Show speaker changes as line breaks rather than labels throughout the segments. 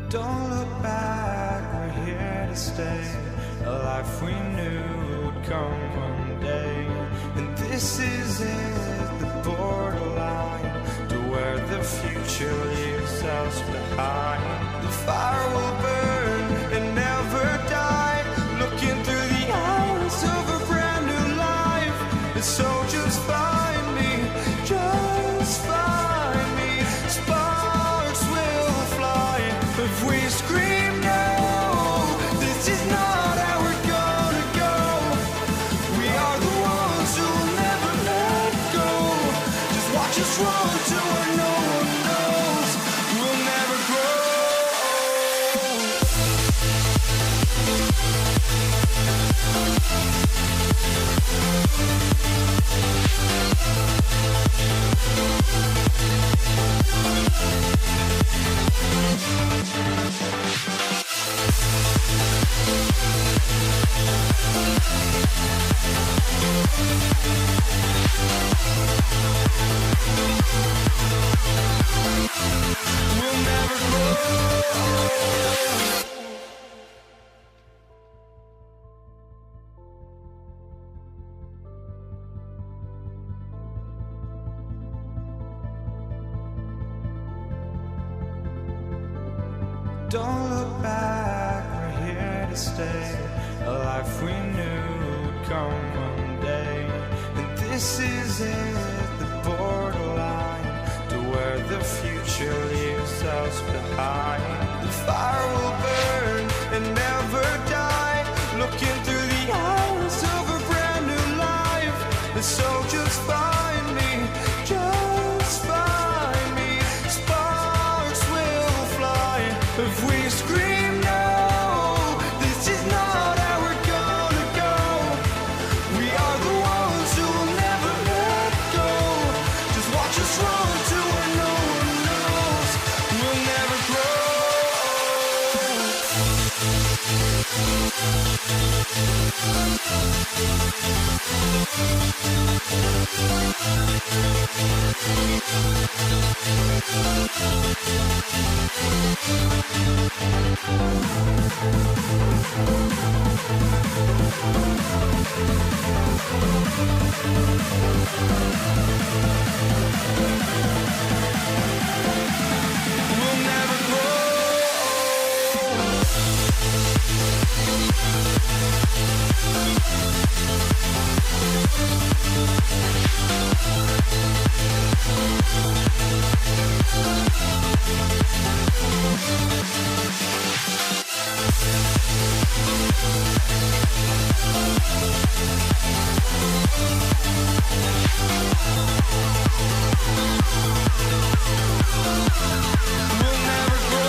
Don't look back, we're here to stay. A life we knew would come one day. And this is it, the borderline to where the future leaves us behind. The fire will burn and never die, looking through the eyes of a brand new life. And so just find me, just find me. Sparks will fly if we scream no. This is not how we're gonna go. We are the ones who will never let go. Just watch us run to where no one knows. We'll never grow. We'll never grow. Don't look back, we're here to stay. A life we knew would come one day. And this is it, the borderline to where the future leaves us behind. The fire will burn and never die, looking through the eyes of a brand new life. And so just find me, just find me. Sparks will fly if we scream no. This is not how we're gonna go. We are the ones who will never let go. Just watch us run to where no one knows. We'll never grow. We'll never grow. We'll never grow.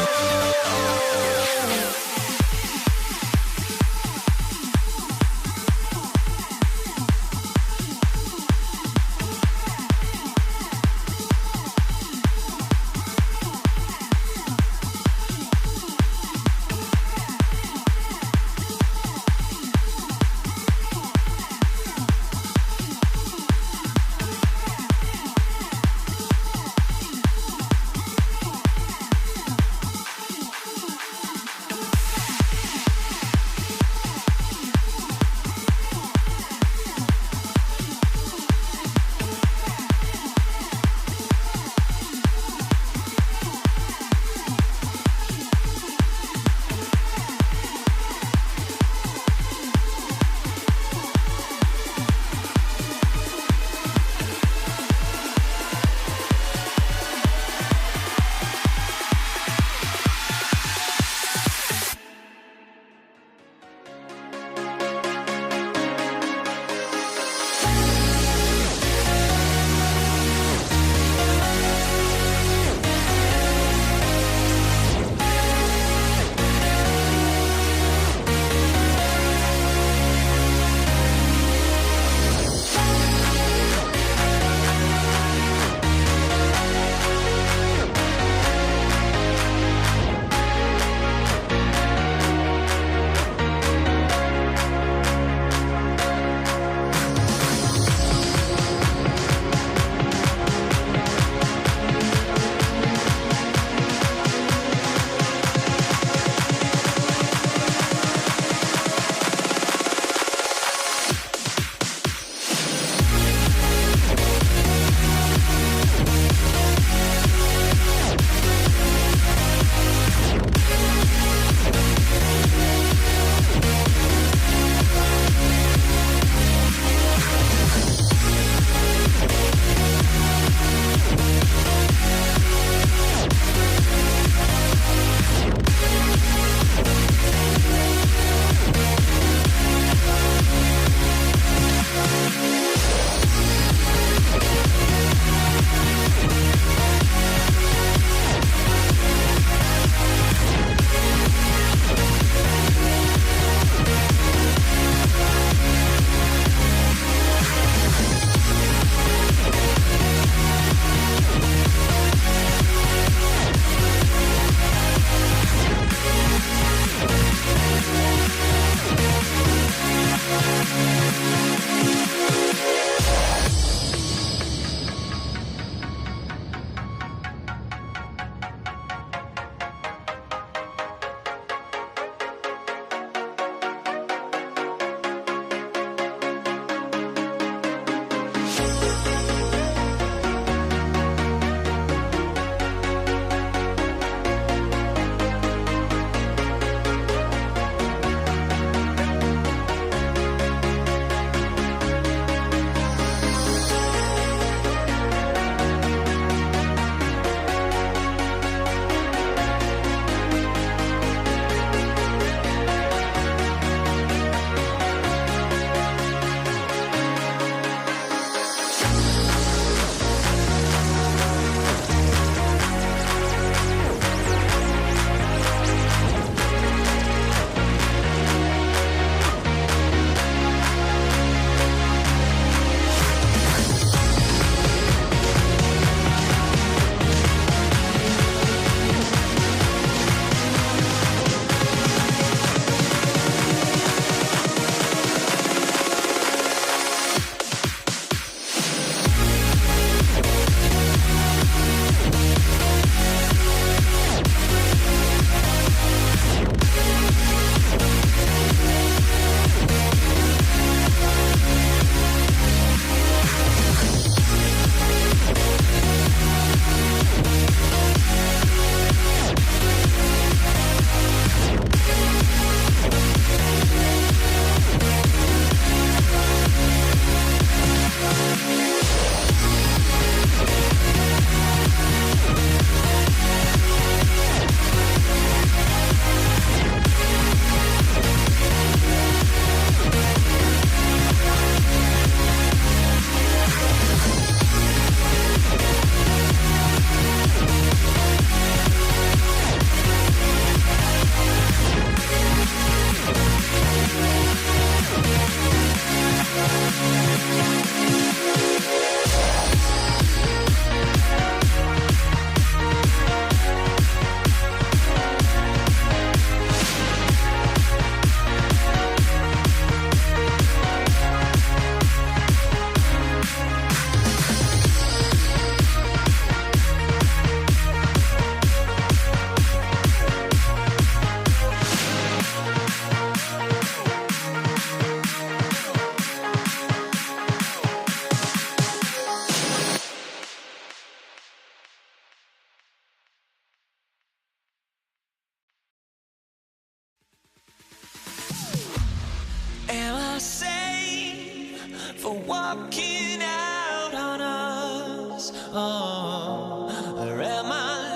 walking out on us. Oh, or am I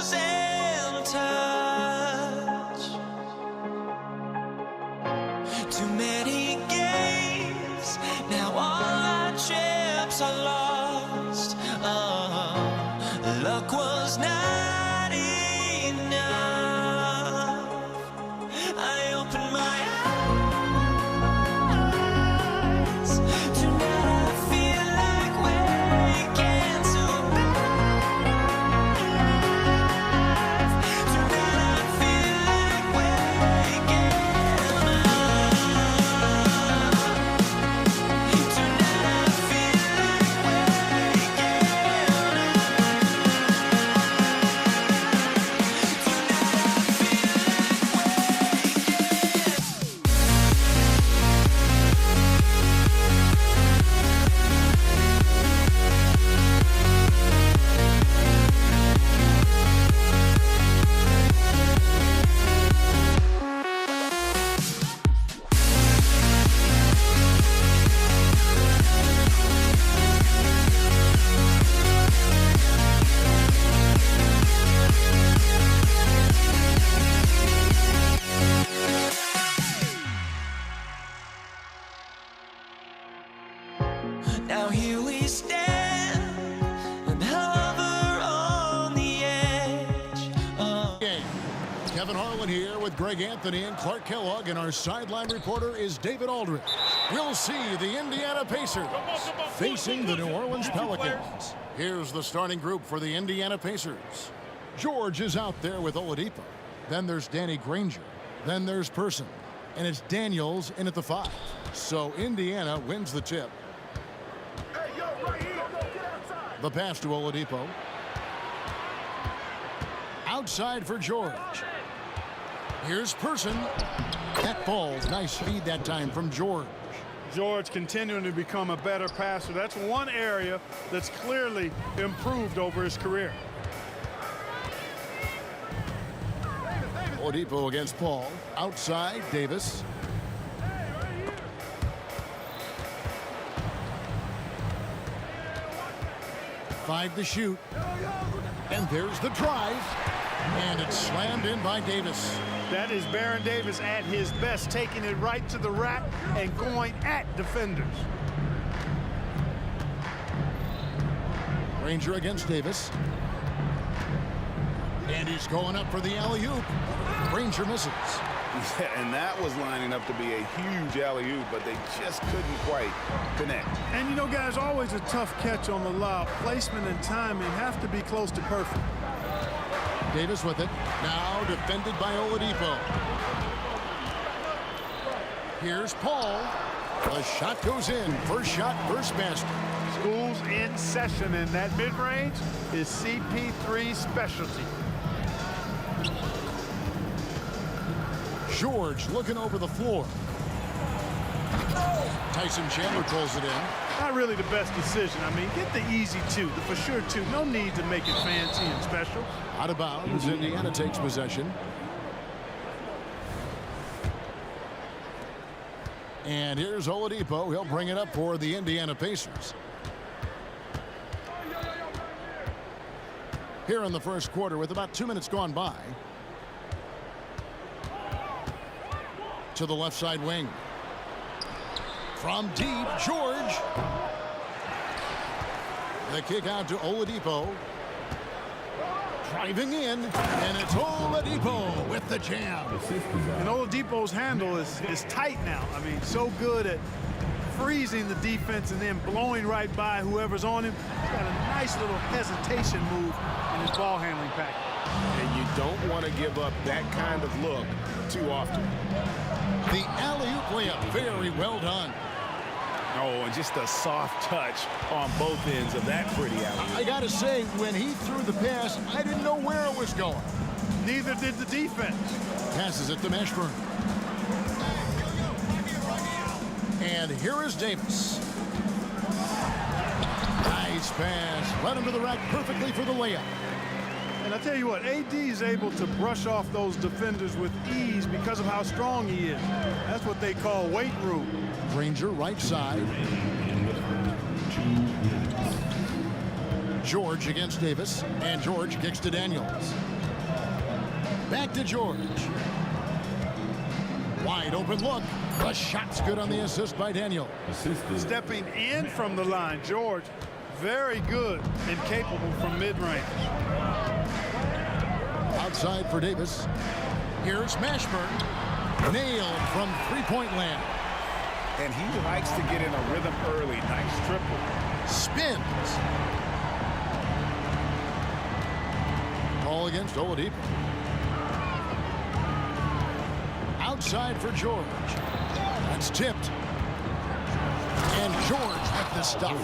losing touch? Too many games, now all our chips are lost. Oh, luck was not enough. I opened my eyes. Tonight I feel like waking to life. Tonight I feel like waking up. Tonight I feel like waking now here we stand and hover on the edge.
Game. Kevin Harlan here with Greg Anthony and Clark Kellogg, and our sideline reporter is David Aldridge. We'll see the Indiana Pacers facing the New Orleans Pelicans. Here's the starting group for the Indiana Pacers. George is out there with Oladipo. Then there's Danny Granger. Then there's Person. And it's Daniels in at the 5. So Indiana wins the tip. The pass to Oladipo. Outside for George. Here's Person. That falls. Nice feed that time from George.
George continuing to become a better passer. That's one area that's clearly improved over his career.
Oladipo against Paul. Outside, Davis. Five to shoot. And there's the drive. And it's slammed in by Davis.
That is Baron Davis at his best, taking it right to the rack and going at defenders.
Granger against Davis. And he's going up for the alley-oop. Granger misses.
Yeah, and that was lining up to be a huge alley-oop, but they just couldn't quite connect.
And you know, guys, always a tough catch on the lob. Placement and timing have to be close to perfect.
Davis with it. Now defended by Oladipo. Here's Paul. The shot goes in. First shot, first basket.
School's in session, and that mid-range is CP3's specialty.
George looking over the floor. Tyson Chandler pulls it in.
Not really the best decision. I mean, get the easy two, the for sure two. No need to make it fancy and special.
Out of bounds, Indiana takes possession. And here's Oladipo. He'll bring it up for the Indiana Pacers. Here in the first quarter with about 2 minutes gone by. To the left side wing. From deep, George. The kick out to Oladipo. Driving in, and it's Oladipo with the jam.
And Oladipo's handle is tight now. I mean, so good at freezing the defense and then blowing right by whoever's on him. He's got a nice little hesitation move in his ball handling package.
And you don't want to give up that kind of look too often.
The alley-oop layup, very well done.
Oh, and just a soft touch on both ends of that pretty alley-oop.
I got to say, when he threw the pass, I didn't know where it was going.
Neither did the defense.
Passes it to Mashburn. And here is Davis. Nice pass. Led him to the rack perfectly for the layup.
And I tell you what, AD is able to brush off those defenders with ease because of how strong he is. That's what they call weight room.
Granger right side. George against Davis, and George kicks to Daniels. Back to George. Wide open look. The shot's good on the assist by Daniels.
Stepping in from the line, George, very good and capable from mid-range.
Outside for Davis. Here's Mashburn. Nailed from three-point land.
And he likes to get in a rhythm early. Nice triple.
Spins. Ball against Oladipo. Outside for George. That's tipped. And George with the stuff.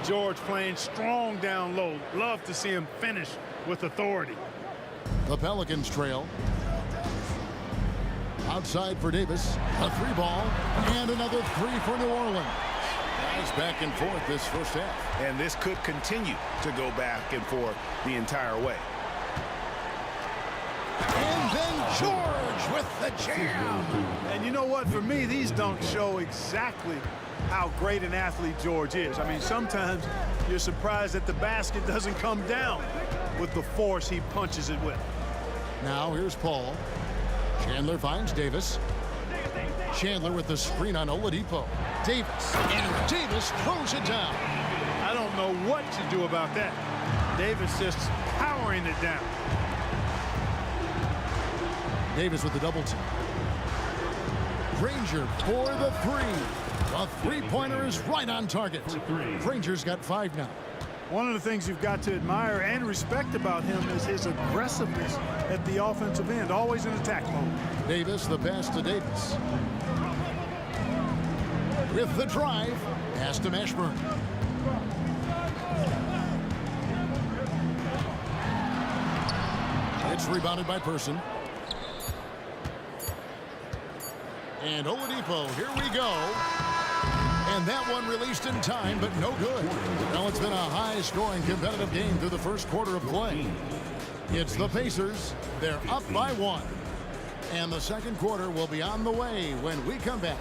George playing strong down low. Love to see him finish with authority.
The Pelicans trail. Outside for Davis. A three ball. And another three for New Orleans. Guys back and forth this first half.
And this could continue to go back and forth the entire way.
And then George with the jam.
And you know what? For me, these don't show exactly how great an athlete George is. I mean, sometimes you're surprised that the basket doesn't come down with the force he punches it with.
Now here's Paul. Chandler finds Davis. Chandler with the screen on Oladipo. Davis. And Davis throws it down.
I don't know what to do about that. Davis just powering it down.
Davis with the double team. Granger for the three. The three-pointer is right on target. Granger's got 5 now.
One of the things you've got to admire and respect about him is his aggressiveness at the offensive end, always in attack mode.
Davis, the pass to Davis. With the drive, pass to Mashburn. It's rebounded by Person. And Oladipo, here we go. And that one released in time, but no good. Well, it's been a high-scoring competitive game through the first quarter of play. It's the Pacers. They're up by 1. And the second quarter will be on the way when we come back.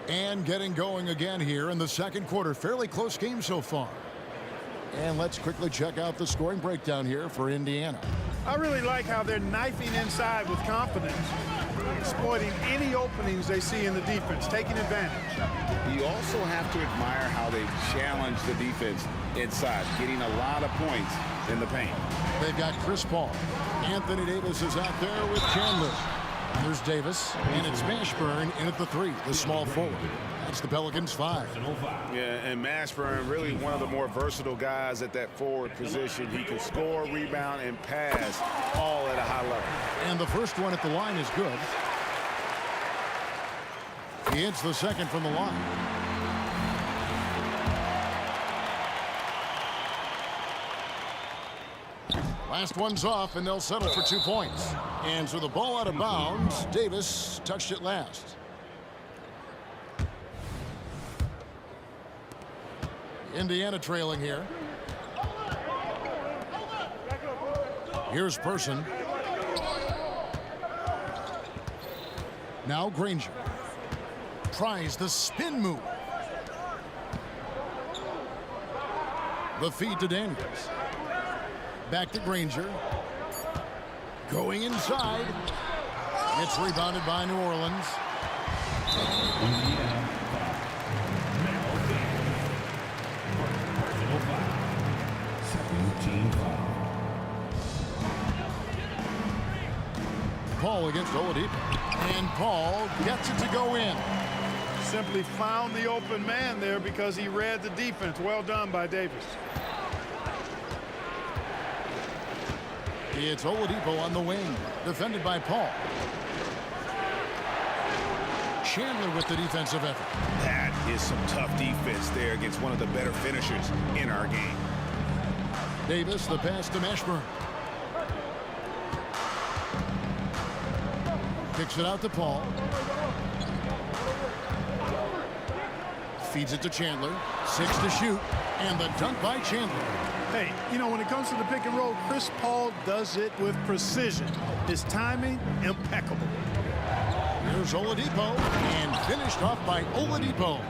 And getting going again here in the second quarter. Fairly close game so far. And let's quickly check out the scoring breakdown here for Indiana.
I really like how they're knifing inside with confidence, exploiting any openings they see in the defense, taking advantage.
You also have to admire how they've challenged the defense inside, getting a lot of points in the paint.
They've got Chris Paul. Anthony Davis is out there with Chandler. There's Davis, and it's Mashburn in at the 3, the small forward. That's the Pelicans' 5.
Yeah, and Mashburn, really one of the more versatile guys at that forward position. He can score, rebound, and pass all at a high level.
And the first one at the line is good. He hits the second from the line. Last one's off, and they'll settle for 2 points. And so the ball out of bounds. Davis touched it last. Indiana trailing here. Here's Person. Now Granger. Tries the spin move. The feed to Daniels. Back to Granger. Going inside. It's rebounded by New Orleans. Paul against Oladipo. And Paul gets it to go in.
Simply found the open man there because he read the defense. Well done by Davis.
It's Oladipo on the wing, defended by Paul. Chandler with the defensive effort.
That is some tough defense there against one of the better finishers in our game.
Davis, the pass to Mashburn. Kicks it out to Paul. Feeds it to Chandler. 6 to shoot. And the dunk by Chandler.
Hey, you know, when it comes to the pick and roll, Chris Paul does it with precision. His timing, impeccable.
Here's Oladipo, and finished off by Oladipo.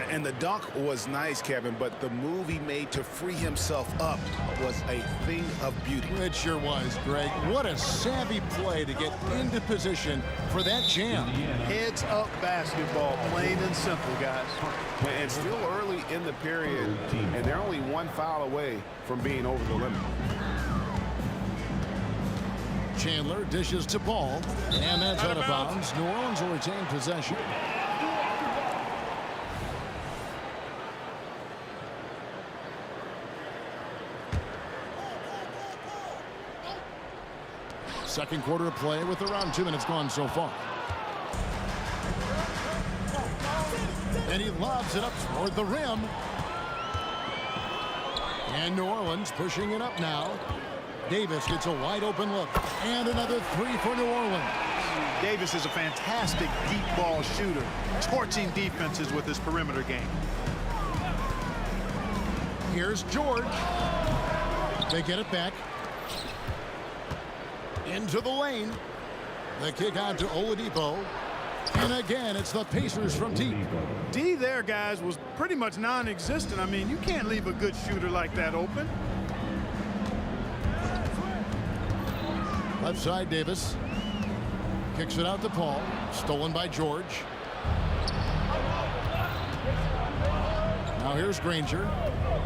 And the dunk was nice, Kevin, but the move he made to free himself up was a thing of beauty.
It sure was, Greg. What a savvy play to get into position for that jam.
Heads up basketball, plain and simple, guys.
And still early in the period, and they're only one foul away from being over the limit.
Chandler dishes to Paul, and that's out of bounds. New Orleans will retain possession. Second quarter of play with around 2 minutes gone so far. And he lobs it up toward the rim. And New Orleans pushing it up now. Davis gets a wide open look. And another three for New Orleans.
Davis is a fantastic deep ball shooter, torching defenses with his perimeter game.
Here's George. They get it back. Into the lane. The kick out to Oladipo. And again, it's the Pacers from deep.
D there, guys, was pretty much non-existent. I mean, you can't leave a good shooter like that open.
Left side, Davis. Kicks it out to Paul. Stolen by George. Now here's Granger.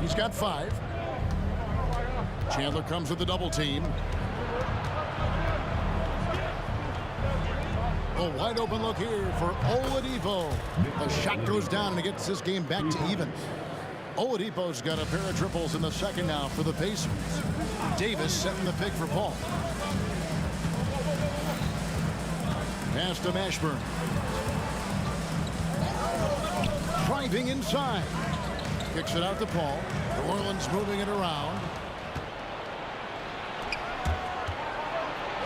He's got 5. Chandler comes with the double team. A wide open look here for Oladipo. The shot goes down and it gets this game back to even. Oladipo's got a pair of triples in the second now for the Pacers. Davis setting the pick for Paul. Pass to Mashburn. Driving inside. Kicks it out to Paul. New Orleans moving it around.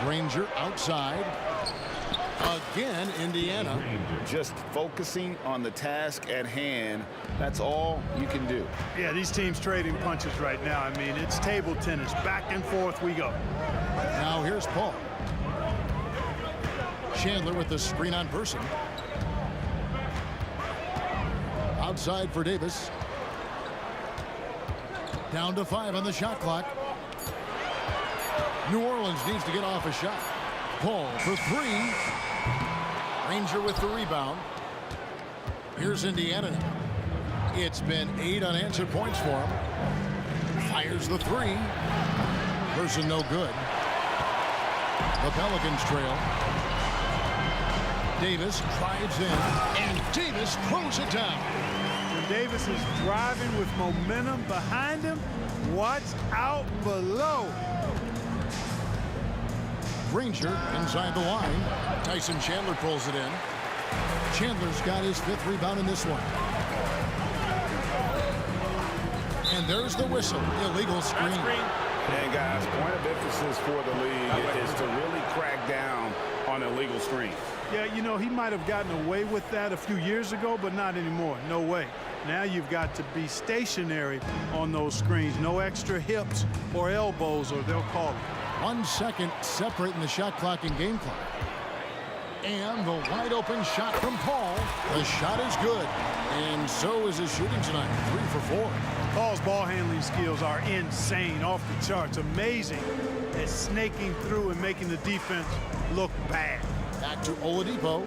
Granger outside. Again, Indiana.
Just focusing on the task at hand. That's all you can do.
Yeah, these teams trading punches right now. I mean, it's table tennis. Back and forth we go.
Now here's Paul. Chandler with the screen on Person. Outside for Davis. Down to 5 on the shot clock. New Orleans needs to get off a shot. Paul for 3. Granger with the rebound. Here's Indiana now. It's been 8 unanswered points for him. Fires the 3. Person no good. The Pelicans trail. Davis drives in, and Davis throws it down.
When Davis is driving with momentum behind him, watch out below.
Granger inside the line. Tyson Chandler pulls it in. Chandler's got his 5th rebound in this one. And there's the whistle. Illegal screen.
And guys, point of emphasis for the league is to really crack down on illegal screens.
Yeah, you know, he might have gotten away with that a few years ago, but not anymore. No way. Now you've got to be stationary on those screens. No extra hips or elbows, or they'll call it.
1 second separating the shot clock and game clock. And the wide open shot from Paul. The shot is good. And so is his shooting tonight. 3 for 4.
Paul's ball handling skills are insane, off the charts. Amazing at snaking through and making the defense look bad.
Back to Oladipo.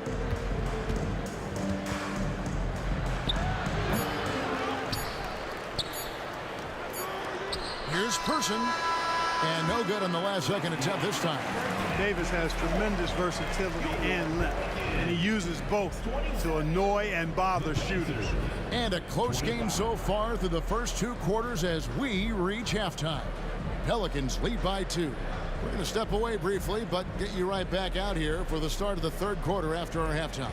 Here's Person. And no good on the last second attempt this time.
Davis has tremendous versatility and length, and he uses both to annoy and bother shooters.
And a close game so far through the first 2 quarters as we reach halftime. Pelicans lead by 2. We're going to step away briefly, but get you right back out here for the start of the 3rd quarter after our halftime.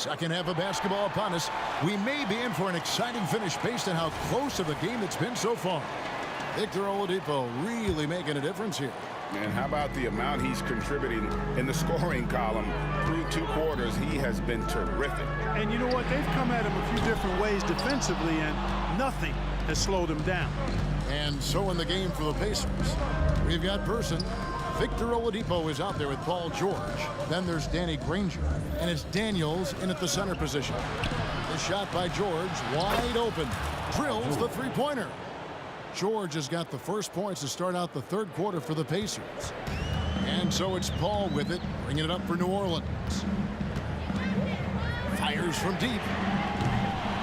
Second half of basketball upon us. We may be in for an exciting finish based on how close of a game it's been so far. Victor Oladipo really making a difference here.
And how about the amount he's contributing in the scoring column through 2 quarters? He has been terrific.
And you know what? They've come at him a few different ways defensively, and nothing has slowed him down.
And so in the game for the Pacers, we've got Person. Victor Oladipo is out there with Paul George. Then there's Danny Granger. And it's Daniels in at the center position. The shot by George, wide open. Drills the three-pointer. George has got the first points to start out the third quarter for the Pacers. And so it's Paul with it, bringing it up for New Orleans. Fires from deep.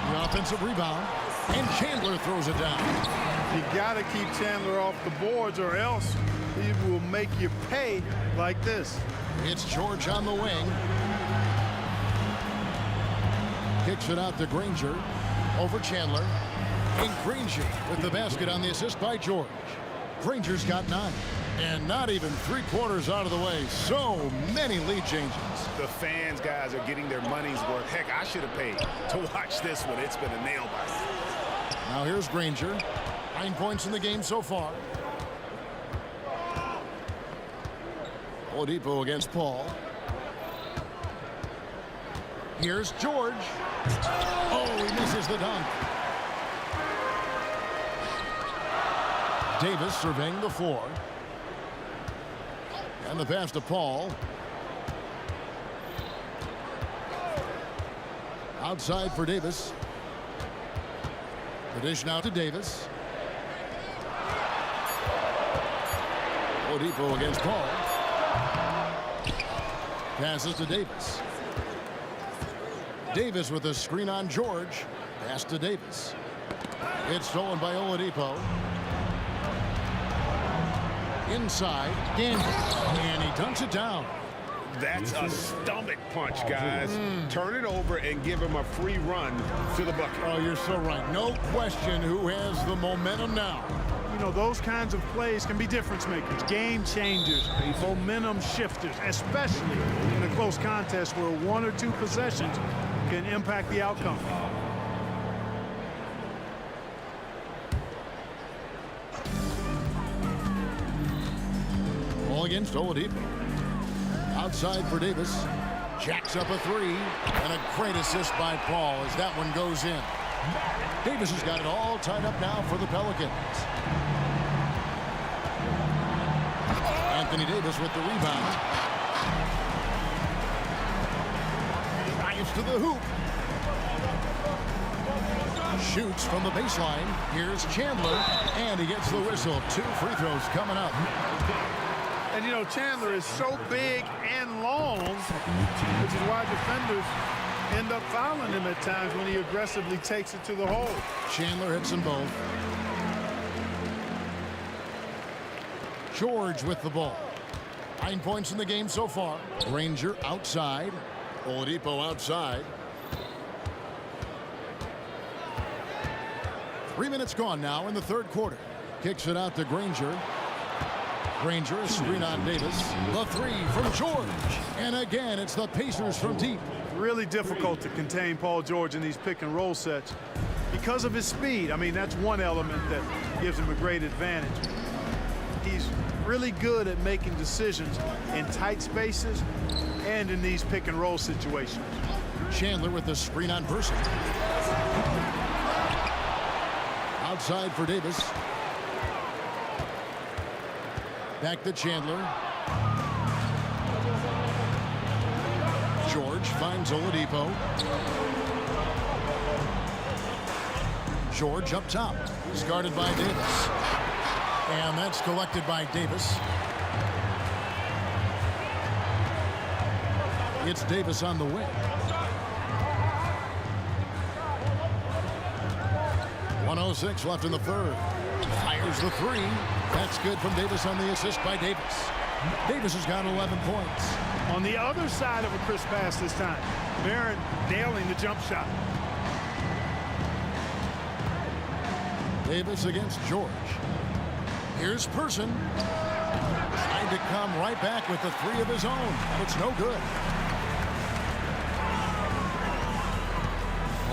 The offensive rebound. And Chandler throws it down.
You got to keep Chandler off the boards, or else he will make you pay like this.
It's George on the wing. Kicks it out to Granger. Over Chandler. And Granger with the basket on the assist by George. Granger's got 9. And not even 3/4 out of the way. So many lead changes.
The fans, guys, are getting their money's worth. Heck, I should have paid to watch this one. It's been a nail biter.
Now here's Granger. 9 points in the game so far. Oladipo against Paul. Here's George. Oh, he misses the dunk. Davis surveying the floor. And the pass to Paul. Outside for Davis. The dish now to Davis. Oladipo against Paul. Passes to Davis. Davis with a screen on George. Pass to Davis. It's stolen by Oladipo. Inside, Daniels, and he dunks it down.
That's a stomach punch, guys. Turn it over and give him a free run to the bucket.
Oh, you're so right. No question who has the momentum now.
You know, those kinds of plays can be difference makers, game changers, momentum shifters, especially in a close contest where 1 or 2 possessions can impact the outcome.
Ball against Oladipo. Outside for Davis. Jacks up a 3. And a great assist by Paul as that one goes in. Davis has got it all tied up now for the Pelicans. Anthony Davis with the rebound. Drives to the hoop. Shoots from the baseline. Here's Chandler. And he gets the whistle. 2 free throws coming up.
And, you know, Chandler is so big and long, which is why defenders end up fouling him at times when he aggressively takes it to the hole.
Chandler hits them both. George with the ball. 9 points in the game so far. Granger outside. Oladipo outside. 3 minutes gone now in the third quarter. Kicks it out to Granger. Granger, a screen on Davis. The 3 from George. And again, it's the Pacers from deep.
Really difficult to contain Paul George in these pick and roll sets because of his speed. I mean, that's one element that gives him a great advantage. He's really good at making decisions in tight spaces and in these pick and roll situations.
Chandler with the screen on Person. Outside for Davis. Back to Chandler. George finds Oladipo. George up top. He's guarded by Davis. And that's collected by Davis. It's Davis on the wing. 1:06 left in the third. Fires the 3. That's good from Davis on the assist by Davis. Davis has got 11 points.
On the other side of a crisp pass this time, Barron nailing the jump shot.
Davis against George. Here's Person. Trying to come right back with the 3 of his own. It's no good.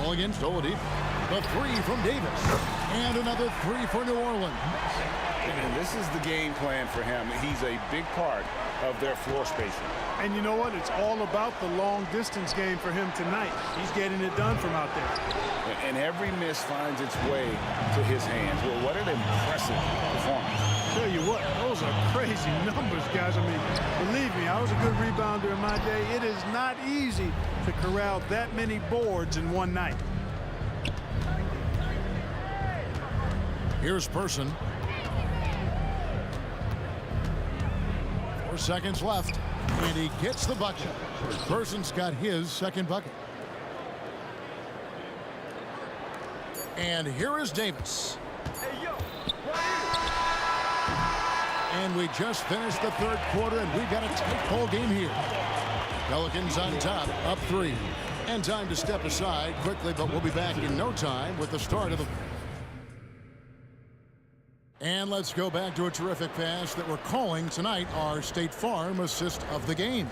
Ball against Oladipo. The three from Davis. And another three for New Orleans.
And this is the game plan for him. He's a big part of their floor spacing.
And you know what? It's all about the long distance game for him tonight. He's getting it done from out there.
And every miss finds its way to his hands. Well, what an impressive performance.
Tell you what, those are crazy numbers, guys. I mean, believe me, I was a good rebounder in my day. It is not easy to corral that many boards in one night.
Here's Person. 4 seconds left, and he gets the bucket. Person's got his second bucket. And here is Davis. And we just finished the third quarter, and we've got a tight ball game here. Pelicans on top, up 3. And time to step aside quickly, but we'll be back in no time with the start of the... And let's go back to a terrific pass that we're calling tonight our State Farm assist of the game.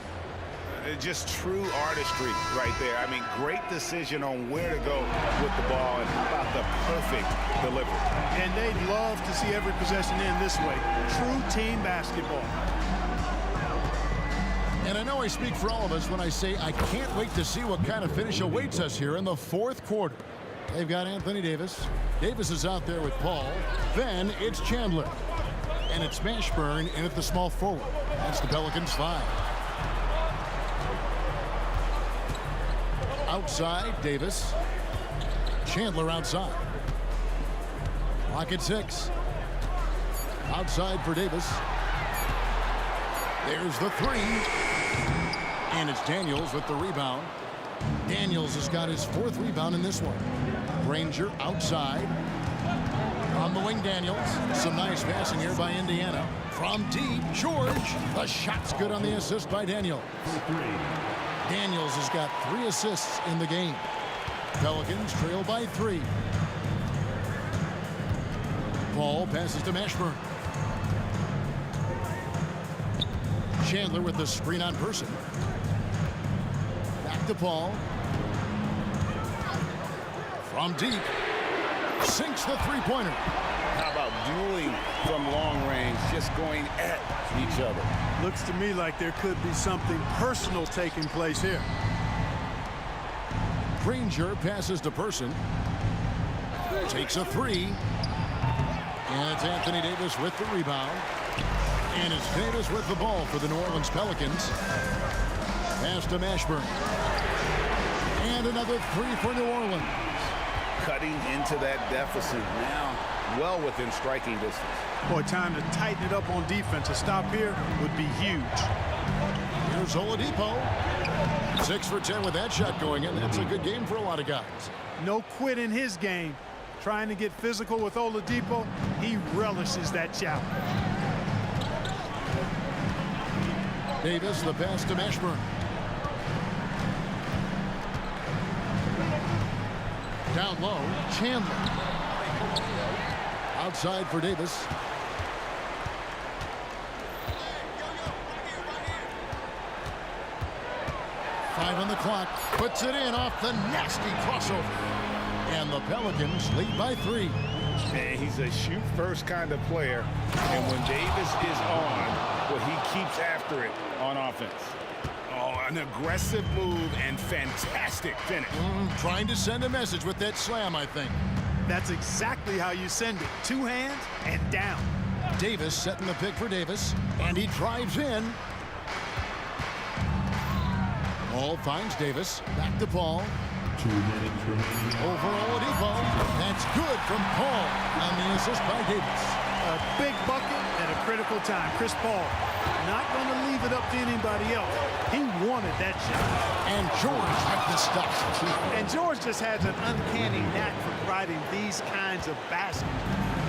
Just true artistry right there. I mean, great decision on where to go with the ball, and how about the perfect delivery.
And they'd love to see every possession end this way. True team basketball.
And I know I speak for all of us when I say I can't wait to see what kind of finish awaits us here in the fourth quarter. They've got Anthony Davis. Davis is out there with Paul. Then it's Chandler. And it's Mashburn in at the small forward. That's the Pelicans 5. Outside, Davis. Chandler outside. Clock at 6. Outside for Davis. There's the 3. And it's Daniels with the rebound. Daniels has got his 4th rebound in this one. Granger outside. On the wing, Daniels. Some nice passing here by Indiana. From deep, George. The shot's good on the assist by Daniels. Daniels has got 3 assists in the game. Pelicans trail by 3. Paul passes to Mashburn. Chandler with the screen on Person. Back to Paul. From deep. Sinks the three-pointer.
How about dueling from long range, just going at each other?
Looks to me like there could be something personal taking place here.
Granger passes to Person. Takes a 3. And it's Anthony Davis with the rebound. And it's Davis with the ball for the New Orleans Pelicans. Pass to Mashburn. And another 3 for New Orleans.
Cutting into that deficit now, well within striking distance.
Boy, time to tighten it up on defense. A stop here would be huge.
Here's Oladipo. 6 for 10 with that shot going in. That's a good game for a lot of guys.
No quit in his game. Trying to get physical with Oladipo, he relishes that challenge.
Davis, the pass to Mashburn. Down low, Chandler. Outside for Davis. Five on the clock. Puts it in off the nasty crossover. And the Pelicans lead by 3.
Man, he's a shoot-first kind of player. And when Davis is on, well, he keeps after it on offense. Oh, an aggressive move and fantastic finish.
Trying to send a message with that slam, I think.
That's exactly how you send it. 2 hands and down.
Davis setting the pick for Davis. And he drives in. Paul finds Davis. Back to Paul.
2 minutes remaining.
Over Oladipo. That's good from Paul on the assist by Davis.
A big bucket at a critical time. Chris Paul not going to leave it up to anybody else. He wanted that shot.
And George with the stuff.
And George just has an uncanny knack for providing these kinds of baskets.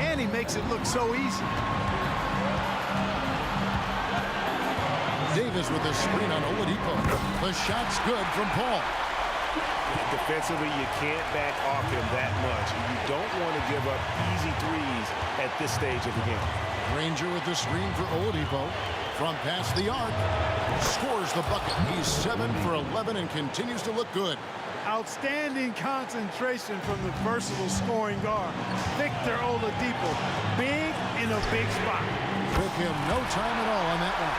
And he makes it look so easy.
Davis with the screen on Oladipo. The shot's good from Paul.
Defensively, you can't back off him that much. You don't want to give up easy threes at this stage of the game.
Granger with the screen for Oladipo. From past the arc, scores the bucket. He's 7 for 11 and continues to look good.
Outstanding concentration from the versatile scoring guard, Victor Oladipo. Big in a big spot.
Took him no time at all on that one.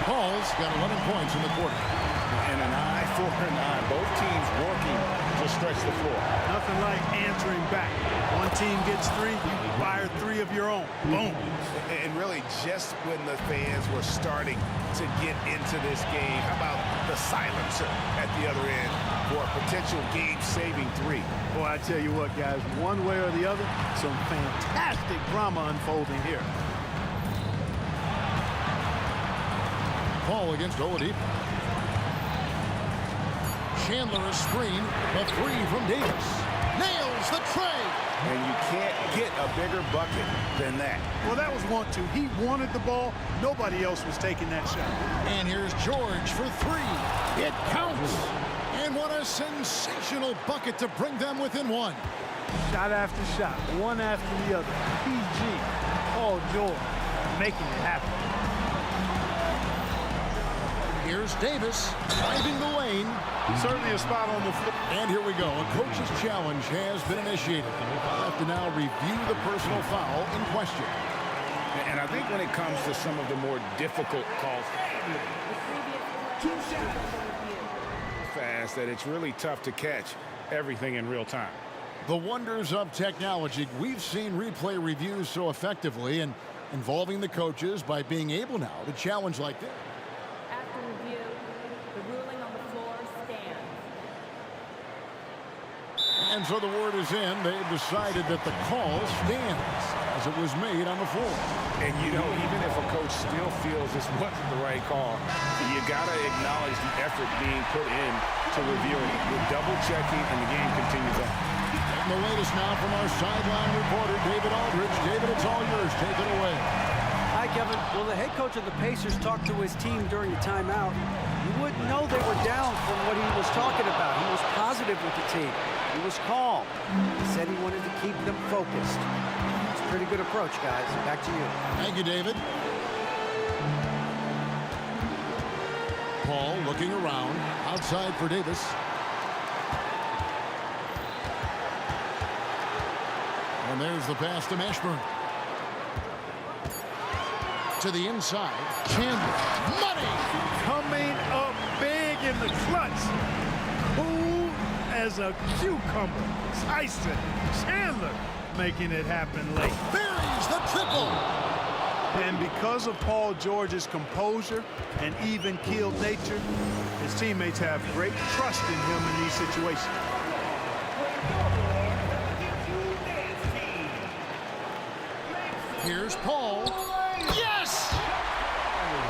Paul's got 11 points in the quarter.
And an eye for an eye. Both teams working to stretch the floor.
Nothing like answering back. One team gets 3, you fire 3 of your own. Boom.
And really, just when the fans were starting to get into this game, how about the silencer at the other end for a potential game-saving 3?
Boy, I tell you what, guys, one way or the other, some fantastic drama unfolding here.
Paul against Oladipo. Chandler a screen, a 3 from Davis. Nails the tray.
And you can't get a bigger bucket than that.
Well, that was 1-2. He wanted the ball. Nobody else was taking that shot.
And here's George for 3. It counts. And what a sensational bucket to bring them within 1.
Shot after shot, one after the other. PG, Paul George, making it happen.
Here's Davis driving the lane.
Certainly a spot on the floor.
And here we go. A coach's challenge has been initiated. We'll have to now review the personal foul in question.
And I think when it comes to some of the more difficult calls, fast that it's really tough to catch everything in real time.
The wonders of technology. We've seen replay reviews so effectively and involving the coaches by being able now to challenge like this.
After review, the ruling on the floor stands.
And so the word is in. They've decided that the call stands as it was made on the floor.
And, you know, even if a coach still feels this wasn't the right call, you got to acknowledge the effort being put in to reviewing it. With double-checking, and the game continues on.
And the latest now from our sideline reporter, David Aldridge. David, it's all yours. Take it away.
Hi, Kevin. Well, the head coach of the Pacers talked to his team during the timeout. You wouldn't know they were down from what he was talking about. He was positive with the team. He was calm. He said he wanted to keep them focused. It's a pretty good approach, guys. Back to you.
Thank you, David. Paul looking around. Outside for Davis. And there's the pass to Mashburn. To the inside. Chandler. Money!
Coming up big in the clutch. Cool as a cucumber. Tyson Chandler making it happen late.
Buries the triple.
And because of Paul George's composure and even-keeled nature, his teammates have great trust in him in these situations.
Here's Paul. Yes!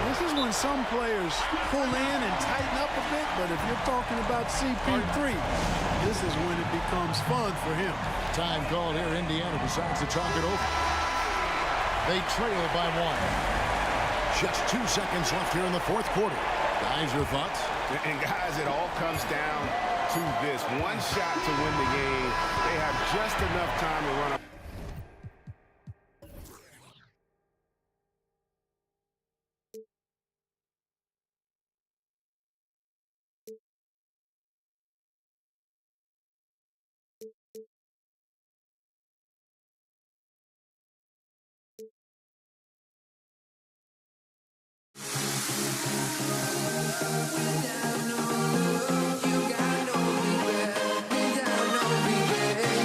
This is when some players pull in and tighten up a bit, but if you're talking about CP3, this is when it becomes fun for him.
Time called here. Indiana decides to talk it over. They trail by 1. Just 2 seconds left here in the fourth quarter. Guys, your thoughts?
And guys, it all comes down to this. One shot to win the game. They have just enough time to run up.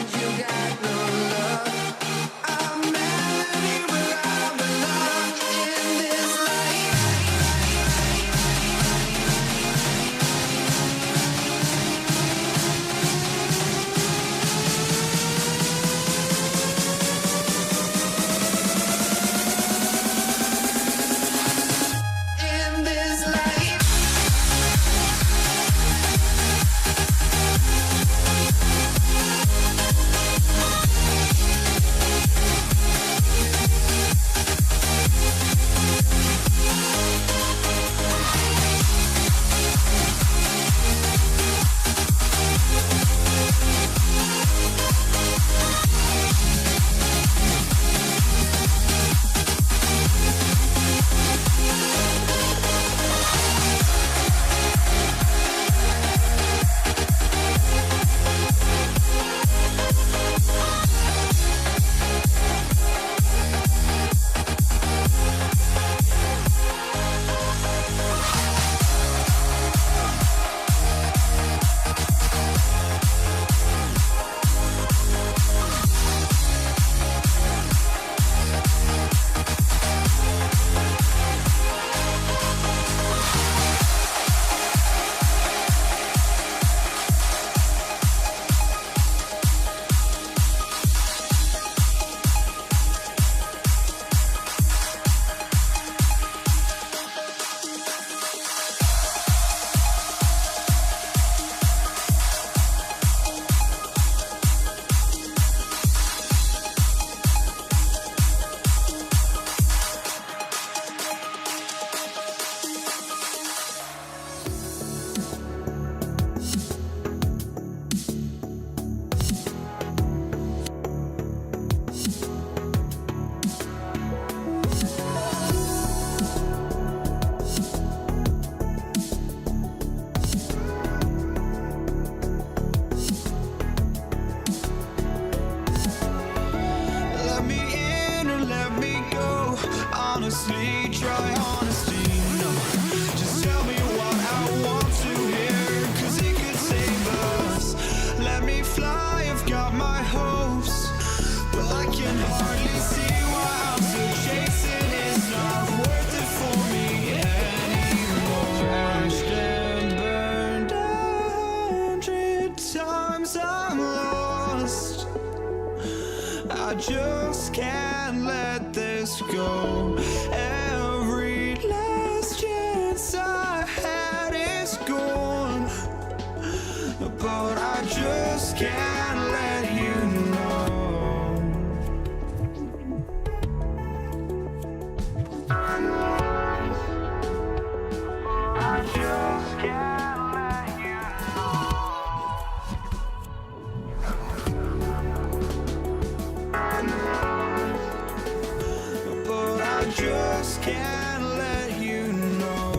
You got no love. honestly, try honesty. No, just tell me what I want to hear, 'cause it could save us. Let me fly, I've got my hopes, but I can hardly see why I'm still chasing. It's not worth it for me anymore. Crashed and burned 100 times, I'm lost. I just can't let this go. Every last chance I had is gone, but I just can't let you know. I just can't let you know. But I just can't let you know.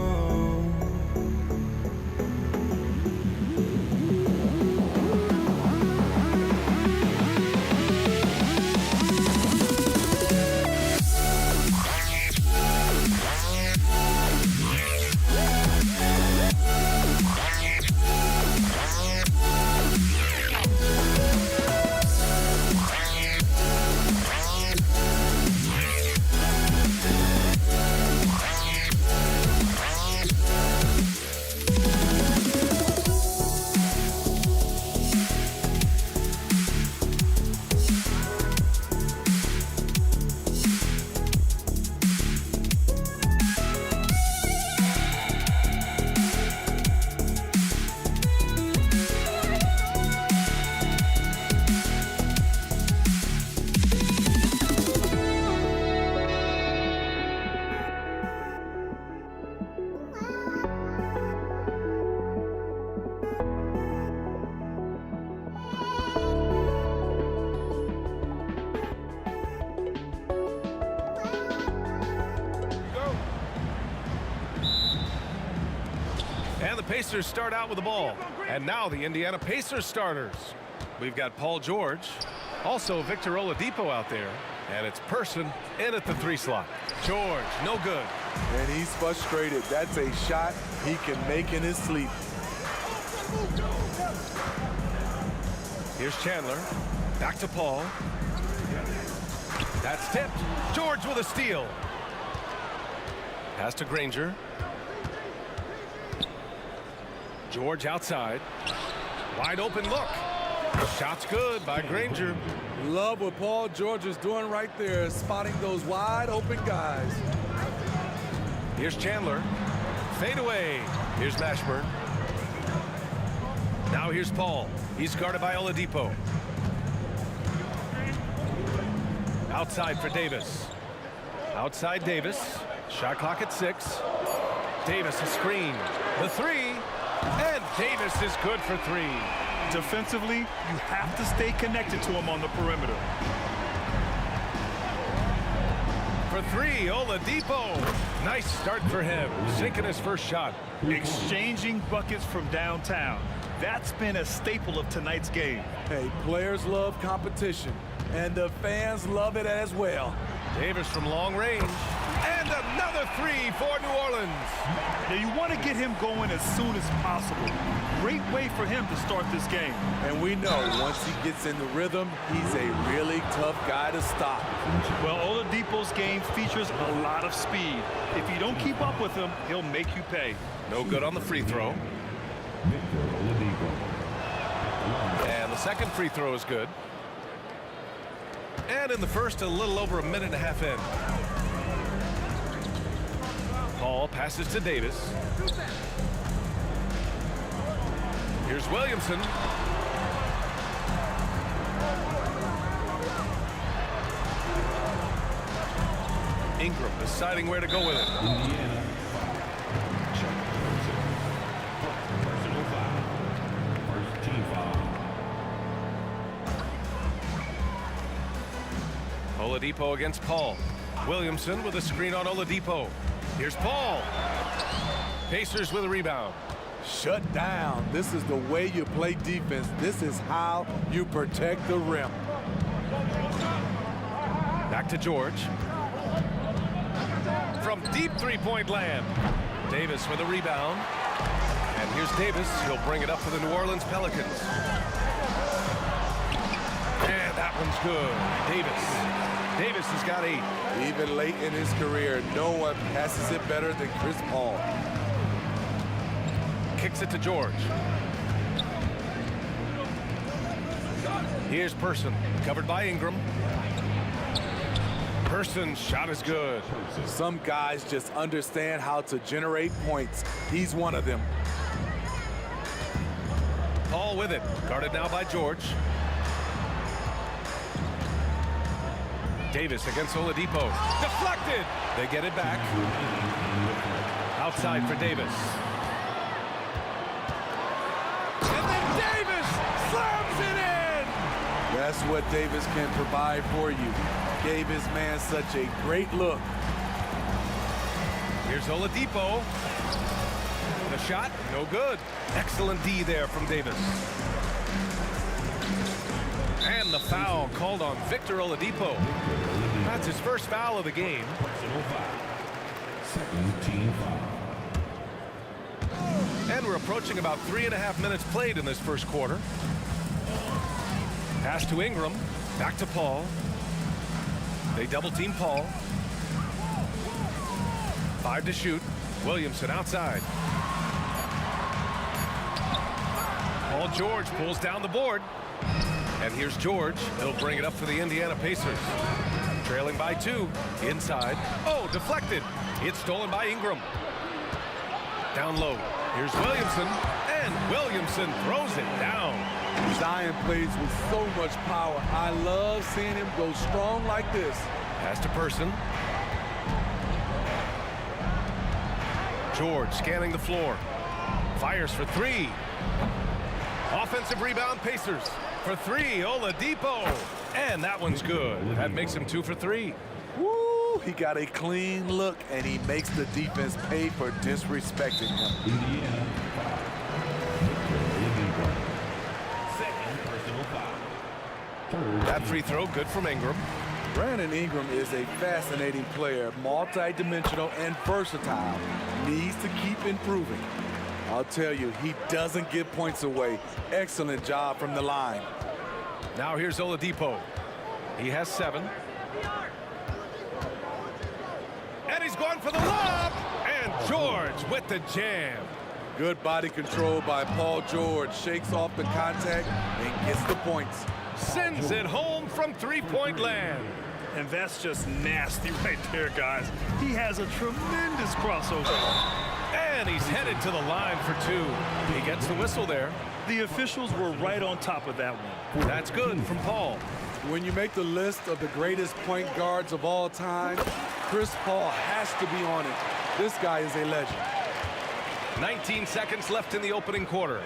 And the Pacers start out with the ball. And now the Indiana Pacers starters. We've got Paul George, also Victor Oladipo out there, and it's Person in at the 3 slot. George, no good.
And he's frustrated. That's a shot he can make in his sleep.
Here's Chandler. Back to Paul. That's tipped. George with a steal. Pass to Granger. George outside. Wide open look. Shot's good by Granger.
Love what Paul George is doing right there, spotting those wide open guys.
Here's Chandler. Fade away. Here's Mashburn. Now here's Paul. He's guarded by Oladipo. Outside for Davis. Outside Davis. Shot clock at 6. Davis a screen. The 3. And Davis is good for 3.
Defensively, you have to stay connected to him on the perimeter.
For 3, Oladipo. Nice start for him, sinking his first shot.
Exchanging buckets from downtown. That's been a staple of tonight's game.
Hey, players love competition, and the fans love it as well.
Davis from long range. And another 3 for New Orleans.
Now you want to get him going as soon as possible. Great way for him to start this game.
And we know once he gets in the rhythm, he's a really tough guy to stop.
Well, Oladipo's game features a lot of speed. If you don't keep up with him, he'll make you pay.
No good on the free throw. And the second free throw is good. And in the first, a little over a minute and a half in. Paul passes to Davis. Here's Williamson. Ingram deciding where to go with it.
Indiana. Personal foul. First team foul.
Oladipo against Paul. Williamson with a screen on Oladipo. Here's Paul. Pacers with a rebound.
Shut down. This is the way you play defense. This is how you protect the rim.
Back to George. from deep three-point land. Davis with a rebound. And here's Davis. He'll bring it up for the New Orleans Pelicans. And that one's good. Davis has got 8.
Even late in his career, no one passes it better than Chris Paul.
Kicks it to George. Here's Person, covered by Ingram. Person's shot is good.
Some guys just understand how to generate points. He's one of them.
Paul with it, guarded now by George. Davis against Oladipo. Deflected! They get it back. Outside for Davis. And then Davis slams it in!
That's what Davis can provide for you. Gave his man such a great look.
Here's Oladipo. The shot, no good. Excellent D there from Davis. And the foul called on Victor Oladipo. That's his first foul of the game.
Second team foul.
And we're approaching about 3.5 minutes played in this first quarter. Pass to Ingram. Back to Paul. They double team Paul. 5 to shoot. Williamson outside. Paul George pulls down the board. And here's George. He'll bring it up for the Indiana Pacers. Trailing by 2. Inside. Oh, deflected. It's stolen by Ingram. Down low. Here's Williamson. And Williamson throws it down.
Zion plays with so much power. I love seeing him go strong like this.
Pass to Person. George scanning the floor. Fires for 3. Offensive rebound Pacers. For 3, Oladipo. And that one's good. That makes him 2 for 3.
Woo! He got a clean look, and he makes the defense pay for disrespecting him.
Indiana. Second personal foul.
That free throw good from Ingram.
Brandon Ingram is a fascinating player, multi-dimensional and versatile. Needs to keep improving. I'll tell you, he doesn't give points away. Excellent job from the line.
Now here's Oladipo. He has 7. And he's going for the lob. And George with the jam.
Good body control by Paul George. Shakes off the contact and gets the points.
Sends it home from three-point land.
And that's just nasty right there, guys. He has a tremendous crossover.
And he's headed to the line for 2. He gets the whistle there.
The officials were right on top of that one.
That's good from Paul.
When you make the list of the greatest point guards of all time, Chris Paul has to be on it. This guy is a legend.
19 seconds left in the opening quarter.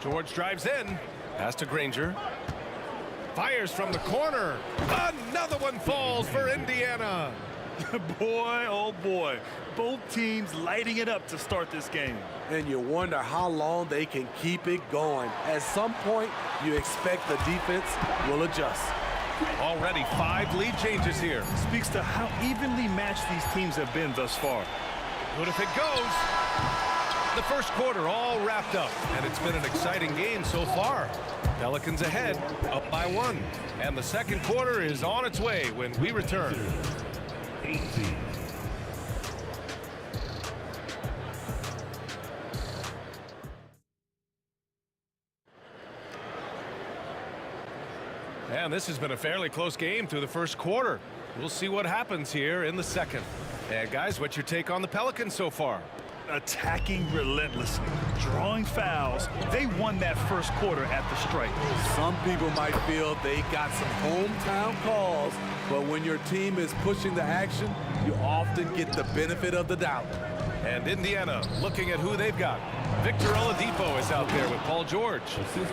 George drives in. Pass to Granger. Fires from the corner. Another one falls for Indiana.
Boy, oh boy. Both teams lighting it up to start this game.
And you wonder how long they can keep it going. At some point, you expect the defense will adjust.
Already 5 lead changes here.
Speaks to how evenly matched these teams have been thus far.
But if it goes, the first quarter all wrapped up, and it's been an exciting game so far. Pelicans ahead, up by 1. And the second quarter is on its way when we return.
18.
And this has been a fairly close game through the first quarter. We'll see what happens here in the second. And guys, what's your take on the Pelicans so far?
Attacking relentlessly, drawing fouls. They won that first quarter at the stripe.
Some people might feel they got some hometown calls, but when your team is pushing the action, you often get the benefit of the doubt.
And Indiana looking at who they've got. Victor Oladipo is out there with Paul George.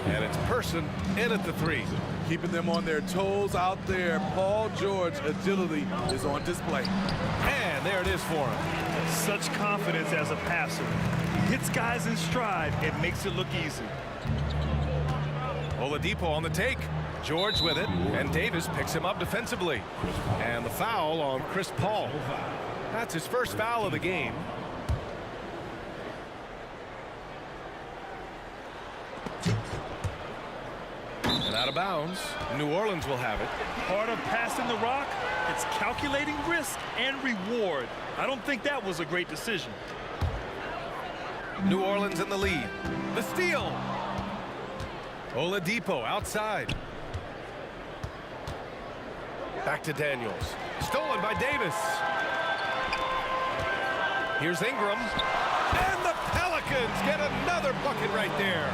And it's Person in at the 3.
Keeping them on their toes out there. Paul George agility is on display.
And there it is for him.
Such confidence as a passer. He hits guys in stride and makes it look easy.
Oladipo on the take. George with it. And Davis picks him up defensively. And the foul on Chris Paul. That's his first foul of the game. And out of bounds. New Orleans will have it.
Part of passing the rock, it's calculating risk and reward. I don't think that was a great decision.
New Orleans in the lead. The steal. Oladipo outside. Back to Daniels. Stolen by Davis. Here's Ingram. And the Pelicans get another bucket right there.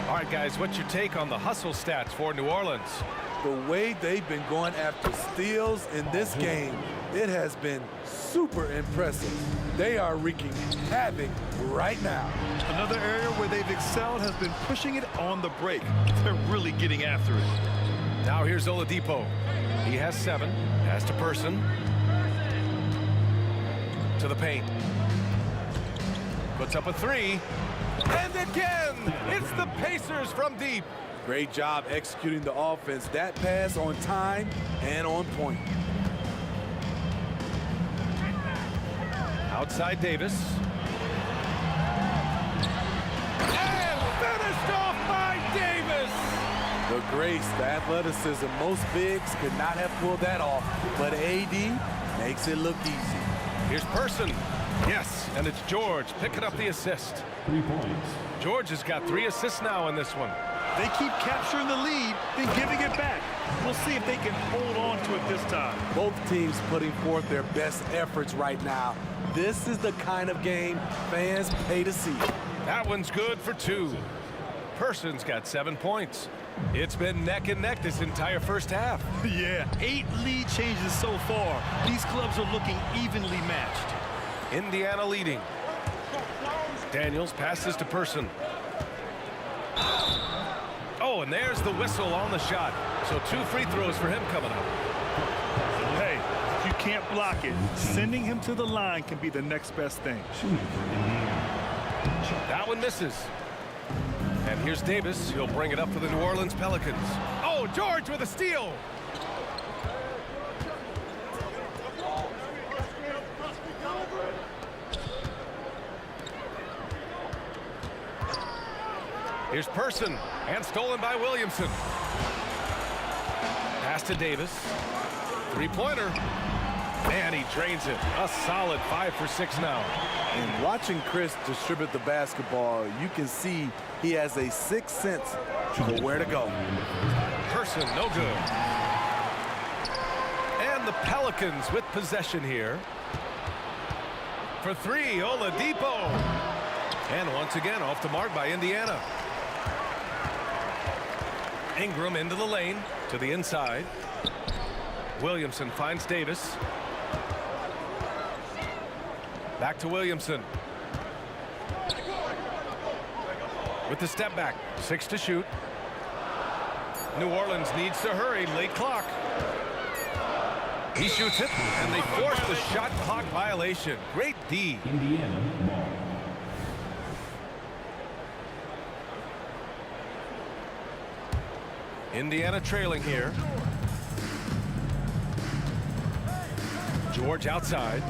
All right, guys, what's your take on the hustle stats for New Orleans?
The way they've been going after steals in this game, it has been super impressive. They are wreaking havoc right now.
Another area where they've excelled has been pushing it on the break. They're really getting after it.
Now here's Oladipo. He has 7. Pass to Person. To the paint. Puts up a 3. And again, it's the Pacers from deep.
Great job executing the offense. That pass on time and on point.
Outside Davis. And finished off by Davis.
The grace, the athleticism, most bigs could not have pulled that off, but AD makes it look easy.
Here's Person. Yes, and it's George picking up the assist.
3 points.
George has got 3 assists now in this one.
They keep capturing the lead, then giving it back. We'll see if they can hold on to it this time.
Both teams putting forth their best efforts right now. This is the kind of game fans pay to see.
That one's good for 2. Person's got 7 points. It's been neck and neck this entire first half.
Yeah, 8 lead changes so far. These clubs are looking evenly matched.
Indiana leading. Daniels passes to Person. Oh, and there's the whistle on the shot. So 2 free throws for him coming up.
Hey, if you can't block it, sending him to the line can be the next best thing.
That one misses. And here's Davis. He'll bring it up for the New Orleans Pelicans. Oh, George with a steal. Here's Person, and stolen by Williamson. Pass to Davis. 3-pointer. And he drains it. A solid 5 for 6 now.
And watching Chris distribute the basketball, you can see he has a sixth sense for where to go.
Person, no good. And the Pelicans with possession here. For 3, Oladipo. And once again, off the mark by Indiana. Ingram into the lane, to the inside. Williamson finds Davis. Back to Williamson. With the step back, 6 to shoot. New Orleans needs to hurry, late clock. He shoots it, and they force the shot clock violation. Great D.
Indiana ball.
Indiana trailing here. George outside.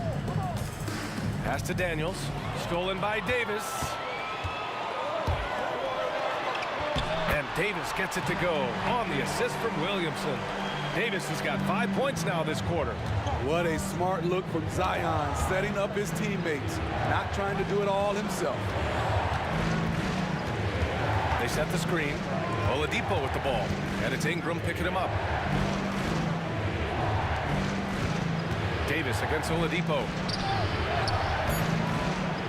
Pass to Daniels. Stolen by Davis. And Davis gets it to go on the assist from Williamson. Davis has got 5 points now this quarter.
What a smart look from Zion, setting up his teammates, not trying to do it all himself.
They set the screen. Oladipo with the ball. And it's Ingram picking him up. Davis against Oladipo.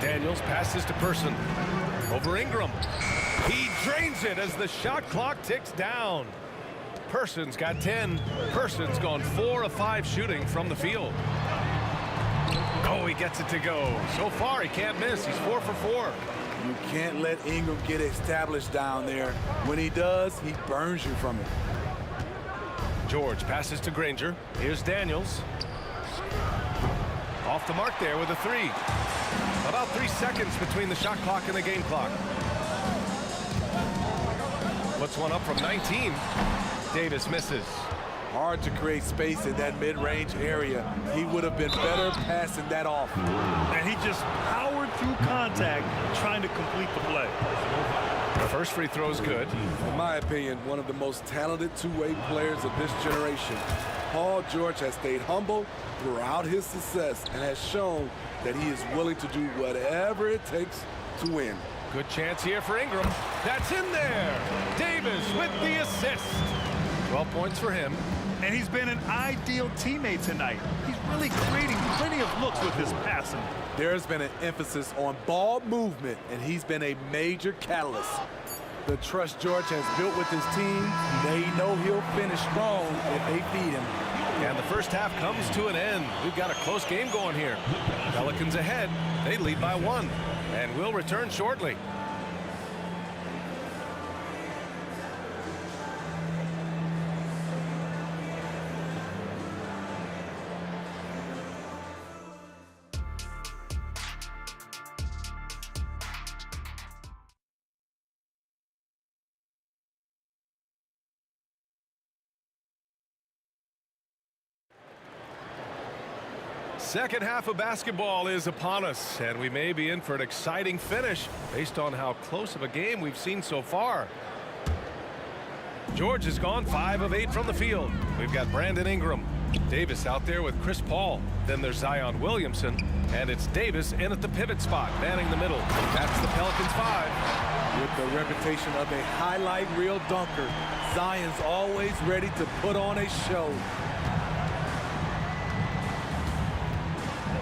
Daniels passes to Person. Over Ingram. He drains it as the shot clock ticks down. Person's got 10. Person's gone 4 of 5 shooting from the field. Oh, he gets it to go. So far, he can't miss. He's 4 for 4.
You can't let Ingram get established down there. When he does, he burns you from it.
George passes to Granger. Here's Daniels. Off the mark there with a 3. About 3 seconds between the shot clock and the game clock. Puts one up from 19. Davis misses.
Hard to create space in that mid-range area. He would have been better passing that off.
And he just powered through contact trying to complete the play.
The first free throw is good.
In my opinion, one of the most talented two-way players of this generation. Paul George has stayed humble throughout his success and has shown that he is willing to do whatever it takes to win.
Good chance here for Ingram. That's in there. Davis with the assist. 12 points for him.
And he's been an ideal teammate tonight. He's really creating plenty of looks with his passing.
There's been an emphasis on ball movement, and he's been a major catalyst. The trust George has built with his team, they know he'll finish strong if they feed him.
And the first half comes to an end. We've got a close game going here. Pelicans ahead. They lead by 1. And we'll return shortly. Second half of basketball is upon us, and we may be in for an exciting finish based on how close of a game we've seen so far. George has gone 5 of 8 from the field. We've got Brandon Ingram. Davis out there with Chris Paul. Then there's Zion Williamson, and it's Davis in at the pivot spot, manning the middle. That's the Pelicans 5.
With the reputation of a highlight reel dunker, Zion's always ready to put on a show.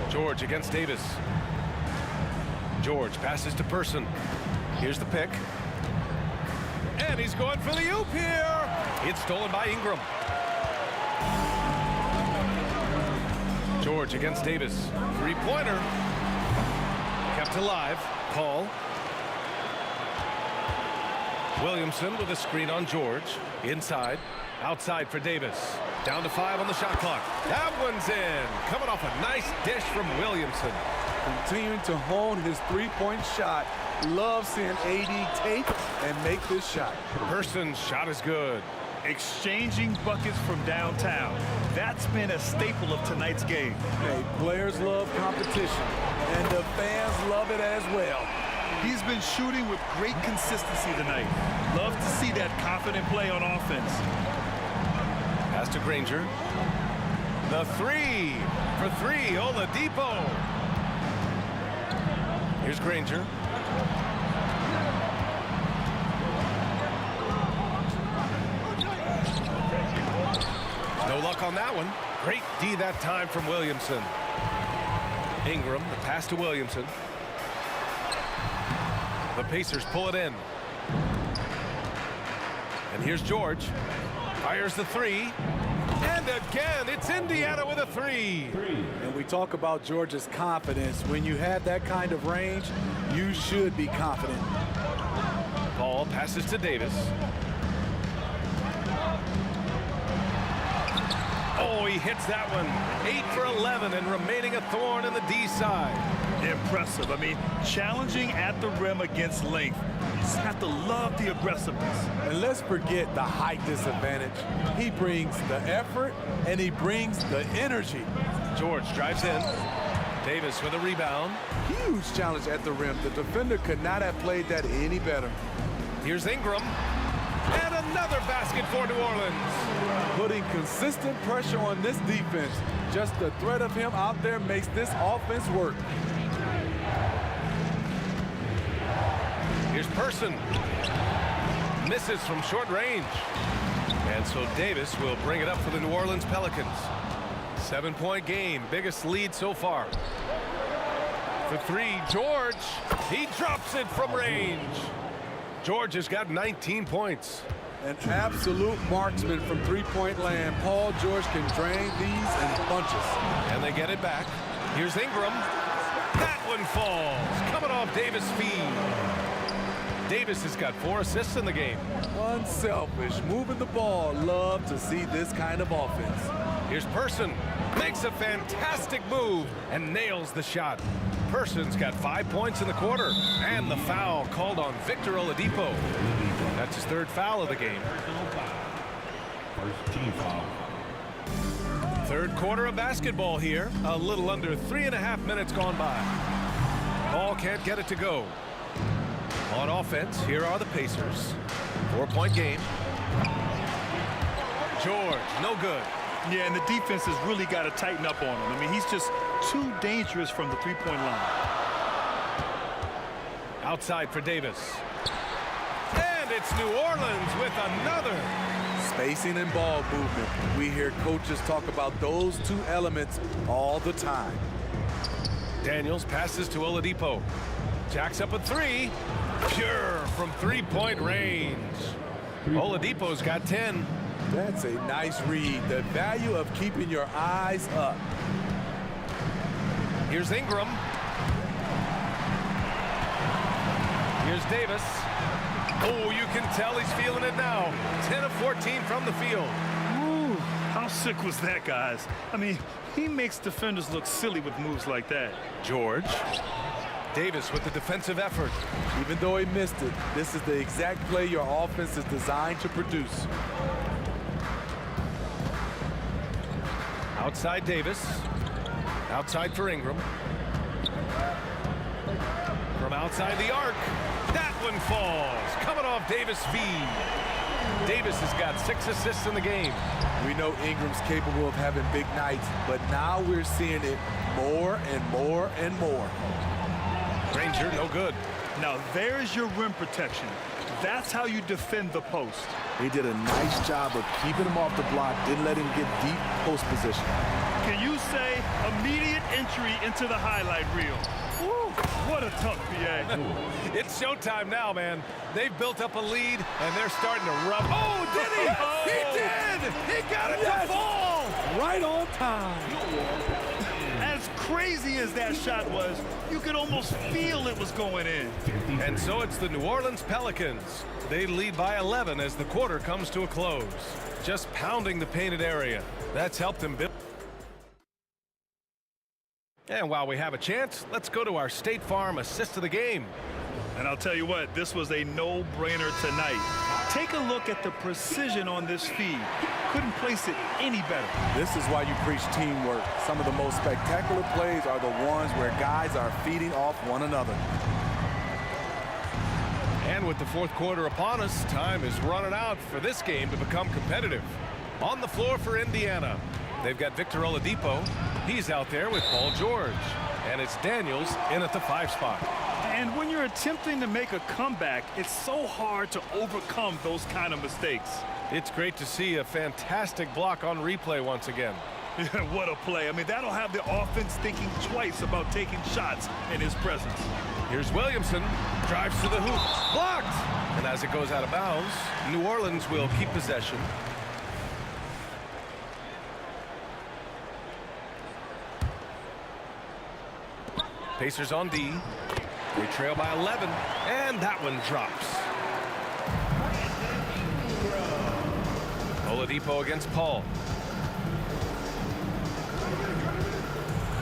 George against Davis. George passes to Person. Here's the pick. And he's going for the oop here. It's stolen by Ingram. George against Davis. Three-pointer. Kept alive. Paul. Williamson with a screen on George. Inside. Outside for Davis. Down to 5 on the shot clock. That one's in. Coming off a nice dish from Williamson.
Continuing to hone his three-point shot. Love seeing AD take and make this shot.
Person's shot is good.
Exchanging buckets from downtown. That's been a staple of tonight's game.
Hey, players love competition, and the fans love it as well.
He's been shooting with great consistency tonight. Love to see that confident play on offense.
Pass to Granger. The 3 for 3. Oladipo. Here's Granger. No luck on that one. Great D that time from Williamson. Ingram, the pass to Williamson. The Pacers pull it in. And here's George. Fires the 3. And again, it's Indiana with a 3.
And we talk about George's confidence. When you have that kind of range, you should be confident.
Paul passes to Davis. Oh, he hits that one. 8 for 11 and remaining a thorn in the D side.
Impressive. I mean, challenging at the rim against length. You just have to love the aggressiveness.
And let's forget the height disadvantage. He brings the effort and he brings the energy.
George drives in. Davis with a rebound.
Huge challenge at the rim. The defender could not have played that any better.
Here's Ingram. And another basket for New Orleans.
Putting consistent pressure on this defense. Just the threat of him out there makes this offense work.
Here's Person. Misses from short range. And so Davis will bring it up for the New Orleans Pelicans. 7-point game. Biggest lead so far. For 3, George. He drops it from range. George has got 19 points.
An absolute marksman from three-point land. Paul George can drain these in bunches.
And they get it back. Here's Ingram. That one falls. Coming off Davis' feed. Davis has got 4 assists in the game.
Unselfish, moving the ball. Love to see this kind of offense.
Here's Person. Makes a fantastic move and nails the shot. Person's got 5 points in the quarter. And the foul called on Victor Oladipo. That's his 3rd foul of the game.
First team foul.
Third quarter of basketball here. A little under 3.5 minutes gone by. Ball can't get it to go. On offense, here are the Pacers. 4-point game. George, no good.
Yeah, and the defense has really got to tighten up on him. I mean, he's just too dangerous from the three-point line.
Outside for Davis. And it's New Orleans with another.
Spacing and ball movement. We hear coaches talk about those two elements all the time.
Daniels passes to Oladipo. Jacks up a three. Pure from three-point range. Oladipo's got 10.
That's a nice read. The value of keeping your eyes up.
Here's Ingram. Here's Davis. Oh, you can tell he's feeling it now. 10 of 14 from the field.
Ooh, how sick was that, guys? I mean, he makes defenders look silly with moves like that.
George. Davis with the defensive effort.
Even though he missed it, this is the exact play your offense is designed to produce.
Outside Davis. Outside for Ingram. From outside the arc. That one falls. Coming off Davis' feed. Davis has got 6 assists in the game.
We know Ingram's capable of having big nights, but now we're seeing it more and more and more.
Granger, no good.
Now, there's your rim protection. That's how you defend the post.
They did a nice job of keeping him off the block, didn't let him get deep post position.
Can you say immediate entry into the highlight reel? Woo, what a tough PA.
It's showtime now, man. They've built up a lead, and they're starting to rub. Oh, did he?
Oh.
He did! He got it to fall!
Right on time.
As crazy as that shot was, you could almost feel it was going in.
And so it's the New Orleans Pelicans. They lead by 11 as the quarter comes to a close. Just pounding the painted area. That's helped them build. And while we have a chance, let's go to our State Farm assist of the game.
And I'll tell you what, this was a no-brainer tonight. Take a look at the precision on this feed. Couldn't place it any better.
This is why you preach teamwork. Some of the most spectacular plays are the ones where guys are feeding off one another.
And with the fourth quarter upon us, time is running out for this game to become competitive. On the floor for Indiana, they've got Victor Oladipo. He's out there with Paul George. And it's Daniels in at the 5 spot.
And when you're attempting to make a comeback, it's so hard to overcome those kind of mistakes.
It's great to see a fantastic block on replay once again.
What a play. I mean, that'll have the offense thinking twice about taking shots in his presence.
Here's Williamson. Drives to the hoop. Blocked! And as it goes out of bounds, New Orleans will keep possession. Pacers on D. They trail by 11, and that one drops. Oladipo against Paul.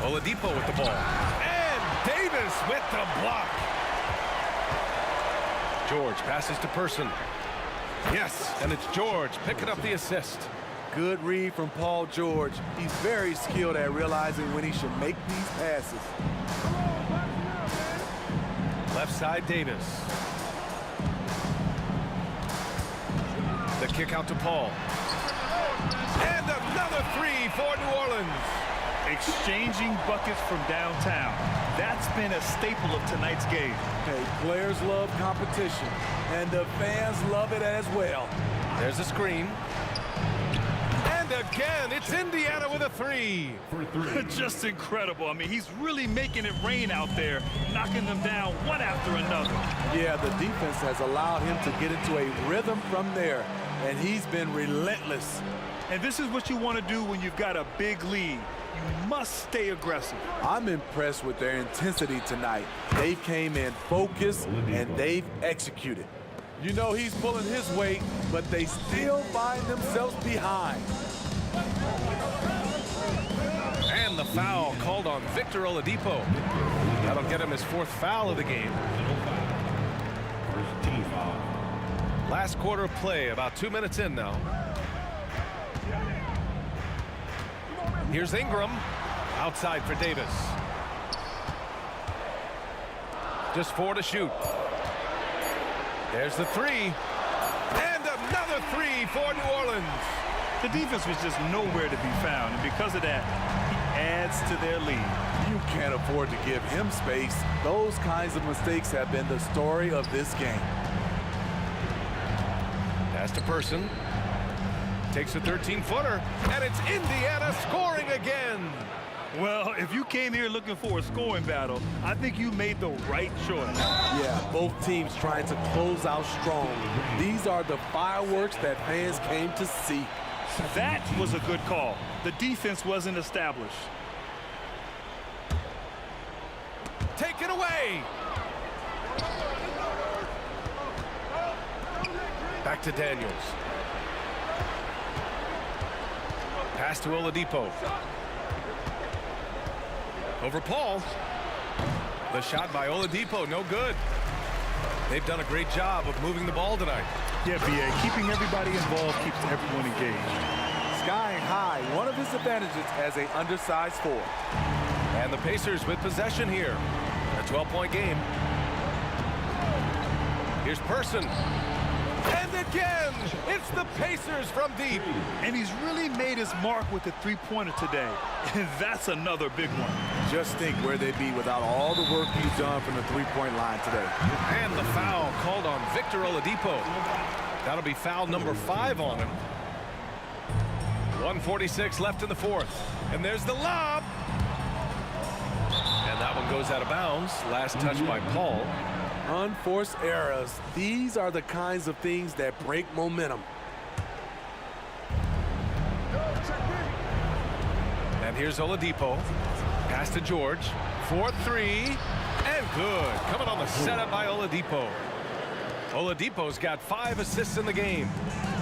Oladipo with the ball. And Davis with the block. George passes to Person. Yes, and it's George picking up the assist.
Good read from Paul George. He's very skilled at realizing when he should make these passes.
Left side, Davis. The kick out to Paul. And another three for New Orleans.
Exchanging buckets from downtown. That's been a staple of tonight's game.
Hey, players love competition, and the fans love it as well.
There's a screen. And again, it's Indiana with a three.
Just incredible. I mean, he's really making it rain out there, knocking them down one after another.
Yeah, the defense has allowed him to get into a rhythm from there, and he's been relentless.
And this is what you want to do when you've got a big lead. You must stay aggressive.
I'm impressed with their intensity tonight. They came in focused, and they've executed. You know he's pulling his weight, but they still find themselves behind.
And the foul called on Victor Oladipo. That'll get him his 4th foul of the game.
First team foul.
Last quarter of play, about 2 minutes in now. Here's Ingram. Outside for Davis. Just 4 to shoot. There's the 3. And another 3 for New Orleans.
The defense was just nowhere to be found, and because of that, he adds to their lead.
You can't afford to give him space. Those kinds of mistakes have been the story of this game.
Pass to Person. Takes a 13-footer, and it's Indiana scoring again.
Well, if you came here looking for a scoring battle, I think you made the right choice.
Yeah, both teams trying to close out strong. These are the fireworks that fans came to see.
That was a good call. The defense wasn't established.
Take it away. Back to Daniels. Pass to Oladipo. Over Paul. The shot by Oladipo, no good. They've done a great job of moving the ball tonight.
Yeah, B.A., keeping everybody involved keeps everyone engaged.
Skying high, one of his advantages as an undersized 4.
And the Pacers with possession here. A 12-point game. Here's Person. And again, it's the Pacers from deep.
And he's really made his mark with the three-pointer today. And that's another big one.
Just think where they'd be without all the work he's done from the three-point line today.
And the foul called on Victor Oladipo. That'll be foul number 5 on him. 1:46 left in the 4th. And there's the lob. And that one goes out of bounds. Last touch by Paul.
Unforced errors. These are the kinds of things that break momentum.
And here's Oladipo. Pass to George. 4-3. And good. Coming on the setup by Oladipo. Oladipo's got 5 assists in the game.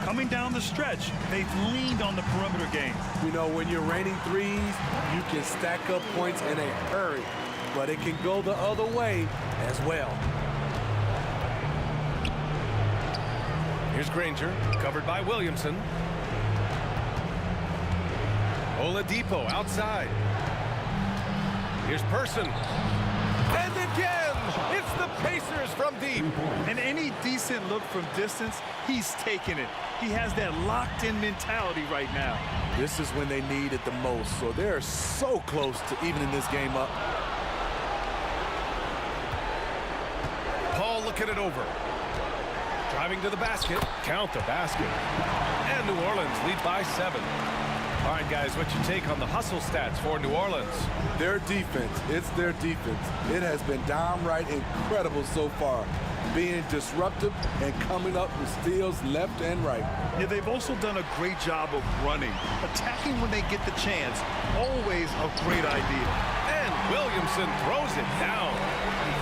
Coming down the stretch, they've leaned on the perimeter game.
You know, when you're raining threes, you can stack up points in a hurry. But it can go the other way as well.
Here's Granger, covered by Williamson. Oladipo outside. Here's Person. And again, it's the Pacers from deep.
And any decent look from distance, he's taking it. He has that locked-in mentality right now.
This is when they need it the most, so they're so close to evening this game up.
Paul looking it over. Driving to the basket. Count the basket. And New Orleans lead by 7. All right, guys, what's your take on the hustle stats for New Orleans?
Their defense, it's their defense. It has been downright incredible so far, being disruptive and coming up with steals left and right.
Yeah, they've also done a great job of running, attacking when they get the chance. Always a great idea.
And Williamson throws it down.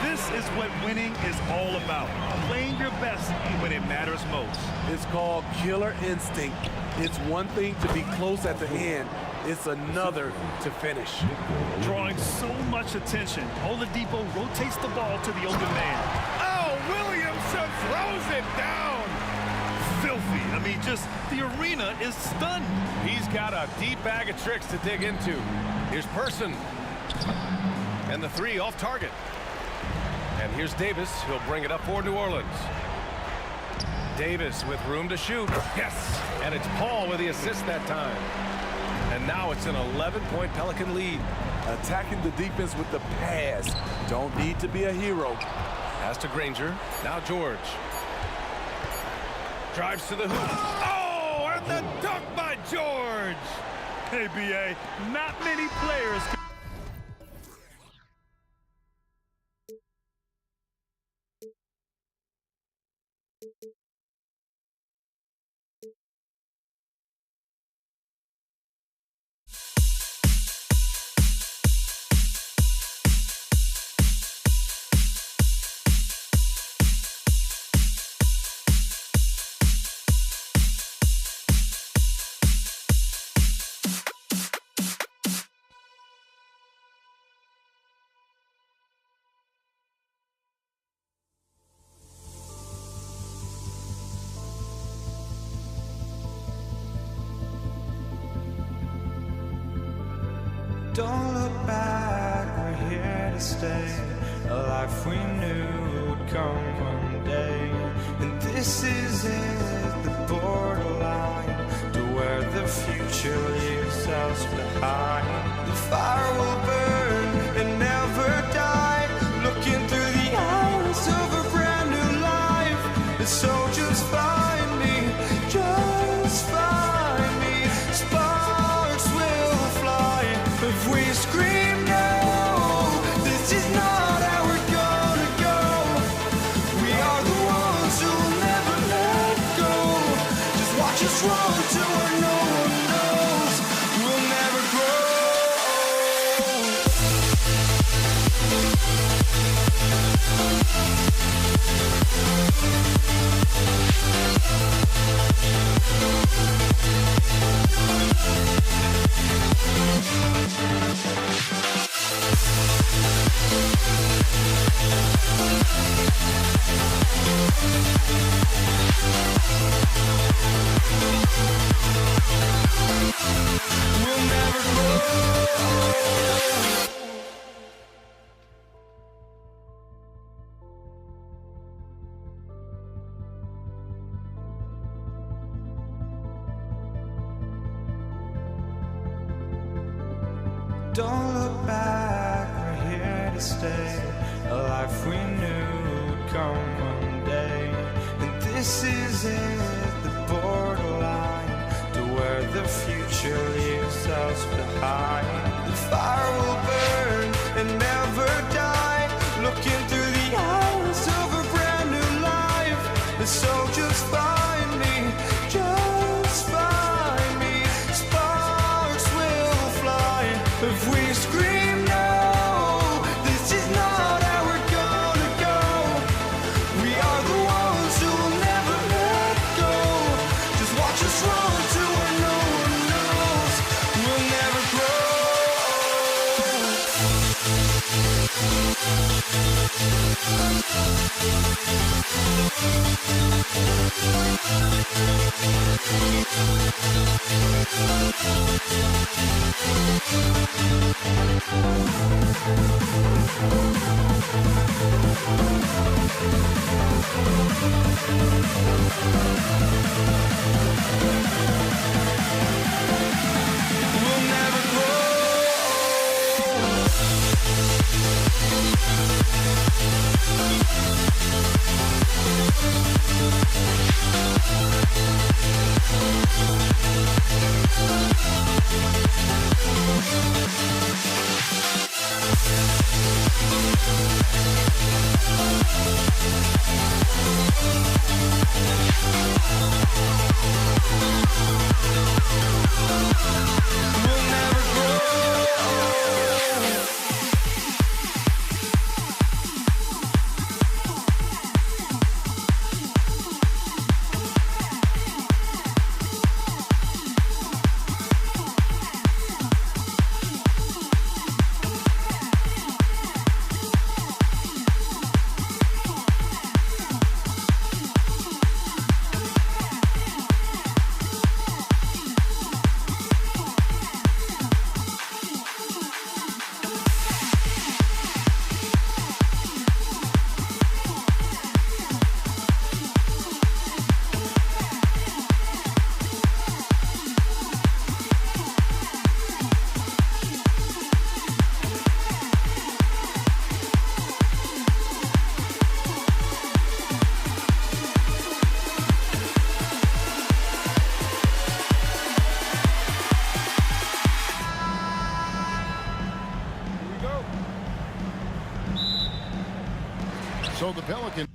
This is what winning is all about, playing your best when it matters most.
It's called killer instinct. It's one thing to be close at the end. It's another to finish.
Drawing so much attention, Oladipo rotates the ball to the open man.
Oh, Williamson throws it down.
Filthy. I mean, just the arena is stunned.
He's got a deep bag of tricks to dig into. Here's Person. And the 3 off target. And here's Davis. He'll bring it up for New Orleans. Davis with room to shoot. Yes! And it's Paul with the assist that time. And now it's an 11-point Pelican lead.
Attacking the defense with the pass. Don't need to be a hero.
Pass to Granger. Now George. Drives to the hoop. Oh, and the dunk by George!
Hey, B.A., not many players can
Don't look back, we're here to stay. A life we knew would come one day. And this is it, the borderline to where the future leaves us behind. The fire will burn and never die, looking through the eyes of a brand new life. And so just find me, just find me. Sparks will fly if we scream no. This is not how we're gonna go. We are the ones who'll never let go. Just watch us run to where no one knows. We'll never grow. We'll never grow. Don't look back, we're here to stay. A life we knew would come one day. And this is it, the borderline to where the future leaves us behind. The fire will burn and never die, looking through the eyes of a brand new life. And so just find me, just find me. Sparks will fly if we scream no. This is not how we're gonna go. We are the ones who will never let go. Just watch us run to where no one knows. We'll never grow. We'll never grow. We'll never grow.
So the Pelicans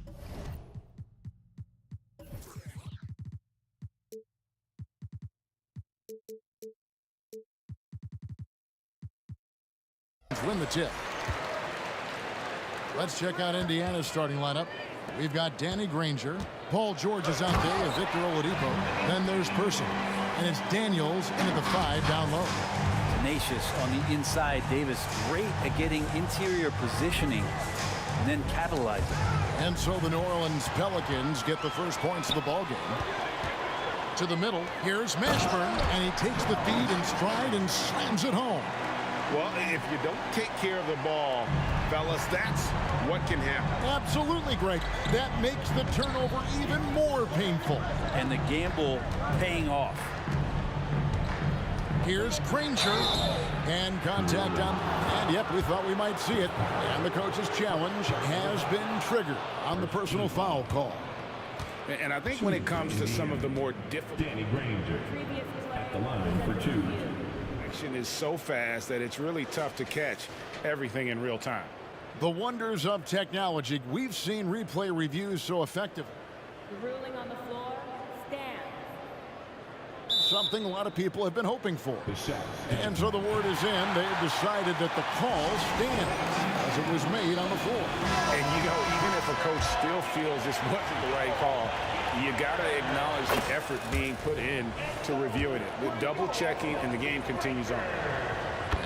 win the tip. Let's check out Indiana's starting lineup. We've got Danny Granger. Paul George is out there, and Victor Oladipo. Then there's Person. And it's Daniels into the 5 down low.
Tenacious on the inside. Davis great at getting interior positioning and then capitalizing.
And so the New Orleans Pelicans get the first points of the ball game. To the middle, here's Mashburn, and he takes the feed in stride and slams it home.
Well, if you don't take care of the ball, fellas, that's what can happen.
Absolutely, Greg. That makes the turnover even more painful.
And the gamble paying off.
Here's Granger, and contact on, and yep, we thought we might see it. And the coach's challenge has been triggered on the personal foul call.
And I think when it comes to some of the more difficult,
Danny Granger at the line for 2.
action is so fast that it's really tough to catch everything in real time.
The wonders of technology. We've seen replay reviews so effective.
The ruling on the floor stands.
Something a lot of people have been hoping for.
The shot.
And so the word is in. They've decided that the call stands as it was made on the floor.
And, you know, even if a coach still feels this wasn't the right call, you got to acknowledge the effort being put in to reviewing it. The double checking, and the game continues on.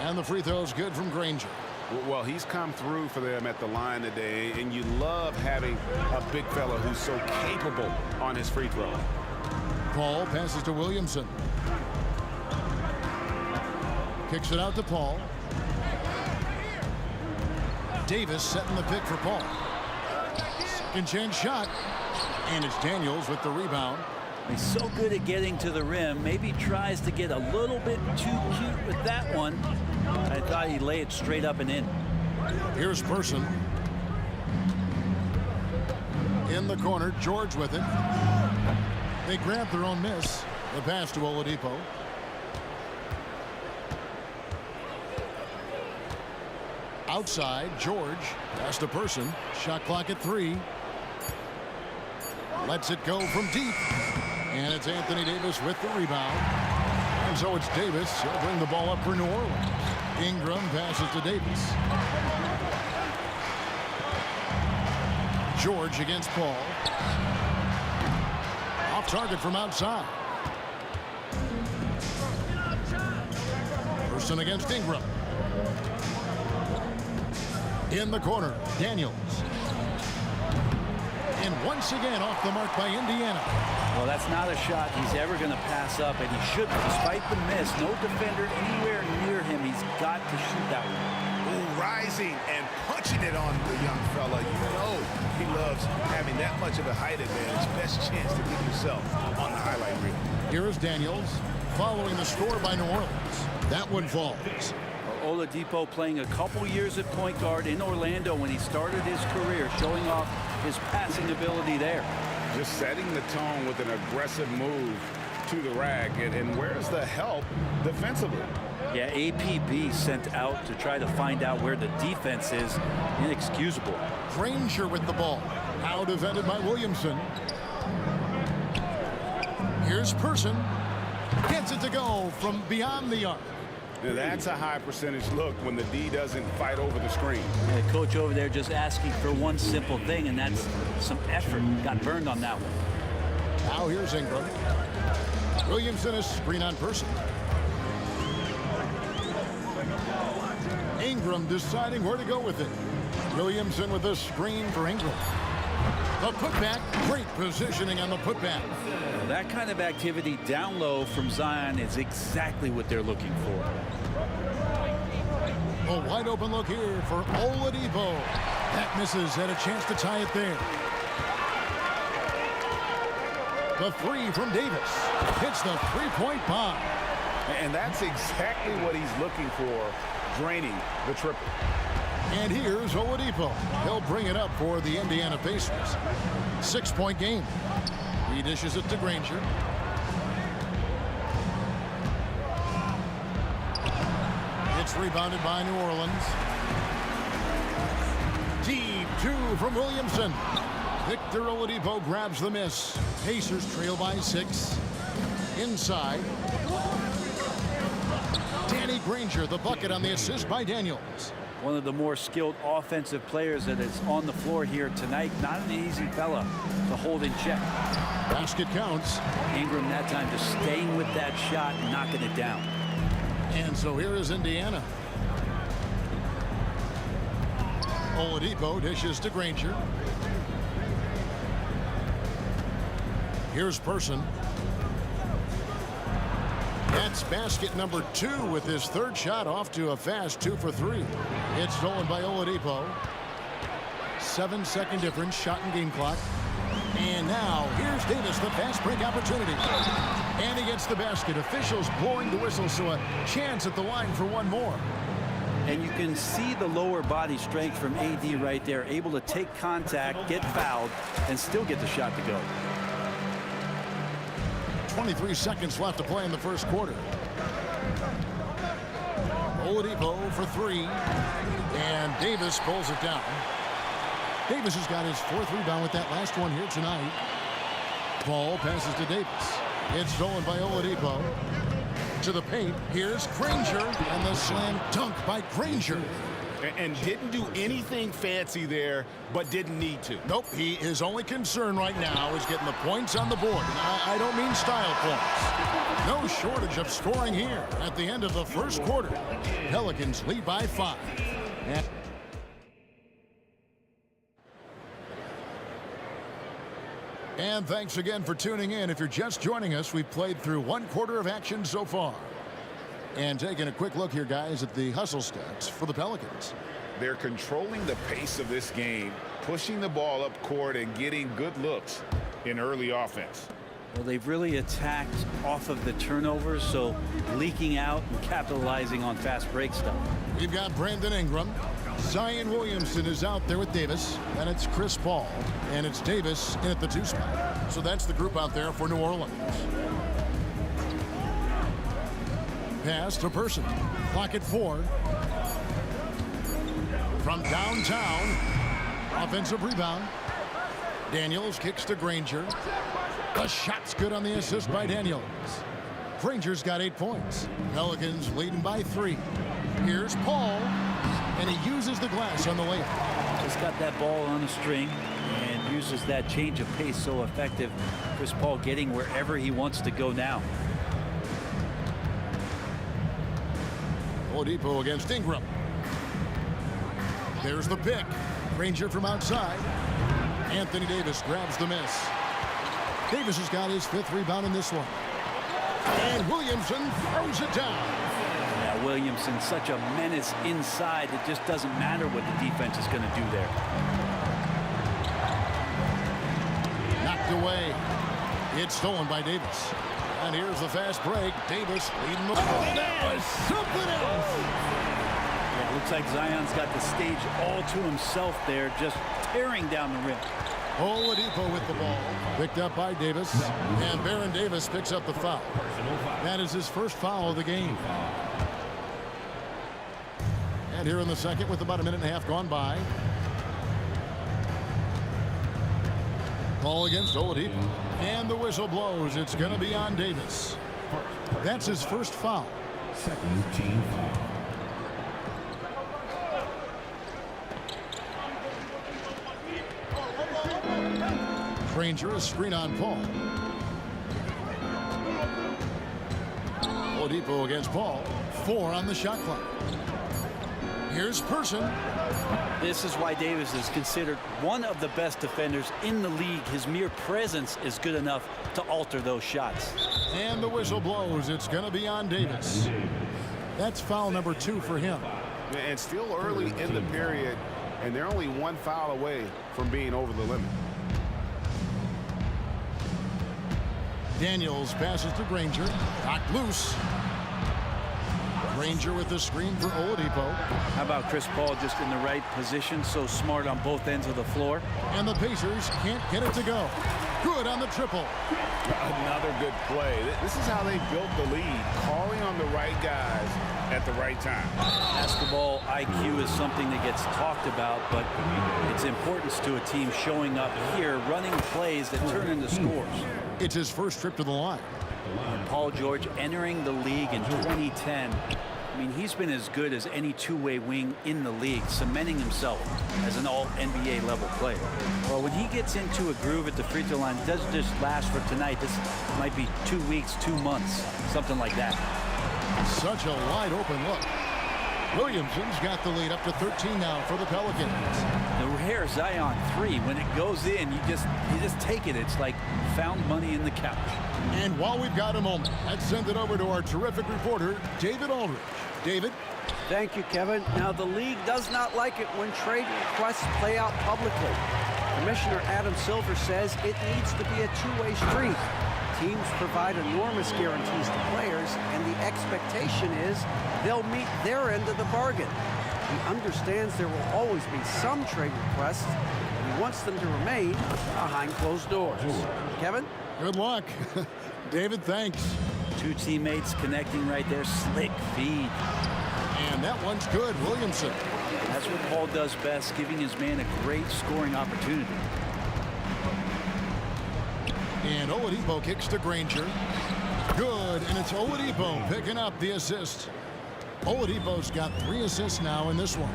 And the free throw is good from Granger.
Well, he's come through for them at the line today, and you love having a big fella who's so capable on his free throw.
Paul passes to Williamson. Kicks it out to Paul. Davis setting the pick for Paul. Second chance shot. And it's Daniels with the rebound.
He's so good at getting to the rim. Maybe tries to get a little bit too cute with that one. I thought he'd lay it straight up and in.
Here's Person. In the corner, George with it. They grab their own miss. The pass to Oladipo. Outside, George. Pass to Person. Shot clock at 3. Lets it go from deep. And it's Anthony Davis with the rebound. And so it's Davis. He'll bring the ball up for New Orleans. Ingram passes to Davis. George against Paul. Off target from outside. Person against Ingram. In the corner, Daniels. And once again off the mark by Indiana.
Well, that's not a shot he's ever going to pass up, and he should, despite the miss. No defender anywhere near him. He's got to shoot that one.
Ooh, rising and punching it on the young fella. You know he loves having that much of a height advantage. Best chance to get yourself on the highlight reel.
Here is Daniels following the score by New Orleans. That one falls.
Oladipo playing a couple years at point guard in Orlando when he started his career, showing off his passing ability there.
Just setting the tone with an aggressive move to the rack. And where's the help defensively?
Yeah, APB sent out to try to find out where the defense is. Inexcusable.
Granger with the ball. Now defended by Williamson. Here's Person. Gets it to go from beyond the arc.
Now that's a high percentage look when the D doesn't fight over the screen.
The coach over there just asking for one simple thing, and that's some effort. Got burned on that one.
Now here's Ingram. Williamson is screen on Person. Ingram deciding where to go with it. Williamson with a screen for Ingram. The putback, great positioning on the putback.
That kind of activity down low from Zion is exactly what they're looking for.
A wide open look here for Oladipo. That misses, had a chance to tie it there. The three from Davis. Hits the three-point bomb.
And that's exactly what he's looking for, draining the triple.
And here's Oladipo. He'll bring it up for the Indiana Pacers. 6-point game. He dishes it to Granger. It's rebounded by New Orleans. Deep 2 from Williamson. Victor Oladipo grabs the miss. Pacers trail by 6. Inside. Danny Granger, the bucket on the assist by Daniels.
One of the more skilled offensive players that is on the floor here tonight. Not an easy fella to hold in check.
Basket counts.
Ingram that time just staying with that shot and knocking it down.
And so here is Indiana. Oladipo dishes to Granger. Here's Person. That's basket number 2 with his third shot off to a fast 2 for 3. It's stolen by Oladipo. 7-second difference, shot and game clock. And now here's Davis, the fast break opportunity. And he gets the basket. Officials blowing the whistle, so a chance at the line for one more.
And you can see the lower body strength from AD right there, able to take contact, get fouled, and still get the shot to go.
23 seconds left to play in the first quarter. Oladipo for 3. And Davis pulls it down. Davis has got his 4th rebound with that last one here tonight. Ball passes to Davis. It's stolen by Oladipo. To the paint. Here's Granger. And the slam dunk by Granger.
And didn't do anything fancy there, but didn't need to.
Nope. His only concern right now is getting the points on the board. And I don't mean style points. No shortage of scoring here at the end of the first quarter. Pelicans lead by 5. And thanks again for tuning in. If you're just joining us, we've played through 1 quarter of action so far. And taking a quick look here, guys, at the hustle stats for the Pelicans.
They're controlling the pace of this game, pushing the ball up court and getting good looks in early offense.
Well, they've really attacked off of the turnovers, so leaking out and capitalizing on fast break stuff.
We've got Brandon Ingram. Zion Williamson is out there with Davis. And it's Chris Paul. And it's Davis in at the 2 spot. So that's the group out there for New Orleans. Pass to Person. Clock at 4. From downtown. Offensive rebound. Daniels kicks to Granger. The shot's good on the assist by Daniels. Granger's got 8 points. Pelicans leading by 3. Here's Paul. And he uses the glass on the layup.
Just got that ball on a string and uses that change of pace so effective. Chris Paul getting wherever he wants to go now.
Oladipo against Ingram. There's the pick. Granger from outside. Anthony Davis grabs the miss. Davis has got his 5th rebound in this one. And Williamson throws it down.
Yeah, Williamson, such a menace inside. It just doesn't matter what the defense is going to do there.
Knocked away. It's stolen by Davis. And here's the fast break. Davis leading the ball. That was something else.
Yeah, it looks like Zion's got the stage all to himself there, just tearing down the rim.
Oladipo with the ball. Picked up by Davis. And Baron Davis picks up the foul. That is his first foul of the game. And here in the second with about a minute and a half gone by. Ball against Oladipo. And the whistle blows. It's going to be on Davis. That's his first foul.
Second team foul.
Granger, a screen on Paul. Oladipo against Paul. 4 on the shot clock. Here's Person.
This is why Davis is considered one of the best defenders in the league. His mere presence is good enough to alter those shots.
And the whistle blows. It's going to be on Davis. That's foul number 2 for him.
And still early in the period, and they're only 1 foul away from being over the limit.
Daniels passes to Granger. Knocked loose. Granger with the screen for Oladipo.
How about Chris Paul just in the right position, so smart on both ends of the floor.
And the Pacers can't get it to go. Good on the triple.
Another good play. This is how they built the lead, calling on the right guys at the right time.
Basketball IQ is something that gets talked about, but its importance to a team showing up here, running plays that turn into scores.
It's his first trip to the line.
Paul George entering the league in 2010. I mean, he's been as good as any two-way wing in the league, cementing himself as an all-NBA level player. Well, when he gets into a groove at the free throw line, it doesn't just last for tonight. This might be 2 weeks, 2 months, something like that.
Such a wide open look. Williamson's got the lead up to 13 now for the Pelicans.
The rare Zion three, when it goes in, you just take it. It's like found money in the couch.
And while we've got a moment, let's send it over to our terrific reporter, David Aldridge. David?
Thank you, Kevin. Now, the league does not like it when trade requests play out publicly. Commissioner Adam Silver says it needs to be a two-way street. Teams provide enormous guarantees to players, and the expectation is they'll meet their end of the bargain. He understands there will always be some trade requests, and he wants them to remain behind closed doors. Kevin?
Good luck. David, thanks.
Two teammates connecting right there. Slick feed.
And that one's good. Williamson.
That's what Paul does best, giving his man a great scoring opportunity.
And Oladipo kicks to Granger. Good, and it's Oladipo picking up the assist. Oladipo's got 3 assists now in this one.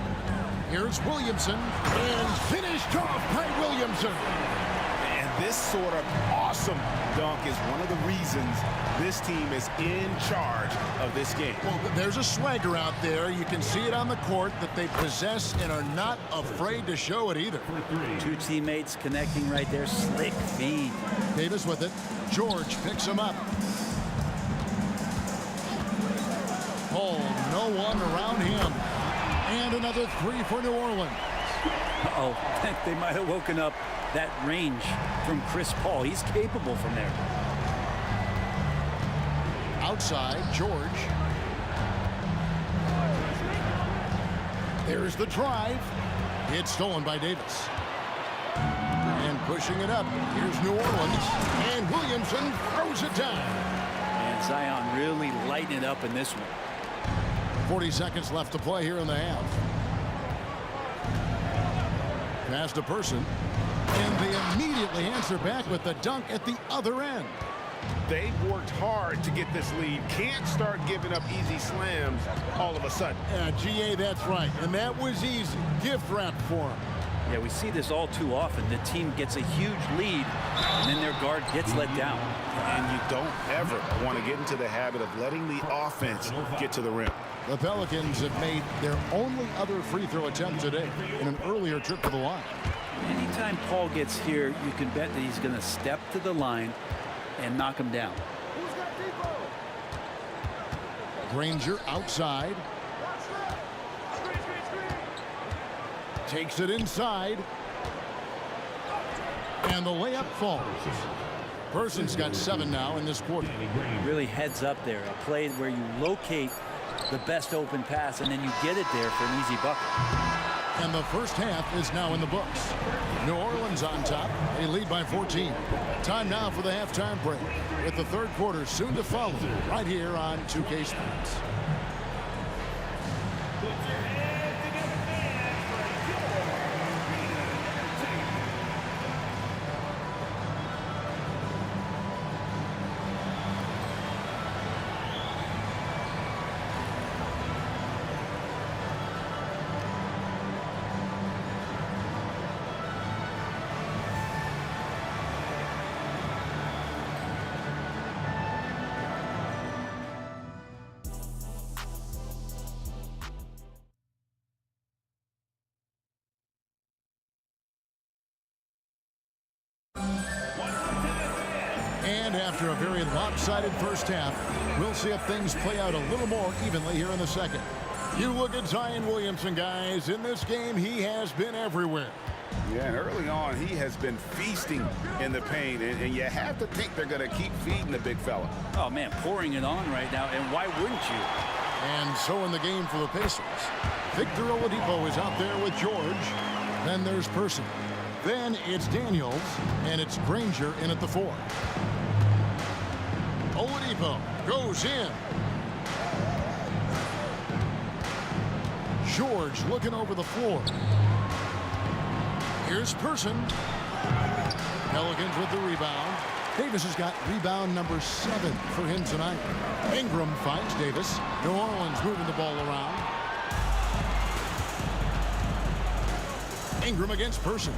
Here's Williamson, and finished off by Williamson.
And this sort of awesome dunk is one of the reasons this team is in charge of this game.
Well, there's a swagger out there. You can see it on the court that they possess and are not afraid to show it either.
Two teammates connecting right there. Slick feed.
Davis with it. George picks him up. Paul, no one around him. And another 3 for New Orleans.
Uh-oh, they might have woken up that range from Chris Paul. He's capable from there.
Outside, George. There's the drive. It's stolen by Davis. And pushing it up. Here's New Orleans. And Williamson throws it down.
And Zion really lighting it up in this one.
40 seconds left to play here in the half. Pass to Person. And they immediately answer back with the dunk at the other end.
They've worked hard to get this lead. Can't start giving up easy slams all of a sudden.
GA, that's right. And that was easy. Gift wrap for him.
Yeah, we see this all too often. The team gets a huge lead, and then their guard gets let down.
And you don't ever want to get into the habit of letting the offense get to the rim.
The Pelicans have made their only other free throw attempt today in an earlier trip to the line.
Anytime Paul gets here, you can bet that he's going to step to the line and knock him down.
Granger outside. Takes it inside. And the layup falls. Person's got 7 now in this quarter.
Really heads up there. A play where you locate the best open pass and then you get it there for an easy bucket.
And the first half is now in the books. New Orleans on top. They lead by 14. Time now for the halftime break, with the third quarter soon to follow right here on 2K Sports. And after a very lopsided first half, we'll see if things play out a little more evenly here in the second. You look at Zion Williamson, guys. In this game, he has been everywhere.
Yeah, and early on, he has been feasting in the paint, and you have to think they're going to keep feeding the big fella.
Oh, man, pouring it on right now, and why wouldn't you?
And so in the game for the Pacers, Victor Oladipo is out there with George. Then there's Person. Then it's Daniels, and it's Granger in at the 4. Oladipo goes in. George looking over the floor. Here's Person. Pelicans with the rebound. Davis has got rebound number 7 for him tonight. Ingram finds Davis. New Orleans moving the ball around. Ingram against Person.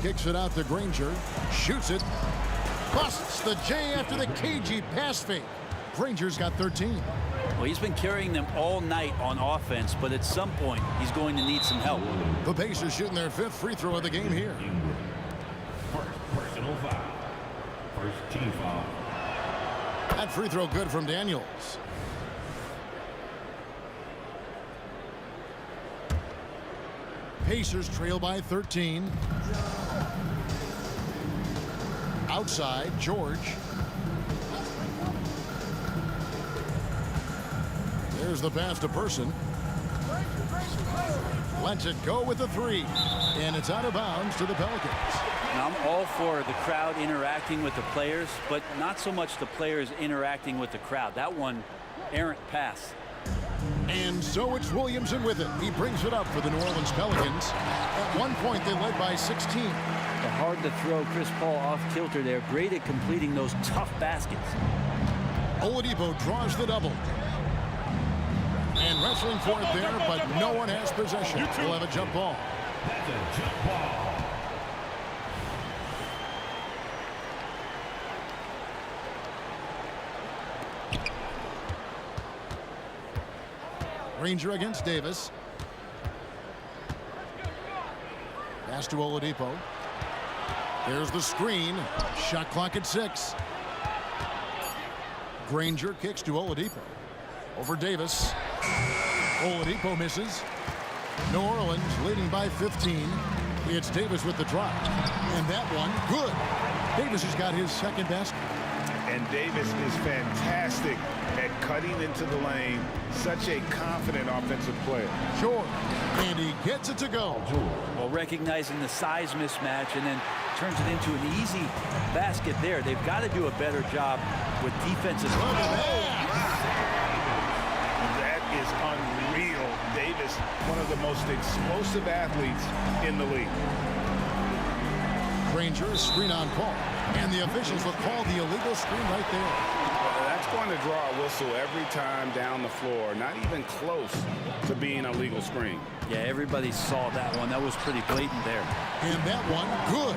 Kicks it out to Granger. Shoots it. busts the J after the cagey pass fake. Granger's got 13.
Well, he's been carrying them all night on offense, but at some point, he's going to need some help.
The Pacers shooting their 5th free throw of the game here.
First personal foul. First team foul.
That free throw good from Daniels. Pacers trail by 13. Outside, George. There's the pass to Person. Lets it go with the 3. And it's out of bounds to the Pelicans.
Now, I'm all for the crowd interacting with the players, but not so much the players interacting with the crowd. That one, errant pass.
And so it's Williamson with it. He brings it up for the New Orleans Pelicans. At one point, they led by 16.
Hard to throw Chris Paul off kilter there. Great at completing those tough baskets.
Oladipo draws the double. And wrestling for it there, but no one has possession. We'll have a jump ball.
That's a jump ball.
Granger against Davis. Pass to Oladipo. There's the screen. Shot clock at 6. Granger kicks to Oladipo. Over Davis. Oladipo misses. New Orleans leading by 15. It's Davis with the drop. And that one, good. Davis has got his 2nd basket.
And Davis is fantastic at cutting into the lane. Such a confident offensive player.
Sure. And he gets it to go.
Well, recognizing the size mismatch and then turns it into an easy basket there. They've got to do a better job with defensive.
That is unreal. Davis, one of the most explosive athletes in the league.
Granger, screen on Paul. And the officials will call the illegal screen right there.
That's going to draw a whistle every time down the floor. Not even close to being a legal screen.
Yeah, everybody saw that one. That was pretty blatant there.
And that one, good.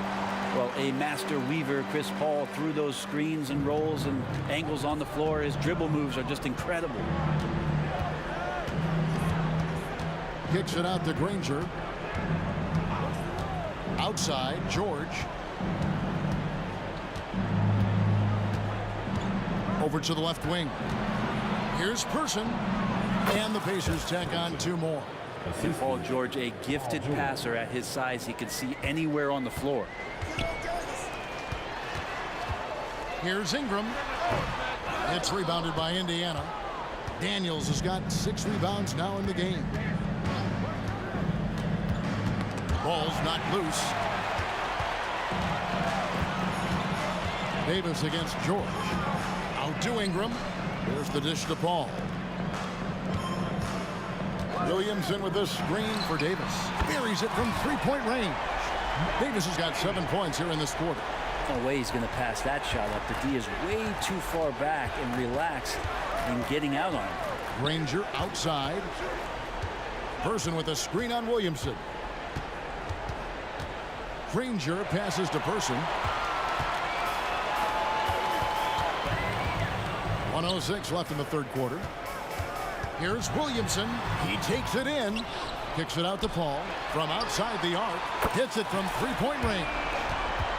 Well, a master weaver, Chris Paul, through those screens and rolls and angles on the floor. His dribble moves are just incredible.
Kicks it out to Granger. Outside, George. Over to the left wing. Here's Person. And the Pacers tack on 2 more.
And Paul George, a gifted passer at his size. He can see anywhere on the floor.
Here's Ingram. It's rebounded by Indiana. Daniels has got 6 rebounds now in the game. Ball's not loose. Davis against George. Out to Ingram. There's the dish to Paul. Williamson with the screen for Davis. Buries it from 3-point range. Davis has got 7 points here in this quarter.
No way he's going to pass that shot up. The D is way too far back and relaxed in getting out on him.
Granger outside. Person with a screen on Williamson. Granger passes to Person. 1:06 left in the 3rd quarter. Here's Williamson. He takes it in. Kicks it out to Paul. From outside the arc. Hits it from 3-point range.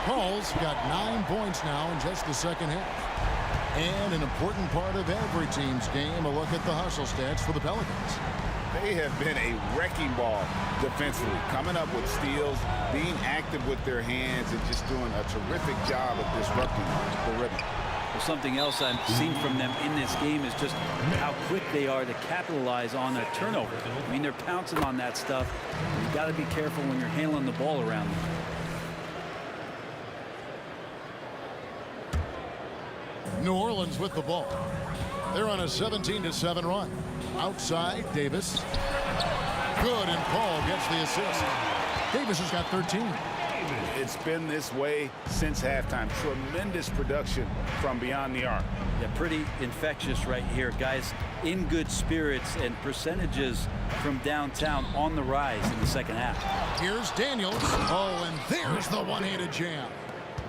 Paul's got 9 points now in just the 2nd half. And an important part of every team's game, a look at the hustle stats for the Pelicans.
They have been a wrecking ball defensively, coming up with steals, being active with their hands, and just doing a terrific job of disrupting the rhythm.
Well, something else I've seen from them in this game is just how quick they are to capitalize on a turnover. I mean, they're pouncing on that stuff. You've got to be careful when you're handling the ball around them.
New Orleans with the ball. They're on a 17-7 run. Outside, Davis. Good, and Paul gets the assist. Davis has got 13.
It's been this way since halftime. Tremendous production from beyond the arc.
Yeah, pretty infectious right here. Guys in good spirits and percentages from downtown on the rise in the 2nd half.
Here's Daniels. Oh, and there's the one-handed jam.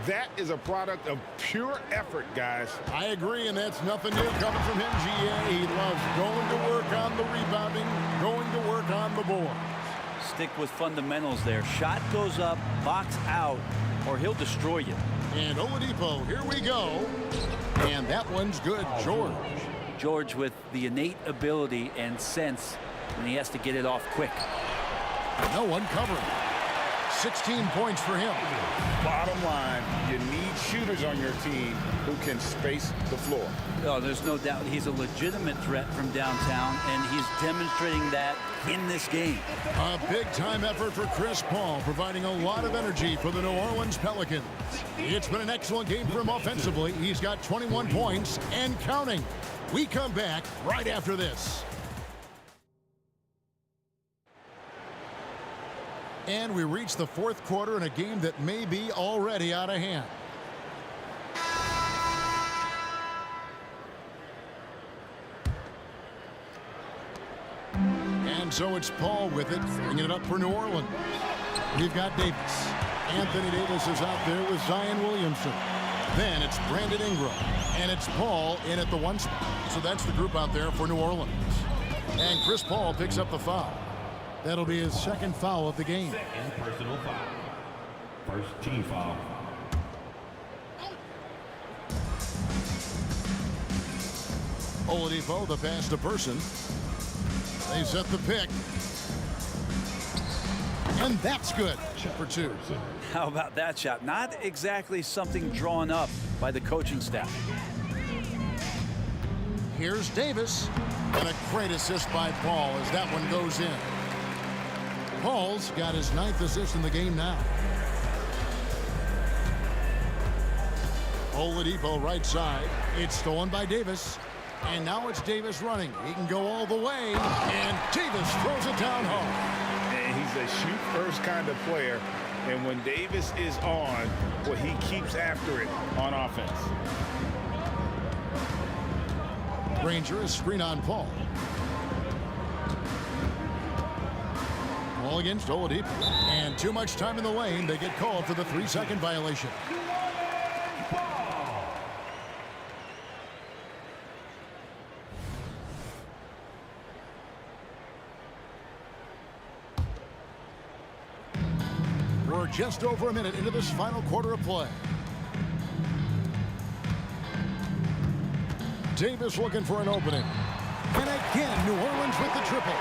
That is a product of pure effort, guys.
I agree, and that's nothing new coming from him, GA. He loves going to work on the rebounding, going to work on the boards.
Stick with fundamentals there. Shot goes up, box out, or he'll destroy you.
And Oladipo, here we go. And that one's good, George.
George with the innate ability and sense when he has to get it off quick.
No one covering. 16 points for him.
Bottom line, you need shooters on your team who can space the floor.
Oh, there's no doubt he's a legitimate threat from downtown, and he's demonstrating that in this game.
A big-time effort for Chris Paul, providing a lot of energy for the New Orleans Pelicans. It's been an excellent game for him offensively. He's got 21 points and counting. We come back right after this. And we reach the fourth quarter in a game that may be already out of hand. And so it's Paul with it, bringing it up for New Orleans. We've got Davis. Anthony Davis is out there with Zion Williamson. Then it's Brandon Ingram. And it's Paul in at the one spot. So that's the group out there for New Orleans. And Chris Paul picks up the foul. That'll be his second foul of the game.
Second personal foul. First team foul.
Oladipo, the pass to Person. They set the pick. And that's good for two.
How about that shot? Not exactly something drawn up by the coaching staff.
Here's Davis. And a great assist by Paul as that one goes in. Paul's got his 9th assist in the game now. Oladipo right side. It's stolen by Davis. And now it's Davis running. He can go all the way. And Davis throws it down home.
And he's a shoot-first kind of player. And when Davis is on, well, he keeps after it on offense.
Granger is screen on Paul. Paul against Oladipo. And too much time in the lane. They get called for the 3-second violation. We're just over a minute into this final quarter of play. Davis looking for an opening. And again, New Orleans with the triple.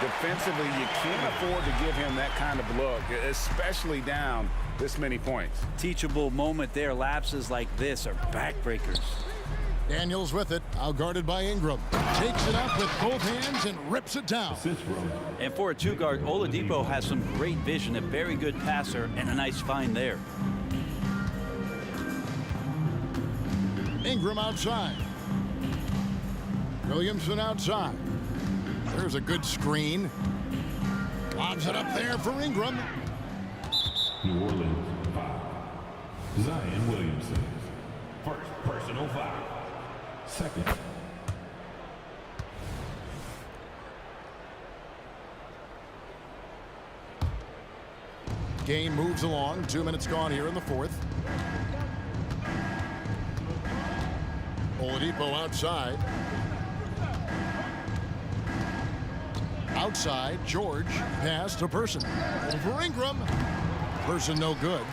Defensively, you can't afford to give him that kind of look, especially down this many points.
Teachable moment there. Lapses like this are backbreakers.
Daniels with it, outguarded by Ingram. Takes it up with both hands and rips it down.
And for a two-guard, Oladipo has some great vision, a very good passer, and a nice find there.
Ingram outside. Williamson outside. There's a good screen. Lobs it up there for Ingram.
New Orleans foul. Zion Williamson. First personal foul. Second.
Game moves along. 2 minutes gone here in the fourth. Oladipo outside. Outside, George. Pass to Person. Over Ingram. Person no good.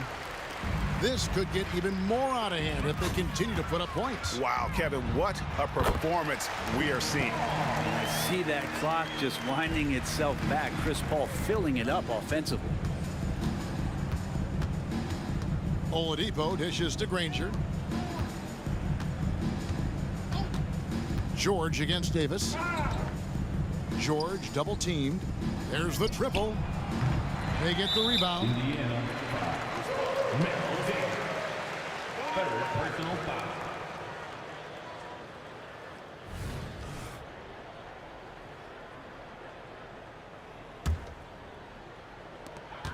This could get even more out of hand if they continue to put up points.
Wow, Kevin, what a performance we are seeing.
I see that clock just winding itself back. Chris Paul filling it up offensively.
Oladipo dishes to Granger. George against Davis. George double teamed. There's the triple. They get the rebound.
Indiana foul. Third personal foul.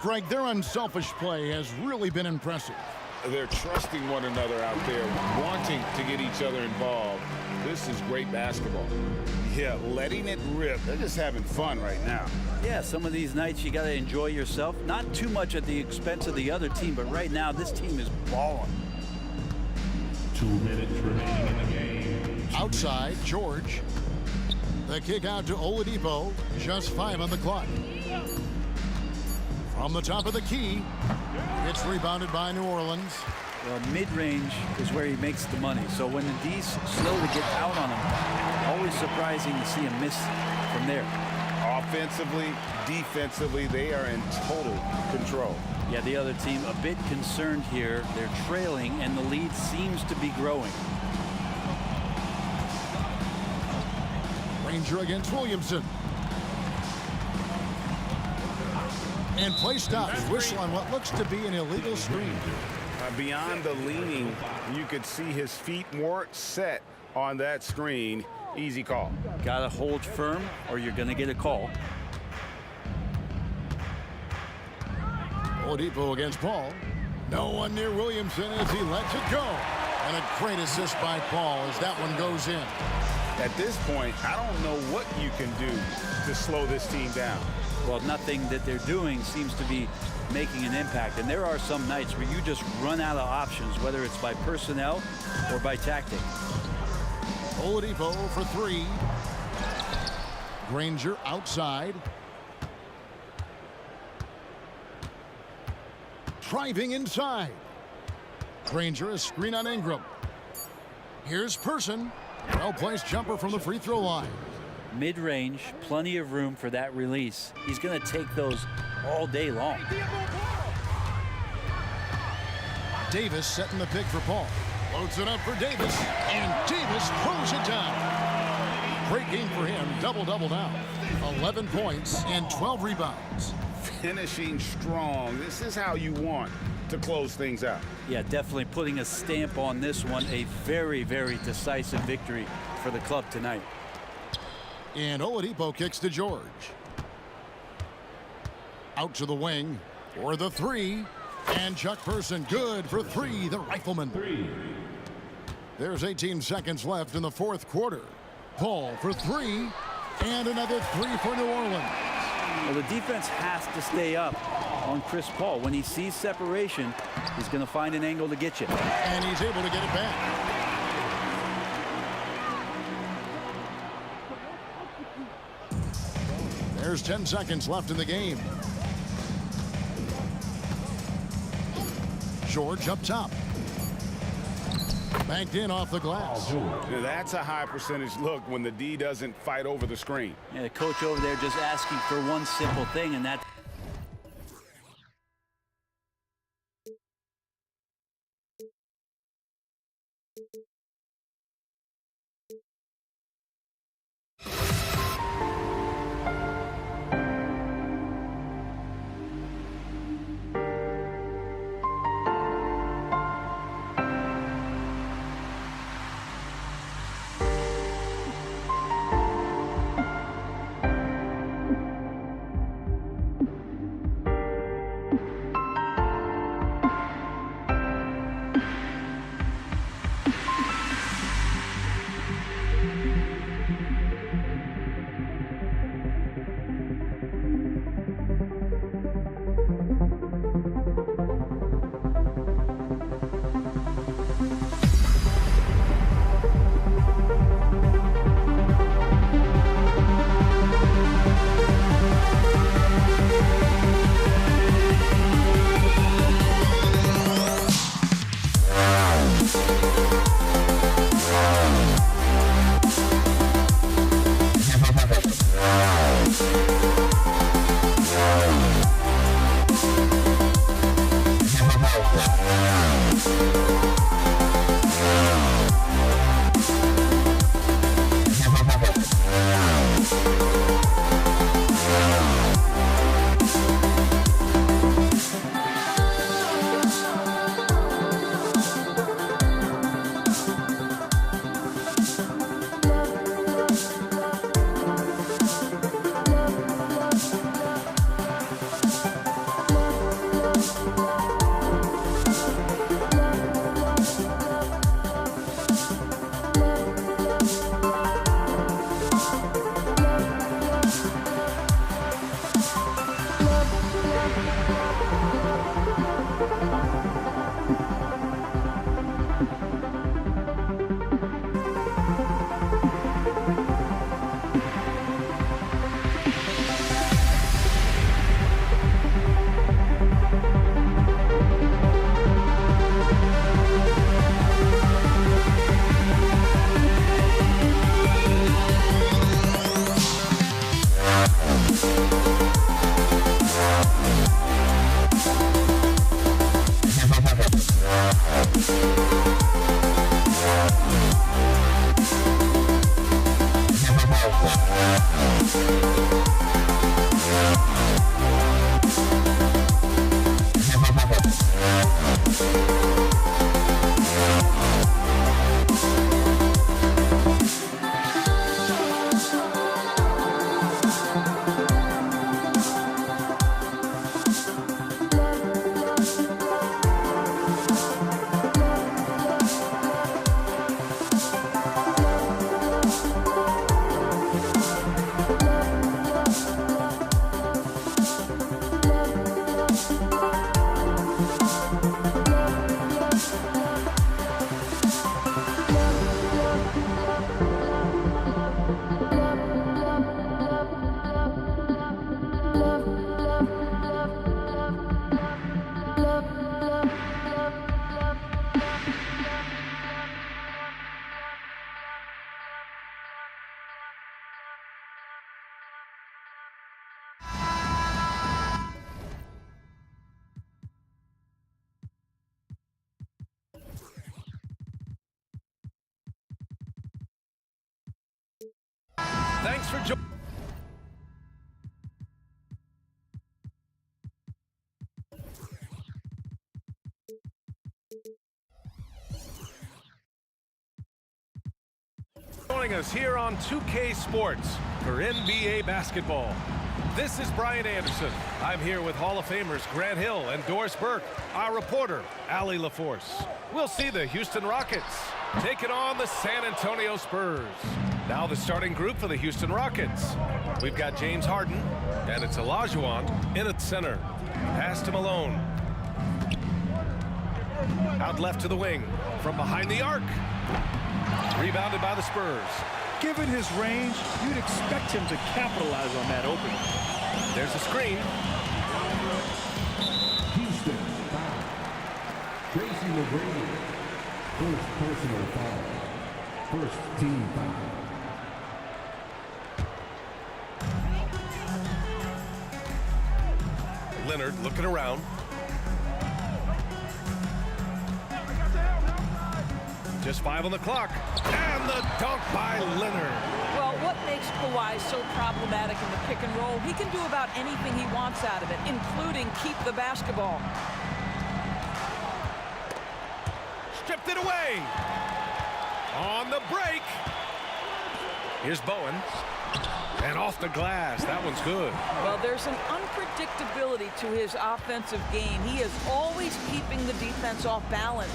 Greg, their unselfish play has really been impressive.
They're trusting one another out there, wanting to get each other involved. This is great basketball. Yeah, letting it rip. They're just having fun right now.
Yeah, some of these nights you got to enjoy yourself. Not too much at the expense of the other team, but right now this team is balling.
2 minutes remaining in the game.
Outside, George. The kick out to Oladipo. Just 5 on the clock. From the top of the key, it's rebounded by New Orleans.
Well, mid-range is where he makes the money. So when the D's slow to get out on him, always surprising to see him miss from there.
Offensively, defensively, they are in total control.
Yeah, the other team a bit concerned here. They're trailing, and the lead seems to be growing.
Ranger against Williamson. And play stops. Whistle on what looks to be an illegal screen.
Beyond the leaning, you could see his feet weren't set on that screen. Easy call.
Gotta hold firm or you're gonna get a call.
Oladipo against Paul. No one near Williamson as he lets it go. And a great assist by Paul as that one goes in.
At this point, I don't know what you can do to slow this team down.
Well, nothing that they're doing seems to be making an impact. And there are some nights where you just run out of options, whether it's by personnel or by tactic.
Oladipo for 3. Granger outside. Driving inside. Granger, a screen on Ingram. Here's Person. Well-placed jumper from the free throw line.
Mid-range, plenty of room for that release. He's going to take those all day long.
Davis setting the pick for Paul. Loads it up for Davis, and Davis throws it down. Great game for him, double-double now. 11 points and 12 rebounds.
Finishing strong. This is how you want to close things out.
Yeah, definitely putting a stamp on this one. A very, very decisive victory for the club tonight.
And Oladipo kicks to George. Out to the wing for the 3. And Chuck Person good for 3, the rifleman. There's 18 seconds left in the fourth quarter. Paul for 3. And another 3 for New Orleans.
Well, the defense has to stay up on Chris Paul. When he sees separation, he's going to find an angle to get you.
And he's able to get it back. There's 10 seconds left in the game. George up top. Banked in off the glass.
That's a high percentage look when the D doesn't fight over the screen.
Yeah, the coach over there just asking for one simple thing, and that.
Thanks for joining. Joining us here on 2K Sports for NBA basketball. This is Brian Anderson. I'm here with Hall of Famers Grant Hill and Doris Burke, our reporter, Allie LaForce. We'll see the Houston Rockets taking on the San Antonio Spurs. Now the starting group for the Houston Rockets. We've got James Harden, and it's Olajuwon in at center. Pass to Malone. Out left to the wing, from behind the arc. Rebounded by the Spurs.
Given his range, you'd expect him to capitalize on that opening.
There's a screen.
Houston foul. Tracy McGrady. First personal foul. First team foul.
Leonard looking around. Just 5 on the clock. And the dunk by Leonard.
Well, what makes Kawhi so problematic in the pick and roll? He can do about anything he wants out of it, including keep the basketball.
Stripped it away. On the break. Here's Bowen. And off the glass. That one's good.
Well, there's an unpredictability to his offensive game. He is always keeping the defense off balance.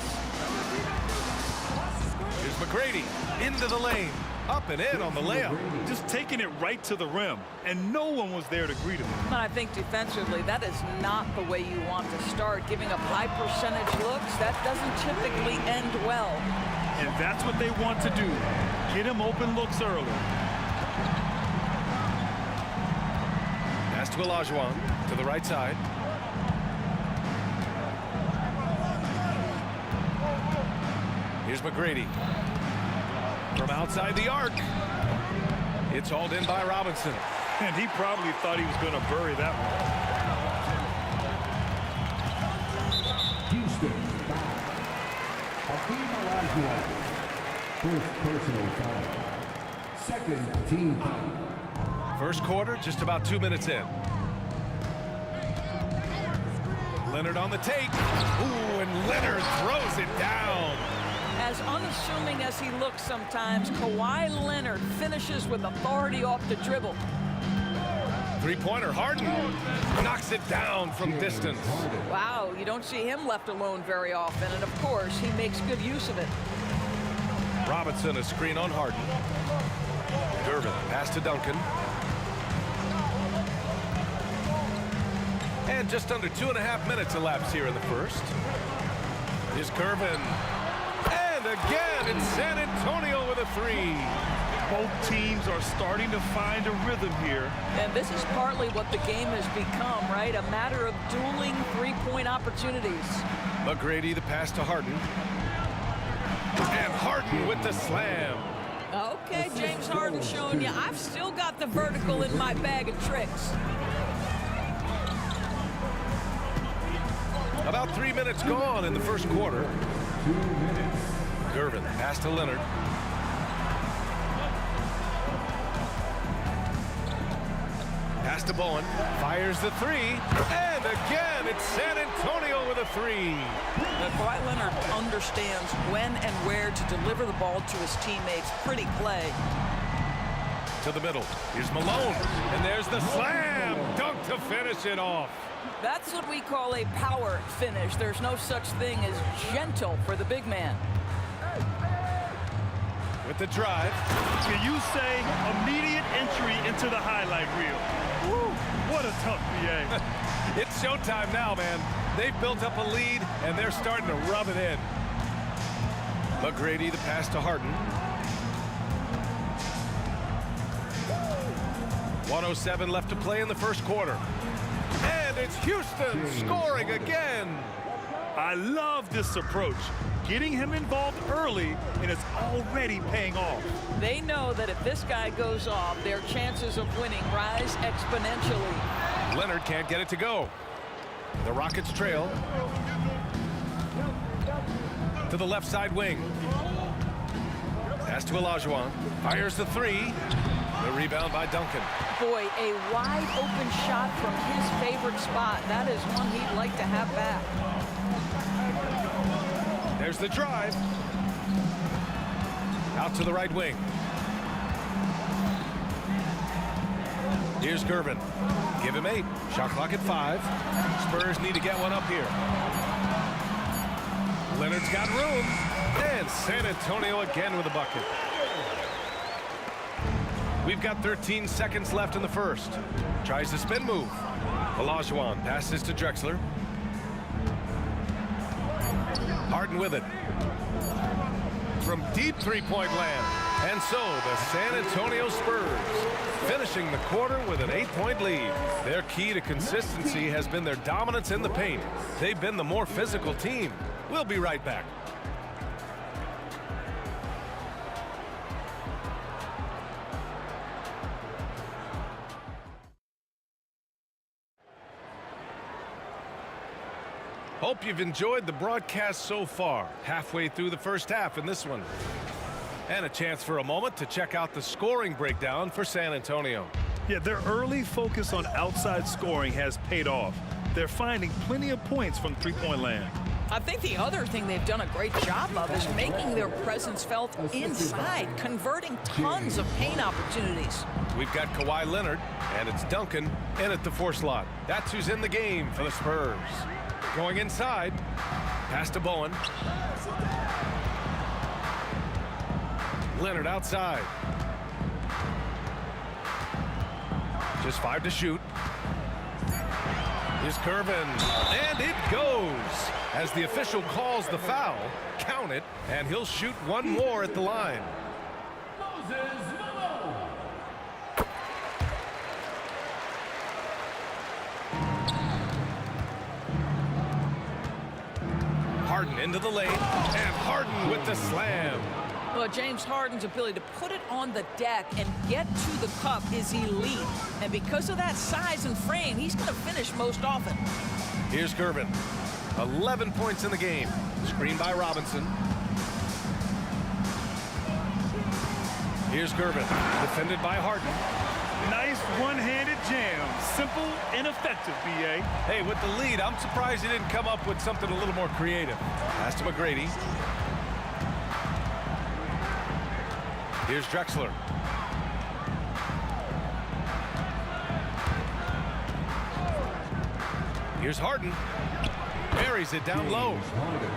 Here's McGrady into the lane. Up and in on the layup.
Just taking it right to the rim, and no one was there to greet him.
And I think defensively, that is not the way you want to start. Giving up high percentage looks, that doesn't typically end well.
And that's what they want to do. Get him open looks early.
Pass to Olajuwon to the right side. Here's McGrady. From outside the arc. It's hauled in by Robinson.
And he probably thought he was going to bury that one.
Houston foul. Hakeem Olajuwon. First personal foul. Second team foul.
First quarter, just about 2 minutes in. Leonard on the take. Ooh, and Leonard throws it down.
As unassuming as he looks sometimes, Kawhi Leonard finishes with authority off the dribble.
Three-pointer, Harden knocks it down from distance.
Wow, you don't see him left alone very often, and of course, he makes good use of it.
Robinson, a screen on Harden. Gervin, pass to Duncan. And just under 2.5 minutes elapsed here in the first. Here's Gervin. And again, it's San Antonio with a three.
Both teams are starting to find a rhythm here.
And this is partly what the game has become, right? A matter of dueling three-point opportunities.
McGrady, the pass to Harden. And Harden with the slam.
Okay, James Harden showing you I've still got the vertical in my bag of tricks.
About 3 minutes gone in the first quarter.
2 minutes.
Gervin, pass to Leonard. Pass to Bowen. Fires the three. And again, it's San Antonio with a three.
Now, Kawhi Leonard understands when and where to deliver the ball to his teammates. Pretty play.
To the middle. Here's Malone. And there's the slam. Dunk to finish it off.
That's what we call a power finish. There's no such thing as gentle for the big man.
With the drive.
Can you say immediate entry into the highlight reel? Woo, what a tough BA.
It's showtime now, man. They've built up a lead, and they're starting to rub it in. McGrady, the pass to Harden. 1:07 left to play in the first quarter. And it's Houston scoring again.
I love this approach. Getting him involved early, and it's already paying off.
They know that if this guy goes off, their chances of winning rise exponentially.
Leonard can't get it to go. The Rockets trail. To the left side wing. Pass to Olajuwon. Fires the three. The rebound by Duncan.
Boy, a wide open shot from his favorite spot. That is one he'd like to have back.
There's the drive. Out to the right wing. Here's Gervin. Give him 8. Shot clock at 5. Spurs need to get one up here. Leonard's got room. And San Antonio again with a bucket. We've got 13 seconds left in the first. Tries the spin move. Olajuwon passes to Drexler. Harden with it. From deep three-point land. And so the San Antonio Spurs finishing the quarter with an 8-point lead. Their key to consistency has been their dominance in the paint. They've been the more physical team. We'll be right back. Hope you've enjoyed the broadcast so far. Halfway through the first half in this one. And a chance for a moment to check out the scoring breakdown for San Antonio.
Yeah, their early focus on outside scoring has paid off. They're finding plenty of points from three-point land.
I think the other thing they've done a great job of is making their presence felt inside, converting tons of paint opportunities.
We've got Kawhi Leonard, and it's Duncan in at the 4 slot. That's who's in the game for the Spurs. Going inside, pass to Bowen. Leonard outside. Just 5 to shoot. Here's Gervin, and it goes. As the official calls the foul, count it, and he'll shoot one more at the line. Harden into the lane, and Harden with the slam.
Well, James Harden's ability to put it on the deck and get to the cup is elite. And because of that size and frame, he's going to finish most often.
Here's Gervin. 11 points in the game. Screened by Robinson. Here's Gervin. Defended by Harden.
Nice one-handed jam. Simple and effective, B.A.
Hey, with the lead, I'm surprised he didn't come up with something a little more creative. Pass to McGrady. Here's Drexler. Here's Harden. Buries it down low.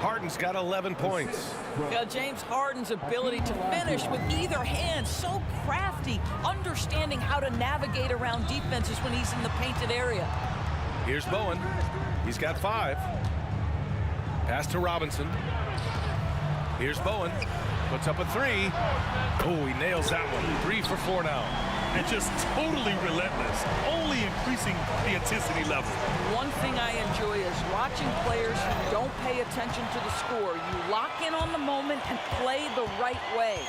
Harden's got 11 points.
Yeah, James Harden's ability to finish with either hand, so crafty, understanding how to navigate around defenses when he's in the painted area.
Here's Bowen. He's got 5. Pass to Robinson. Here's Bowen. Puts up a 3. Oh, he nails that one. 3 for 4 now.
And just totally relentless, only increasing the intensity level.
One thing I enjoy is watching players who don't pay attention to the score. You lock in on the moment and play the right way.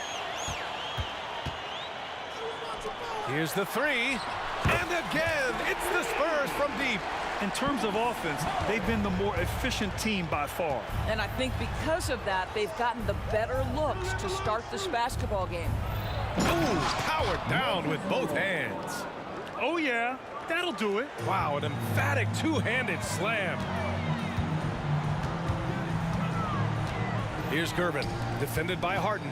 Here's the 3. And again, it's the Spurs from deep.
In terms of offense, they've been the more efficient team by far.
And I think because of that, they've gotten the better looks to start this basketball game.
Ooh, powered down with both hands.
Oh, yeah, that'll do it.
Wow, an emphatic two-handed slam. Here's Gervin, defended by Harden.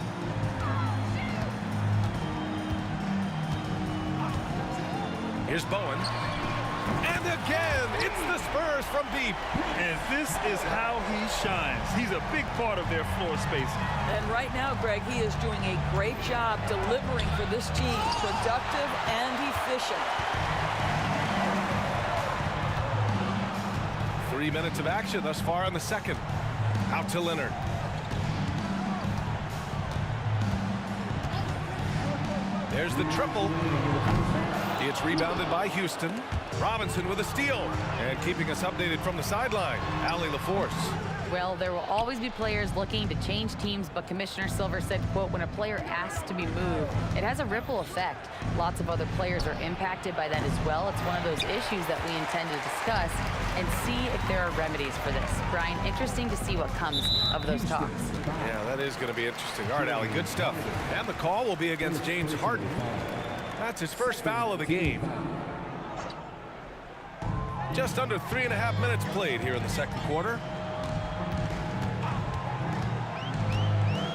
Here's Bowen. And again, it's the Spurs from deep.
And this is how he shines. He's a big part of their floor spacing.
And right now, Greg, he is doing a great job delivering for this team. Productive and efficient.
3 minutes of action thus far in the second. Out to Leonard. There's the triple. It's rebounded by Houston. Robinson with a steal. And keeping us updated from the sideline, Allie LaForce.
Well, there will always be players looking to change teams, but Commissioner Silver said, quote, when a player asks to be moved, it has a ripple effect. Lots of other players are impacted by that as well. It's one of those issues that we intend to discuss and see if there are remedies for this. Brian, interesting to see what comes of those talks.
Yeah, that is going to be interesting. All right, Allie, good stuff. And the call will be against James Harden. That's his first foul of the game. Just under 3.5 minutes played here in the second quarter.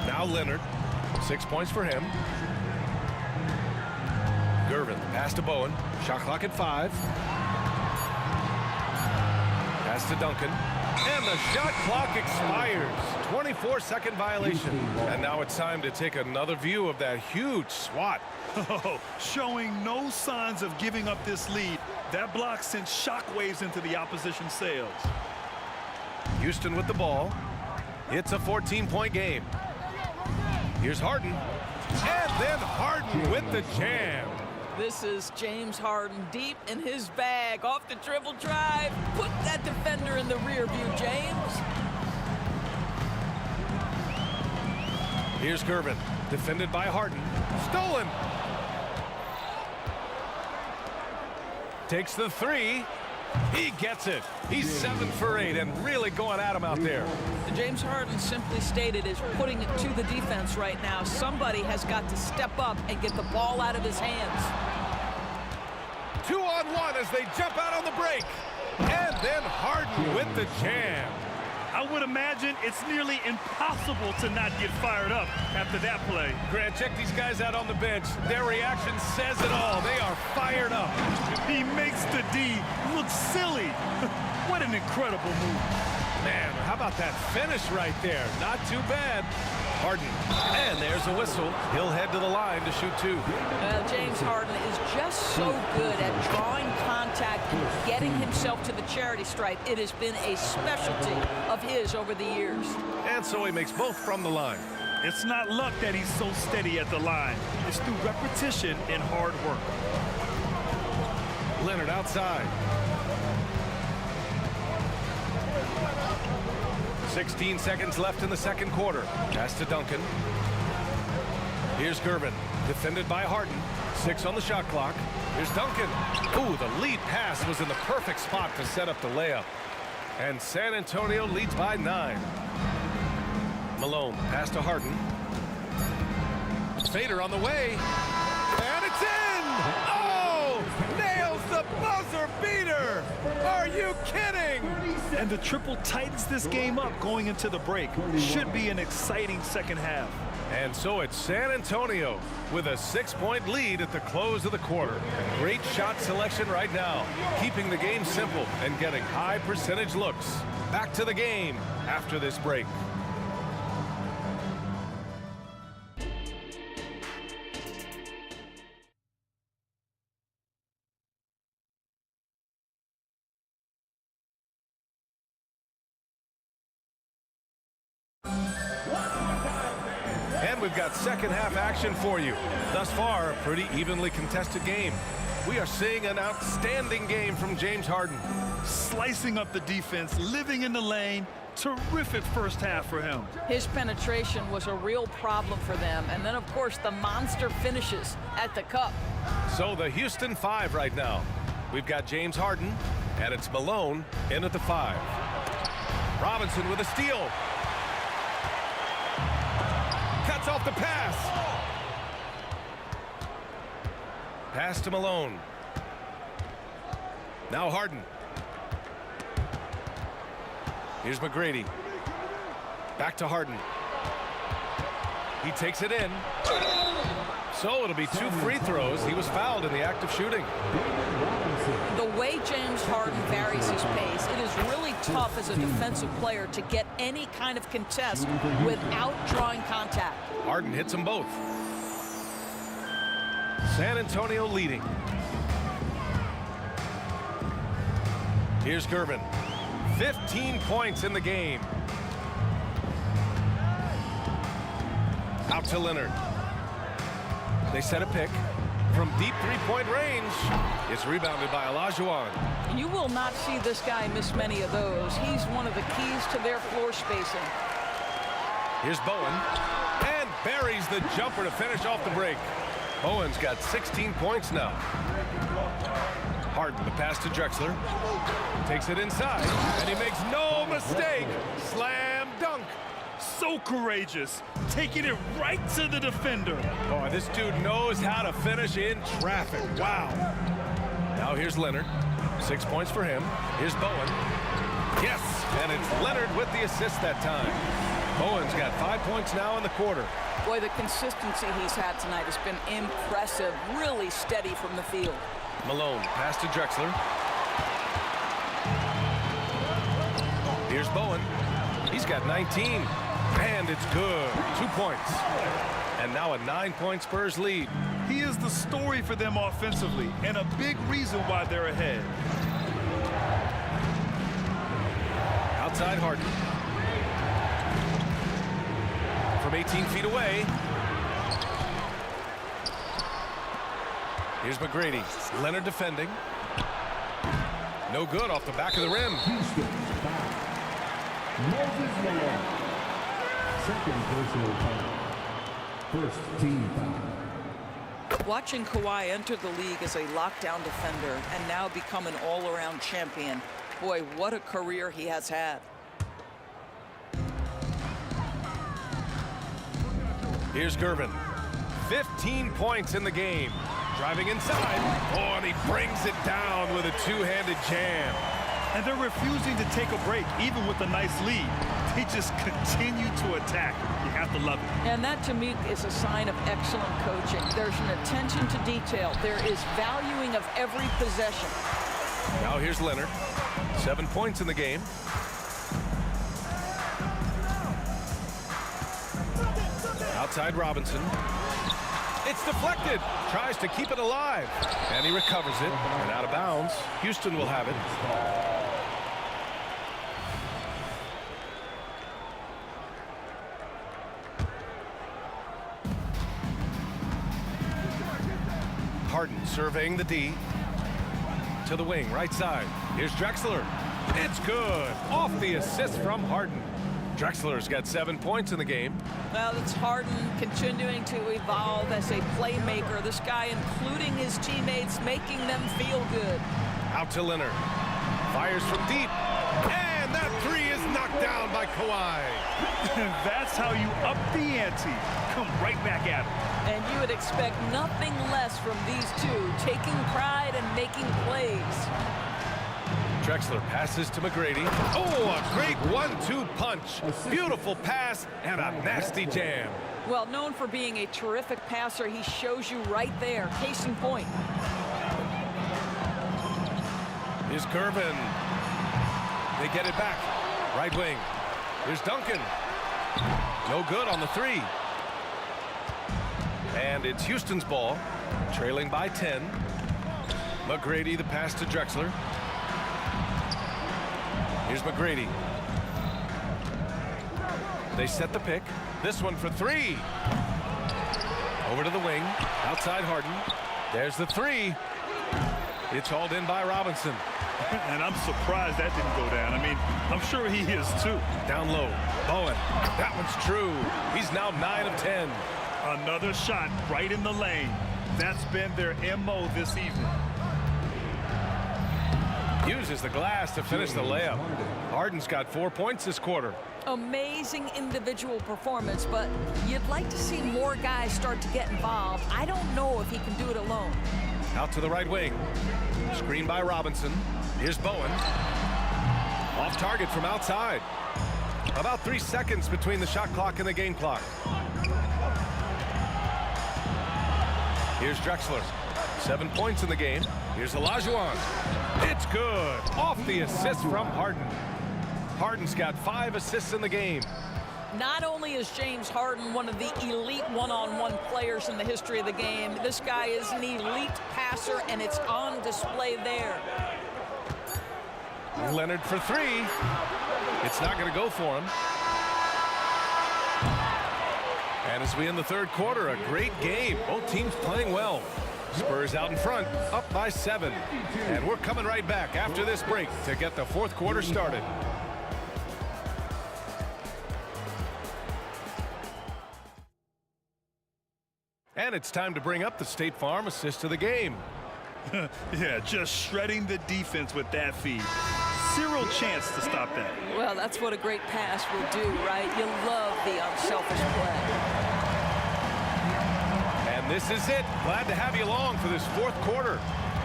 Now Leonard, 6 points for him. Gervin, pass to Bowen. Shot clock at 5. Pass to Duncan. And the shot clock expires. 24-second violation. And now it's time to take another view of that huge swat.
Oh, showing no signs of giving up this lead. That block sent shockwaves into the opposition sails.
Houston with the ball. It's a 14-point game. Here's Harden. And then Harden with the jam.
This is James Harden deep in his bag. Off the dribble drive. Put that defender in the rear view, James.
Here's Gervin. Defended by Harden. Stolen. Takes the 3. He gets it. He's 7 for 8 and really going at him out there.
James Harden simply stated is putting it to the defense right now. Somebody has got to step up and get the ball out of his hands.
2-on-1 as they jump out on the break. And then Harden with the jam.
I would imagine it's nearly impossible to not get fired up after that play.
Grant, check these guys out on the bench. Their reaction says it all. They are fired up.
He makes the D look silly. What an incredible move.
Man, how about that finish right there? Not too bad. Harden. And there's a whistle. He'll head to the line to shoot 2.
James Harden is just so good at drawing contact and getting himself to the charity stripe. It has been a specialty of his over the years.
And so he makes both from the line.
It's not luck that he's so steady at the line. It's through repetition and hard work.
Leonard outside. 16 seconds left in the second quarter. Pass to Duncan. Here's Gervin. Defended by Harden. 6 on the shot clock. Here's Duncan. Ooh, the lead pass was in the perfect spot to set up the layup. And San Antonio leads by 9. Malone. Pass to Harden. Fader on the way. And it's in! Oh! Nails the buzzer beater! Are you kidding?
And the triple tightens this game up going into the break. Should be an exciting second half.
And so it's San Antonio with a 6-point lead at the close of the quarter. Great shot selection right now, keeping the game simple and getting high percentage looks. Back to the game after this break. We've got second half action for you. Thus far, a pretty evenly contested game. We are seeing an outstanding game from James Harden.
Slicing up the defense, living in the lane. Terrific first half for him.
His penetration was a real problem for them. And then, of course, the monster finishes at the cup.
So the Houston 5 right now. We've got James Harden, and it's Malone in at the 5. Robinson with a steal. Cuts off the pass. Pass to Malone. Now Harden. Here's McGrady. Back to Harden. He takes it in. So it'll be 2 free throws. He was fouled in the act of shooting.
The way James Harden varies his pace, it is really tough as a defensive player to get any kind of contest without drawing contact.
Harden hits them both. San Antonio leading. Here's Gervin. 15 points in the game. Out to Leonard. They set a pick from deep three-point range. It's rebounded by Olajuwon.
You will not see this guy miss many of those. He's one of the keys to their floor spacing.
Here's Bowen. And buries the jumper to finish off the break. Bowen's got 16 points now. Harden, the pass to Drexler. Takes it inside, and he makes no mistake. Slam dunk.
So courageous, taking it right to the defender.
Oh, this dude knows how to finish in traffic. Wow. Now here's Leonard. 6 points for him. Here's Bowen. Yes, and it's Leonard with the assist that time. Bowen's got 5 points now in the quarter.
Boy, the consistency he's had tonight has been impressive. Really steady from the field.
Malone, pass to Drexler. Here's Bowen. He's got 19. And it's good. 2 points. And now a 9-point Spurs lead.
He is the story for them offensively, and a big reason why they're ahead.
Outside Harden. From 18 feet away. Here's McGrady. Leonard defending. No good off the back of the rim.
Moses Malone. Second personal foul. First team foul.
Watching Kawhi enter the league as a lockdown defender and now become an all-around champion. Boy, what a career he has had.
Here's Gervin. 15 points in the game. Driving inside. Oh, and he brings it down with a two-handed jam.
And they're refusing to take a break, even with a nice lead. They just continue to attack. You have to love it.
And that, to me, is a sign of excellent coaching. There's an attention to detail. There is valuing of every possession.
Now here's Leonard. 7 points in the game. Outside Robinson. It's deflected. Tries to keep it alive. And he recovers it. And out of bounds. Houston will have it. Harden surveying the D. To the wing, right side. Here's Drexler. It's good. Off the assist from Harden. Drexler's got 7 points in the game.
Well, it's Harden continuing to evolve as a playmaker. This guy, including his teammates, making them feel good.
Out to Leonard. Fires from deep. And that three is knocked down by Kawhi.
That's how you up the ante. Come right back at him.
And you would expect nothing less from these two, taking pride and making plays.
Drexler passes to McGrady. Oh, a great 1-2 punch. Beautiful pass and a nasty jam.
Well, known for being a terrific passer, he shows you right there. Case in point.
Here's Gervin. They get it back. Right wing. Here's Duncan. No good on the three. And it's Houston's ball. Trailing by 10. McGrady, the pass to Drexler. Here's McGrady. They set the pick. This one for three. Over to the wing. Outside Harden. There's the three. It's hauled in by Robinson.
And I'm surprised that didn't go down. I mean, I'm sure he is too.
Down low. Bowen. That one's true. He's now 9 of 10.
Another shot right in the lane. That's been their MO this evening.
Uses the glass to finish the layup. Harden's got 4 points this quarter.
Amazing individual performance, but you'd like to see more guys start to get involved. I don't know if he can do it alone.
Out to the right wing. Screen by Robinson. Here's Bowen. Off target from outside. About 3 seconds between the shot clock and the game clock. Here's Drexler. 7 points in the game. Here's Olajuwon. It's good. Off the assist from Harden. Harden's got 5 assists in the game.
Not only is James Harden one of the elite one-on-one players in the history of the game, this guy is an elite passer, and it's on display there.
Leonard for three. It's not going to go for him. And as we end the third quarter, a great game. Both teams playing well. Spurs out in front, up by 7. And we're coming right back after this break to get the fourth quarter started. And it's time to bring up the State Farm assist of the game.
Yeah, just shredding the defense with that feed. zero chance to stop that.
Well, that's what a great pass will do, right? You love the unselfish play.
And this is it. Glad to have you along for this fourth quarter.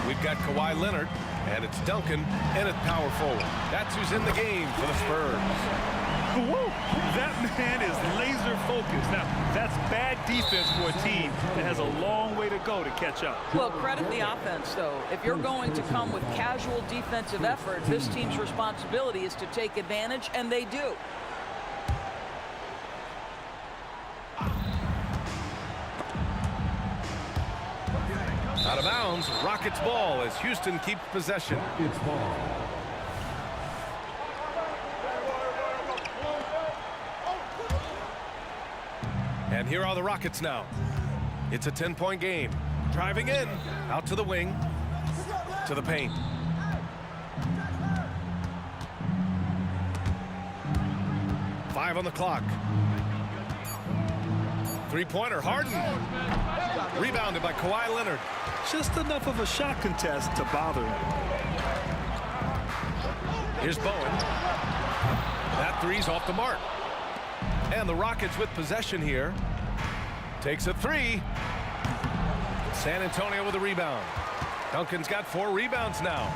We've got Kawhi Leonard, and it's Duncan, and it's power forward. That's who's in the game for the Spurs.
Woo! That man is laser focused. Now, that's bad defense for a team that has a long way to go to catch up.
Well, credit the offense, though. If you're going to come with casual defensive effort, this team's responsibility is to take advantage, and they do.
Out of bounds, Rockets ball as Houston keeps possession.
It's ball.
And here are the Rockets now. It's a 10-point game. Driving in, out to the wing, to the paint. Five on the clock. Three-pointer, Harden. Rebounded by Kawhi Leonard.
Just enough of a shot contest to bother him.
Here's Bowen. That three's off the mark. And the Rockets with possession here. Takes a three. San Antonio with a rebound. Duncan's got 4 rebounds now.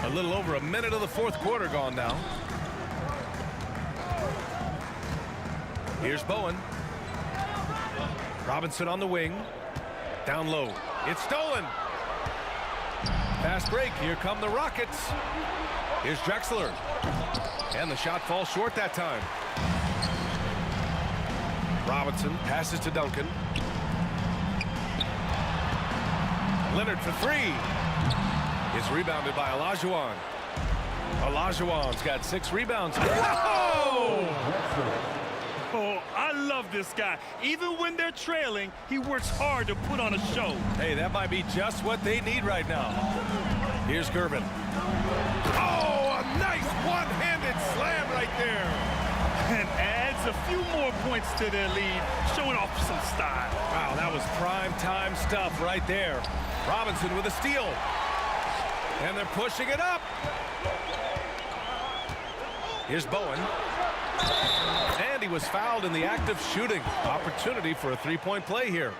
A little over a minute of the fourth quarter gone now. Here's Bowen. Robinson on the wing. Down low. It's stolen. Fast break. Here come the Rockets. Here's Drexler. And the shot falls short that time. Robinson passes to Duncan. Leonard for three. It's rebounded by Olajuwon. Olajuwon's got 6 rebounds. Whoa!
Oh, I love this guy. Even when they're trailing, he works hard to put on a show.
Hey, that might be just what they need right now. Here's Gervin. Oh, a nice one-handed slam right there.
And adds a few more points to their lead, showing off some style.
Wow, that was prime time stuff right there. Robinson with a steal. And they're pushing it up. Here's Bowen. And he was fouled in the act of shooting. Opportunity for a three-point play here.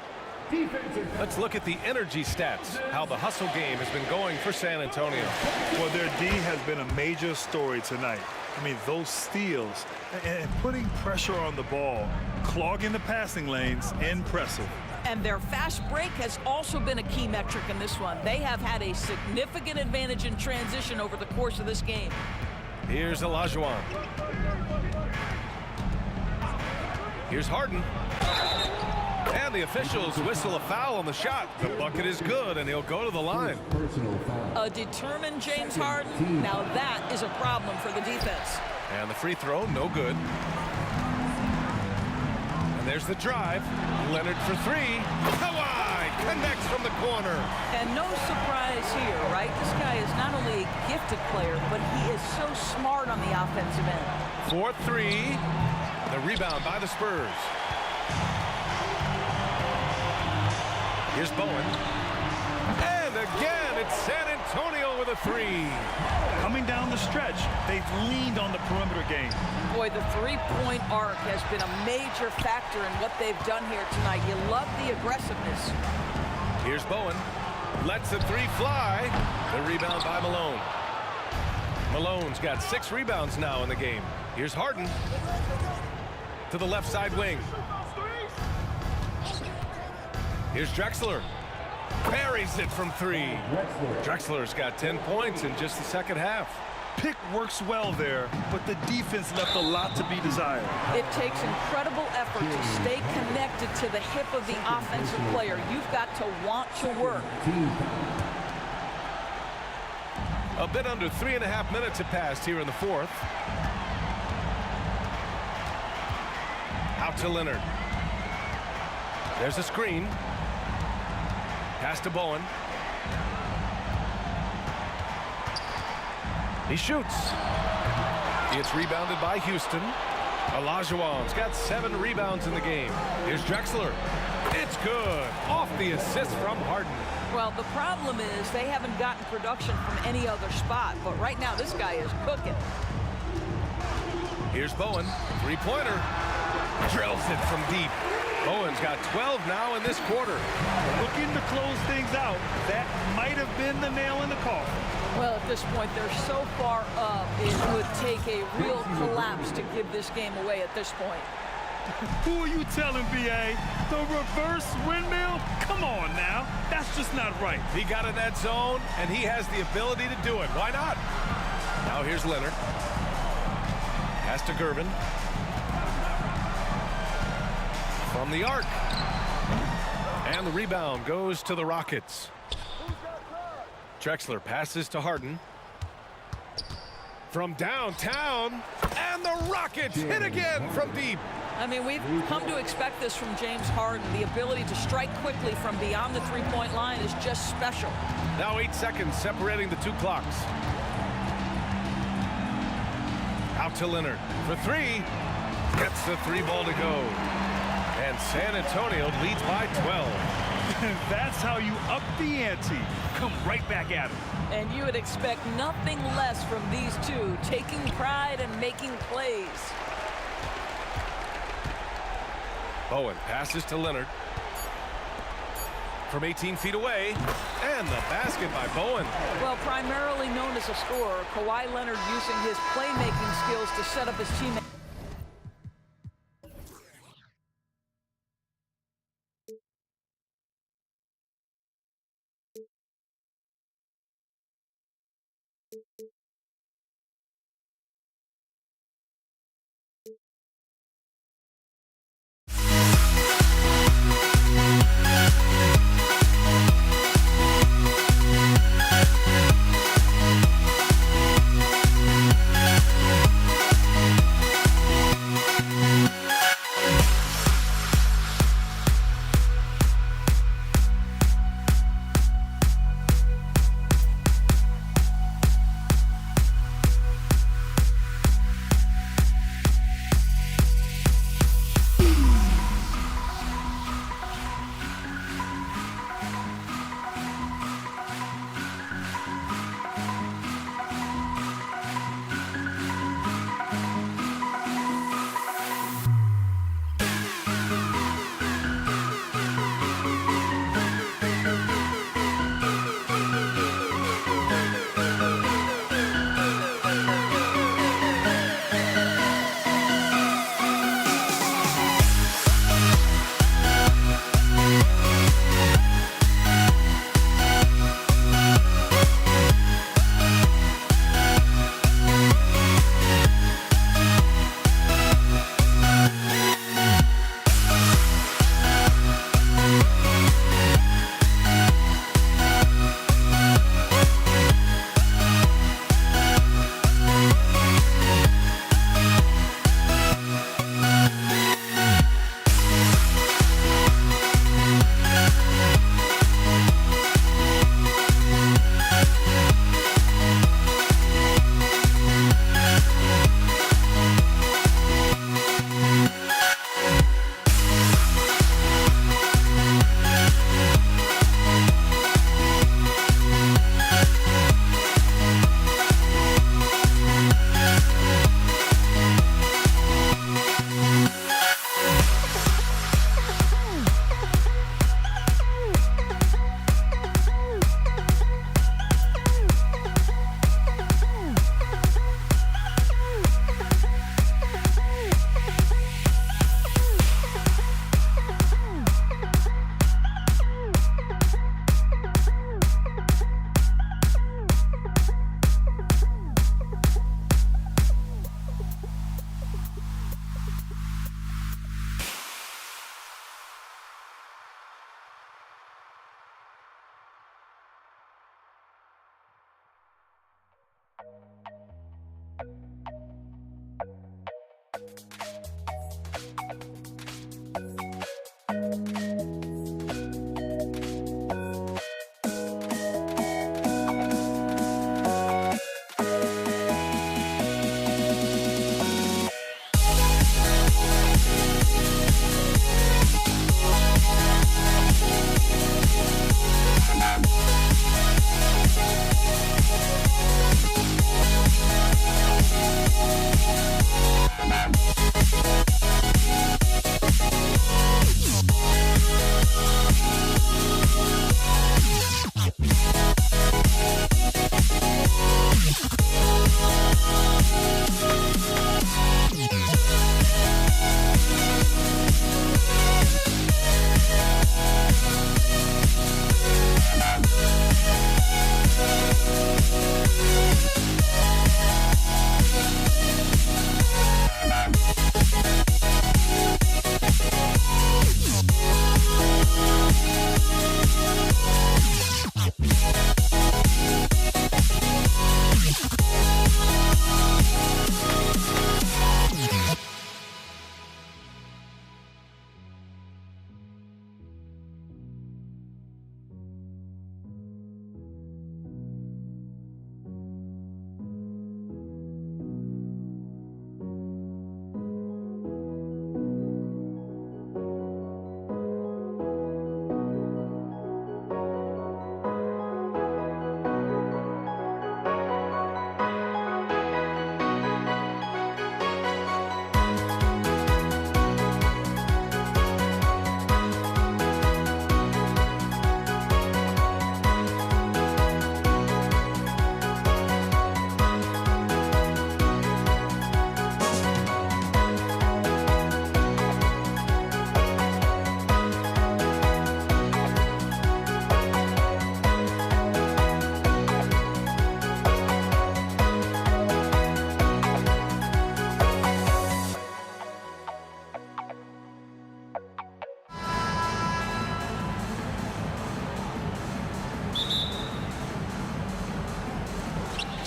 Let's look at the energy stats, how the hustle game has been going for San Antonio.
Well, their D has been a major story tonight. I mean, those steals and putting pressure on the ball, clogging the passing lanes, impressive.
And their fast break has also been a key metric in this one. They have had a significant advantage in transition over the course of this game.
Here's Olajuwon. Here's Harden. And the officials whistle a foul on the shot. The bucket is good, and he'll go to the line.
A determined James Harden. Now that is a problem for the defense.
And the free throw, no good. And there's the drive. Leonard for three. Kawhi connects from the corner.
And no surprise here, right? This guy is not only a gifted player, but he is so smart on the offensive end.
4-3. The rebound by the Spurs. Here's Bowen. And again, it's San Antonio with a three.
Coming down the stretch, they've leaned on the perimeter game.
Boy, the three-point arc has been a major factor in what they've done here tonight. You love the aggressiveness.
Here's Bowen. Lets the three fly. The rebound by Malone. Malone's got 6 rebounds now in the game. Here's Harden. To the left side wing. Here's Drexler. Parries it from 3. Drexler's got 10 points in just the second half.
Pick works well there, but the defense left a lot to be desired.
It takes incredible effort to stay connected to the hip of the offensive player. You've got to want to work.
A bit under 3.5 minutes have passed here in the fourth. Out to Leonard. There's a screen. Pass to Bowen. He shoots. It's rebounded by Houston. Olajuwon's got 7 rebounds in the game. Here's Drexler. It's good. Off the assist from Harden.
Well, the problem is they haven't gotten production from any other spot, but right now this guy is cooking.
Here's Bowen, three-pointer, drills it from deep. Bowen's got 12 now in this quarter.
Looking to close things out. That might have been the nail in the coffin.
Well, at this point, they're so far up, it would take a real collapse to give this game away at this point.
Who are you telling, B.A.? The reverse windmill? Come on now. That's just not right.
He got in that zone, and he has the ability to do it. Why not? Now here's Leonard. Pass to Gervin. From the arc. And the rebound goes to the Rockets. Drexler passes to Harden. From downtown, and the Rockets hit again from deep.
I mean, we've come to expect this from James Harden. The ability to strike quickly from beyond the three-point line is just special.
Now 8 seconds separating the two clocks. Out to Leonard for three. Gets the three ball to go. And San Antonio leads by 12.
That's how you up the ante. Come right back at him.
And you would expect nothing less from these two, taking pride and making plays.
Bowen passes to Leonard. From 18 feet away. And the basket by Bowen.
Well, primarily known as a scorer, Kawhi Leonard using his playmaking skills to set up his teammates.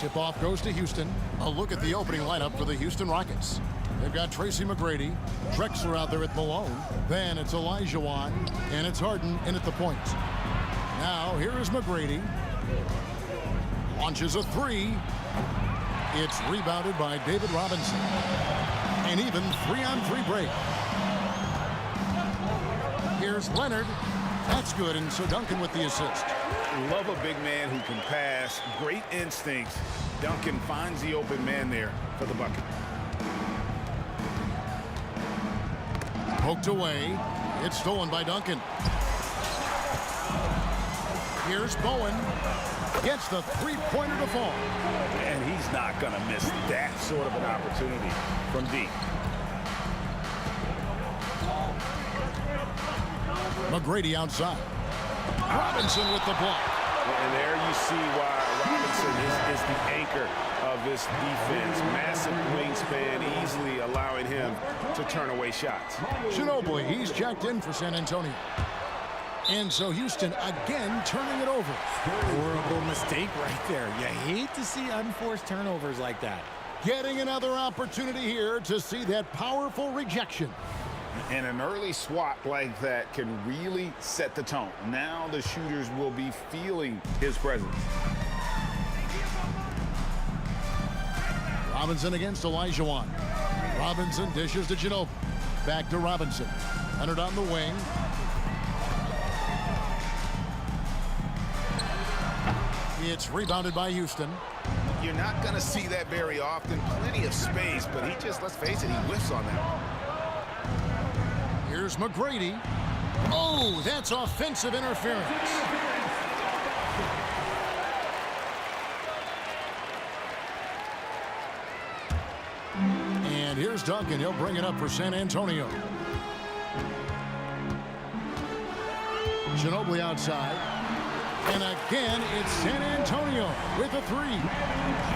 Tip-off goes to Houston. A look at the opening lineup for the Houston Rockets. They've got Tracy McGrady, Drexler out there at Malone. Then it's Olajuwon, and it's Harden in at the point. Now, here is McGrady. Launches a three. It's rebounded by David Robinson. An even 3-on-3 break. Here's Leonard. That's good, and so Duncan with the assist.
Love a big man who can pass. Great instincts. Duncan finds the open man there for the bucket.
Poked away. It's stolen by Duncan. Here's Bowen. Gets the three-pointer to fall.
And he's not going to miss that sort of an opportunity from deep.
McGrady outside. Robinson with the block.
And there you see why Robinson is the anchor of this defense. Massive wingspan, easily allowing him to turn away shots.
Ginobili, he's checked in for San Antonio. And so Houston again turning it over.
Horrible mistake right there. You hate to see unforced turnovers like that.
Getting another opportunity here to see that powerful rejection.
And an early swat like that can really set the tone. Now the shooters will be feeling his presence.
Robinson against Olajuwon. Robinson dishes to Ginobili. Back to Robinson. Leonard on the wing. It's rebounded by Houston.
You're not going to see that very often. Plenty of space, but he just, let's face it, he whiffs on that one.
Here's McGrady. Oh, that's offensive interference. And here's Duncan. He'll bring it up for San Antonio. Ginobili outside. And again, it's San Antonio with a three.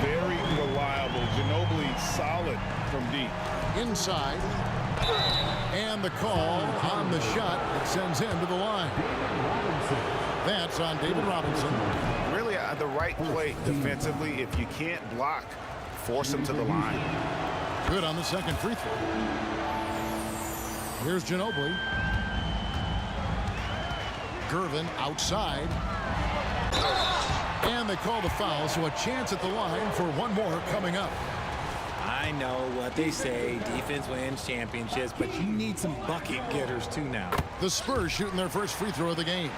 Very reliable. Ginobili solid from deep.
Inside. And the call on the shot that sends him to the line. That's on David Robinson.
Really the right play defensively. If you can't block, force him to the line.
Good on the second free throw. Here's Ginobili. Gervin outside. And they call the foul, so a chance at the line for one more coming up.
I know what they say, defense wins championships, but you need some bucket getters too now.
The Spurs shooting their first free throw of the game.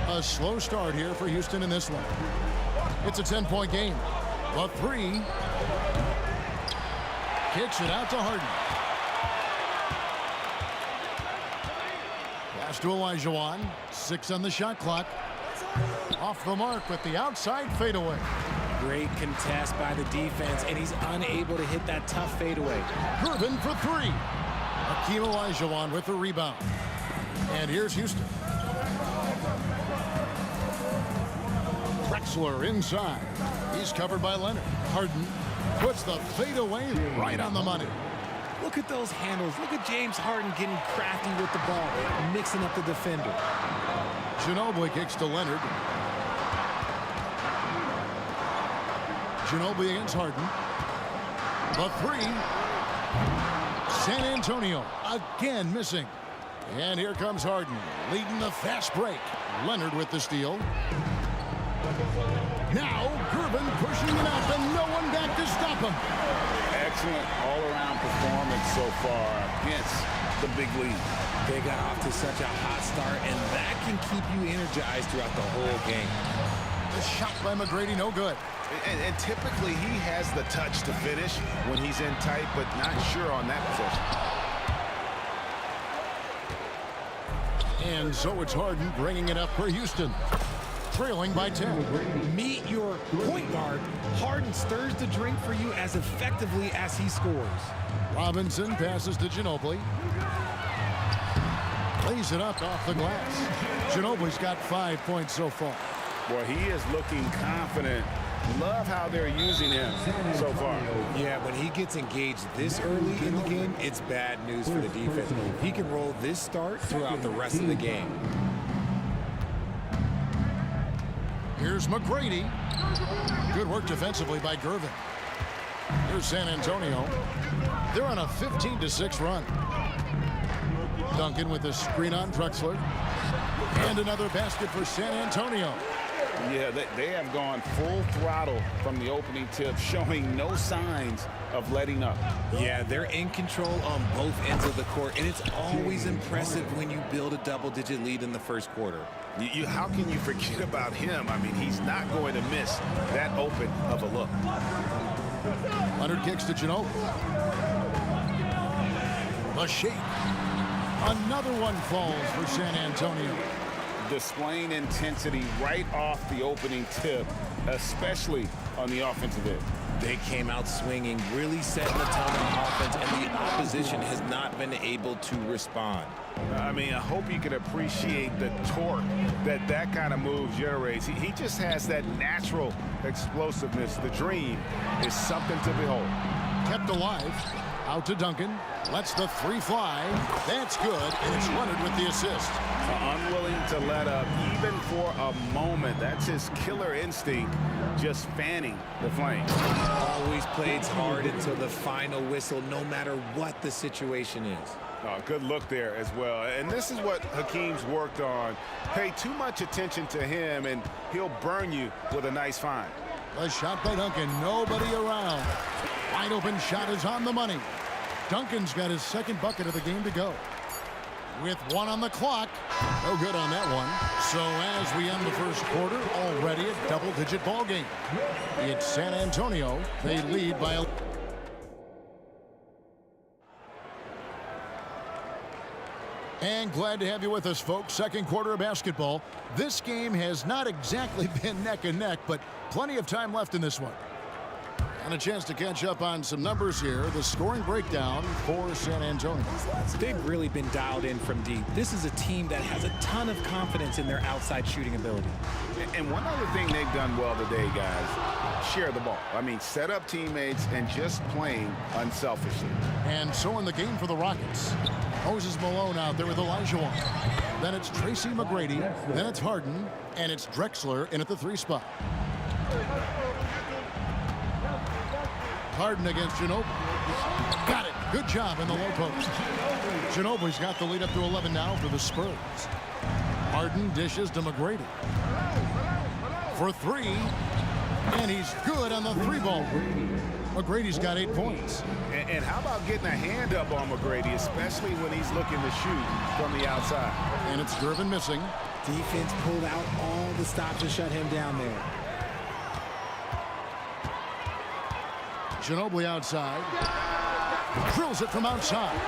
A slow start here for Houston in this one. It's a 10-point game. The three. Kicks it out to Harden. Pass to Olajuwon. 6 on the shot clock. Off the mark with the outside fadeaway.
Great contest by the defense, and he's unable to hit that tough fadeaway.
Gervin for three. Hakeem Olajuwon with the rebound. And here's Houston. Drexler inside. He's covered by Leonard. Harden puts the fadeaway right on the money.
Look at those handles. Look at James Harden getting crafty with the ball, mixing up the defender.
Ginobili kicks to Leonard. Ginobili against Harden. The three. San Antonio again missing. And here comes Harden leading the fast break. Leonard with the steal. Now Gervin pushing it up and no one back to stop him.
Excellent all-around performance so far against the big lead.
They got off to such a hot start, and that can keep you energized throughout the whole game.
The shot by McGrady, no good.
And typically he has the touch to finish when he's in tight, but not sure on that possession.
And so it's Harden bringing it up for Houston. Trailing by 10.
Meet your point guard. Harden stirs the drink for you as effectively as he scores.
Robinson passes to Ginobili. Lays it up off the glass. Ginobili's got 5 points so far.
Boy, he is looking confident. Love how they're using him so far.
Yeah, when he gets engaged this early in the game, it's bad news for the defense. He can roll this start throughout the rest of the game.
Here's McGrady. Good work defensively by Gervin. Here's San Antonio. They're on a 15-6 run. Duncan with the screen on Drexler. And another basket for San Antonio.
Yeah, they have gone full throttle from the opening tip, showing no signs of letting up.
Yeah, they're in control on both ends of the court, and it's always impressive when you build a double-digit lead in the first quarter.
How can you forget about him? I mean, he's not going to miss that open of a look.
Leonard kicks to Ginobili. The shake. Another one falls for San Antonio.
Displaying intensity right off the opening tip, especially on the offensive end.
They came out swinging, really setting the tone on offense, and the opposition has not been able to respond.
I mean, I hope you can appreciate the torque that kind of move generates. He just has that natural explosiveness. The dream is something to behold.
Kept alive. Out to Duncan. Lets the three fly. That's good, and it's Leonard with the assist.
Unwilling to let up, even for a moment. That's his killer instinct, just fanning the flame.
Always plays hard until the final whistle, no matter what the situation is.
Oh, good look there as well. And this is what Hakeem's worked on. Pay too much attention to him, and he'll burn you with a nice find.
A shot by Duncan. Nobody around. Wide open shot is on the money. Duncan's got his second bucket of the game to go. With one on the clock. No good on that one. So as we end the first quarter, already a double-digit ball game. It's San Antonio. They lead by a... And glad to have you with us, folks. Second quarter of basketball. This game has not exactly been neck and neck, but plenty of time left in this one. And a chance to catch up on some numbers here. The scoring breakdown for San Antonio.
They've really been dialed in from deep. This is a team that has a ton of confidence in their outside shooting ability.
And one other thing they've done well today, guys, share the ball. I mean, set up teammates and just playing unselfishly.
And so in the game for the Rockets. Moses Malone out there with Elijah. Then it's Tracy McGrady. Then it's Harden. And it's Drexler in at the 3 spot. Harden against Ginobili. Got it. Good job in the low post. Ginobili's got the lead up to 11 now for the Spurs. Harden dishes to McGrady. For 3. And he's good on the 3-ball. McGrady's got 8 points.
And how about getting a hand up on McGrady, especially when he's looking to shoot from the outside.
And it's Gervin missing.
Defense pulled out all the stops to shut him down there.
Ginobili outside. Drills it from outside.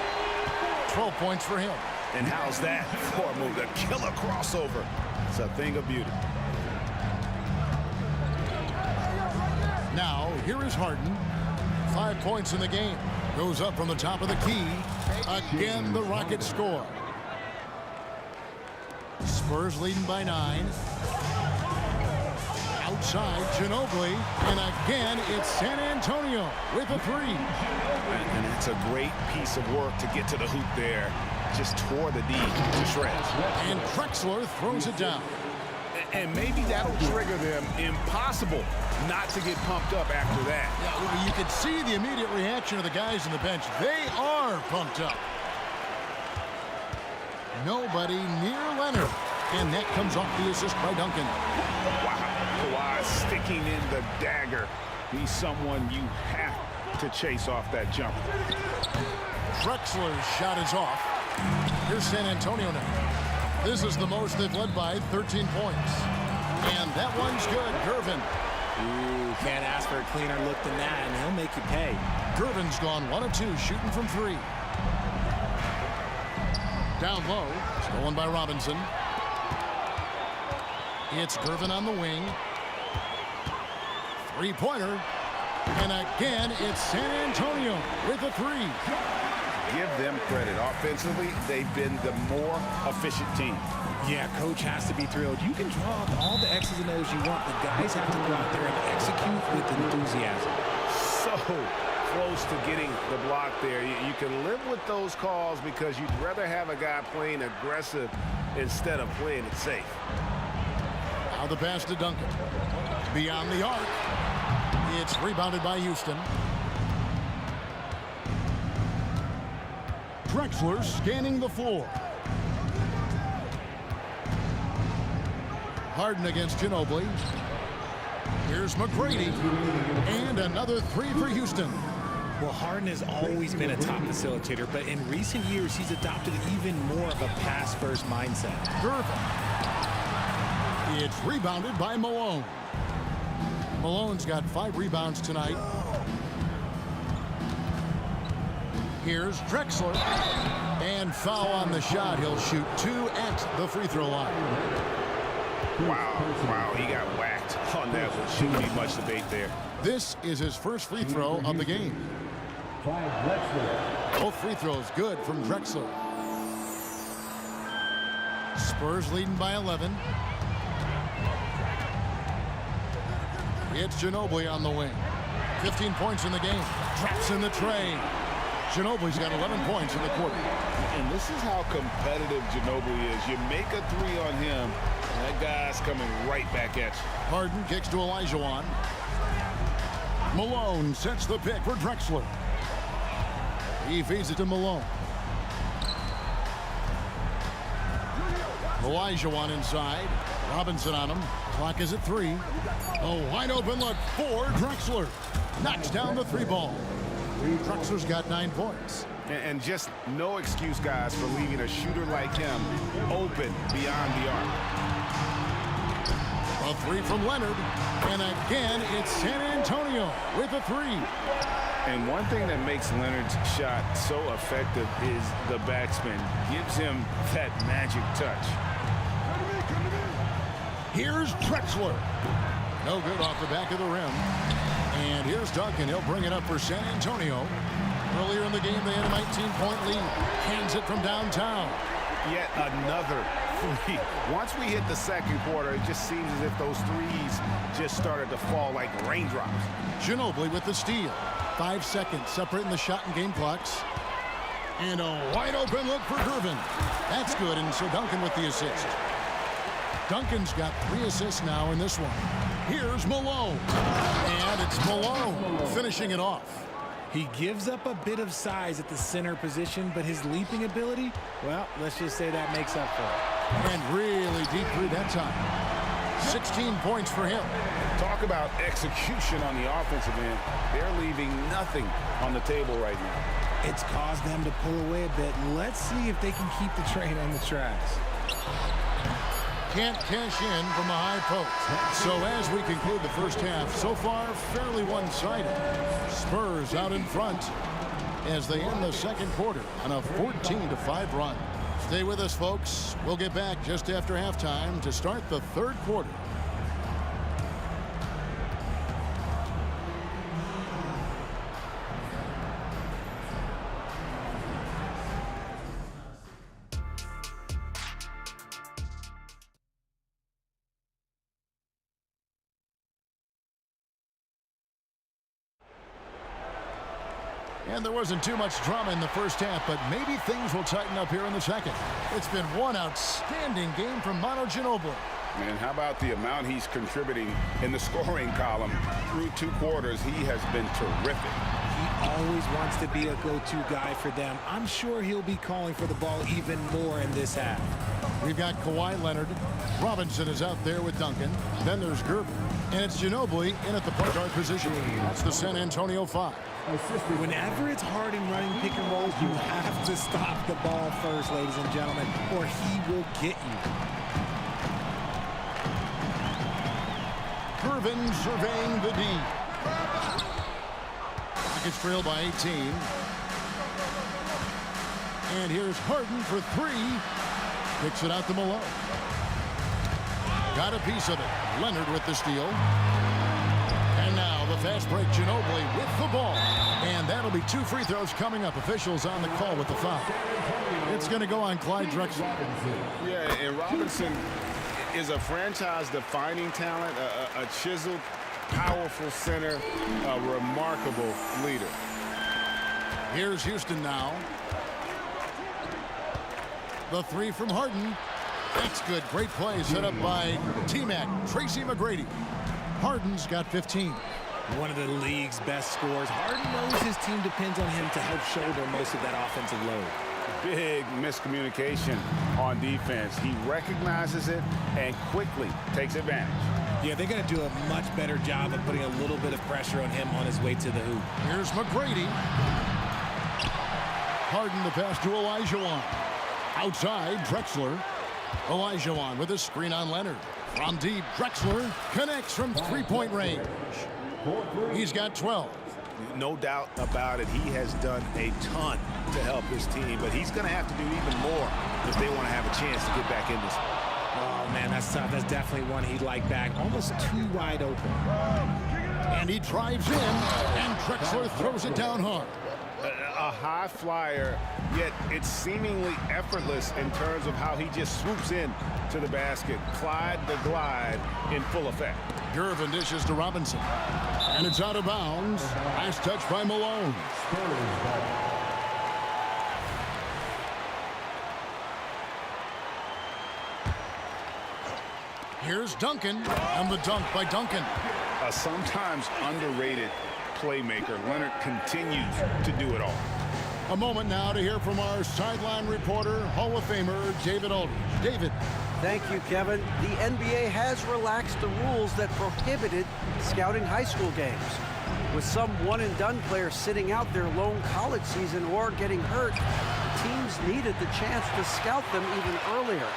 12 points for him.
And how's that for a move? The killer crossover. It's a thing of beauty.
Now, here is Harden. 5 points in the game. Goes up from the top of the key. Again, the Rockets score. Spurs leading by 9. Outside, Ginobili. And again, it's San Antonio with a 3.
And it's a great piece of work to get to the hoop there. Just tore the D to shreds.
And Drexler throws it down.
And maybe that'll trigger them. Impossible not to get pumped up after that.
Yeah, well, you could see the immediate reaction of the guys on the bench. They are pumped up. Nobody near Leonard. And that comes off the assist by Duncan.
Wow. Kawhi sticking in the dagger. He's someone you have to chase off that jump.
Drexler's shot is off. Here's San Antonio now. This is the most they've led by 13 points. And that one's good. Gervin.
Ooh, can't ask for a cleaner look than that, and he'll make you pay.
Gervin's gone 1 of 2, shooting from 3. Down low, stolen by Robinson. It's Gervin on the wing. 3-pointer. And again, it's San Antonio with a 3.
Give them credit. Offensively, they've been the more efficient team.
Yeah, coach has to be thrilled. You can draw up all the X's and O's you want. The guys have to go out there and execute with enthusiasm.
So close to getting the block there. You can live with those calls because you'd rather have a guy playing aggressive instead of playing it safe.
Now the pass to Duncan. Beyond the arc. It's rebounded by Houston. Drexler scanning the floor. Harden against Ginobili. Here's McGrady. And another three for Houston.
Well, Harden has always been a top facilitator, but in recent years, he's adopted even more of a pass-first mindset.
Gervin. It's rebounded by Malone. Malone's got 5 rebounds tonight. Here's Drexler. And foul on the shot. He'll shoot 2 at the free throw line.
Wow, he got whacked on that one. Shouldn't be much debate there.
This is his first free throw of the game. Both free throws good from Drexler. Spurs leading by 11. It's Ginobili on the wing. 15 points in the game. Drops in the tray. Ginobili's got 11 points in the quarter.
And this is how competitive Ginobili is. You make a 3 on him, and that guy's coming right back at you.
Harden kicks to Olajuwon. Malone sets the pick for Drexler. He feeds it to Malone. Olajuwon inside. Robinson on him. Clock is at 3. A wide open look for Drexler. Knocks down the 3 ball. Drexler's got 9 points.
And just no excuse, guys, for leaving a shooter like him open beyond the arc.
A 3 from Leonard. And again, it's San Antonio with a 3.
And one thing that makes Leonard's shot so effective is the backspin. Gives him that magic touch.
Here's Drexler. No good off the back of the rim. And here's Duncan. He'll bring it up for San Antonio. Earlier in the game, they had a 19-point lead. Hands it from downtown.
Yet another 3. Once we hit the second quarter, it just seems as if those threes just started to fall like raindrops.
Ginobili with the steal. 5 seconds separating the shot and game clocks. And a wide open look for Gervin. That's good, and so Duncan with the assist. Duncan's got 3 assists now in this one. Here's Malone. And it's Malone finishing it off.
He gives up a bit of size at the center position, but his leaping ability, well, let's just say that makes up for it.
And really deep through that time. 16 points for him.
Talk about execution on the offensive end. They're leaving nothing on the table right now.
It's caused them to pull away a bit. Let's see if they can keep the train on the tracks.
Can't cash in from a high post. So as we conclude the first half, so far fairly one-sided. Spurs out in front as they end the second quarter on a 14-5 run. Stay with us, folks. We'll get back just after halftime to start the third quarter. And there wasn't too much drama in the first half, but maybe things will tighten up here in the second. It's been one outstanding game from Manu Ginobili.
And how about the amount he's contributing in the scoring column? Through 2 quarters, he has been terrific.
He always wants to be a go-to guy for them. I'm sure he'll be calling for the ball even more in this half.
We've got Kawhi Leonard. Robinson is out there with Duncan. Then there's Gervin. And it's Ginobili in at the point guard position. That's the San Antonio 5.
Whenever it's hard in running pick and rolls, you have to stop the ball first, ladies and gentlemen, or he will get you.
Gervin surveying the D. Rockets trail by 18. And here's Harden for 3. Kicks it out to Malone. Got a piece of it. Leonard with the steal. And now the fast break, Ginobili with the ball. And that'll be 2 free throws coming up. Officials on the call with the foul. It's going to go on Clyde Drexler.
Yeah, and Robinson is a franchise-defining talent, a chiseled, powerful center, a remarkable leader.
Here's Houston now. The 3 from Harden. That's good. Great play set up by T-Mac, Tracy McGrady. Harden's got 15.
One of the league's best scorers. Harden knows his team depends on him to help shoulder most of that offensive load.
Big miscommunication on defense. He recognizes it and quickly takes advantage.
Yeah, they're going to do a much better job of putting a little bit of pressure on him on his way to the hoop.
Here's McGrady. Harden the pass to Olajuwon. Outside, Drexler. Olajuwon with a screen on Leonard. From deep, Drexler connects from three-point range. He's got 12.
No doubt about it. He has done a ton to help his team, but he's going to have to do even more if they want to have a chance to get back in this.
Oh, man, that's tough. That's definitely one he'd like back. Almost too wide open.
And he drives in, and Drexler throws it down hard.
A high flyer, yet it's seemingly effortless in terms of how he just swoops in to the basket. Clyde the glide in full effect.
Gervin dishes to Robinson. And it's out of bounds. Last touch by Malone. Here's Duncan, and the dunk by Duncan.
A sometimes underrated playmaker. Leonard continues to do it all.
A moment now to hear from our sideline reporter, Hall of Famer David Aldridge. David.
Thank you, Kevin. The NBA has relaxed the rules that prohibited scouting high school games. With some one-and-done players sitting out their lone college season or getting hurt, teams needed the chance to scout them even earlier.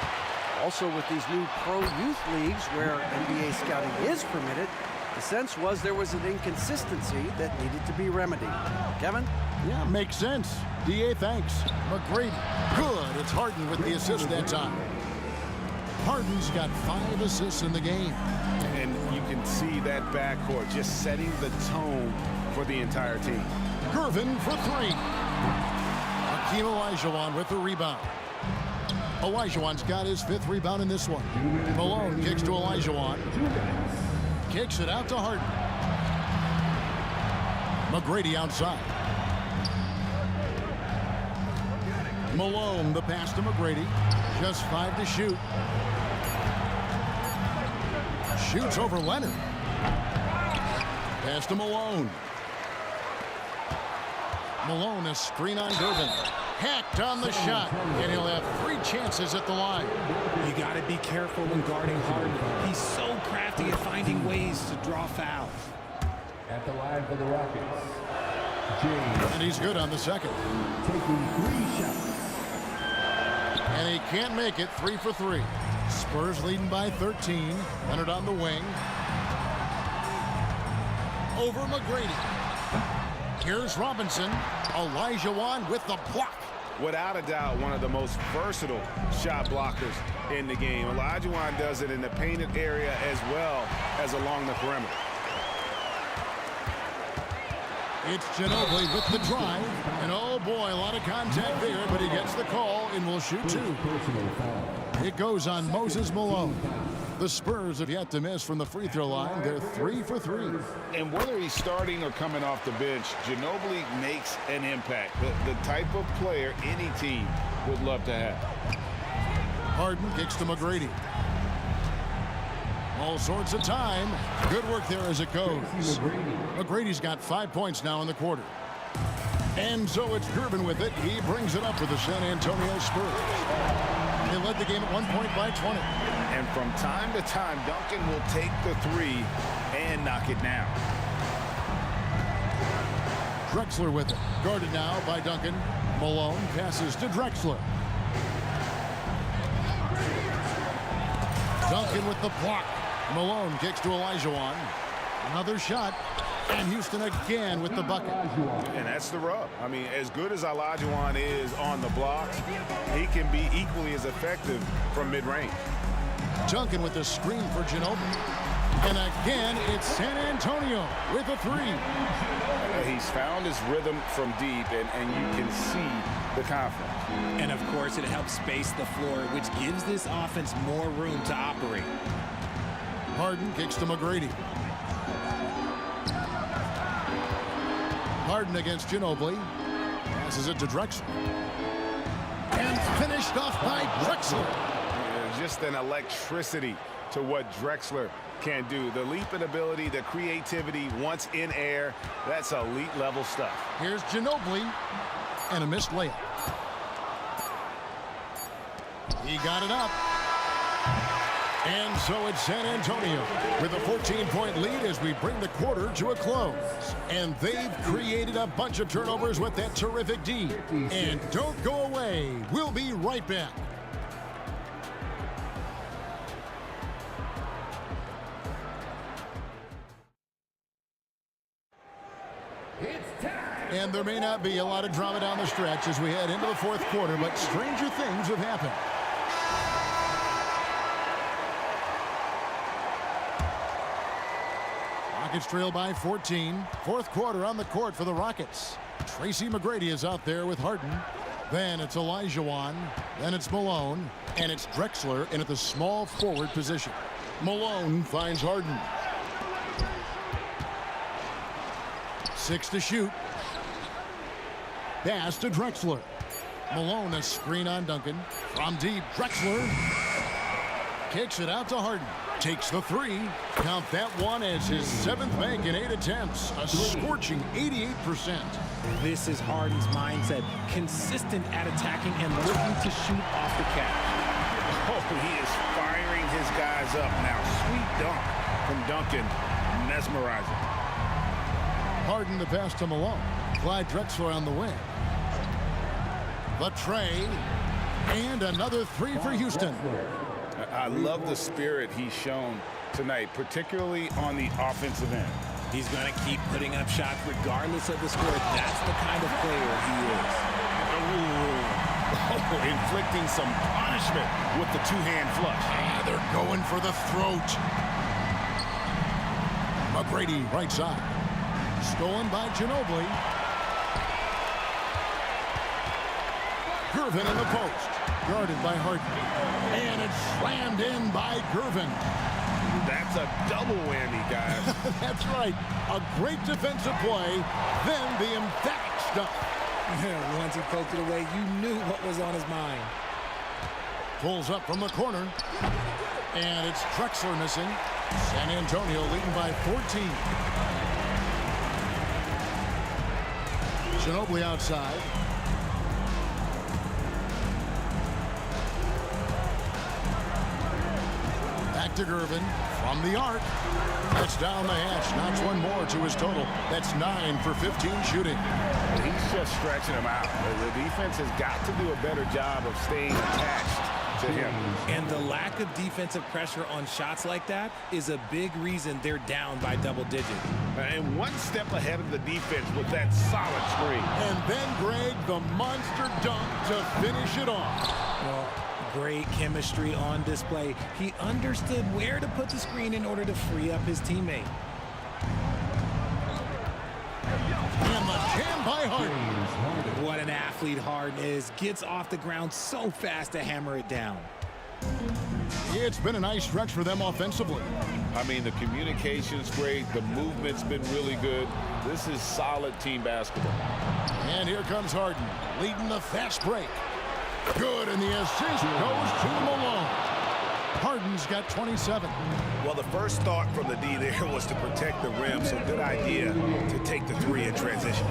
Also, with these new pro youth leagues where NBA scouting is permitted, the sense was there was an inconsistency that needed to be remedied. Kevin?
Yeah, makes sense. DA, thanks. McGrady. Good. It's Harden with the assist that time. Harden's got 5 assists in the game.
And you can see that backcourt just setting the tone for the entire team.
Gervin for 3. Hakeem Olajuwon with the rebound. Olajuwon's got his 5th rebound in this one. Malone kicks to Olajuwon. Kicks it out to Harden. McGrady outside. Malone, the pass to McGrady. Just 5 to shoot. Shoots over Leonard. Pass to Malone. Malone, a screen on Gervin. Hacked on the shot, and he'll have 3 chances at the line.
You got to be careful when guarding Harden. He's so crafty at finding ways to draw fouls.
At the line for the Rockets,
And he's good on the second.
taking 3 shots.
And he can't make it. 3 for 3. Spurs leading by 13. Leonard on the wing. Over McGrady. Here's Robinson. Olajuwon with the block.
Without a doubt, one of the most versatile shot blockers in the game. Olajuwon does it in the painted area as well as along the perimeter.
It's Ginobili with the drive. And oh boy, a lot of contact there, but he gets the call and will shoot 2. It goes on Moses Malone. The Spurs have yet to miss from the free throw line. They're 3 for 3.
And whether he's starting or coming off the bench, Ginobili makes an impact. The type of player any team would love to have.
Harden kicks to McGrady. All sorts of time. Good work there as it goes. McGrady's got 5 points now in the quarter. And so it's Gervin with it. He brings it up for the San Antonio Spurs. They led the game at 1 point by 20.
And from time to time, Duncan will take the 3 and knock it down.
Drexler with it. Guarded now by Duncan. Malone passes to Drexler. Duncan with the block. Malone kicks to Olajuwon. Another shot. And Houston again with the bucket.
And that's the rub. I mean, as good as Olajuwon is on the blocks, he can be equally as effective from mid-range.
Duncan with the screen for Ginobili. And again, it's San Antonio with a 3.
He's found his rhythm from deep, and you can see the confidence.
And, of course, it helps space the floor, which gives this offense more room to operate.
Harden kicks to McGrady. Harden against Ginobili. Passes it to Drexler. And finished off by Drexler.
There's just an electricity to what Drexler can do. The leaping ability, the creativity once in air, that's elite level stuff.
Here's Ginobili and a missed layup. He got it up. And so it's San Antonio with a 14-point lead as we bring the quarter to a close. And they've created a bunch of turnovers with that terrific D. And don't go away. We'll be right back. And there may not be a lot of drama down the stretch as we head into the fourth quarter, but stranger things have happened. Rockets trail by 14. Fourth quarter on the court for the Rockets. Tracy McGrady is out there with Harden. Then it's Olajuwon. Then it's Malone. And it's Drexler in at the small forward position. Malone finds Harden. 6 to shoot. Pass to Drexler. Malone, a screen on Duncan. From deep, Drexler kicks it out to Harden. Takes the three. Count that one as his 7th make in 8 attempts. A scorching 88%.
This is Harden's mindset. Consistent at attacking and looking to shoot off the catch.
Oh, he is firing his guys up now. Sweet dunk from Duncan. Mesmerizing.
Harden the pass to Malone. Clyde Drexler on the wing. The tray. And another three for Houston.
I love the spirit he's shown tonight, particularly on the offensive end.
He's going to keep putting up shots regardless of the score. That's the kind of player he is.
Oh, inflicting some punishment with the two-hand flush.
Yeah, they're going for the throat. McGrady right side. Stolen by Ginobili. Gervin in the post. Guarded by Harden. And it's slammed in by Gervin.
That's a double whammy, guys.
That's right. A great defensive play, then the emphatic stuff.
Once he poked it away, you knew what was on his mind.
Pulls up from the corner. And it's Drexler missing. San Antonio leading by 14. Ginobili outside. Back to Gervin from the arc. That's down the hatch. Knocks one more to his total. That's 9 for 15 shooting.
He's just stretching him out. The defense has got to do a better job of staying attached to him.
And the lack of defensive pressure on shots like that is a big reason they're down by double digits.
And one step ahead of the defense with that solid screen.
And then Greg, the monster dunk to finish it off.
Well, great chemistry on display. He understood where to put the screen in order to free up his teammate.
And the jam by Harden.
What an athlete Harden is. Gets off the ground so fast to hammer it down.
It's been a nice stretch for them offensively.
I mean, the communication's great. The movement's been really good. This is solid team basketball.
And here comes Harden, leading the fast break. Good, and the assist goes to Malone. Harden's got 27.
Well, the first thought from the D there was to protect the rim, so good idea to take the three in transition.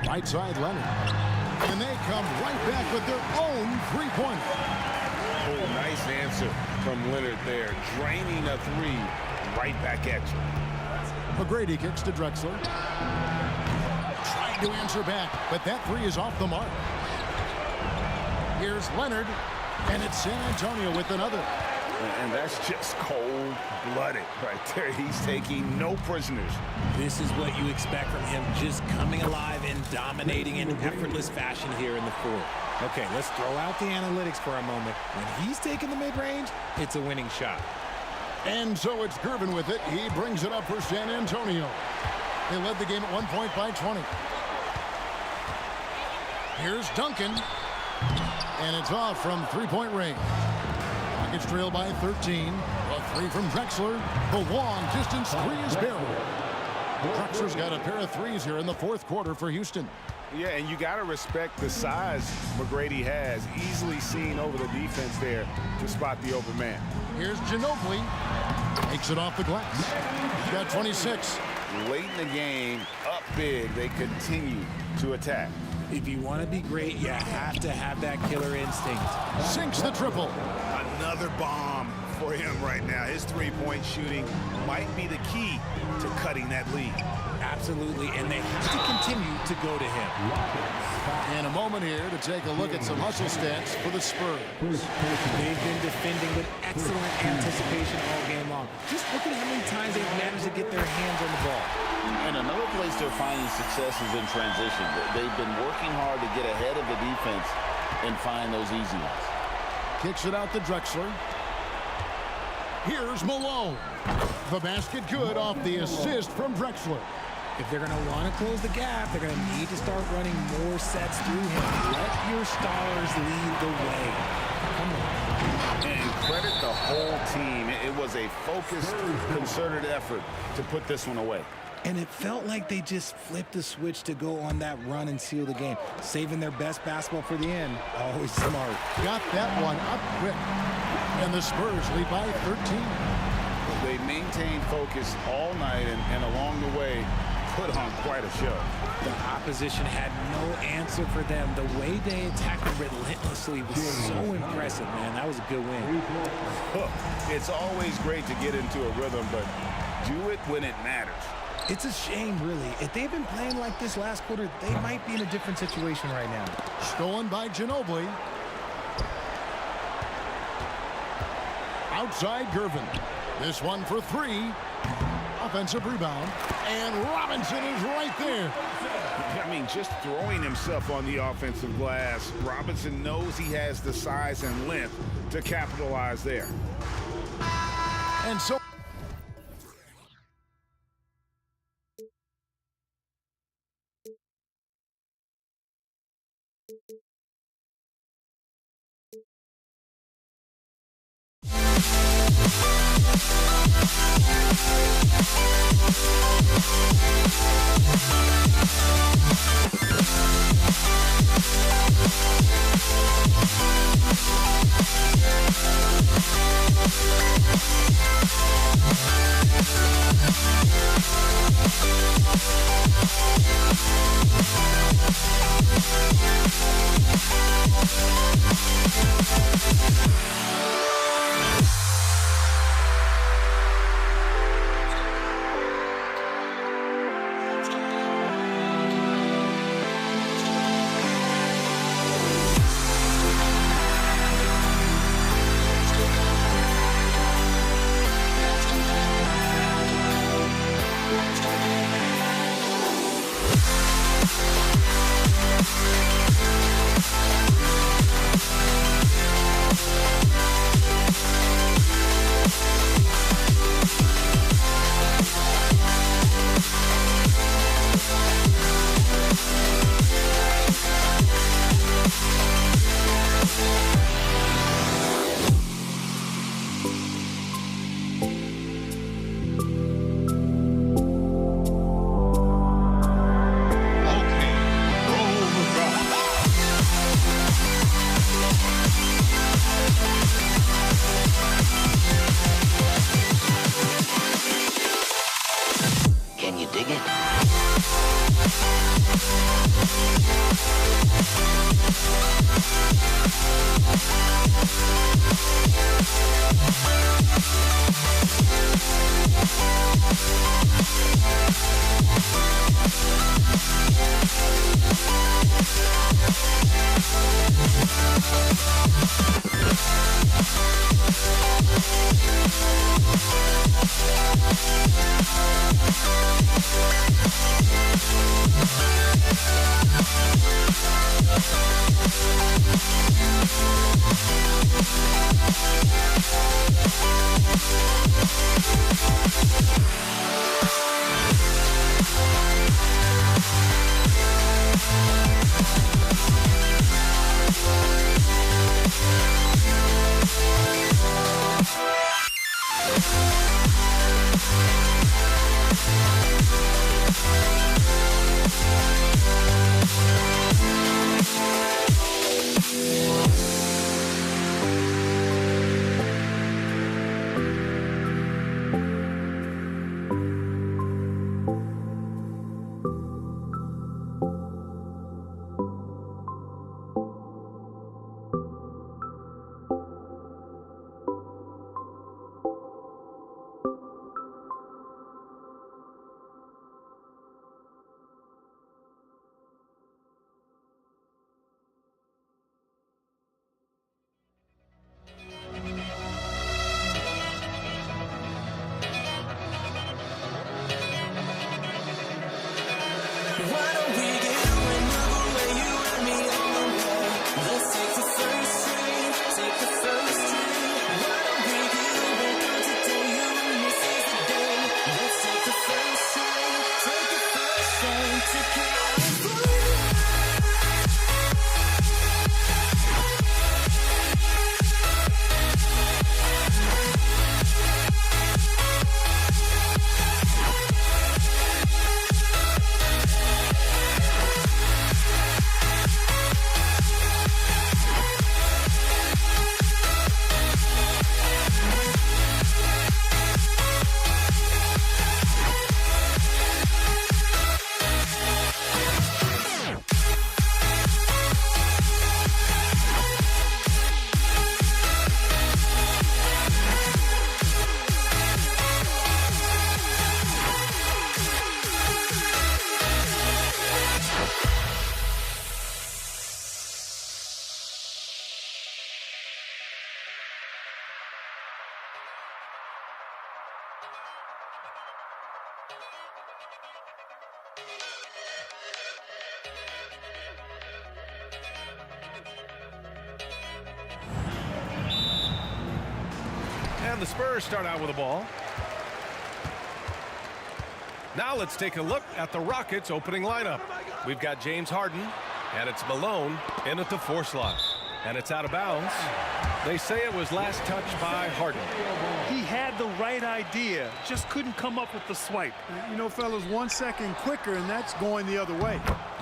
Right side, Leonard. And they come right back with their own three-pointer.
Oh, nice answer from Leonard there. Draining a three right back at you.
McGrady kicks to Drexler. Trying to answer back, but that three is off the mark. Here's Leonard, and it's San Antonio with another.
And that's just cold-blooded right there. He's taking no prisoners.
This is what you expect from him, just coming alive and dominating in effortless fashion here in the fourth. Okay, let's throw out the analytics for a moment. When he's taking the mid-range, it's a winning shot.
And so it's Gervin with it. He brings it up for San Antonio. They led the game at 1 point by 20. Here's Duncan. And it's off from three-point range. Rockets trail by 13. A three from Drexler. The long distance three is barreled. Drexler's got a pair of threes here in the fourth quarter for Houston.
Yeah, and you got to respect the size McGrady has. Easily seen over the defense there to spot the open man.
Here's Ginobili. Takes it off the glass. He's got 26.
Late in the game, up big, they continue to attack.
If you want to be great, you have to have that killer instinct.
Sinks the triple.
Another bomb for him right now. His three-point shooting might be the key to cutting that lead.
Absolutely, and they have to continue to go to him.
And a moment here to take a look at some hustle stats for the Spurs.
They've been defending with excellent anticipation all game long. Just look at how many times they've managed to get their hands on the ball.
And another place they're finding success is in transition. They've been working hard to get ahead of the defense and find those easy ones.
Kicks it out to Drexler. Here's Malone. The basket good off the assist from Drexler.
If they're going to want to close the gap, they're going to need to start running more sets through him. Let your stars lead the way. Come on.
And credit the whole team. It was a focused, concerted effort to put this one away.
And it felt like they just flipped the switch to go on that run and seal the game. Saving their best basketball for the end. Always smart.
Got that one up quick. And the Spurs lead by 13.
They maintained focus all night and along the way put on quite a show.
The opposition had no answer for them. The way they attacked them relentlessly was so impressive, man. That was a good win.
It's always great to get into a rhythm, but do it when it matters.
It's a shame, really. If they've been playing like this last quarter, they might be in a different situation right now.
Stolen by Ginobili. Outside Gervin. This one for three. Offensive rebound. And Robinson is right there.
I mean, just throwing himself on the offensive glass. Robinson knows he has the size and length to capitalize there.
And so
And the Spurs start out with the ball. Now let's take a look at the Rockets' opening lineup. We've got James Harden, and it's Malone in at the 4 slot. And it's out of bounds. They say it was last touched by Harden.
He had the right idea, just couldn't come up with the swipe.
You know, fellas, 1 second quicker, and that's going the other way.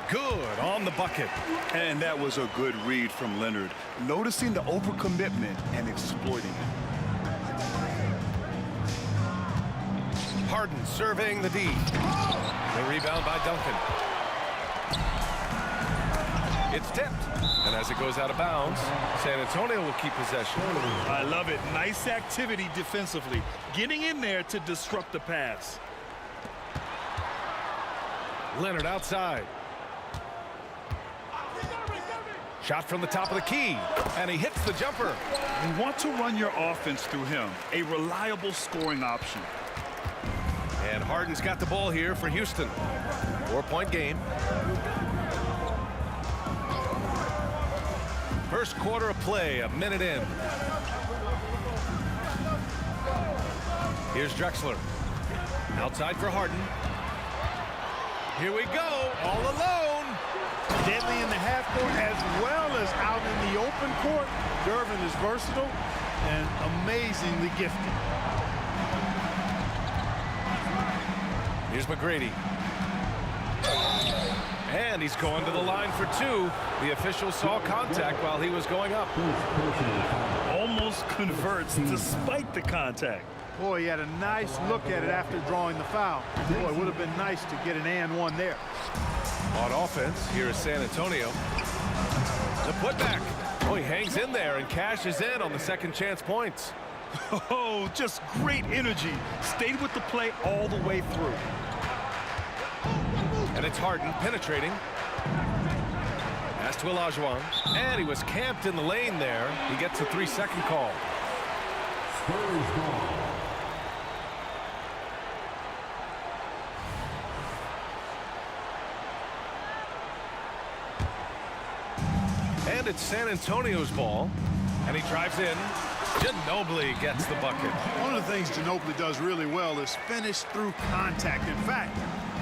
Good on the bucket.
And that was a good read from Leonard, noticing the overcommitment and exploiting it.
Harden surveying the D. The rebound by Duncan. It's tipped, and as it goes out of bounds, San Antonio will keep possession.
I love it. Nice activity defensively, getting in there to disrupt the pass.
Leonard outside. Shot from the top of the key, and he hits the jumper.
You want to run your offense through him, a reliable scoring option.
And Harden's got the ball here for Houston. 4-point game. First quarter of play, a minute in. Here's Drexler. Outside for Harden. Here we go, all alone.
Deadly in the half court as well as out in the open court. Gervin is versatile and amazingly gifted.
Here's McGrady. And he's going to the line for 2. The official saw contact while he was going up.
Almost converts despite the contact.
Boy, he had a nice look at it after drawing the foul. Boy, it would have been nice to get an and one there.
On offense, here is San Antonio. The putback. Oh, he hangs in there and cashes in on the second chance points.
Oh, just great energy. Stayed with the play all the way through.
And it's Harden penetrating. Pass to Olajuwon. And he was camped in the lane there. He gets a 3-second call. And it's San Antonio's ball. And he drives in. Ginobili gets the bucket.
One of the things Ginobili does really well is finish through contact. In fact,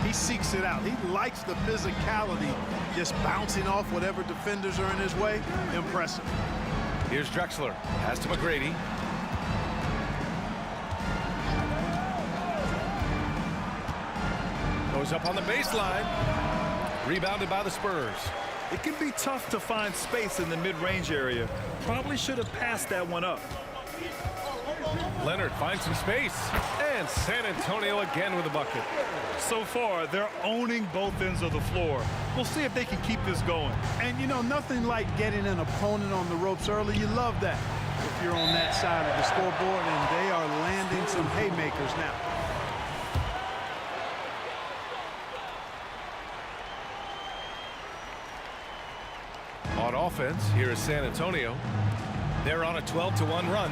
he seeks it out. He likes the physicality, just bouncing off whatever defenders are in his way. Impressive.
Here's Drexler. Pass to McGrady. Goes up on the baseline. Rebounded by the Spurs.
It can be tough to find space in the mid-range area. Probably should have passed that one up.
Leonard finds some space. And San Antonio again with a bucket.
So far, they're owning both ends of the floor. We'll see if they can keep this going.
And, you know, nothing like getting an opponent on the ropes early. You love that if you're on that side of the scoreboard, and they are landing some haymakers now.
On offense, here is San Antonio. They're on a 12-1 run.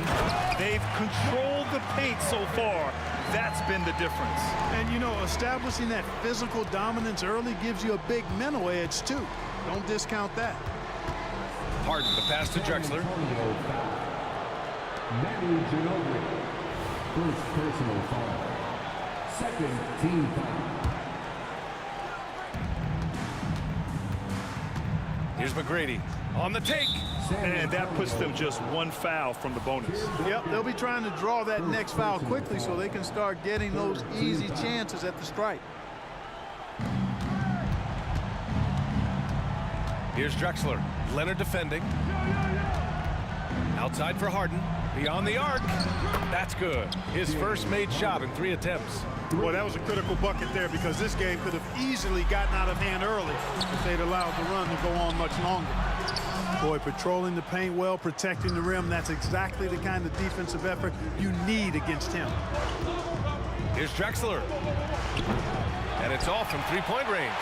They've controlled the paint so far. That's been the difference.
And, you know, establishing that physical dominance early gives you a big mental edge, too. Don't discount that.
Harden, the pass to Drexler.
Manu Ginobili. First personal foul. Second team foul.
Here's McGrady on the take.
And that puts them just one foul from the bonus.
Yep, they'll be trying to draw that next foul quickly so they can start getting those easy chances at the stripe.
Here's Drexler. Leonard defending. Outside for Harden. Beyond the arc. That's good. His first made shot in 3 attempts.
Boy, that was a critical bucket there because this game could have easily gotten out of hand early if they'd allowed the run to go on much longer. Boy, patrolling the paint well, protecting the rim, that's exactly the kind of defensive effort you need against him.
Here's Drexler. And it's off from 3-point range.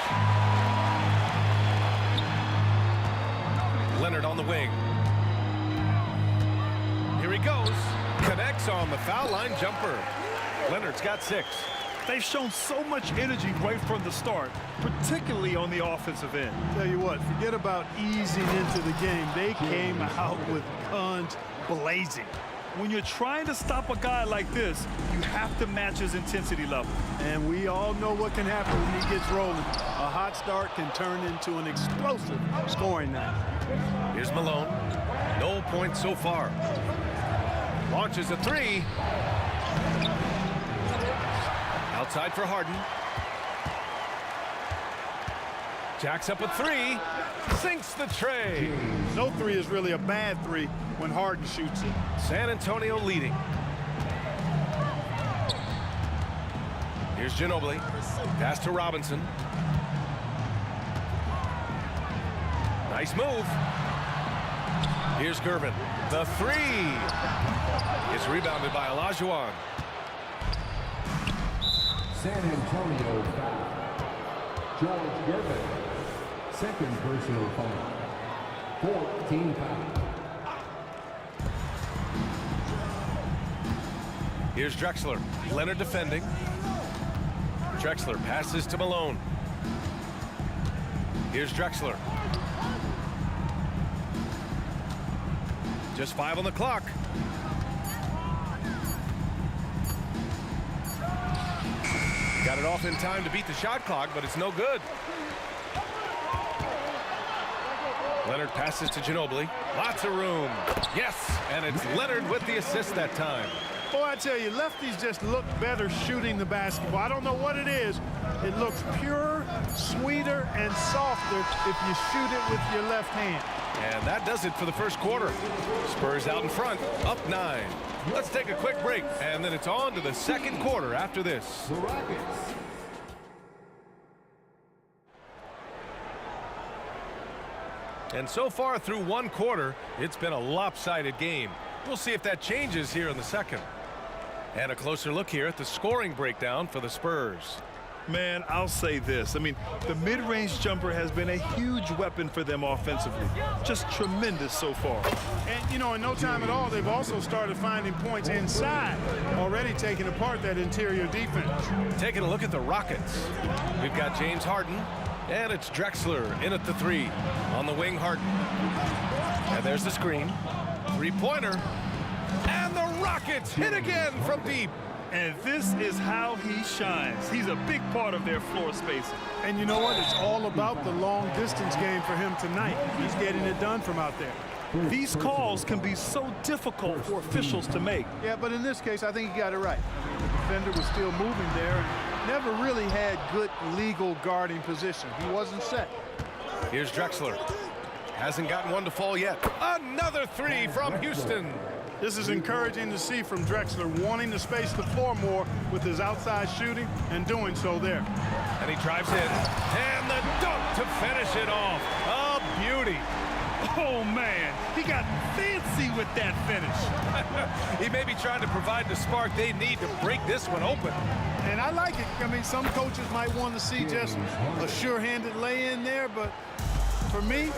Leonard on the wing. Here he goes. Connects on the foul line jumper. Leonard's got 6.
They've shown so much energy right from the start, particularly on the offensive end.
Tell you what, forget about easing into the game. They came out with guns blazing.
when you're trying to stop a guy like this, you have to match his intensity level.
And we all know what can happen when he gets rolling. A hot start can turn into an explosive scoring night.
Here's Malone. No points so far. Launches a three. Outside for Harden. Jacks up a three. Sinks the tray.
No three is really a bad three when Harden shoots it.
San Antonio leading. Here's Ginobili. Pass to Robinson. Nice move. Here's Gervin. The three is rebounded by Olajuwon.
San Antonio foul. George Gervin. Second personal foul. 14 foul.
Here's Drexler. Leonard defending. Drexler passes to Malone. Here's Drexler. Just 5 on the clock. Got it off in time to beat the shot clock, but it's no good. Leonard passes to Ginobili. Lots of room. Yes, and it's Leonard with the assist that time.
Boy, I tell you, lefties just look better shooting the basketball. I don't know what it is. It looks purer, sweeter, and softer if you shoot it with your left hand.
And that does it for the first quarter. Spurs out in front, up 9. Let's take a quick break, and then it's on to the second quarter after this.
The Rockets.
And so far through one quarter, it's been a lopsided game. We'll see if that changes here in the second. And a closer look here at the scoring breakdown for the Spurs.
Man, I'll say this. I mean, the mid-range jumper has been a huge weapon for them offensively. Just tremendous so far.
And, you know, in no time at all, they've also started finding points inside, already taking apart that interior defense.
Taking a look at the Rockets. We've got James Harden, and it's Drexler in at the 3. On the wing, Harden. And there's the screen. Three-pointer. And the Rockets hit again from deep.
And this is how he shines. He's a big part of their floor spacing.
And you know what? It's all about the long distance game for him tonight. He's getting it done from out there.
These calls can be so difficult for officials to make.
Yeah, but in this case, I think he got it right. The defender was still moving there and never really had good legal guarding position. He wasn't set.
Here's Drexler. Hasn't gotten one to fall yet. Another 3 from Houston.
This is encouraging to see from Drexler, wanting to space the floor more with his outside shooting and doing so there.
And he drives in. And the dunk to finish it off. A beauty.
Oh, man. He got fancy with that finish.
He may be trying to provide the spark they need to break this one open.
And I like it. I mean, some coaches might want to see just a sure-handed lay-in there, but for me,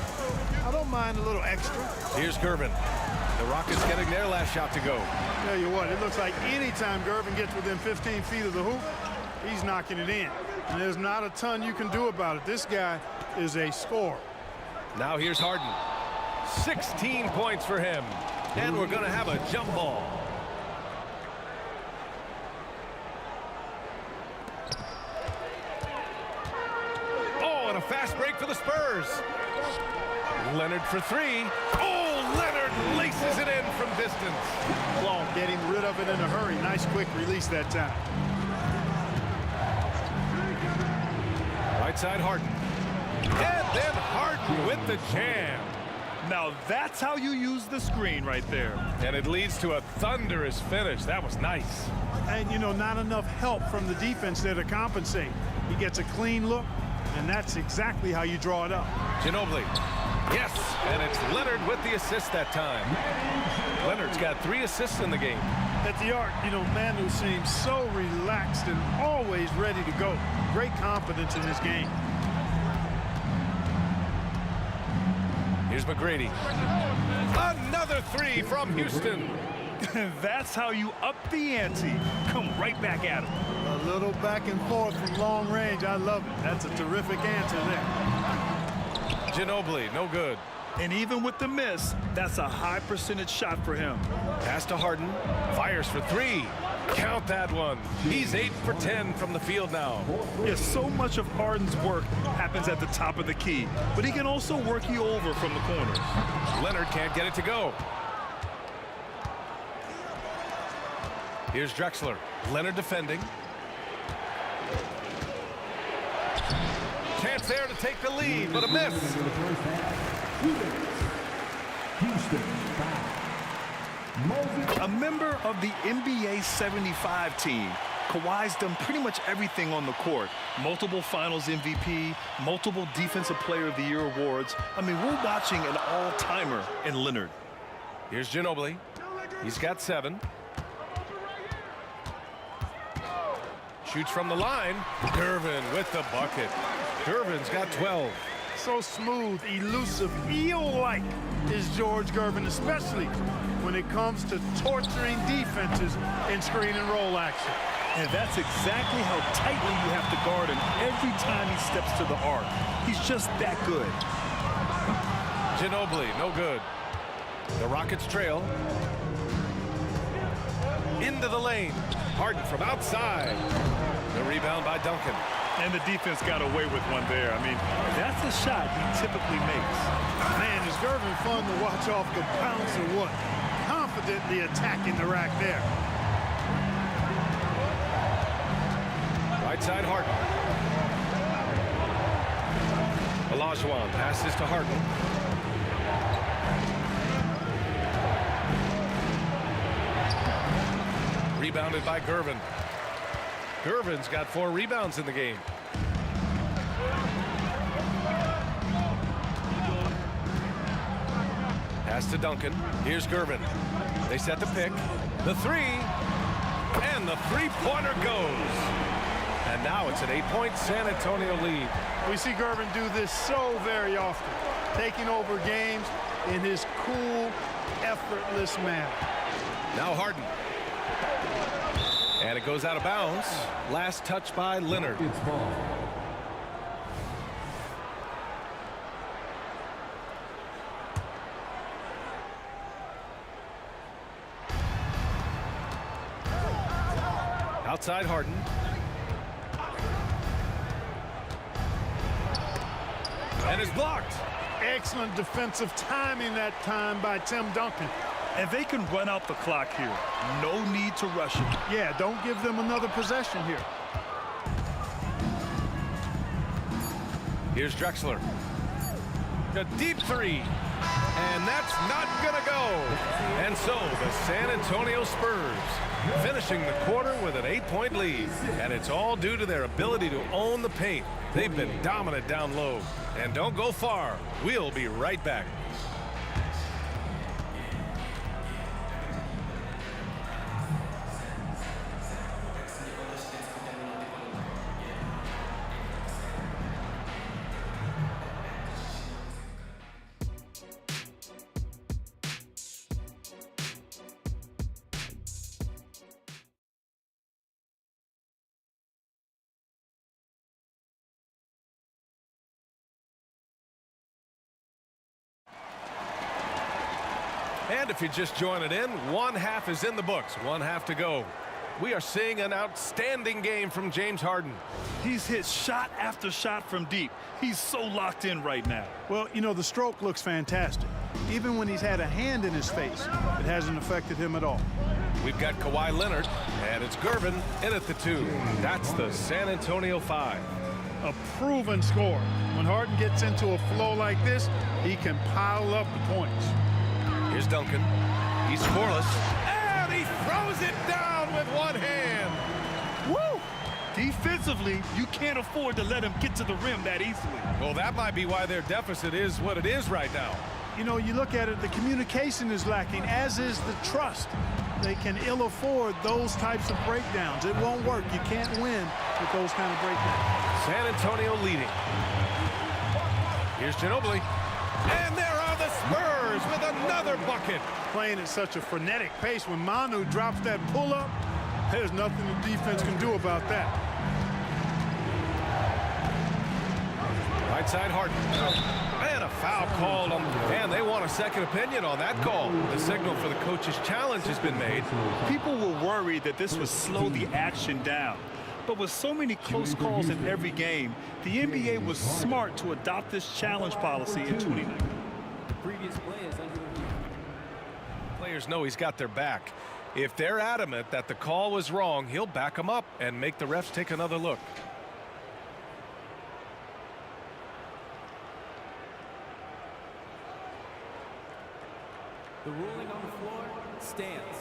I don't mind a little extra.
Here's Gervin. The Rockets getting their last shot to go.
Tell you what, it looks like anytime Gervin gets within 15 feet of the hoop, he's knocking it in. And there's not a ton you can do about it. This guy is a scorer.
Now here's Harden. 16 points for him. And we're going to have a jump ball. Oh, and a fast break for the Spurs. Leonard for 3. Oh, Leonard laces it in from distance.
Well, getting rid of it in a hurry. Nice quick release that time.
Right side Harden. And then Harden with the jam.
Now that's how you use the screen right there.
And it leads to a thunderous finish. That was nice.
And, you know, not enough help from the defense there to compensate. He gets a clean look, and that's exactly how you draw it up.
Ginobili. Yes, and it's Leonard with the assist that time. Leonard's got 3 assists in the game.
At the arc, you know, Manu seems so relaxed and always ready to go. Great confidence in his game.
Here's McGrady. Another 3 from Houston.
That's how you up the ante. Come right back at him.
A little back and forth from long range. I love it. That's a terrific answer there.
Ginobili, no good.
And even with the miss, that's a high percentage shot for him.
Pass to Harden. Fires for three. Count that one. He's 8 for 10 from the field now.
Yeah, so much of Harden's work happens at the top of the key, but he can also work you over from the corners.
Leonard can't get it to go. Here's Drexler. Leonard defending. Chance there to take the lead, but a miss.
A member of the NBA 75 team, Kawhi's done pretty much everything on the court. Multiple Finals MVP, multiple Defensive Player of the Year awards. I mean, we're watching an all-timer in Leonard.
Here's Ginobili. He's got 7. Shoots from the line. Gervin with the bucket. Gervin's got 12.
So smooth, elusive, eel-like is George Gervin, especially when it comes to torturing defenses in screen and roll action.
And that's exactly how tightly you have to guard him every time he steps to the arc. He's just that good.
Ginobili, no good. The Rockets trail. Into the lane. Harden from outside. The rebound by Duncan.
And the defense got away with one there. I mean, that's a shot he typically makes.
Man, is Gervin fun to watch off the bounce or what? Confidently attacking the rack there.
Right side, Harden. Olajuwon passes to Harden. Rebounded by Gervin. Gervin's got 4 rebounds in the game. Pass to Duncan. Here's Gervin. They set the pick. The 3. And the three-pointer goes. And now it's an 8-point San Antonio lead.
We see Gervin do this so very often, taking over games in his cool, effortless manner.
Now Harden. And it goes out of bounds. Last touch by Leonard.
It's ball.
Outside Harden. And is blocked.
Excellent defensive timing that time by Tim Duncan.
And they can run out the clock here. No need to rush it.
Yeah, don't give them another possession here.
Here's Drexler. A deep 3. And that's not going to go. And so the San Antonio Spurs finishing the quarter with an 8-point lead. And it's all due to their ability to own the paint. They've been dominant down low. And don't go far. We'll be right back. And if you're just joining in, 1/2 is in the books. 1/2 to go. We are seeing an outstanding game from James Harden.
He's hit shot after shot from deep. He's so locked in right now.
Well, you know, the stroke looks fantastic. Even when he's had a hand in his face, it hasn't affected him at all.
We've got Kawhi Leonard, and it's Gervin in at the 2. That's the San Antonio 5.
A proven scorer. When Harden gets into a flow like this, he can pile up the points.
Here's Duncan. He's scoreless. And he throws it down with one hand.
Woo! Defensively, you can't afford to let him get to the rim that easily.
Well, that might be why their deficit is what it is right now.
You know, you look at it, the communication is lacking, as is the trust. They can ill afford those types of breakdowns. It won't work. You can't win with those kind of breakdowns.
San Antonio leading. Here's Ginobili. And there are the Spurs with another bucket.
Playing at such a frenetic pace, when Manu drops that pull-up, there's nothing the defense can do about that.
Right side Harden. And a foul called on, and want a second opinion on that call. The signal for the coach's challenge has been made.
People were worried that this would slow the action down. But with so many close calls in every game, the NBA was smart to adopt this challenge policy in 2019.
Previous play is under review.
Players know he's got their back. If they're adamant that the call was wrong, he'll back them up and make the refs take another look.
The ruling on the floor stands.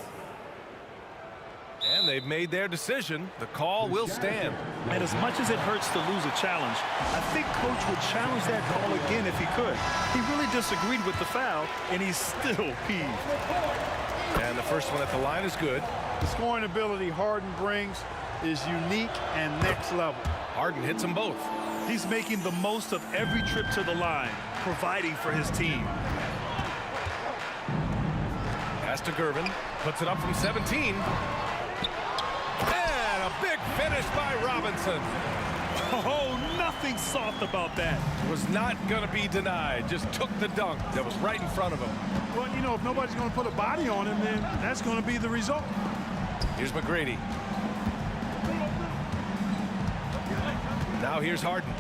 And they've made their decision. The call will stand.
And as much as it hurts to lose a challenge, I think Coach would challenge that call again if he could. He really disagreed with the foul, and he's still peeved.
And the first one at the line is good.
The scoring ability Harden brings is unique and next level.
Harden hits them both.
He's making the most of every trip to the line, providing for his team.
Pass to Gervin, puts it up from 17. And a big finish by Robinson.
Oh, nothing soft about that.
Was not going to be denied. Just took the dunk that was right in front of him.
Well, you know, if nobody's going to put a body on him, then that's going to be the result.
Here's McGrady. Now here's Harden.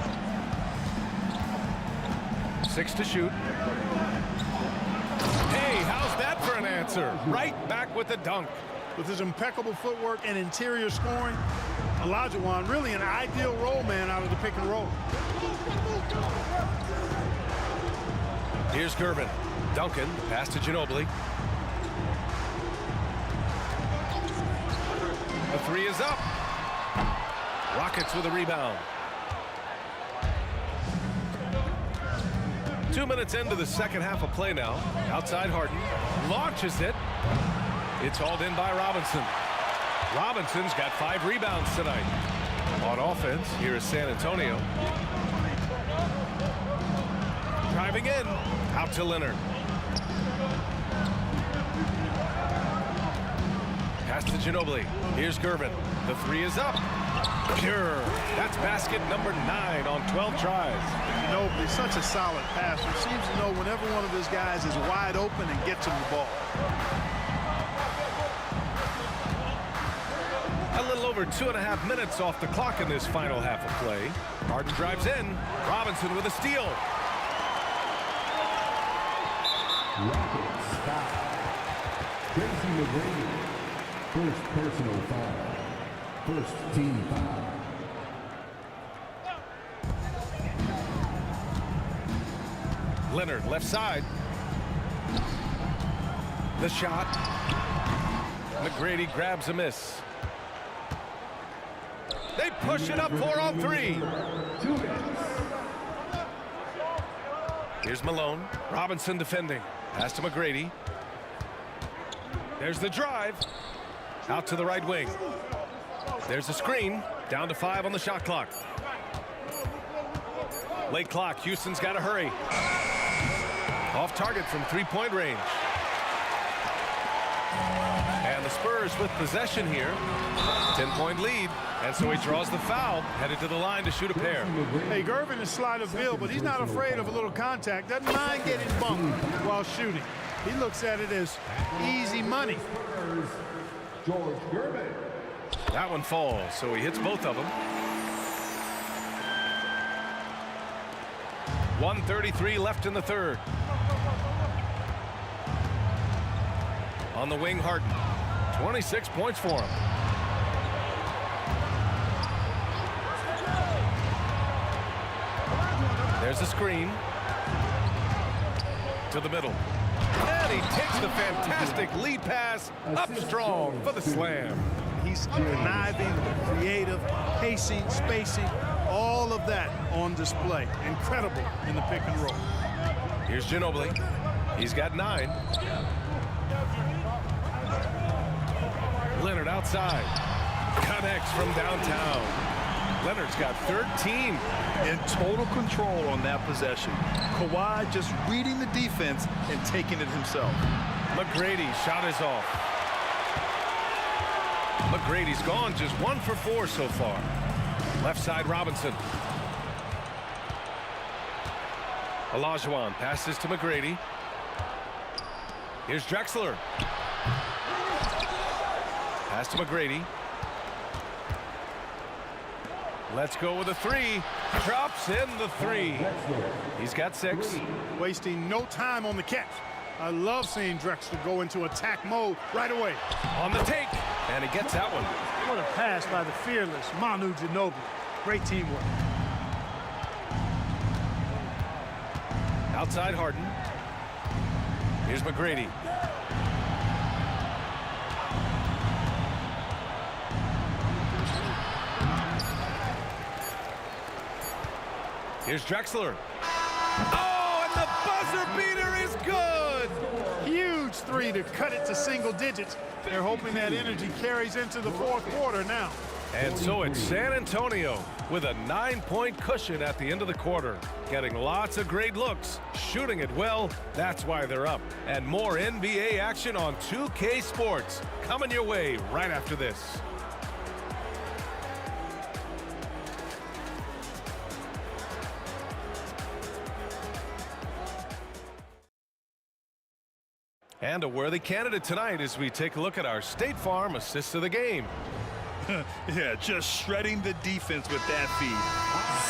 6 to shoot. Hey, how's that for an answer? Right back with the dunk.
With his impeccable footwork and interior scoring, Olajuwon really an ideal roll man out of the pick and roll.
Here's Gervin. Duncan, pass to Ginobili. The three is up. Rockets with a rebound. 2 minutes into the second half of play now. Outside Harden. Launches it. It's hauled in by Robinson. Robinson's got 5 rebounds tonight. On offense, here is San Antonio. Driving in. Out to Leonard. Pass to Ginobili. Here's Gervin. The three is up. Pure. That's basket number 9 on 12 tries.
Ginobili, such a solid passer. Seems to know whenever one of his guys is wide open and gets him the ball.
A little over 2.5 minutes off the clock in this final half of play. Harden drives in. Robinson with a steal.
Rockets foul. Tracy McGrady. First personal foul. First team foul.
Leonard left side. The shot. McGrady grabs a miss. They push it up 4 on 3. Here's Malone. Robinson defending. Pass to McGrady. There's the drive. Out to the right wing. There's a screen. Down to 5 on the shot clock. Late clock. Houston's got to hurry. Off target from 3-point range. And the Spurs with possession here. 10-point lead. And so he draws the foul, headed to the line to shoot a pair.
Hey, Gervin is sleight of Bill, but he's not afraid of a little contact. Doesn't mind getting bumped while shooting. He looks at it as easy money.
George Gervin.
That one falls, so he hits both of them. 1:33 left in the third. On the wing, Harden. 26 points for him. There's a screen. To the middle. And he takes the fantastic lead pass up strong for the slam.
He's conniving, creative, pacing, spacing, all of that on display. Incredible in the pick and roll.
Here's Ginobili. He's got 9. Leonard outside. Connects from downtown. Leonard's got 13.
In total control on that possession. Kawhi just reading the defense and taking it himself.
McGrady shot is off. McGrady's gone just 1 for 4 so far. Left side Robinson. Olajuwon passes to McGrady. Here's Drexler. Pass to McGrady. Let's go with a three. Drops in the three. He's got 6.
Wasting no time on the catch. I love seeing Drexler go into attack mode right away.
On the take, and he gets that one.
What a pass by the fearless Manu Ginobili. Great teamwork.
Outside Harden. Here's McGrady. Here's Drexler. Oh, and the buzzer beater is good!
Huge three to cut it to single digits. They're hoping that energy carries into the fourth quarter now.
And so it's San Antonio with a 9-point cushion at the end of the quarter. Getting lots of great looks, shooting it well, that's why they're up. And more NBA action on 2K Sports coming your way right after this. And a worthy candidate tonight as we take a look at our State Farm assist of the game.
Yeah, just shredding the defense with that feed.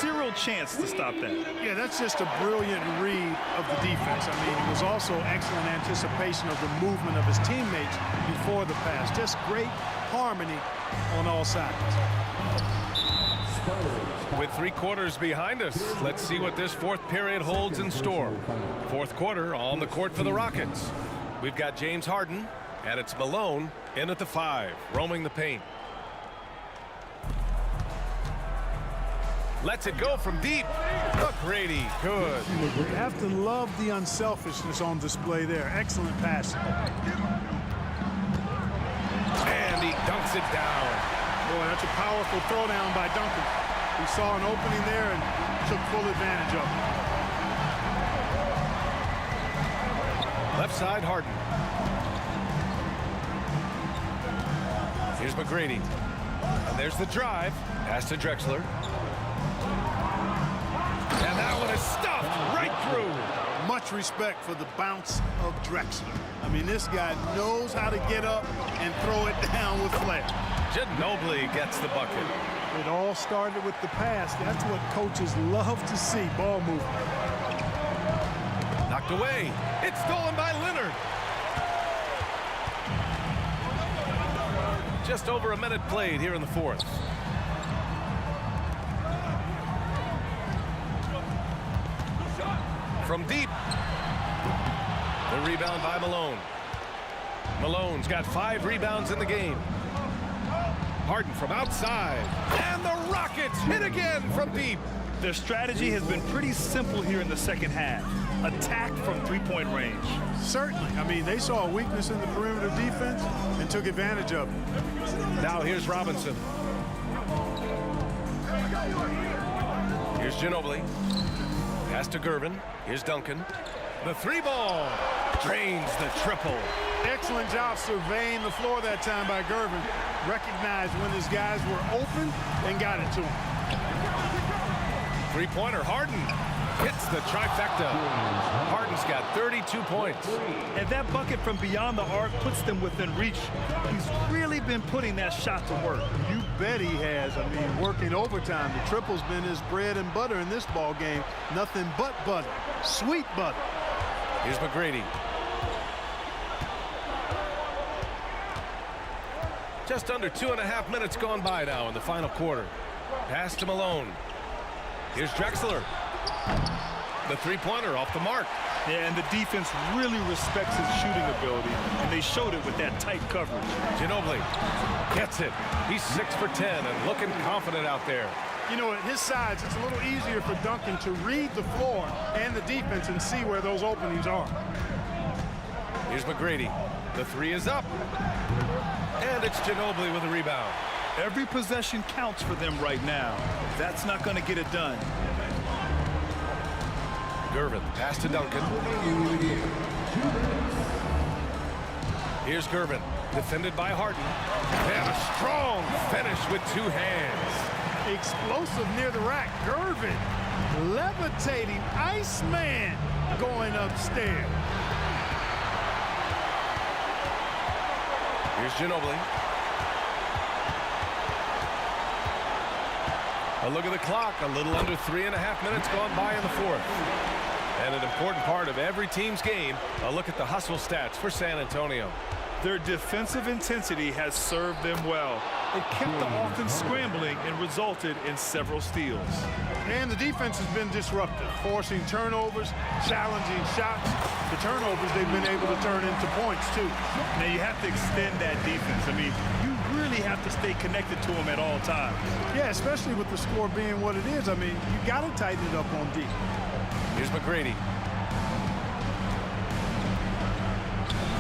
Zero chance to stop that.
Yeah, that's just a brilliant read of the defense. I mean, it was also excellent anticipation of the movement of his teammates before the pass. Just great harmony on all sides.
With 3 quarters behind us, let's see what this fourth period holds in store. Fourth quarter on the court for the Rockets. We've got James Harden, and it's Malone in at the 5, roaming the paint. Lets it go from deep. McGrady, good.
You have to love the unselfishness on display there. Excellent pass.
And he dunks it down.
Boy, that's a powerful throwdown by Duncan. He saw an opening there and took full advantage of it.
Left side, Harden. Here's McGrady. And there's the drive. Pass to Drexler. And that one is stuffed right through.
Much respect for the bounce of Drexler. I mean, this guy knows how to get up and throw it down with flair.
Ginobili gets the bucket.
It all started with the pass. That's what coaches love to see, ball movement.
Knocked away. It's stolen by Leonard. Just over a minute played here in the fourth. From deep. The rebound by Malone. Malone's got 5 rebounds in the game. Harden from outside. And the Rockets hit again from deep.
Their strategy has been pretty simple here in the second half. Attack from 3-point range.
Certainly. I mean, they saw a weakness in the perimeter defense and took advantage of it.
Now here's Robinson. Here's Ginobili. Pass to Gervin. Here's Duncan. The 3-ball. Drains the triple.
Excellent job surveying the floor that time by Gervin. Recognized when his guys were open and got it to him.
3-pointer, Harden hits the trifecta. Harden's got 32 points.
And that bucket from beyond the arc puts them within reach. He's really been putting that shot to work.
You bet he has. I mean, working overtime. The triple's been his bread and butter in this ball game. Nothing but butter. Sweet butter.
Here's McGrady. Just under 2.5 minutes gone by now in the final quarter. Pass to Malone. Here's Drexler. The 3-pointer off the mark.
Yeah, and the defense really respects his shooting ability, and they showed it with that tight coverage.
Ginobili gets it. He's 6 for 10 and looking confident out there.
You know, at his size, it's a little easier for Duncan to read the floor and the defense and see where those openings are.
Here's McGrady. The 3 is up. And it's Ginobili with a rebound.
Every possession counts for them right now. That's not going to get it done.
Gervin, pass to Duncan. Here's Gervin, defended by Harden. And a strong finish with 2 hands.
Explosive near the rack. Gervin, levitating Iceman going upstairs.
Here's Ginobili. A look at the clock. A little under 3.5 minutes gone by in the fourth. And an important part of every team's game, a look at the hustle stats for San Antonio.
Their defensive intensity has served them well. It kept the offense scrambling and resulted in several steals.
And the defense has been disruptive, forcing turnovers, challenging shots. The turnovers they've been able to turn into points, too.
Now, you have to extend that defense. I mean, you really have to stay connected to them at all times.
Yeah, especially with the score being what it is. I mean, you got to tighten it up on D.
Here's McGrady.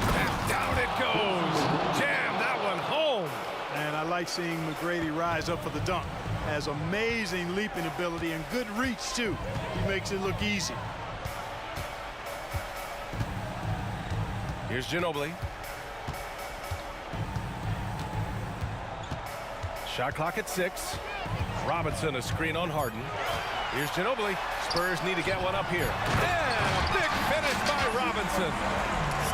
And down it goes. Jam that one home.
And I like seeing McGrady rise up for the dunk. Has amazing leaping ability and good reach, too. He makes it look easy.
Here's Ginobili. Shot clock at 6. Robinson a screen on Harden. Here's Ginobili. Spurs need to get one up here. And a big finish by Robinson.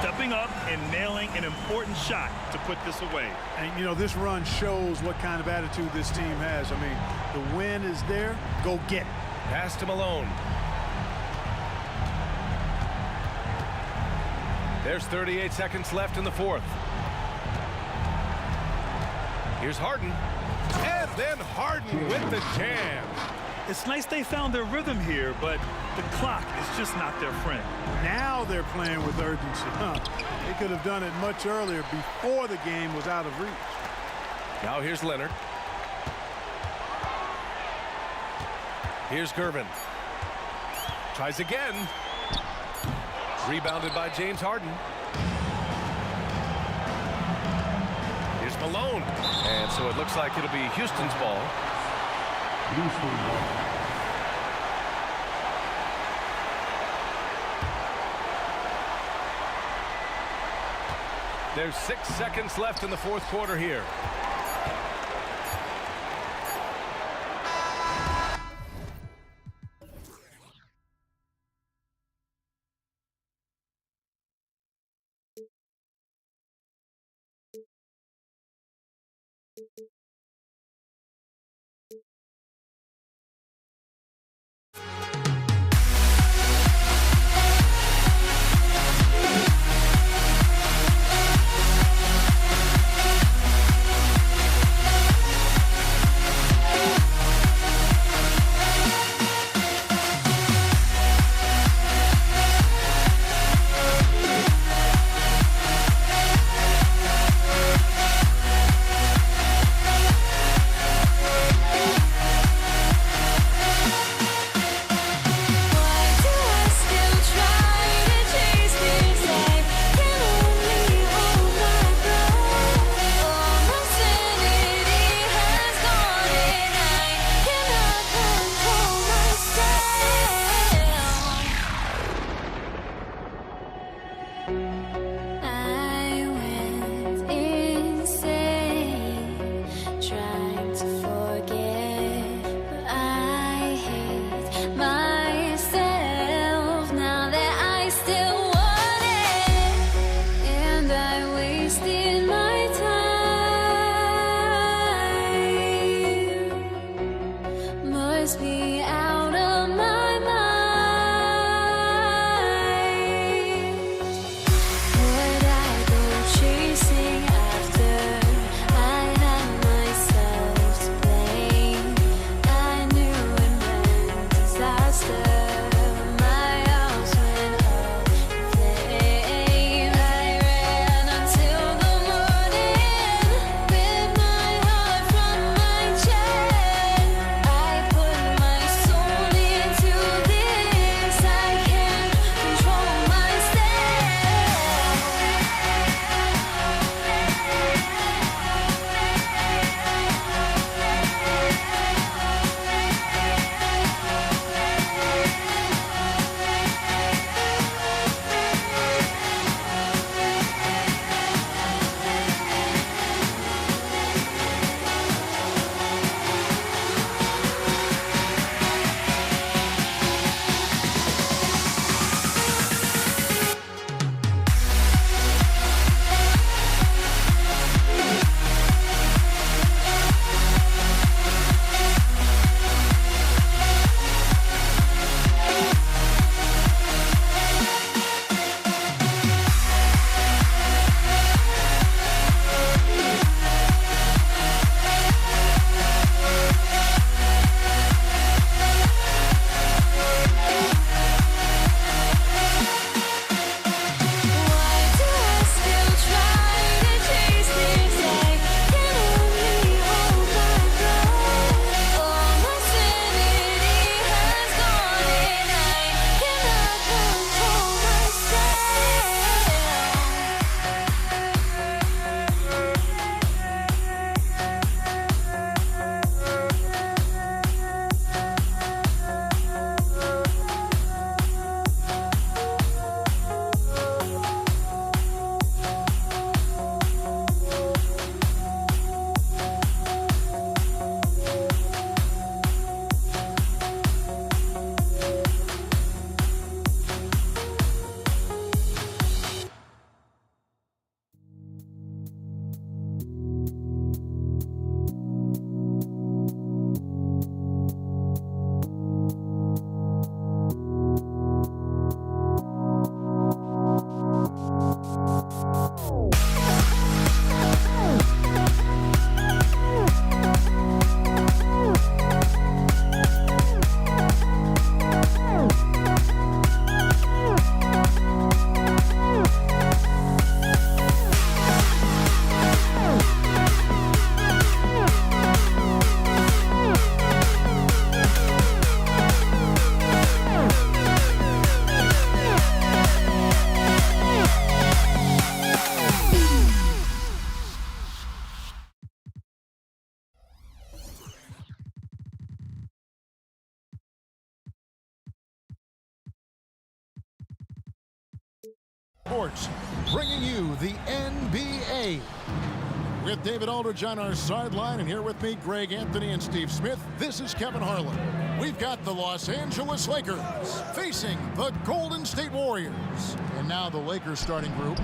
Stepping up and nailing an important shot to put this away.
And, you know, this run shows what kind of attitude this team has. I mean, the win is there. Go get it.
Pass to Malone. There's 38 seconds left in the fourth. Here's Harden. And then Harden with the jam.
It's nice they found their rhythm here, but the clock is just not their friend.
Now they're playing with urgency. They could have done it much earlier before the game was out of reach.
Now here's Leonard. Here's Gervin. Tries again. Rebounded by James Harden. Here's Malone. And so it looks like it'll be Houston's ball. There's 6 seconds left in the fourth quarter here.
Sports, bringing you the NBA. With David Aldridge on our sideline, and here with me, Greg Anthony and Steve Smith, this is Kevin Harlan. We've got the Los Angeles Lakers facing the Golden State Warriors. And now the Lakers starting group.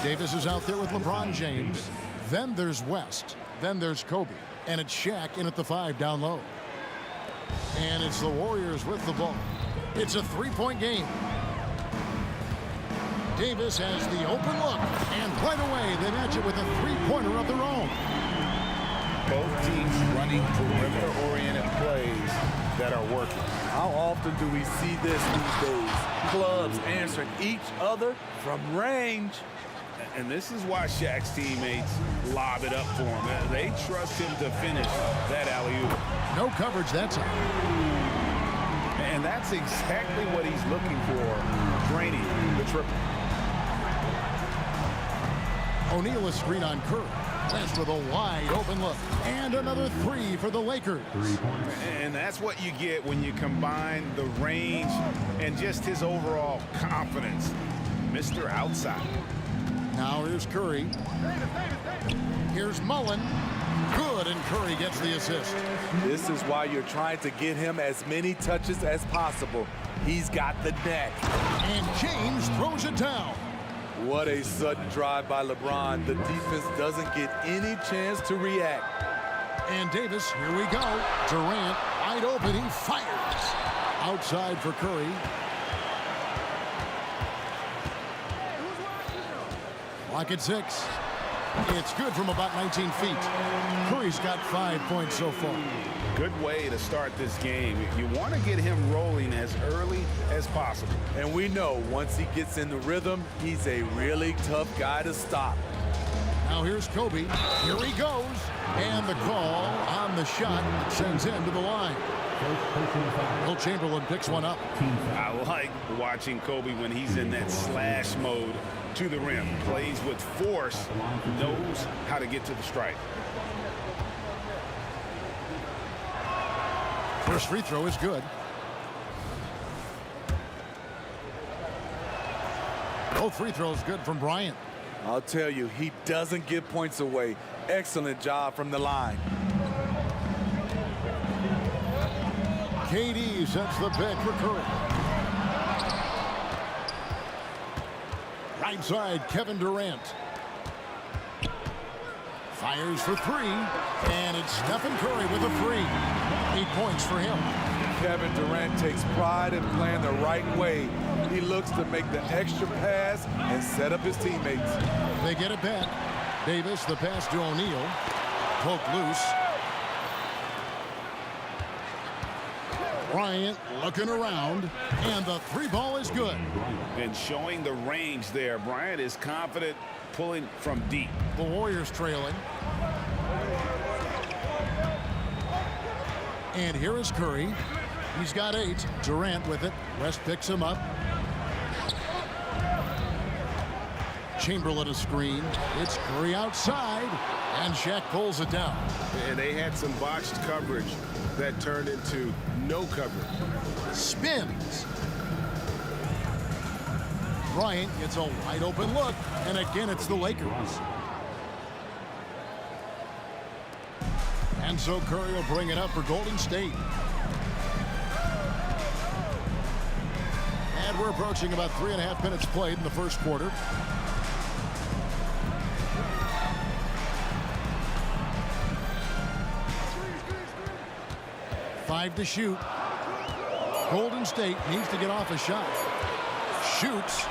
Davis is out there with LeBron James. Then there's West. Then there's Kobe. And it's Shaq in at the 5 down low. And it's the Warriors with the ball. It's a three-point game. Davis has the open look, and right away they match it with a three-pointer of their own.
Both teams running perimeter-oriented plays that are working.
How often do we see this these days? Clubs answering each other from range.
And this is why Shaq's teammates lob it up for him. They trust him to finish that alley-oop.
No coverage that time.
And that's exactly what he's looking for, draining the triple.
O'Neal is screen on Curry. That's with a wide open look. And another three for the Lakers.
And that's what you get when you combine the range and just his overall confidence. Mr. Outside.
Now here's Curry. Here's Mullen. Good, and Curry gets the assist.
This is why you're trying to get him as many touches as possible. He's got the net.
And James throws it down.
What a sudden drive by LeBron. The defense doesn't get any chance to react.
And Davis, here we go. Durant, wide open, he fires. Outside for Curry. Clock at 6. It's good from about 19 feet. Curry's got 5 points so far.
Good way to start this game. You want to get him rolling as early as possible.
And we know once he gets in the rhythm, he's a really tough guy to stop.
Now here's Kobe. Here he goes. And the call on the shot sends him to the line. Will Chamberlain picks one up.
I like watching Kobe when he's in that slash mode to the rim. Plays with force, knows how to get to the stripe.
First free throw is good. Both free throws good from Bryant.
I'll tell you, he doesn't give points away. Excellent job from the line.
KD sets the pick for Curry. Right side, Kevin Durant. Fires for three, and it's Stephen Curry with a free. 8 points for him.
Kevin Durant takes pride in playing the right way. He looks to make the extra pass and set up his teammates.
They get it back. Davis, the pass to O'Neal. Poke loose. Bryant looking around, and the three ball is good.
And showing the range there. Bryant is confident pulling from deep.
The Warriors trailing. And here is Curry. He's got 8. Durant with it. West picks him up. Chamberlain a screen. It's Curry outside, and Shaq pulls it down.
And they had some botched coverage that turned into no coverage.
Spins. Bryant gets a wide open look, and again it's the Lakers. And so Curry will bring it up for Golden State. And we're approaching about 3.5 minutes played in the first quarter. Five to shoot. Golden State needs to get off a shot. Shoots.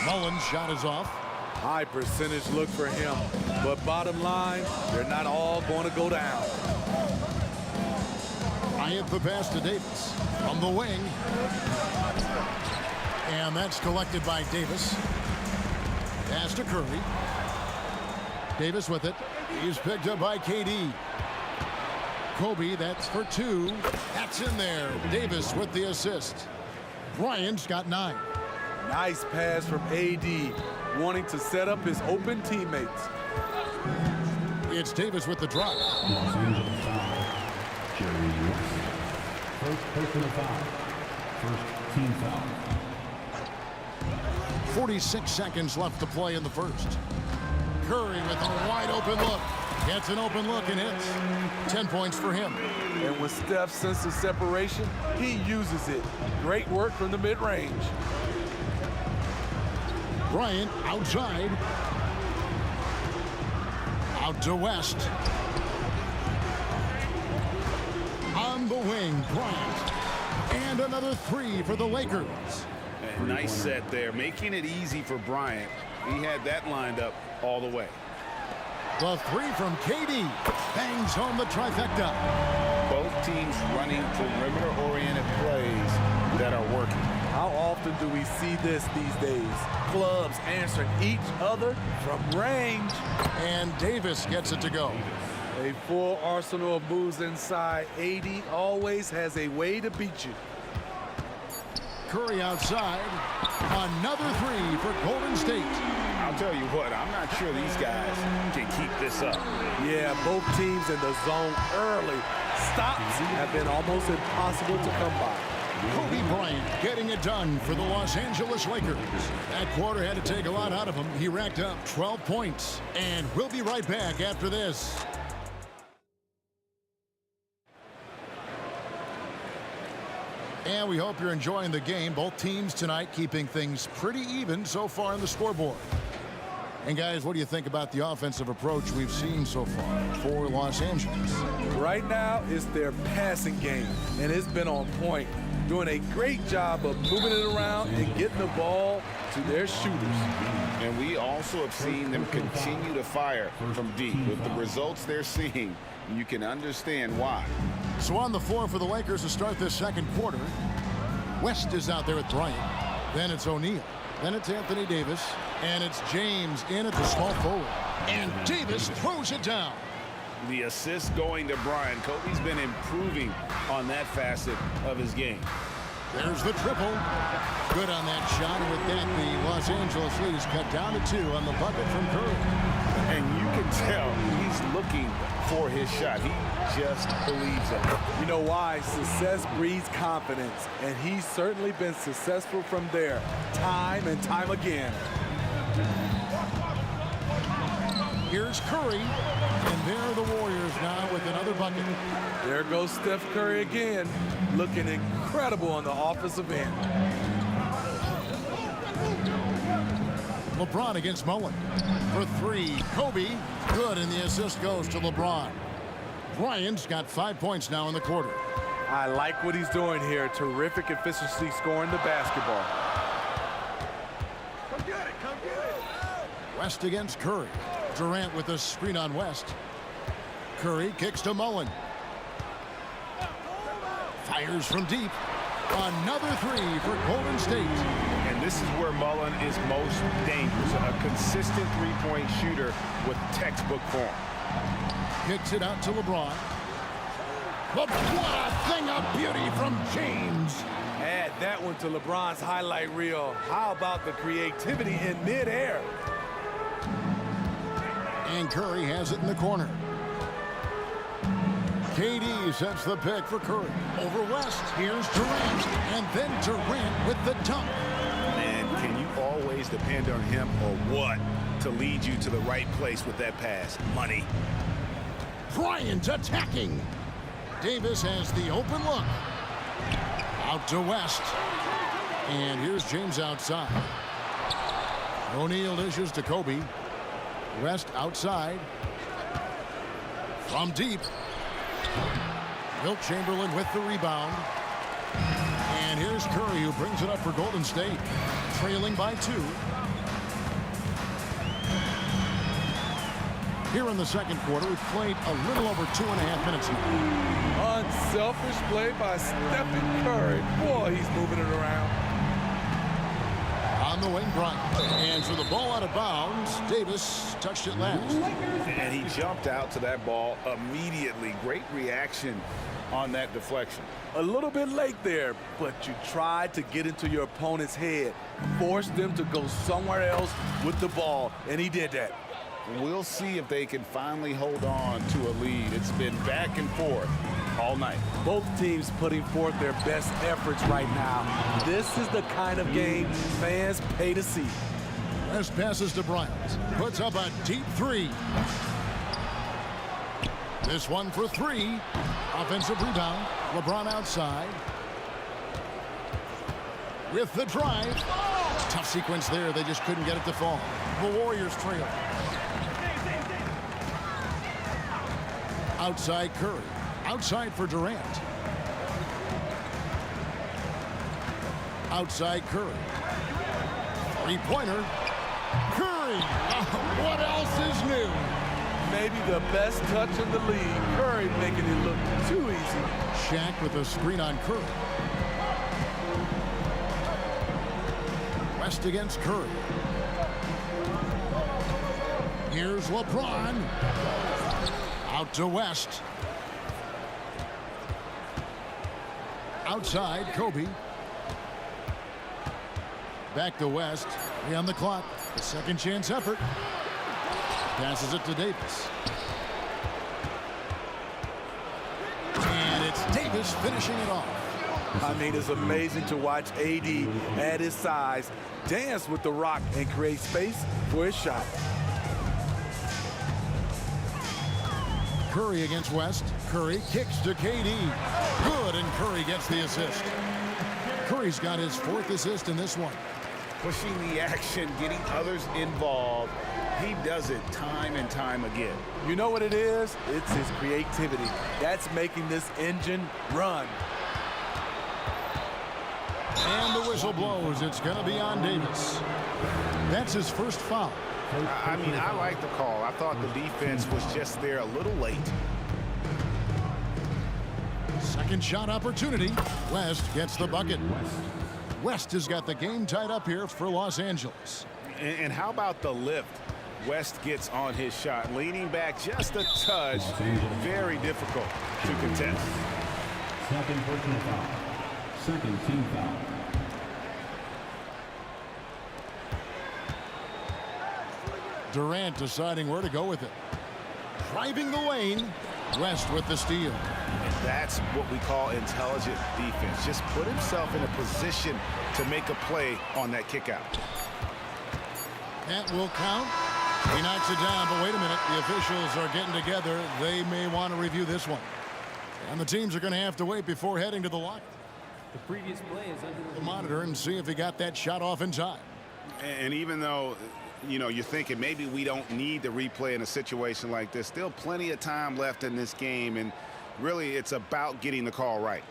Mullen's shot is off.
High percentage look for him. But bottom line, they're not all going to go down.
Bryant the pass to Davis from the wing. And that's collected by Davis. Pass to Curry. Davis with it. He's picked up by KD. Kobe, that's for 2. That's in there. Davis with the assist. Bryant's got 9.
Nice pass from AD, wanting to set up his open teammates.
It's Davis with the drop.
Los Angeles foul. Jerry West. First personal foul. First team foul.
46 seconds left to play in the first. Curry with a wide open look. Gets an open look and hits. 10 points for him.
And when Steph senses separation, he uses it. Great work from the mid-range.
Bryant outside. Out to West. On the wing, Bryant. And another three for the Lakers.
And nice set there, making it easy for Bryant. He had that lined up all the way.
The three from KD bangs home the trifecta.
Both teams running perimeter-oriented plays that are working.
How often do we see this these days? Clubs answering each other from range.
And Davis gets it to go.
A full arsenal of moves inside. AD always has a way to beat you.
Curry outside. Another three for Golden State.
I'll tell you what, I'm not sure these guys can keep this up.
Yeah, both teams in the zone early. Stops have been almost impossible to come by.
Kobe Bryant getting it done for the Los Angeles Lakers. That quarter had to take a lot out of him. He racked up 12 points. And we'll be right back after this. And we hope you're enjoying the game. Both teams tonight keeping things pretty even so far on the scoreboard. And guys, what do you think about the offensive approach we've seen so far for Los Angeles?
Right now, it's their passing game, and it's been on point. Doing a great job of moving it around and getting the ball to their shooters.
And we also have seen them continue to fire from deep. With the results they're seeing, you can understand why.
So on the floor for the Lakers to start this second quarter, West is out there with Bryant. Then it's O'Neal. Then it's Anthony Davis. And it's James in at the small forward. And Davis throws it down.
The assist going to Bryant. Kobe's been improving on that facet of his game.
There's the triple. Good on that shot. And with that, the Los Angeles lead is cut down to 2 on the bucket from Curry.
And you can tell he's looking for his shot. He just believes it.
You know why? Success breeds confidence. And he's certainly been successful from there, time and time again.
Here's Curry, and there are the Warriors now with another bucket.
There goes Steph Curry again, looking incredible on the offensive end.
LeBron against Mullen. For 3, Kobe, good, and the assist goes to LeBron. Bryant's got 5 points now in the quarter.
I like what he's doing here. Terrific efficiency scoring the basketball.
Come get it, come get it.
West against Curry. Durant with a screen on West. Curry kicks to Mullen. Fires from deep. Another 3 for Golden State.
And this is where Mullen is most dangerous. A consistent three-point shooter with textbook form.
Kicks it out to LeBron. But what a thing of beauty from James.
Add that one to LeBron's highlight reel. How about the creativity in midair?
And Curry has it in the corner. KD sets the pick for Curry. Over West, here's Durant. And then Durant with the dunk.
Man, can you always depend on him or what to lead you to the right place with that pass? Money.
Bryant attacking. Davis has the open look. Out to West. And here's James outside. O'Neal dishes to Kobe. West outside. From deep. Wilt Chamberlain with the rebound. And here's Curry who brings it up for Golden State. Trailing by 2. Here in the second quarter, we've played a little over 2.5 minutes now.
Unselfish play by Stephen Curry. Boy, he's moving it around.
On the wing, Bryant. And for the ball out of bounds, Davis touched it last.
And he jumped out to that ball immediately. Great reaction on that deflection.
A little bit late there, but you tried to get into your opponent's head. Forced them to go somewhere else with the ball, and he did that.
We'll see if they can finally hold on to a lead. It's been back and forth all night.
Both teams putting forth their best efforts right now. This is the kind of game fans pay to see.
West passes to Bryant. Puts up a deep three. This one for three. Offensive rebound. LeBron outside. With the drive. Tough sequence there. They just couldn't get it to fall. The Warriors trail. Outside Curry. Outside for Durant. Outside Curry. Three-pointer. Curry. What else is new?
Maybe the best touch in the league. Curry making it look too easy.
Shaq with a screen on Curry. West against Curry. Here's LeBron. Out to West. Outside, Kobe. Back to West. 3 on the clock. The second chance effort. Passes it to Davis. And it's Davis finishing it off.
I mean, it's amazing to watch AD at his size dance with the rock and create space for his shot.
Curry against West. Curry kicks to KD. Good, and Curry gets the assist. Curry's got his 4th assist in this one.
Pushing the action, getting others involved. He does it time and time again.
You know what it is? It's his creativity. That's making this engine run.
And the whistle blows. It's going to be on Davis. That's his first foul.
I mean, I like the call. I thought the defense was just there a little late.
Second shot opportunity. West gets the bucket. West has got the game tied up here for Los Angeles.
And how about the lift? West gets on his shot, leaning back just a touch. Very difficult to contest.
Second personal foul. Second team foul.
Durant deciding where to go with it. Driving the lane. West with the steal.
And that's what we call intelligent defense. Just put himself in a position to make a play on that kick out.
That will count. He knocks it down, but wait a minute. The officials are getting together. They may want to review this one. And the teams are going to have to wait before heading to the locker.
The previous play is under
the monitor and see if he got that shot off in time.
And even though, you know, you're thinking maybe we don't need the replay in a situation like this, still plenty of time left in this game, and really it's about getting the call right.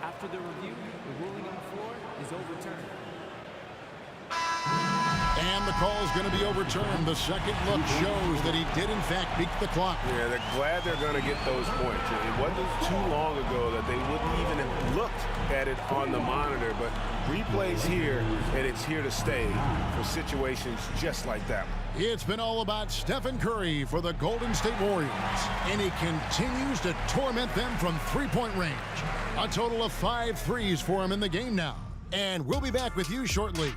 After the review, the ruling on the floor is overturned.
And the call is going to be overturned. The second look shows that he did, in fact, beat the clock.
Yeah, they're glad they're going to get those points. It wasn't too long ago that they wouldn't even have looked at it on the monitor, but replays here, and it's here to stay for situations just like that one.
It's been all about Stephen Curry for the Golden State Warriors, and he continues to torment them from three-point range. A total of 5 threes for him in the game now. And we'll be back with you shortly.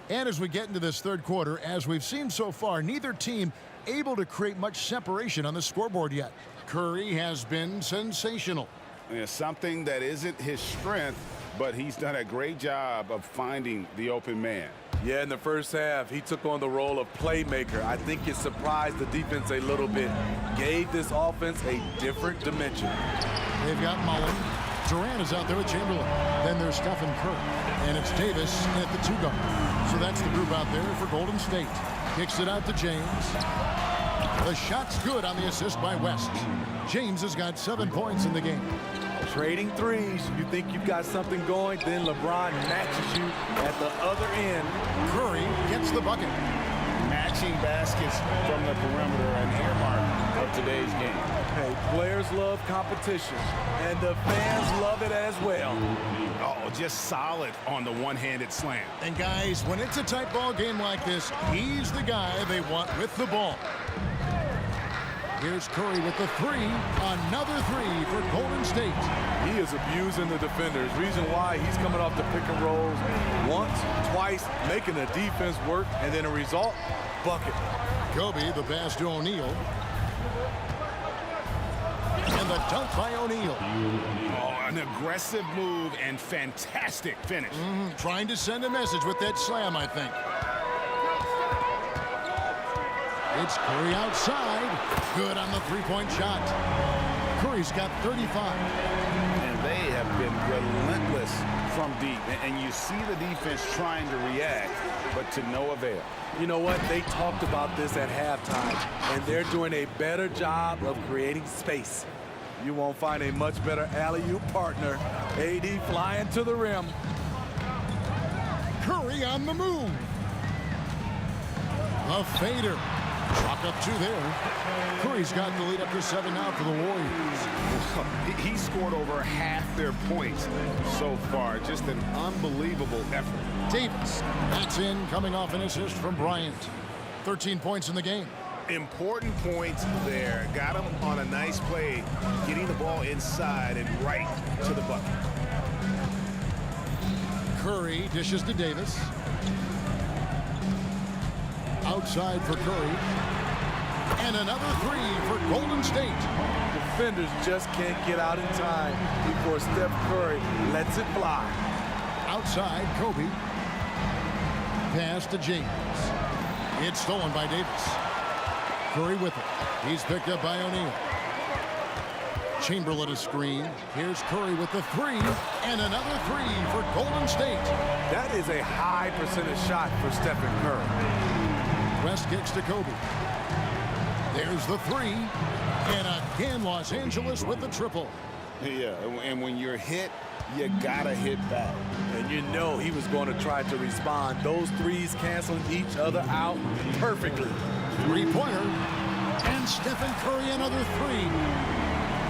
And as we get into this third quarter, as we've seen so far, neither team able to create much separation on the scoreboard yet. Curry has been sensational.
Yeah, something that isn't his strength, but he's done a great job of finding the open man.
Yeah, in the first half, he took on the role of playmaker. I think it surprised the defense a little bit. Gave this offense a different dimension.
They've got Mullen. Durant is out there with Chamberlain. Then there's Stephen Curry. And it's Davis at the 2 guard. So that's the group out there for Golden State. Kicks it out to James. The shot's good on the assist by West. James has got 7 points in the game.
Trading threes. You think you've got something going, then LeBron matches you at the other end.
Curry gets the bucket.
Matching baskets from the perimeter, an earmark of today's game.
Hey, players love competition, and the fans love it as well.
Oh, just solid on the one-handed slam.
And guys, when it's a tight ball game like this, he's the guy they want with the ball. Here's Curry with the three. Another three for Golden State.
He is abusing the defenders. Reason why he's coming off the pick and rolls once, twice, making the defense work, and then a result, bucket.
Kobe, the pass to O'Neal. And the dunk by O'Neal.
Oh, an aggressive move and fantastic finish.
Trying to send a message with that slam, I think. It's Curry outside. Good on the three-point shot. Curry's got 35.
And they have been relentless from deep. And you see the defense trying to react, but to no avail.
You know what? They talked about this at halftime, and they're doing a better job of creating space. You won't find a much better alley-oop partner. AD flying to the rim.
Curry on the move. A fader. Chalk up two there. Curry's got the lead up to 7 now for the Warriors.
He scored over half their points so far. Just an unbelievable effort.
Davis. That's in, coming off an assist from Bryant. 13 points in the game.
Important points there. Got him on a nice play, getting the ball inside and right to the bucket.
Curry dishes to Davis. Outside for Curry. And another three for Golden State.
Defenders just can't get out in time before Steph Curry lets it fly.
Outside, Kobe. Pass to James. It's stolen by Davis. Curry with it. He's picked up by O'Neal. Chamberlain a screen. Here's Curry with the three. And another three for Golden State.
That is a high percentage shot for Stephen Curry.
West kicks to Kobe. There's the three. And again, Los Angeles with the triple.
Yeah, and when you're hit, you gotta hit back.
And you know he was going to try to respond. Those threes canceling each other out perfectly.
Three-pointer. And Stephen Curry another three.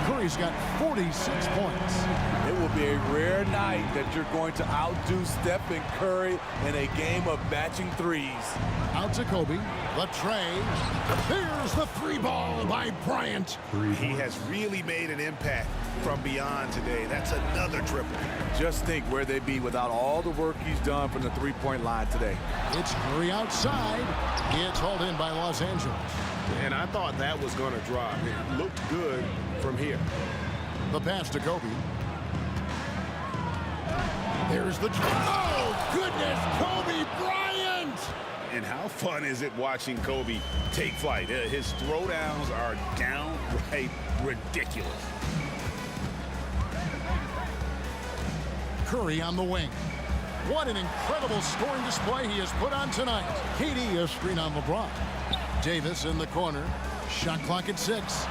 Curry's got 46 points.
It will be a rare night that you're going to outdo Stephen Curry in a game of matching threes.
Out to Kobe. The tray. There's the three ball by Bryant.
He has really made an impact from beyond today. That's another triple.
Just think where they'd be without all the work he's done from the three-point line today.
It's Curry outside. It's hauled in by Los Angeles.
And I thought that was going to drop. It looked good from here.
The pass to Kobe. There's the oh goodness, Kobe Bryant!
And how fun is it watching Kobe take flight? His throwdowns are downright ridiculous.
Curry on the wing. What an incredible scoring display he has put on tonight. KD a screen on LeBron. Davis in the corner. Shot clock at 6.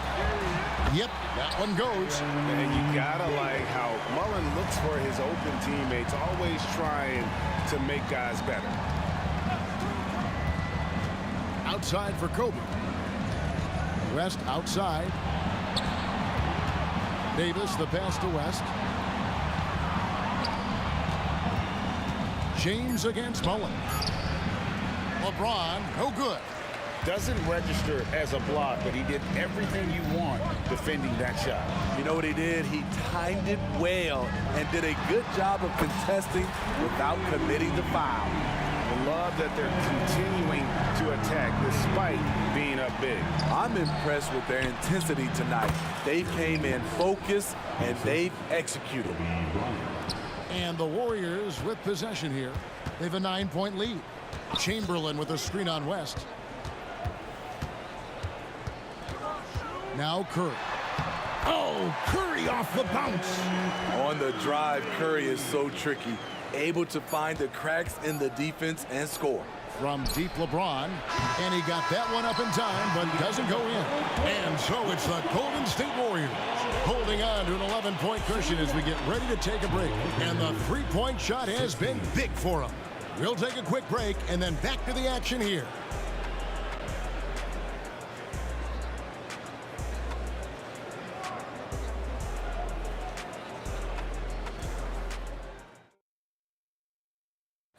Yep, that one goes.
And you gotta like how Mullen looks for his open teammates, always trying to make guys better.
Outside for Kobe. West outside. Davis, the pass to West. James against Mullen. LeBron, no good.
Doesn't register as a block, but he did everything you want defending that shot.
You know what he did? He timed it well and did a good job of contesting without committing the foul.
I love that they're continuing to attack despite being up big.
I'm impressed with their intensity tonight. They came in focused and they've executed.
And the Warriors with possession here. They have a 9-point lead. Chamberlain with a screen on West. Now Curry. Oh, Curry off the bounce.
On the drive, Curry is so tricky. Able to find the cracks in the defense and score.
From deep LeBron. And he got that one up in time, but doesn't go in. And so it's the Golden State Warriors holding on to an 11-point cushion as we get ready to take a break. And the three-point shot has been big for them. We'll take a quick break and then back to the action here.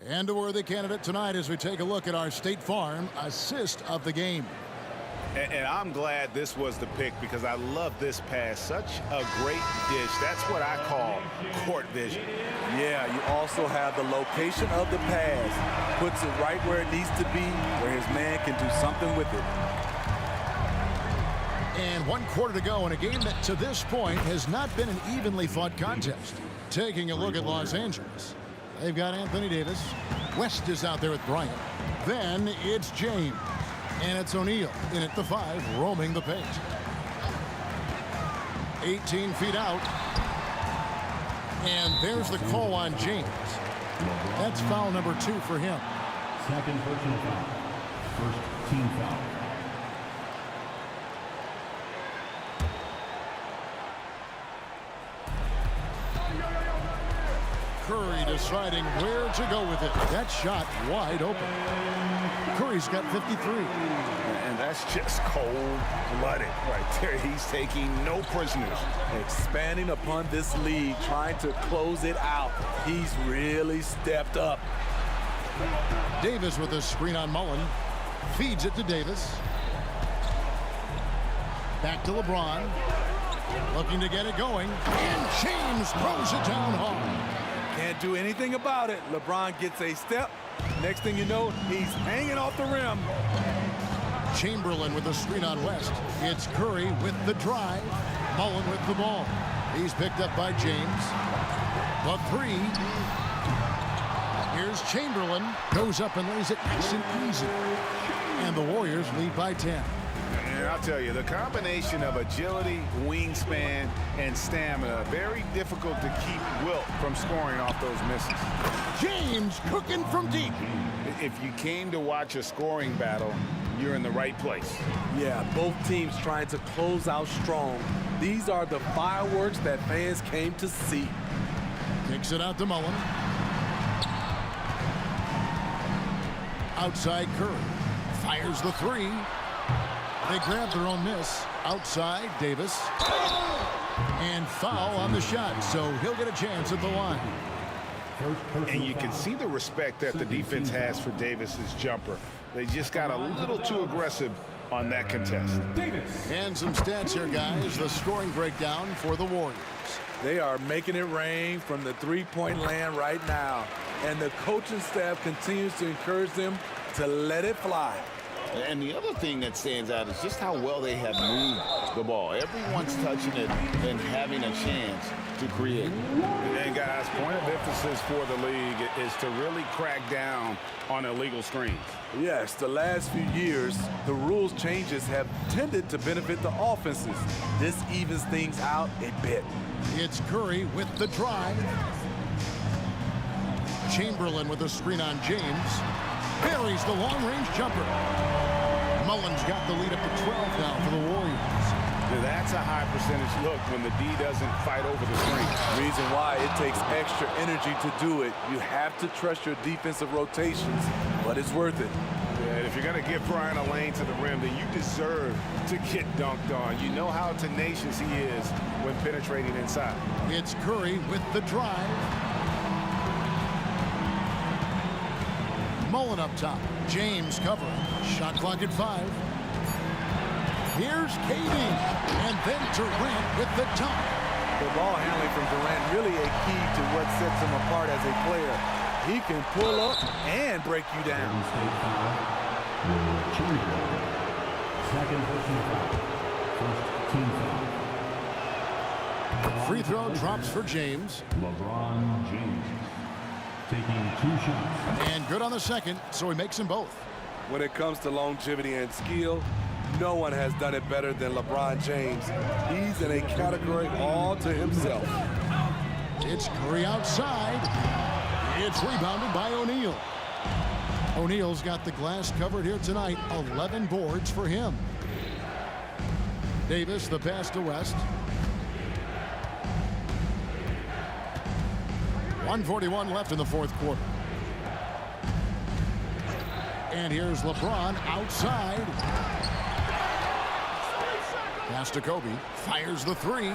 And a worthy candidate tonight as we take a look at our State Farm assist of the game.
And I'm glad this was the pick because I love this pass. Such a great dish. That's what I call court vision.
Yeah, you also have the location of the pass. Puts it right where it needs to be, where his man can do something with it.
And 1 quarter to go in a game that to this point has not been an evenly fought contest. Taking a look at Los Angeles. They've got Anthony Davis. West is out there with Bryant. Then it's James. And it's O'Neal in at the 5, roaming the paint. 18 feet out. And there's the call on James. That's foul number 2 for him.
Second personal foul. First team foul.
Curry deciding where to go with it. That shot wide open. Curry's got 53.
And that's just cold-blooded right there. He's taking no prisoners.
Expanding upon this lead, trying to close it out. He's really stepped up.
Davis with a screen on Mullen. Feeds it to Davis. Back to LeBron. Looking to get it going. And James throws it down hard.
Can't do anything about it. LeBron gets a step. Next thing you know, he's hanging off the rim.
Chamberlain with a screen on West. It's Curry with the drive. Mullen with the ball. He's picked up by James. The 3. Here's Chamberlain. Goes up and lays it nice and easy. And the Warriors lead by 10.
And I'll tell you, the combination of agility, wingspan, and stamina, very difficult to keep Wilt from scoring off those misses.
James cooking from deep.
If you came to watch a scoring battle, you're in the right place.
Yeah, both teams trying to close out strong. These are the fireworks that fans came to see.
Kicks it out to Mullen. Outside Curry. Fires the 3. They grab their own miss. Outside, Davis. And foul on the shot, so he'll get a chance at the line.
And you can see the respect that the defense has for Davis's jumper. They just got a little too aggressive on that contest.
And some stats here, guys. The scoring breakdown for the Warriors.
They are making it rain from the three-point land right now. And the coaching staff continues to encourage them to let it fly.
And the other thing that stands out is just how well they have moved the ball. Everyone's touching it and having a chance to create.
And guys, point of emphasis for the league is to really crack down on illegal screens.
Yes, the last few years, the rules changes have tended to benefit the offenses. This evens things out a bit.
It's Curry with the drive. Chamberlain with a screen on James. Buries the long-range jumper. Mullen's got the lead up to 12 now for the Warriors.
That's a high percentage look when the D doesn't fight over the screen.
Reason why it takes extra energy to do it. You have to trust your defensive rotations, but it's worth it.
Yeah, if you're going to give Brian a lane to the rim, then you deserve to get dunked on. You know how tenacious he is when penetrating inside.
It's Curry with the drive. Mullen up top. James covering. Shot clock at 5. Here's KD. And then Durant with the dunk.
The ball handling from Durant really a key to what sets him apart as a player. He can pull up and break you down.
Second personal foul. First team foul.
Free throw drops for James.
LeBron James taking 2 shots.
And good on the second, so he makes them both.
When it comes to longevity and skill, no one has done it better than LeBron James. He's in a category all to himself.
It's Curry outside. It's rebounded by O'Neal. O'Neal's got the glass covered here tonight. 11 boards for him. Davis, the pass to West. 1:41 left in the fourth quarter. And here's LeBron outside. Pass to Kobe. Fires the 3.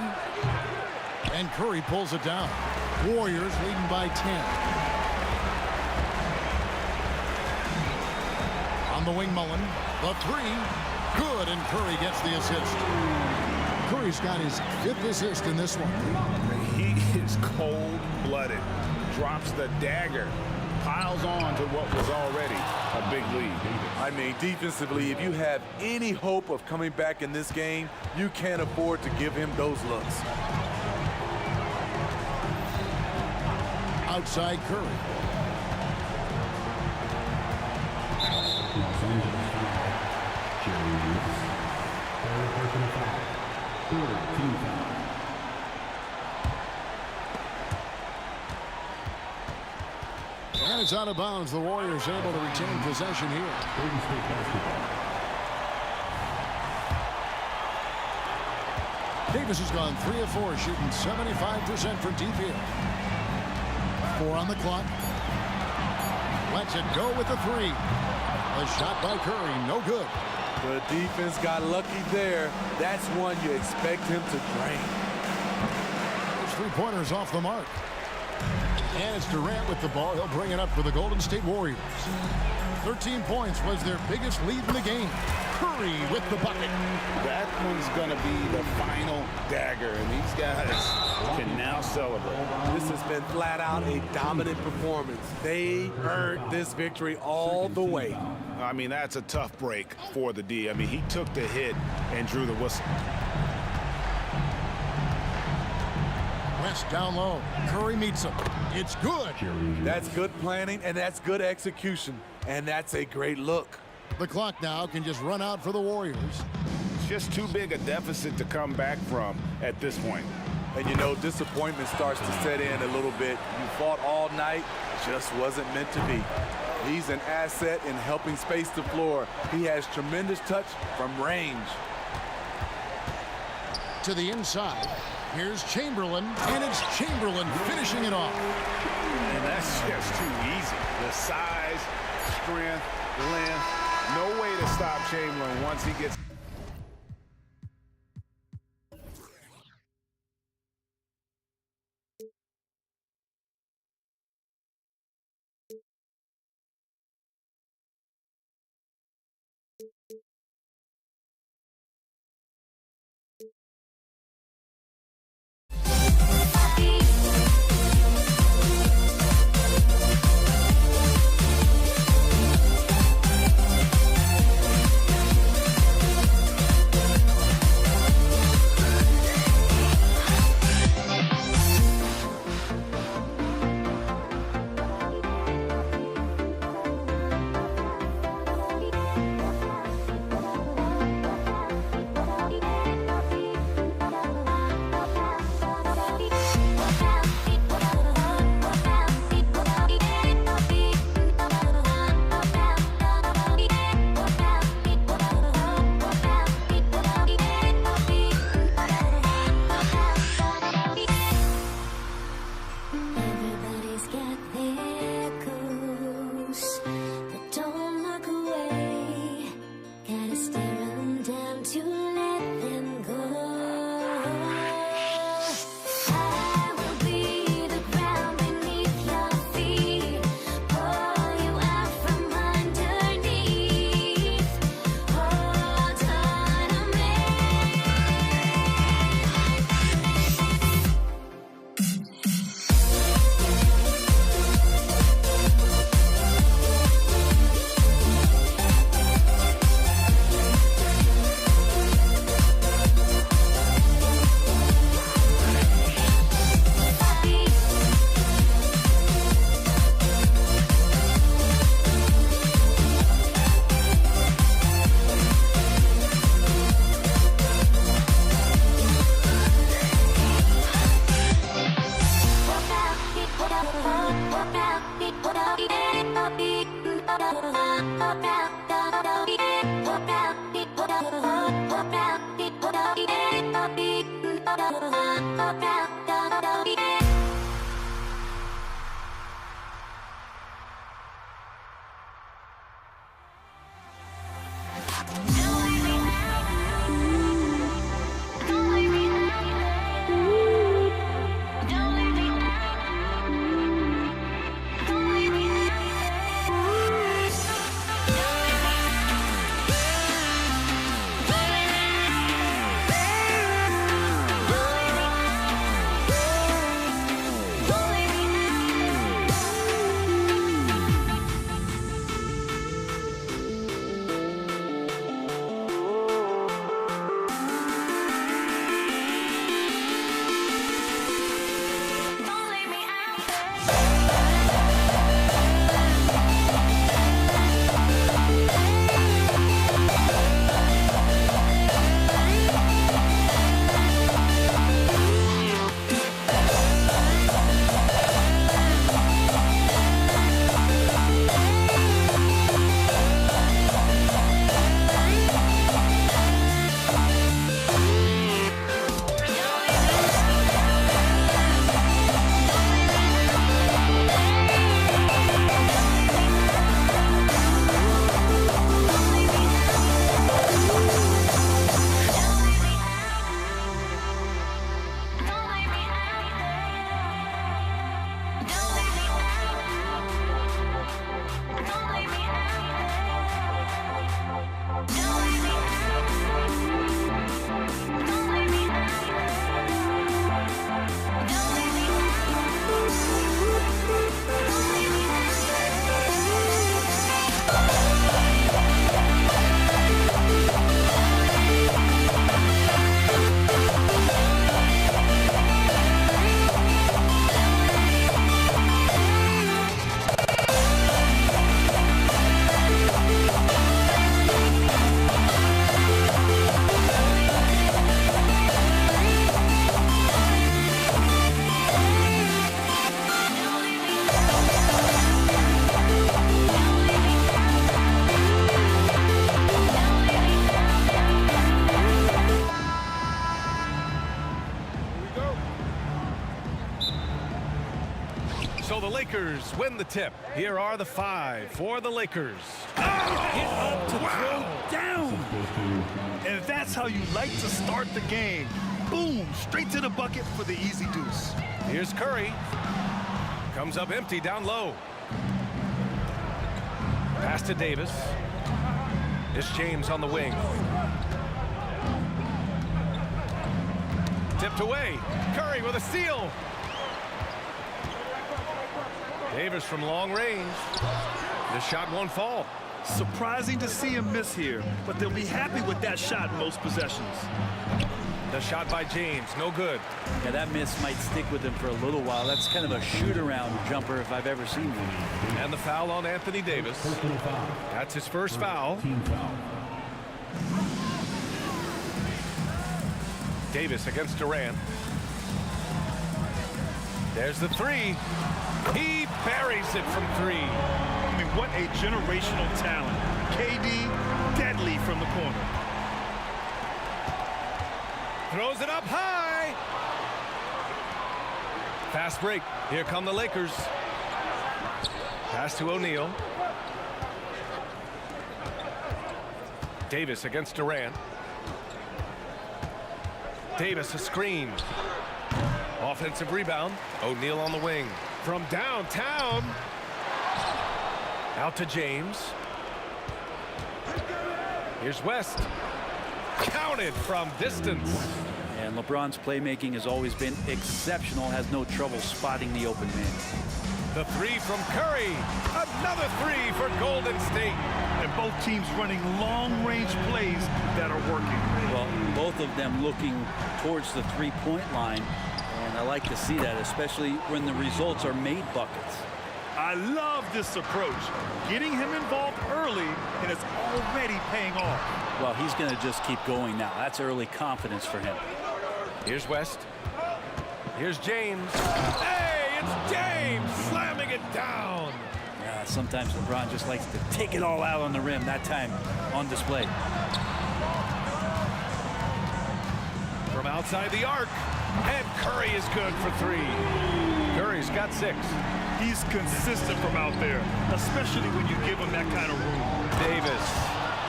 And Curry pulls it down. Warriors leading by 10. On the wing, Mullen. The 3. Good, and Curry gets the assist. Curry's got his 5th assist in this one.
He is cold-blooded. Drops the dagger. Piles on to what was already a big lead.
I mean, defensively, if you have any hope of coming back in this game, you can't afford to give him those looks.
Outside Curry. And it's out of bounds. The Warriors able to retain possession here. Davis has gone 3 of 4, shooting 75% from deep here. 4 on the clock. Lets it go with the 3. A shot by Curry, no good.
The defense got lucky there. That's one you expect him to drain.
Those 3-pointers off the mark. And it's Durant with the ball. He'll bring it up for the Golden State Warriors. 13 points was their biggest lead in the game. Curry with the bucket.
That one's going to be the final dagger, and these guys can now celebrate.
This has been flat out a dominant performance. They earned this victory all the way.
I mean, that's a tough break for the D. I mean, he took the hit and drew the whistle.
West down low. Curry meets him. It's good.
That's good planning, and that's good execution. And that's a great look.
The clock now can just run out for the Warriors.
It's just too big a deficit to come back from at this point.
And you know, disappointment starts to set in a little bit. You fought all night, just wasn't meant to be. He's an asset in helping space the floor. He has tremendous touch from range.
To the inside. Here's Chamberlain, and it's Chamberlain finishing it off.
And that's just too easy. The size, strength, length, no way to stop Chamberlain once he gets...
Lakers win the tip. Here are the 5 for the Lakers.
Get up to throw down. And that's how you like to start the game. Boom, straight to the bucket for the easy deuce.
Here's Curry. Comes up empty down low. Pass to Davis. It's James on the wing. Tipped away. Curry with a steal. Davis from long range. The shot won't fall.
Surprising to see him miss here, but they'll be happy with that shot in most possessions.
The shot by James, no good.
Yeah, that miss might stick with him for a little while. That's kind of a shoot-around jumper if I've ever seen one.
And the foul on Anthony Davis. That's his first foul. Davis against Durant. There's the 3. He buries it from 3.
I mean, what a generational talent. KD, deadly from the corner.
Throws it up high. Fast break. Here come the Lakers. Pass to O'Neal. Davis against Durant. Davis a screen. Offensive rebound. O'Neal on the wing. From downtown. Out to James. Here's West. Counted from distance.
And LeBron's playmaking has always been exceptional. Has no trouble spotting the open man.
The 3 from Curry. Another 3 for Golden State.
And both teams running long-range plays that are working.
Well, both of them looking towards the three-point line. And I like to see that, especially when the results are made buckets.
I love this approach. Getting him involved early, and it's already paying off.
Well, he's going to just keep going now. That's early confidence for him.
Here's West. Here's James. Hey, it's James slamming it down.
Yeah, sometimes LeBron just likes to take it all out on the rim. That time on display.
From outside the arc. And Curry is good for 3. Curry's got 6.
He's consistent from out there, especially when you give him that kind of room.
Davis.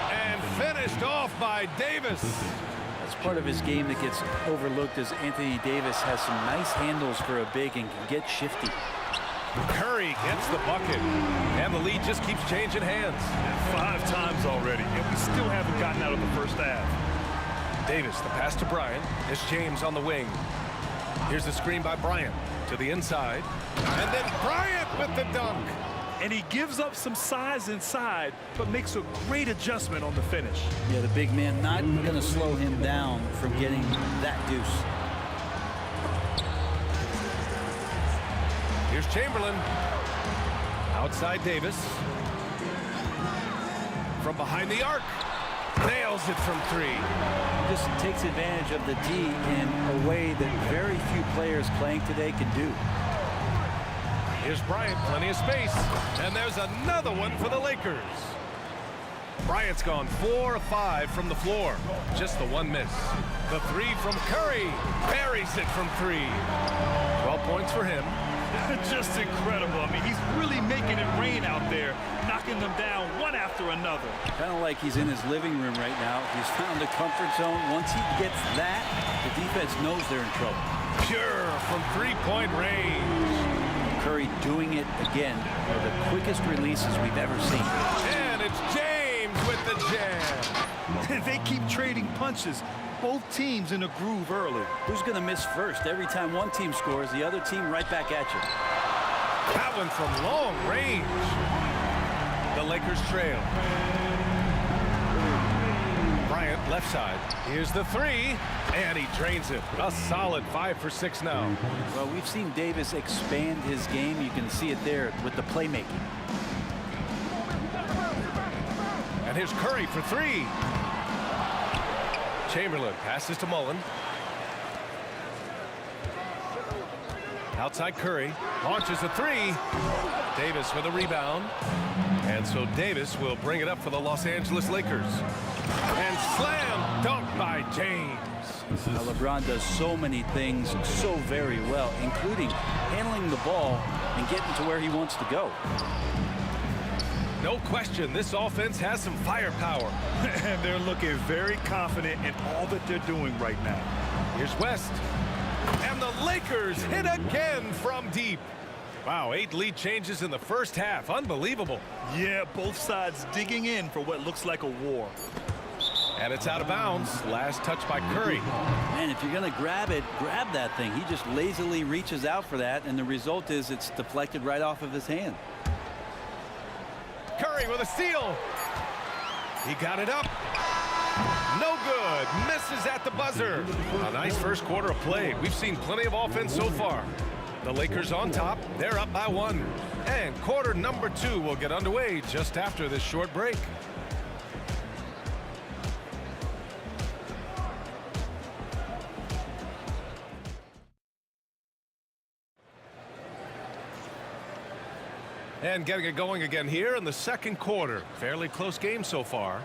And finished off by Davis.
That's part of his game that gets overlooked, as Anthony Davis has some nice handles for a big and can get shifty.
Curry gets the bucket. And the lead just keeps changing hands.
5 times already, and we still haven't gotten out of the first half.
Davis, the pass to Bryant. It's James on the wing. Here's the screen by Bryant to the inside. And then Bryant with the dunk.
And he gives up some size inside, but makes a great adjustment on the finish.
Yeah, the big man not going to slow him down from getting that deuce.
Here's Chamberlain. Outside Davis. From behind the arc. Nails it from 3.
He just takes advantage of the D in a way that very few players playing today can do.
Here's Bryant, plenty of space. And there's another one for the Lakers. Bryant's gone 4 of 5 from the floor. Just the 1 miss. The 3 from Curry. Buries it from 3. 12 points for him.
Just incredible. I mean, he's really making it rain out there, knocking them down one after another.
Kind of like he's in his living room right now. He's found the comfort zone. Once he gets that, the defense knows they're in trouble.
Pure from 3-point range.
Curry doing it again. One of the quickest releases we've ever seen.
And it's James with the jam.
They keep trading punches. Both teams in a groove early.
Who's going to miss first? Every time one team scores, the other team right back at you.
That one from long range. The Lakers trail. Bryant left side. Here's the 3. And he drains it. A solid 5 for 6 now.
Well, we've seen Davis expand his game. You can see it there with the playmaking.
And here's Curry for 3. Chamberlain passes to Mullen. Outside Curry. Launches a 3. Davis with a rebound. And so Davis will bring it up for the Los Angeles Lakers. And slam dunk by James.
Now, LeBron does so many things so very well, including handling the ball and getting to where he wants to go.
No question, this offense has some firepower.
And they're looking very confident in all that they're doing right now.
Here's West. And the Lakers hit again from deep. Wow, 8 lead changes in the first half. Unbelievable.
Yeah, both sides digging in for what looks like a war.
And it's out of bounds. Last touch by Curry.
Man, if you're going to grab it, grab that thing. He just lazily reaches out for that, and the result is it's deflected right off of his hand.
Curry with a steal. He got it up. No good. Misses at the buzzer. A nice first quarter of play. We've seen plenty of offense so far. The Lakers on top. They're up by 1. And quarter number 2 will get underway just after this short break. And getting it going again here in the second quarter. Fairly close game so far.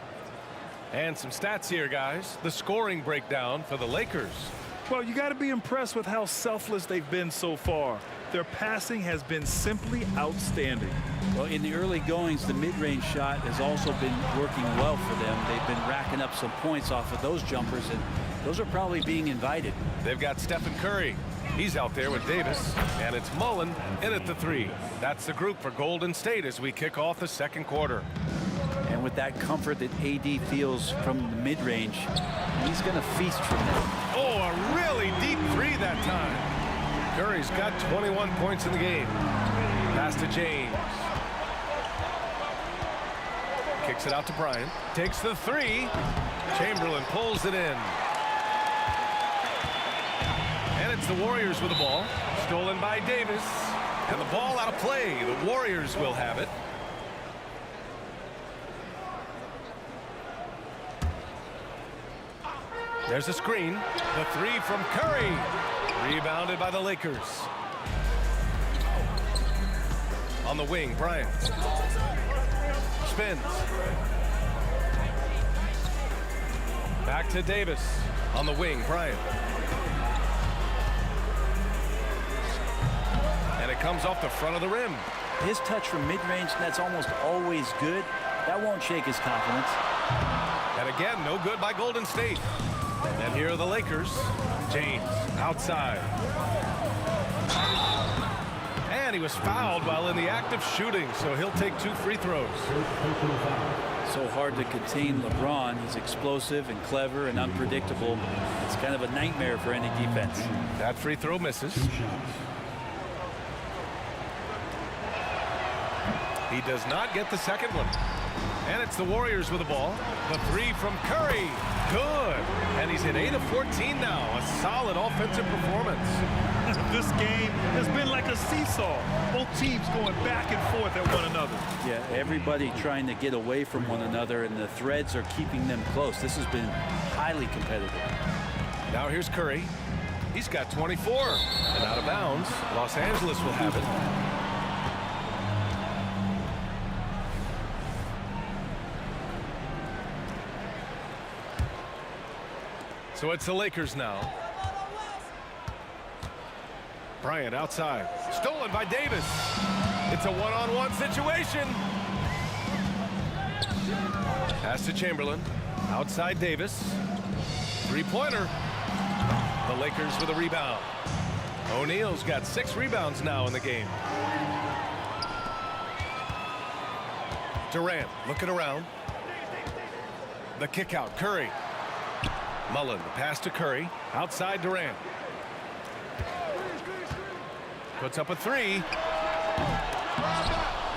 And some stats here, guys. The scoring breakdown for the Lakers.
Well, you got to be impressed with how selfless they've been so far. Their passing has been simply outstanding.
Well, in the early goings, the mid-range shot has also been working well for them. They've been racking up some points off of those jumpers, and those are probably being invited.
They've got Stephen Curry. He's out there with Davis, and it's Mullen in at the 3. That's the group for Golden State as we kick off the second quarter.
And with that comfort that AD feels from the mid-range, he's going to feast from that.
Oh, a really deep 3 that time. Curry's got 21 points in the game. Pass to James. Kicks it out to Bryant. Takes the 3. Chamberlain pulls it in. And it's the Warriors with the ball. Stolen by Davis. And the ball out of play. The Warriors will have it. There's a screen. The 3 from Curry. Rebounded by the Lakers. On the wing, Bryant. Spins. Back to Davis. On the wing, Bryant. And it comes off the front of the rim.
His touch from mid-range, that's almost always good. That won't shake his confidence.
And again, no good by Golden State. And here are the Lakers. James outside. And he was fouled while in the act of shooting, so he'll take 2 free throws.
So hard to contain LeBron. He's explosive and clever and unpredictable. It's kind of a nightmare for any defense.
That free throw misses. He does not get the second one. And it's the Warriors with the ball. The 3 from Curry. Good. And he's at 8 of 14 now. A solid offensive performance.
This game has been like a seesaw. Both teams going back and forth at one another.
Yeah, everybody trying to get away from one another, and the threads are keeping them close. This has been highly competitive.
Now here's Curry. He's got 24. And out of bounds. Los Angeles will have it. So it's the Lakers now. Bryant outside. Stolen by Davis. It's a one-on-one situation. Pass to Chamberlain. Outside Davis. Three-pointer. The Lakers with a rebound. O'Neal's got 6 rebounds now in the game. Durant looking around. The kick out. Curry. Mullen, the pass to Curry. Outside Durant. Puts up a 3.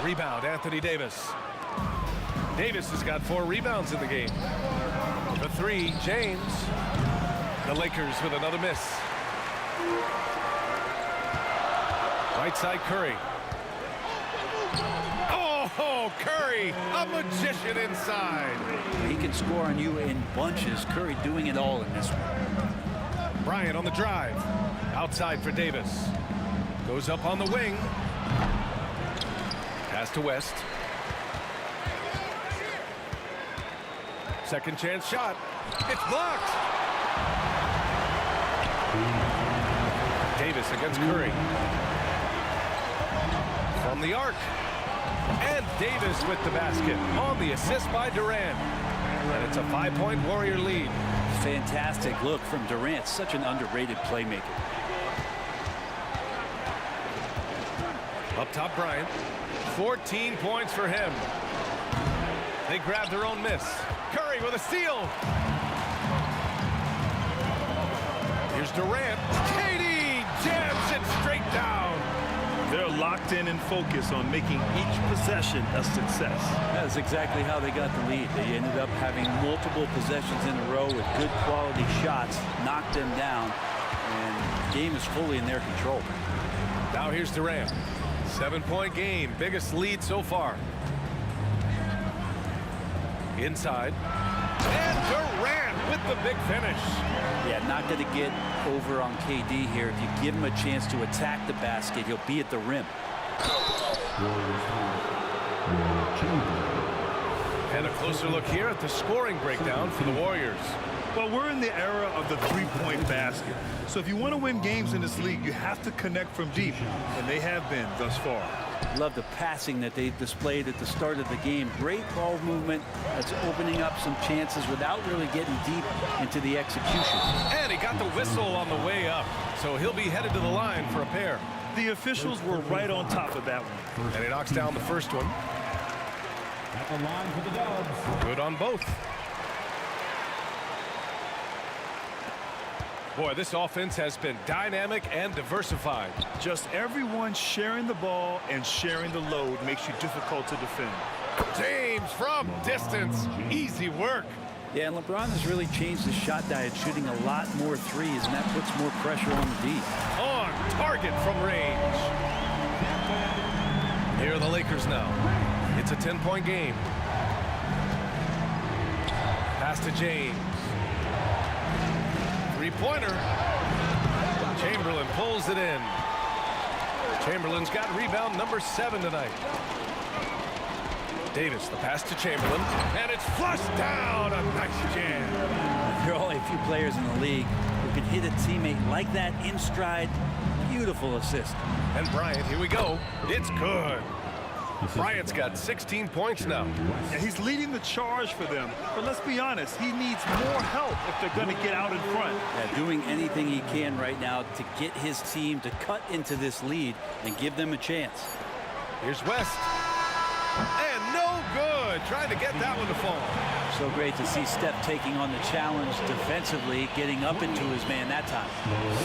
Rebound, Anthony Davis. Davis has got 4 rebounds in the game. The 3, James. The Lakers with another miss. Right side, Curry. Oh, Curry, a magician inside.
He can score on you in bunches. Curry doing it all in this one.
Bryant on the drive. Outside for Davis. Goes up on the wing. Pass to West. Second chance shot. It's blocked. Davis against Curry. from the arc. And Davis with the basket on the assist by Durant. And it's a 5-point Warrior lead.
Fantastic look from Durant. Such an underrated playmaker.
Up top, Bryant. 14 points for him. They grab their own miss. Curry with a steal. Here's Durant. KD jams it straight down.
They're locked in and focused on making each possession a success.
That's exactly how they got the lead. They ended up having multiple possessions in a row with good quality shots, knocked them down, and the game is fully in their control.
Now here's Durant. 7-point game, biggest lead so far. Inside. And Durant with the big finish.
Yeah, not going to get over on KD here. If you give him a chance to attack the basket, he'll be at the rim.
And a closer look here at the scoring breakdown for the Warriors.
Well, we're in the era of the three-point basket. So if you want to win games in this league, you have to connect from deep, and they have been thus far.
Love the passing that they displayed at the start of the game. Great ball movement that's opening up some chances without really getting deep into the execution.
And he got the whistle on the way up, so he'll be headed to the line for a pair.
The officials were right on top of that one.
And he knocks down the first one.
At the line for the Dubs.
Good on both. Boy, this offense has been dynamic and diversified.
Just everyone sharing the ball and sharing the load makes you difficult to defend.
James from distance. Easy work.
Yeah, and LeBron has really changed his shot diet, shooting a lot more threes, and that puts more pressure on the D.
On target from range. Here are the Lakers now. It's a 10-point game. Pass to James. Three-pointer. Chamberlain pulls it in. Chamberlain's got rebound number 7 tonight. Davis, the pass to Chamberlain, and it's flushed down. A nice jam.
There are only a few players in the league who can hit a teammate like that in stride. Beautiful assist.
And Bryant, here we go. It's good. Bryant's got 16 points now.
Yeah, he's leading the charge for them. But let's be honest, he needs more help if they're going to get out in front.
Yeah, doing anything he can right now to get his team to cut into this lead and give them a chance.
Here's West. And no good. Trying to get that one to fall.
So great to see Steph taking on the challenge defensively, getting up into his man that time.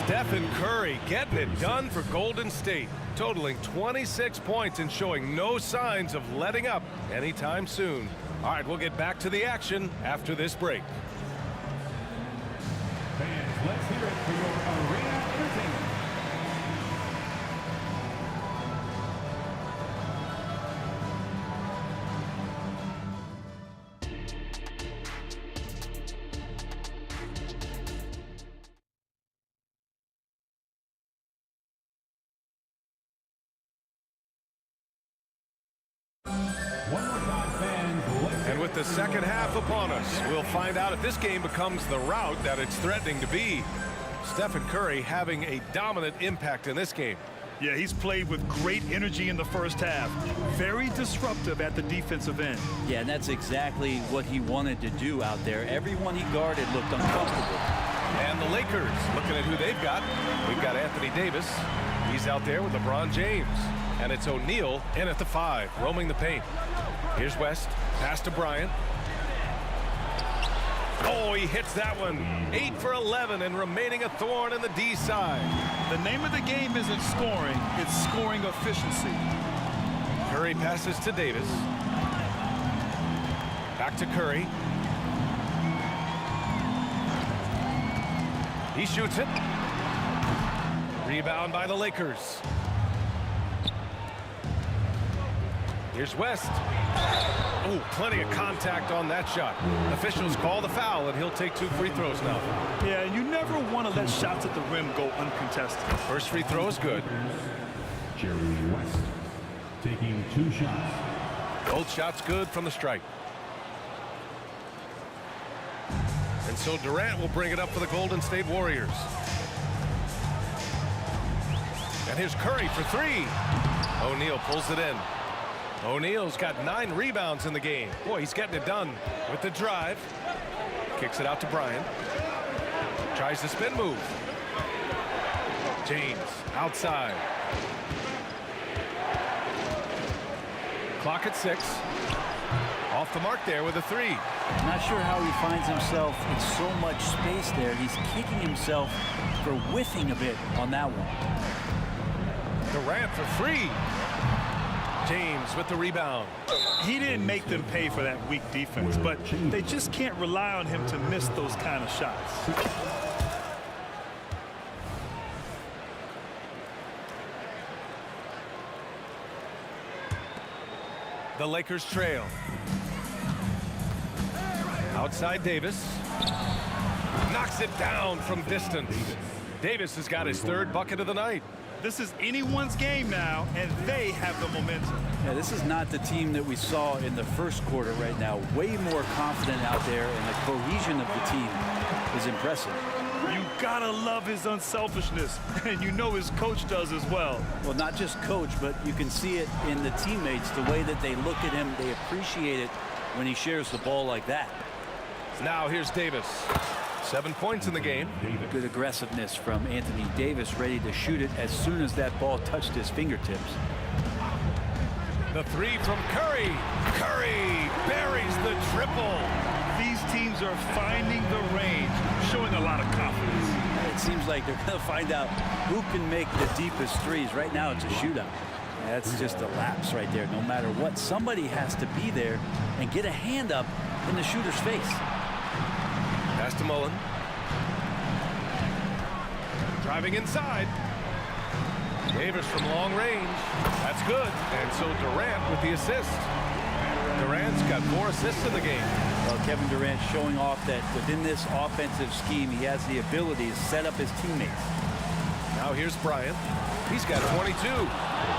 Stephen Curry getting it done for Golden State, totaling 26 points and showing no signs of letting up anytime soon. All right, we'll get back to the action after this break.
Fans, let's hear it for your arena entertainment.
And with the second half upon us, we'll find out if this game becomes the rout that it's threatening to be. Stephen Curry having a dominant impact in this game.
Yeah, he's played with great energy in the first half. Very disruptive at the defensive end.
Yeah, and that's exactly what he wanted to do out there. Everyone he guarded looked uncomfortable.
And the Lakers, looking at who they've got. We've got Anthony Davis. He's out there with LeBron James. And it's O'Neal in at the 5, roaming the paint. Here's West. Pass to Bryant. Oh, he hits that one. 8 for 11 and remaining a thorn in the D side.
The name of the game isn't scoring, it's scoring efficiency.
Curry passes to Davis. Back to Curry. He shoots it. Rebound by the Lakers. Here's West. Oh, plenty of contact on that shot. Officials call the foul, and he'll take 2 free throws now.
Yeah, you never want to let shots at the rim go uncontested.
First free throw is good.
Jerry West taking 2 shots.
Both shots good from the stripe. And so Durant will bring it up for the Golden State Warriors. And here's Curry for three. O'Neal pulls it in. O'Neal's got 9 rebounds in the game. Boy, he's getting it done with the drive. Kicks it out to Bryant. Tries the spin move. James outside. Clock at 6. Off the mark there with a three.
Not sure how he finds himself in so much space there. He's kicking himself for whiffing a bit on that one.
Durant for three. James with the rebound.
He didn't make them pay for that weak defense, but they just can't rely on him to miss those kind of shots.
The Lakers trail. Outside Davis. Knocks it down from distance. Davis has got his 3rd bucket of the night.
This is anyone's game now, and they have the momentum.
Yeah, this is not the team that we saw in the first quarter right now. Way more confident out there, and the cohesion of the team is impressive.
You gotta love his unselfishness, and you know his coach does as well.
Well, not just coach, but you can see it in the teammates, the way that they look at him. They appreciate it when he shares the ball like that.
Now here's Davis. 7 points in the game.
Good aggressiveness from Anthony Davis, ready to shoot it as soon as that ball touched his fingertips.
The three from Curry. Curry buries the triple.
These teams are finding the range, showing a lot of confidence.
It seems like they're going to find out who can make the deepest threes. Right now, it's a shootout. That's just a lapse right there. No matter what, somebody has to be there and get a hand up in the shooter's face.
Pass to Mullen. Driving inside. Davis from long range. That's good. And so Durant with the assist. Durant's got 4 assists in the game.
Well, Kevin Durant showing off that within this offensive scheme, he has the ability to set up his teammates.
Now here's Bryant. He's got 22.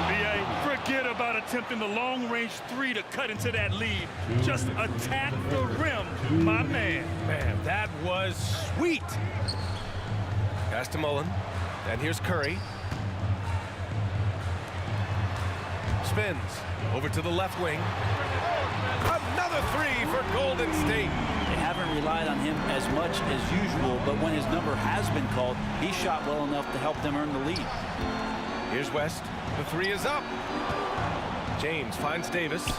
B.A., forget about attempting the long-range 3 to cut into that lead. Just attack the rim, my man.
Man, that was sweet. Pass to Mullen. And here's Curry. Spins over to the left wing. Another three for Golden State.
They haven't relied on him as much as usual, but when his number has been called, he shot well enough to help them earn the lead.
Here's West. The three is up. James finds Davis.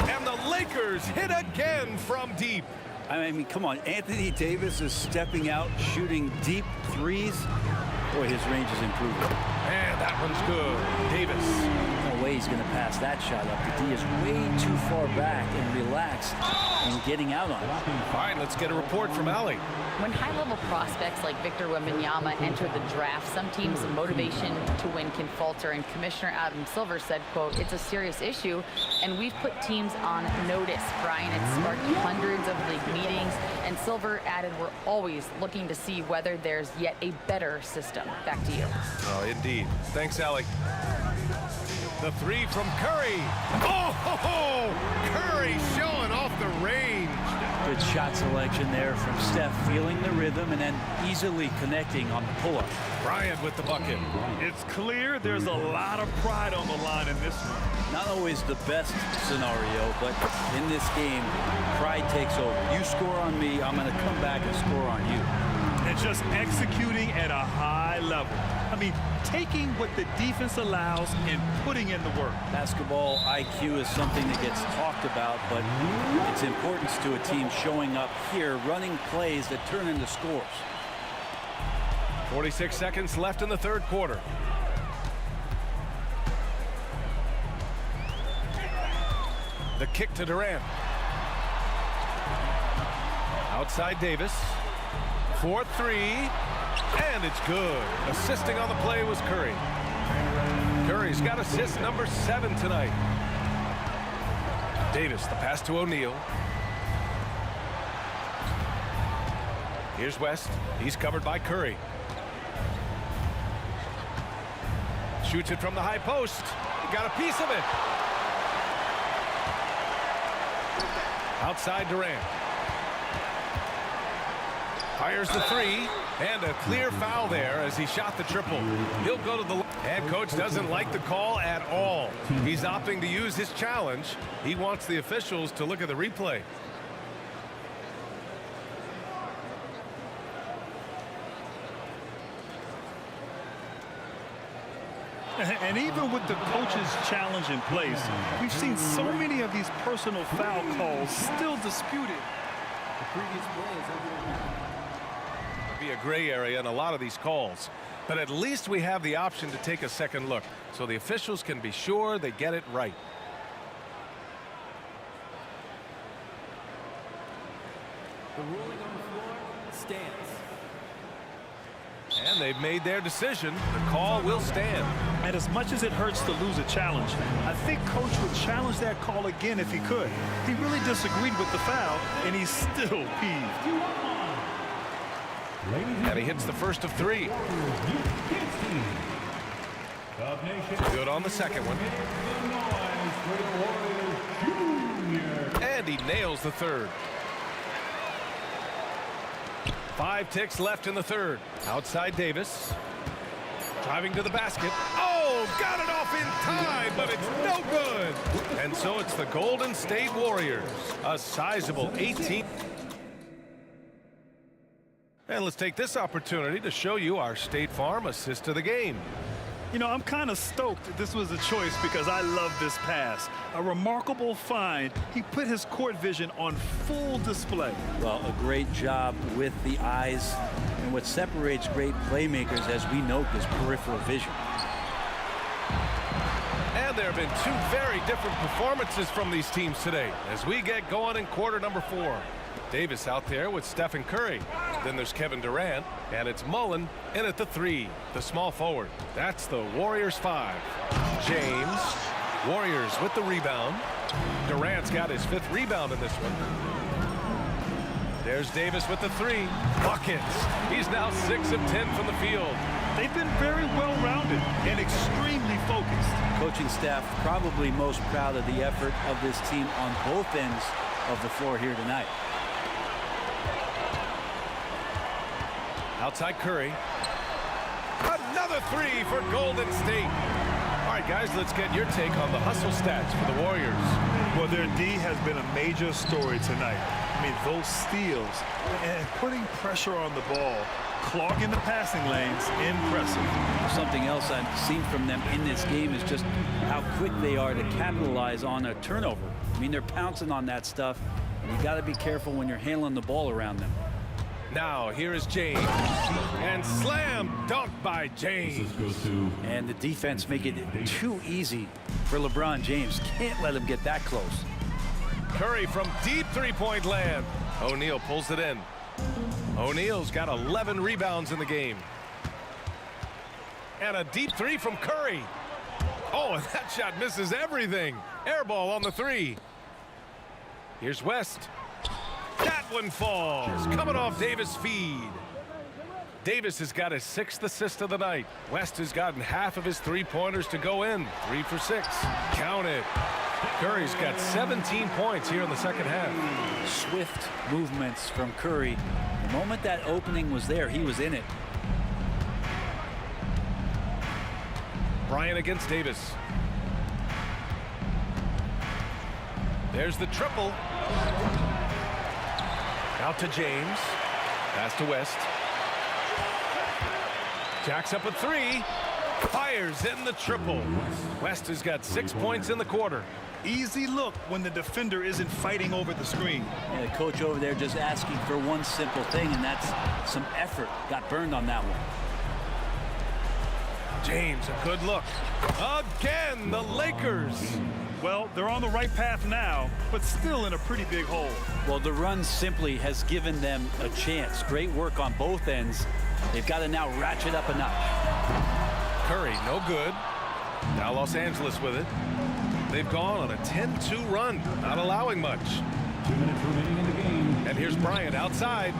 And the Lakers hit again from deep.
I mean, come on. Anthony Davis is stepping out, shooting deep threes. Boy, his range is improving.
And that one's good. Davis.
No way he's going to pass that shot up. The D is way too far back and relaxed and getting out on it.
All right, let's get a report from Allie.
When high-level prospects like Victor Wembanyama enter the draft, some teams' motivation to win can falter, and Commissioner Adam Silver said, quote, "It's a serious issue, and we've put teams on notice." Brian, it sparked hundreds of league meetings, and Silver added, "We're always looking to see whether there's yet a better system." Back to you.
Oh, indeed. Thanks, Allie. The three from Curry. Oh, Curry showing off the range.
Good shot selection there from Steph, feeling the rhythm and then easily connecting on the pull-up.
Bryant with the bucket.
It's clear there's a lot of pride on the line in this one.
Not always the best scenario, but in this game, pride takes over. You score on me, I'm going to come back and score on you.
And just executing at a high level. I mean, taking what the defense allows and putting in the work.
Basketball IQ is something that gets talked about, but its importance to a team showing up here, running plays that turn into scores.
46 seconds left in the third quarter. The kick to Durant. Outside Davis. 4-3, and it's good. Assisting on the play was Curry. Curry's got assist number 7 tonight. Davis, the pass to O'Neal. Here's West. He's covered by Curry. Shoots it from the high post. He got a piece of it. Outside Durant. Fires the three. And a clear foul there as he shot the triple. He'll go to the head coach. Doesn't like the call at all. He's opting to use his challenge. He wants the officials to look at the replay.
And even with the coach's challenge in place, we've seen so many of these personal foul calls still disputed.
The previous play is over.
Be a gray area in a lot of these calls, but at least we have the option to take a second look so the officials can be sure they get it right.
The ruling on the floor stands.
And they've made their decision. The call will stand.
And as much as it hurts to lose a challenge, I think Coach would challenge that call again if he could. He really disagreed with the foul, and he's still peeved.
And he hits the first of three. Good on the second one. And he nails the third. 5 ticks left in the third. Outside Davis. Driving to the basket. Oh, got it off in time, but it's no good. And so it's the Golden State Warriors. A sizable 18. And let's take this opportunity to show you our State Farm assist of the game.
You know, I'm kind of stoked that this was a choice because I love this pass. A remarkable find. He put his court vision on full display.
Well, a great job with the eyes. And what separates great playmakers, as we note, is peripheral vision.
And there have been 2 very different performances from these teams today as we get going in quarter number 4. Davis out there with Stephen Curry. Then there's Kevin Durant, and it's Mullen in at the 3, the small forward. That's the Warriors 5. James, Warriors with the rebound. Durant's got his 5th rebound in this one. There's Davis with the 3. Buckets. He's now 6 of 10 from the field.
They've been very well-rounded and extremely focused.
Coaching staff probably most proud of the effort of this team on both ends of the floor here tonight.
Outside Curry. Another 3 for Golden State. All right, guys, let's get your take on the hustle stats for the Warriors.
Well, their D has been a major story tonight. I mean, those steals and putting pressure on the ball, clogging the passing lanes, impressive.
Something else I've seen from them in this game is just how quick they are to capitalize on a turnover. I mean, they're pouncing on that stuff, and you got to be careful when you're handling the ball around them.
Now, here is James. And slam dunk by James.
And the defense make it too easy for LeBron James. Can't let him get that close.
Curry from deep 3-point land. O'Neal pulls it in. O'Neal's got 11 rebounds in the game. And a deep 3 from Curry. Oh, and that shot misses everything. Air ball on the 3. Here's West. That one falls. Coming off Davis' feed. Davis has got his 6th assist of the night. West has gotten half of his 3-pointers to go in. 3 for 6. Count it. Curry's got 17 points here in the second half.
Swift movements from Curry. The moment that opening was there, he was in it.
Bryant against Davis. There's the triple. Out to James. Pass to West. Jacks up a 3. Fires in the triple. West has got 6 points in the quarter.
Easy look when the defender isn't fighting over the screen.
And the coach over there just asking for one simple thing, and that's some effort. Got burned on that one.
James, a good look. Again, the Lakers.
Well, they're on the right path now, but still in a pretty big hole.
Well, the run simply has given them a chance. Great work on both ends. They've got to now ratchet up a notch.
Curry, no good. Now Los Angeles with it. They've gone on a 10-2 run, not allowing much.
2 minutes remaining in the game.
And here's Bryant outside.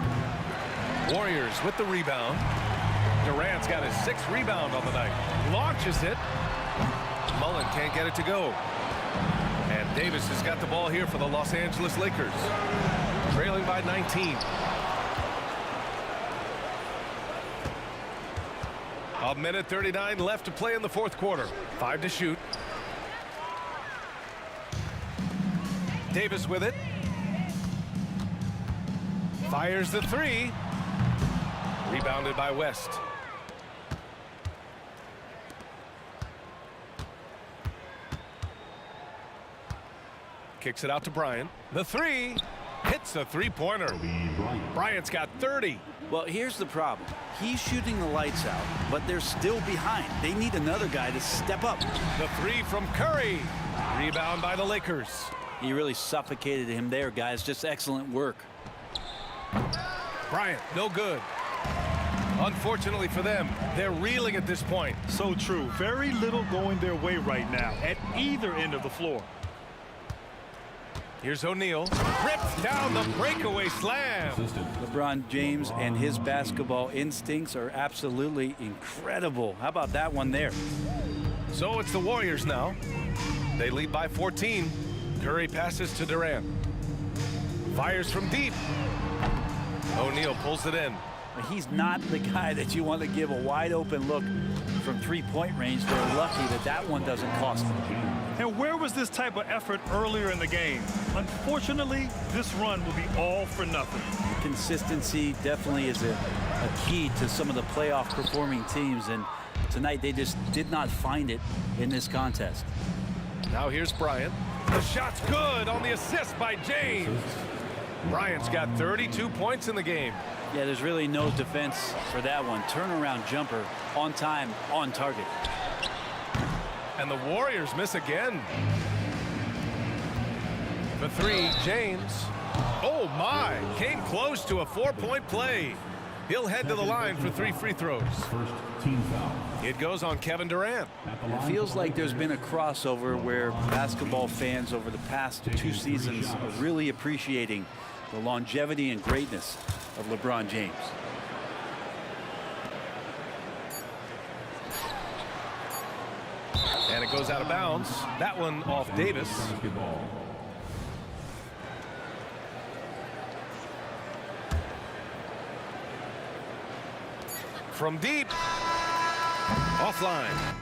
Warriors with the rebound. Durant's got his 6th rebound on the night. Launches it. Mullen can't get it to go. And Davis has got the ball here for the Los Angeles Lakers. Trailing by 19. A minute 39 left to play in the fourth quarter. 5 to shoot. Davis with it. Fires the three. Rebounded by West. Kicks it out to Bryant. The three. Hits a three-pointer. Bryant's got 30.
Well, here's the problem. He's shooting the lights out, but they're still behind. They need another guy to step up.
The three from Curry. Rebound by the Lakers.
He really suffocated him there, guys. Just excellent work.
Bryant, no good. Unfortunately for them, they're reeling at this point.
So true. Very little going their way right now at either end of the floor.
Here's O'Neal. Rips down the breakaway slam.
LeBron James and his basketball instincts are absolutely incredible. How about that one there?
So it's the Warriors now. They lead by 14. Curry passes to Durant. Fires from deep. O'Neal pulls it in.
He's not the guy that you want to give a wide open look from three-point range. They're lucky that that one doesn't cost them.
And where was this type of effort earlier in the game? Unfortunately, this run will be all for nothing.
Consistency definitely is a key to some of the playoff performing teams, and tonight they just did not find it in this contest.
Now here's Bryant. The shot's good on the assist by James. Bryant's got 32 points in the game.
Yeah, there's really no defense for that one. Turnaround jumper, on time, on target.
And the Warriors miss again. The three, James. Oh my, came close to a 4-point play. He'll head to the line for 3 free throws.
First team foul.
It goes on Kevin Durant.
It feels like there's been a crossover where basketball fans over the past 2 seasons are really appreciating the longevity and greatness of LeBron James.
And it goes out of bounds. That one off Davis. From deep. Offline.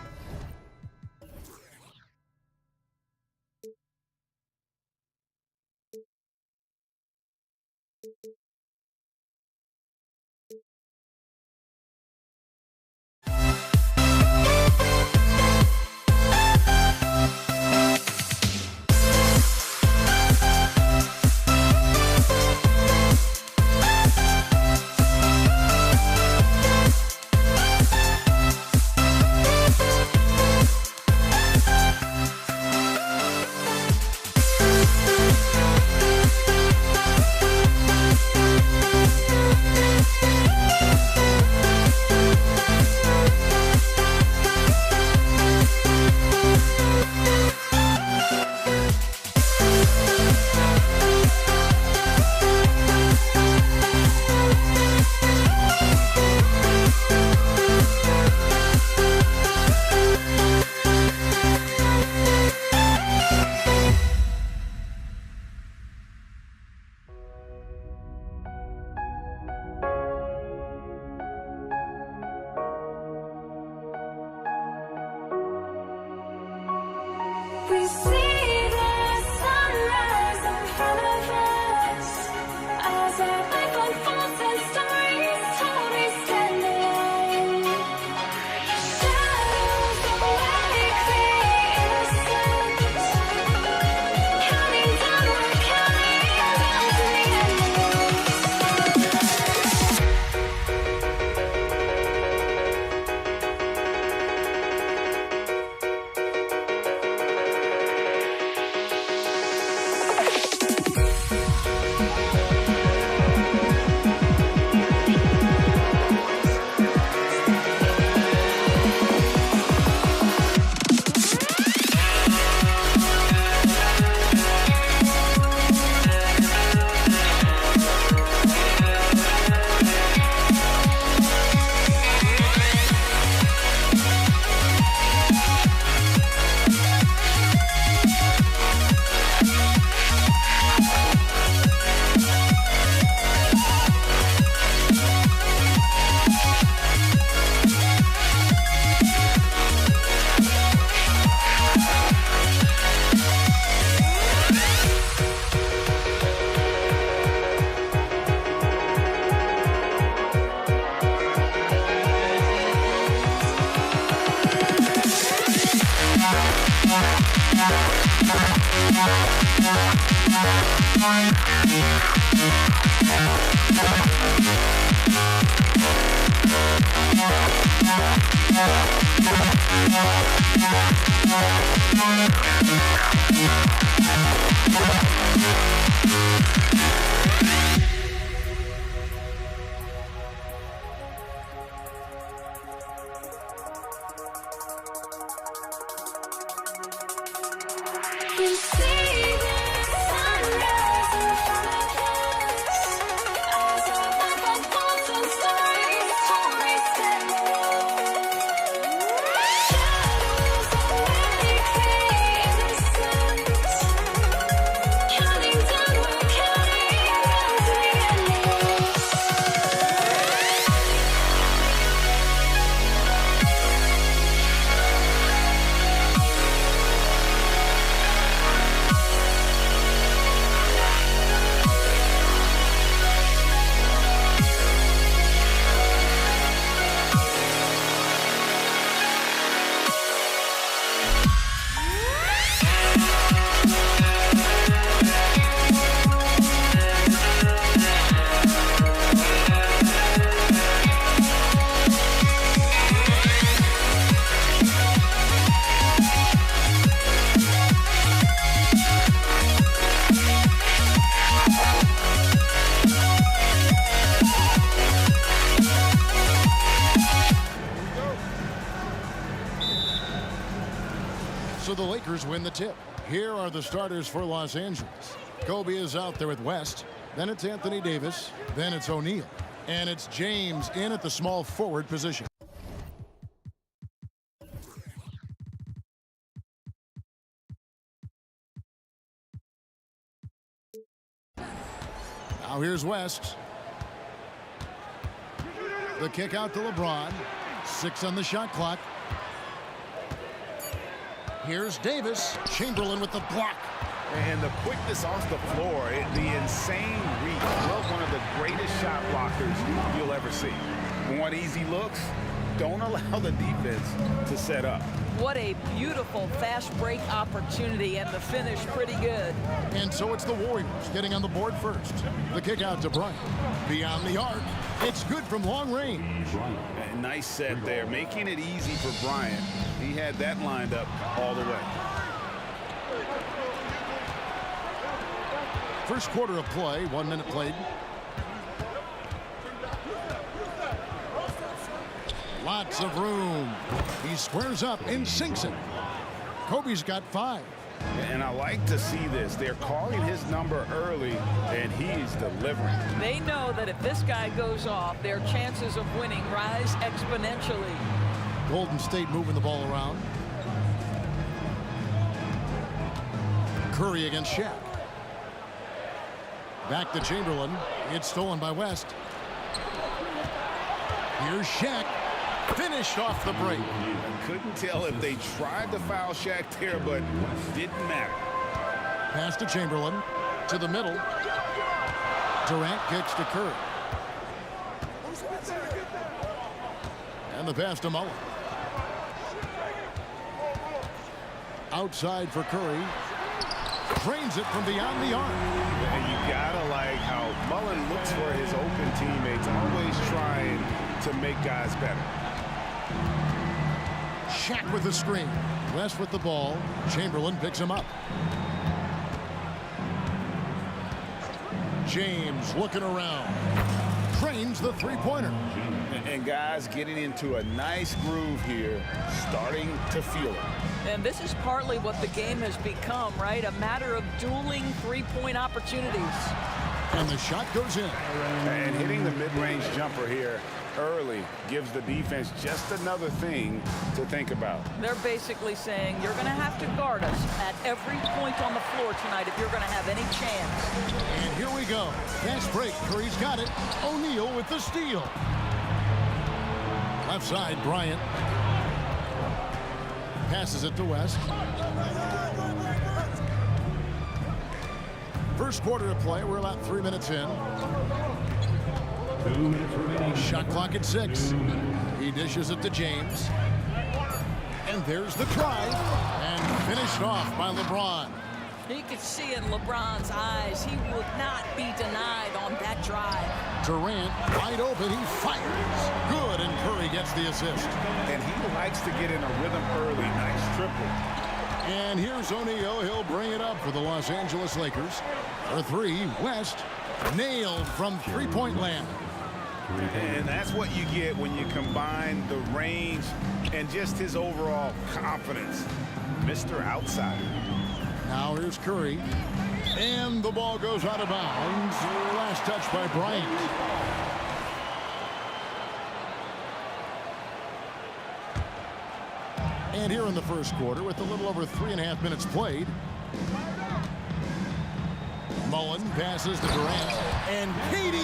So the Lakers win the tip. Here are the starters for Los Angeles. Kobe is out there with West. Then it's Anthony Davis. Then it's O'Neal. And it's James in at the small forward position. Now here's West. The kick out to LeBron. 6 on the shot clock. Here's Davis. Chamberlain with the block.
And the quickness off the floor, the insane reach. Well, one of the greatest shot blockers you'll ever see. Want easy looks? Don't allow the defense to set up.
What a beautiful fast break opportunity, and the finish pretty good.
And so it's the Warriors getting on the board first. The kick out to Bryant. Beyond the arc. It's good from long range.
A nice set there, making it easy for Bryant. He had that lined up all the way.
First quarter of play, 1 minute played. Lots of room. He squares up and sinks it. Kobe's got 5.
And I like to see this. They're calling his number early, and he's delivering.
They know that if this guy goes off, their chances of winning rise exponentially.
Golden State moving the ball around. Curry against Shaq. Back to Chamberlain. It's stolen by West. Here's Shaq. Finished off the break.
I couldn't tell if they tried to foul Shaq there, but didn't matter.
Pass to Chamberlain. To the middle. Durant kicks to Curry. And the pass to Mullen. Outside for Curry. Drains it from beyond the arc.
And you gotta like how Mullen looks for his open teammates, always trying to make guys better.
Shaq with the screen. West with the ball. Chamberlain picks him up. James looking around. Trains the three-pointer.
And guys getting into a nice groove here, starting to feel it.
And this is partly what the game has become, right? A matter of dueling three-point opportunities.
And the shot goes in.
And hitting the mid-range jumper here early gives the defense just another thing to think about.
They're basically saying you're going to have to guard us at every point on the floor tonight if you're going to have any chance.
And here we go. Fast break. Curry's got it. O'Neal with the steal. Left side, Bryant. Passes it to West. First quarter of play. We're about 3 minutes in.
2 minutes remaining.
Shot clock at 6. He dishes it to James. And there's the try. And finished off by LeBron.
You could see it in LeBron's eyes. He would not be denied on that drive.
Durant wide open. He fires. Good, and Curry gets the assist.
And he likes to get in a rhythm early. Nice triple.
And here's O'Neal. He'll bring it up for the Los Angeles Lakers. For three, West nailed from three-point land.
And that's what you get when you combine the range and just his overall confidence. Mr. Outsider.
Now here's Curry. And the ball goes out of bounds. Last touch by Bryant. And here in the first quarter, with a little over 3.5 minutes played, Mullen passes to Durant, and KD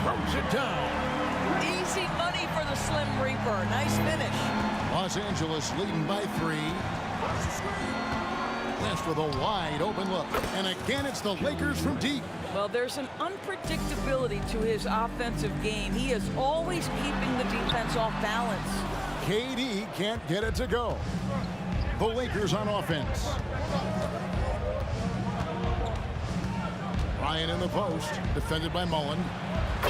throws it down.
Easy money for the Slim Reaper. Nice finish.
Los Angeles leading by 3. West with a wide open look. And again, it's the Lakers from deep.
Well, there's an unpredictability to his offensive game. He is always keeping the defense off balance.
KD can't get it to go. The Lakers on offense. Ryan in the post, defended by Mullen.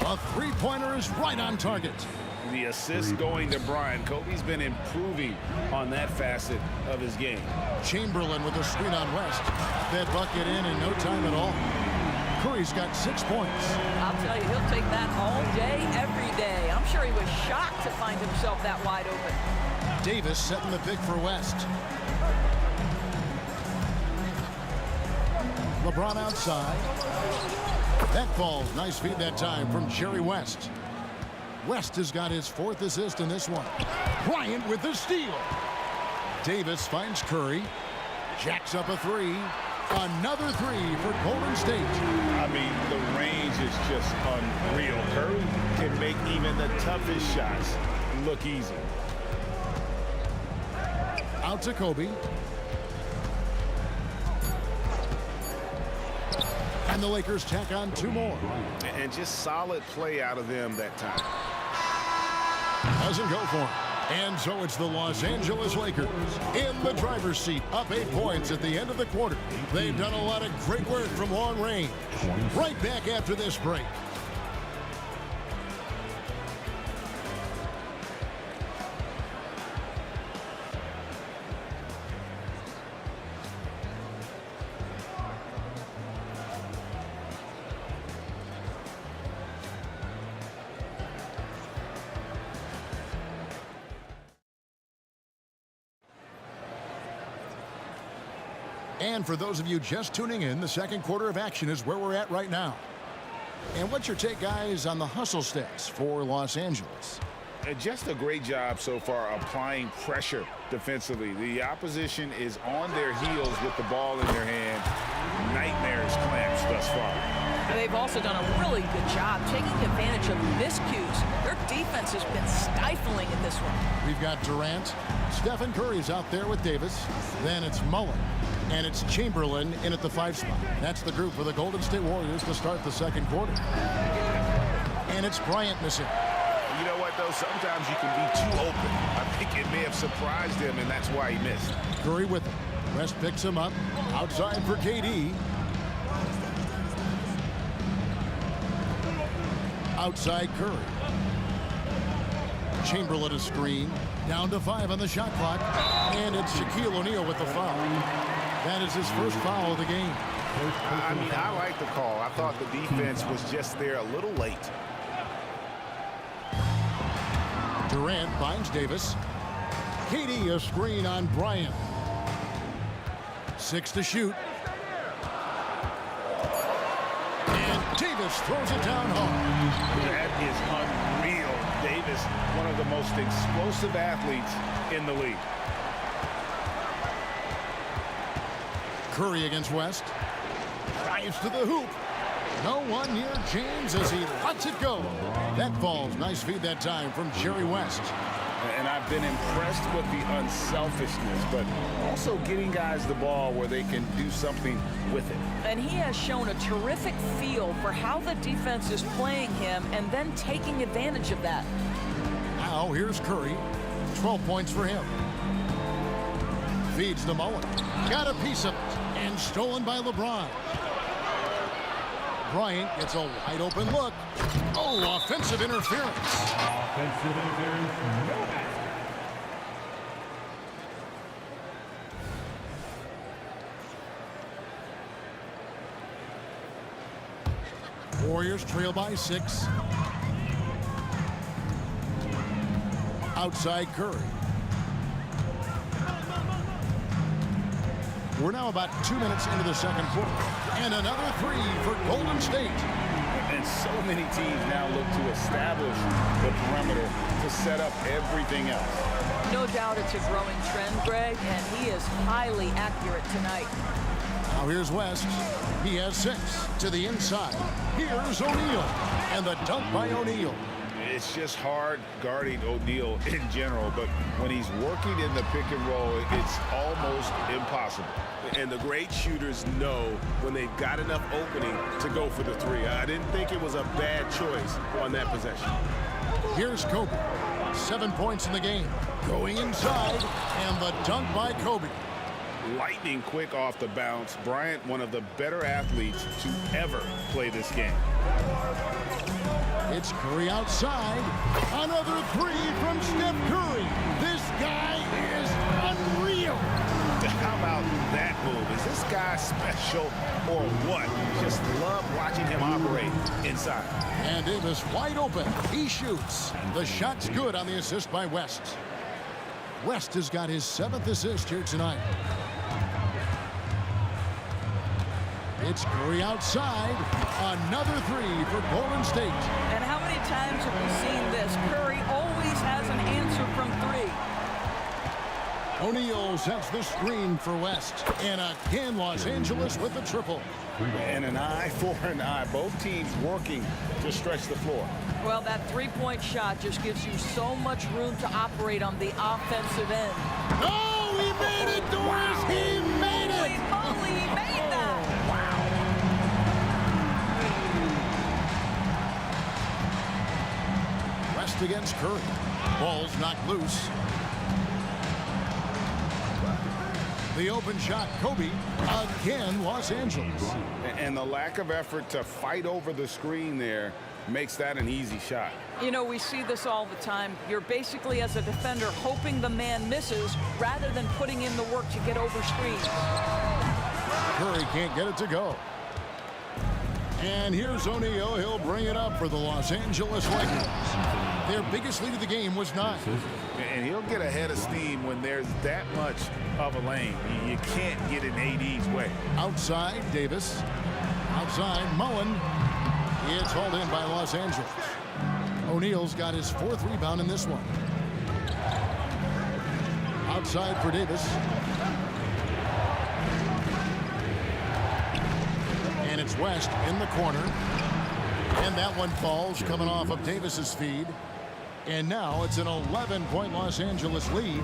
A three-pointer is right on target.
The assist going to Bryant. Kobe's been improving on that facet of his game.
Chamberlain with a screen on West. That bucket in no time at all. Curry's got 6 points.
I'll tell you, he'll take that all day, every day. I'm sure he was shocked to find himself that wide open.
Davis setting the pick for West. LeBron outside. That falls. Nice feed that time from Jerry West. West has got his 4th assist in this one. Bryant with the steal. Davis finds Curry. Jacks up a 3. Another 3 for Golden State.
I mean, the range is just unreal. Curry can make even the toughest shots look easy.
Out to Kobe. And the Lakers tack on 2 more.
And just solid play out of them that time.
Doesn't go for it. And so it's the Los Angeles Lakers in the driver's seat, up 8 points at the end of the quarter. They've done a lot of great work from long range. Right back after this break. And for those of you just tuning in, the second quarter of action is where we're at right now. And what's your take, guys, on the hustle stats for Los Angeles?
Just a great job so far applying pressure defensively. The opposition is on their heels with the ball in their hand. Nightmares clamps thus far.
And they've also done a really good job taking advantage of miscues. Their defense has been stifling in this one.
We've got Durant. Stephen Curry's out there with Davis. Then it's Mullen. And it's Chamberlain in at the 5 spot. That's the group for the Golden State Warriors to start the second quarter. And it's Bryant missing.
You know what, though? Sometimes you can be too open. I think it may have surprised him, and that's why he missed.
Curry with him. West picks him up. Outside for KD. Outside Curry. Chamberlain a screen. Down to 5 on the shot clock. And it's Shaquille O'Neal with the foul. That is his first foul of the game.
I mean, I like the call. I thought the defense was just there a little late.
Durant finds Davis. KD a screen on Bryant. 6 to shoot. And Davis throws it down home.
That is unreal. Davis, one of the most explosive athletes in the league.
Curry against West. Drives to the hoop. No one near James as he lets it go. That falls. Nice feed that time from Jerry West.
And I've been impressed with the unselfishness, but also getting guys the ball where they can do something with it.
And he has shown a terrific feel for how the defense is playing him and then taking advantage of that.
Now here's Curry. 12 points for him. Feeds to Mullen. Got a piece of it. And stolen by LeBron. Bryant gets a wide open look. Oh, offensive interference.
Offensive interference, no basket.
Warriors trail by 6. Outside Curry. We're now about 2 minutes into the second quarter. And another 3 for Golden State.
And so many teams now look to establish the perimeter to set up everything else.
No doubt it's a growing trend, Greg, and he is highly accurate tonight.
Now here's West. He has 6 to the inside. Here's O'Neal. And the dunk by O'Neal.
It's just hard guarding O'Neal in general, but when he's working in the pick and roll, it's almost impossible. And the great shooters know when they've got enough opening to go for the 3. I didn't think it was a bad choice on that possession.
Here's Kobe. 7 points in the game. Going inside, and the dunk by Kobe.
Lightning quick off the bounce. Bryant, one of the better athletes to ever play this game.
It's Curry outside. Another 3 from Steph Curry. This guy is unreal.
How about that move? Is this guy special or what? Just love watching him operate inside.
And Davis wide open. He shoots. The shot's good on the assist by West. West has got his 7th assist here tonight. It's Curry outside. Another 3 for Golden State.
And how many times have we seen this? Curry always has an answer from 3.
O'Neal sets the screen for West. And again, Los Angeles with the triple.
And an eye for an eye. Both teams working to stretch the floor.
Well, that 3-point shot just gives you so much room to operate on the offensive end.
Oh, he made it, Doris! He made it!
Holy moly, he made that!
West against Curry. Ball's knocked loose. The open shot, Kobe. Again, Los Angeles.
And the lack of effort to fight over the screen there makes that an easy shot.
You know, we see this all the time. You're basically, as a defender, hoping the man misses rather than putting in the work to get over screens.
Curry can't get it to go. And here's O'Neal. He'll bring it up for the Los Angeles Lakers. Their biggest lead of the game was 9.
And he'll get ahead of steam when there's that much of a lane. You can't get in AD's way.
Outside, Davis. Outside, Mullen. It's hauled in by Los Angeles. O'Neal's got his 4th rebound in this one. Outside for Davis. And it's West in the corner. And that one falls, coming off of Davis's feed. And now it's an 11-point Los Angeles lead.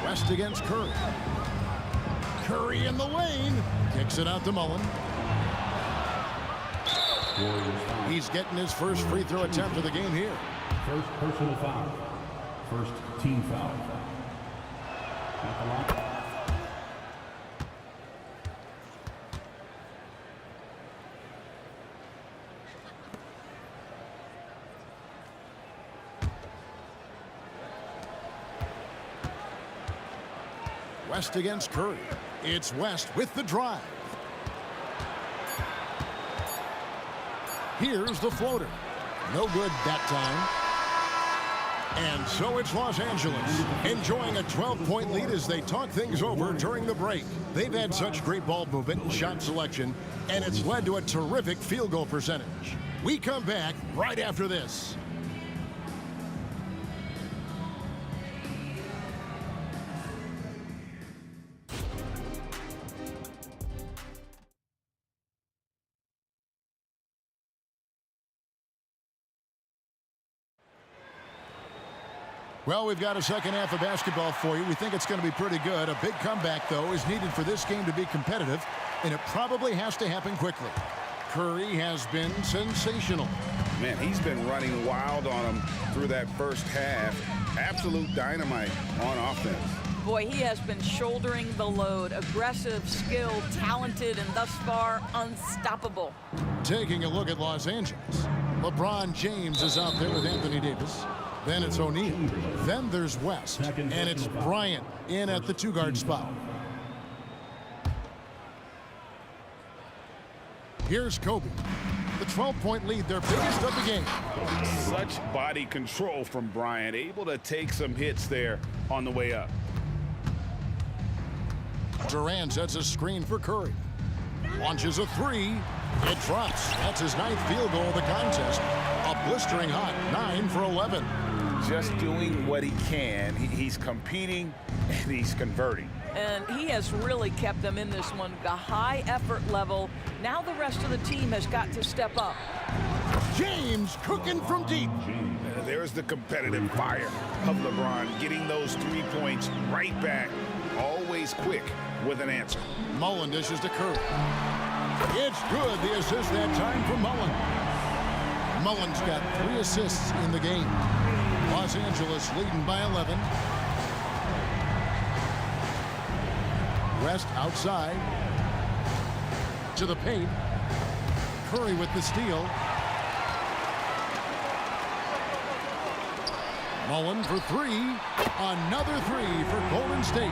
West against Curry. Curry in the lane. Kicks it out to Mullen. He's getting his first free throw attempt of the game here.
First personal foul. First team foul. At the line.
West against Curry. It's West with the drive. Here's the floater. No good that time. And so it's Los Angeles enjoying a 12-point lead as they talk things over during the break. They've had such great ball movement and shot selection, and it's led to a terrific field goal percentage. We come back right after this. Well, we've got a second half of basketball for you. We think it's going to be pretty good. A big comeback, though, is needed for this game to be competitive, and it probably has to happen quickly. Curry has been sensational.
Man, he's been running wild on him through that first half. Absolute dynamite on offense.
Boy, he has been shouldering the load. Aggressive, skilled, talented, and thus far unstoppable.
Taking a look at Los Angeles. LeBron James is out there with Anthony Davis. Then it's O'Neal. Then there's West. And it's Bryant in at the 2-guard spot. Here's Kobe. The 12-point lead, their biggest of the game.
Such body control from Bryant, able to take some hits there on the way up.
Durant sets a screen for Curry. Launches a 3. It drops. That's his 9th field goal of the contest. A blistering hot 9 for 11.
Just doing what he can. He's competing and he's converting.
And he has really kept them in this one. The high effort level. Now the rest of the team has got to step up.
James cooking from deep.
There's the competitive fire of LeBron, getting those 3 points right back. Always quick with an answer.
Mullen dishes to Curry. It's good. The assist that time for Mullen. Mullen's got 3 assists in the game. Los Angeles leading by 11. West outside to the paint. Curry with the steal. Mullen for 3. Another 3 for Golden State.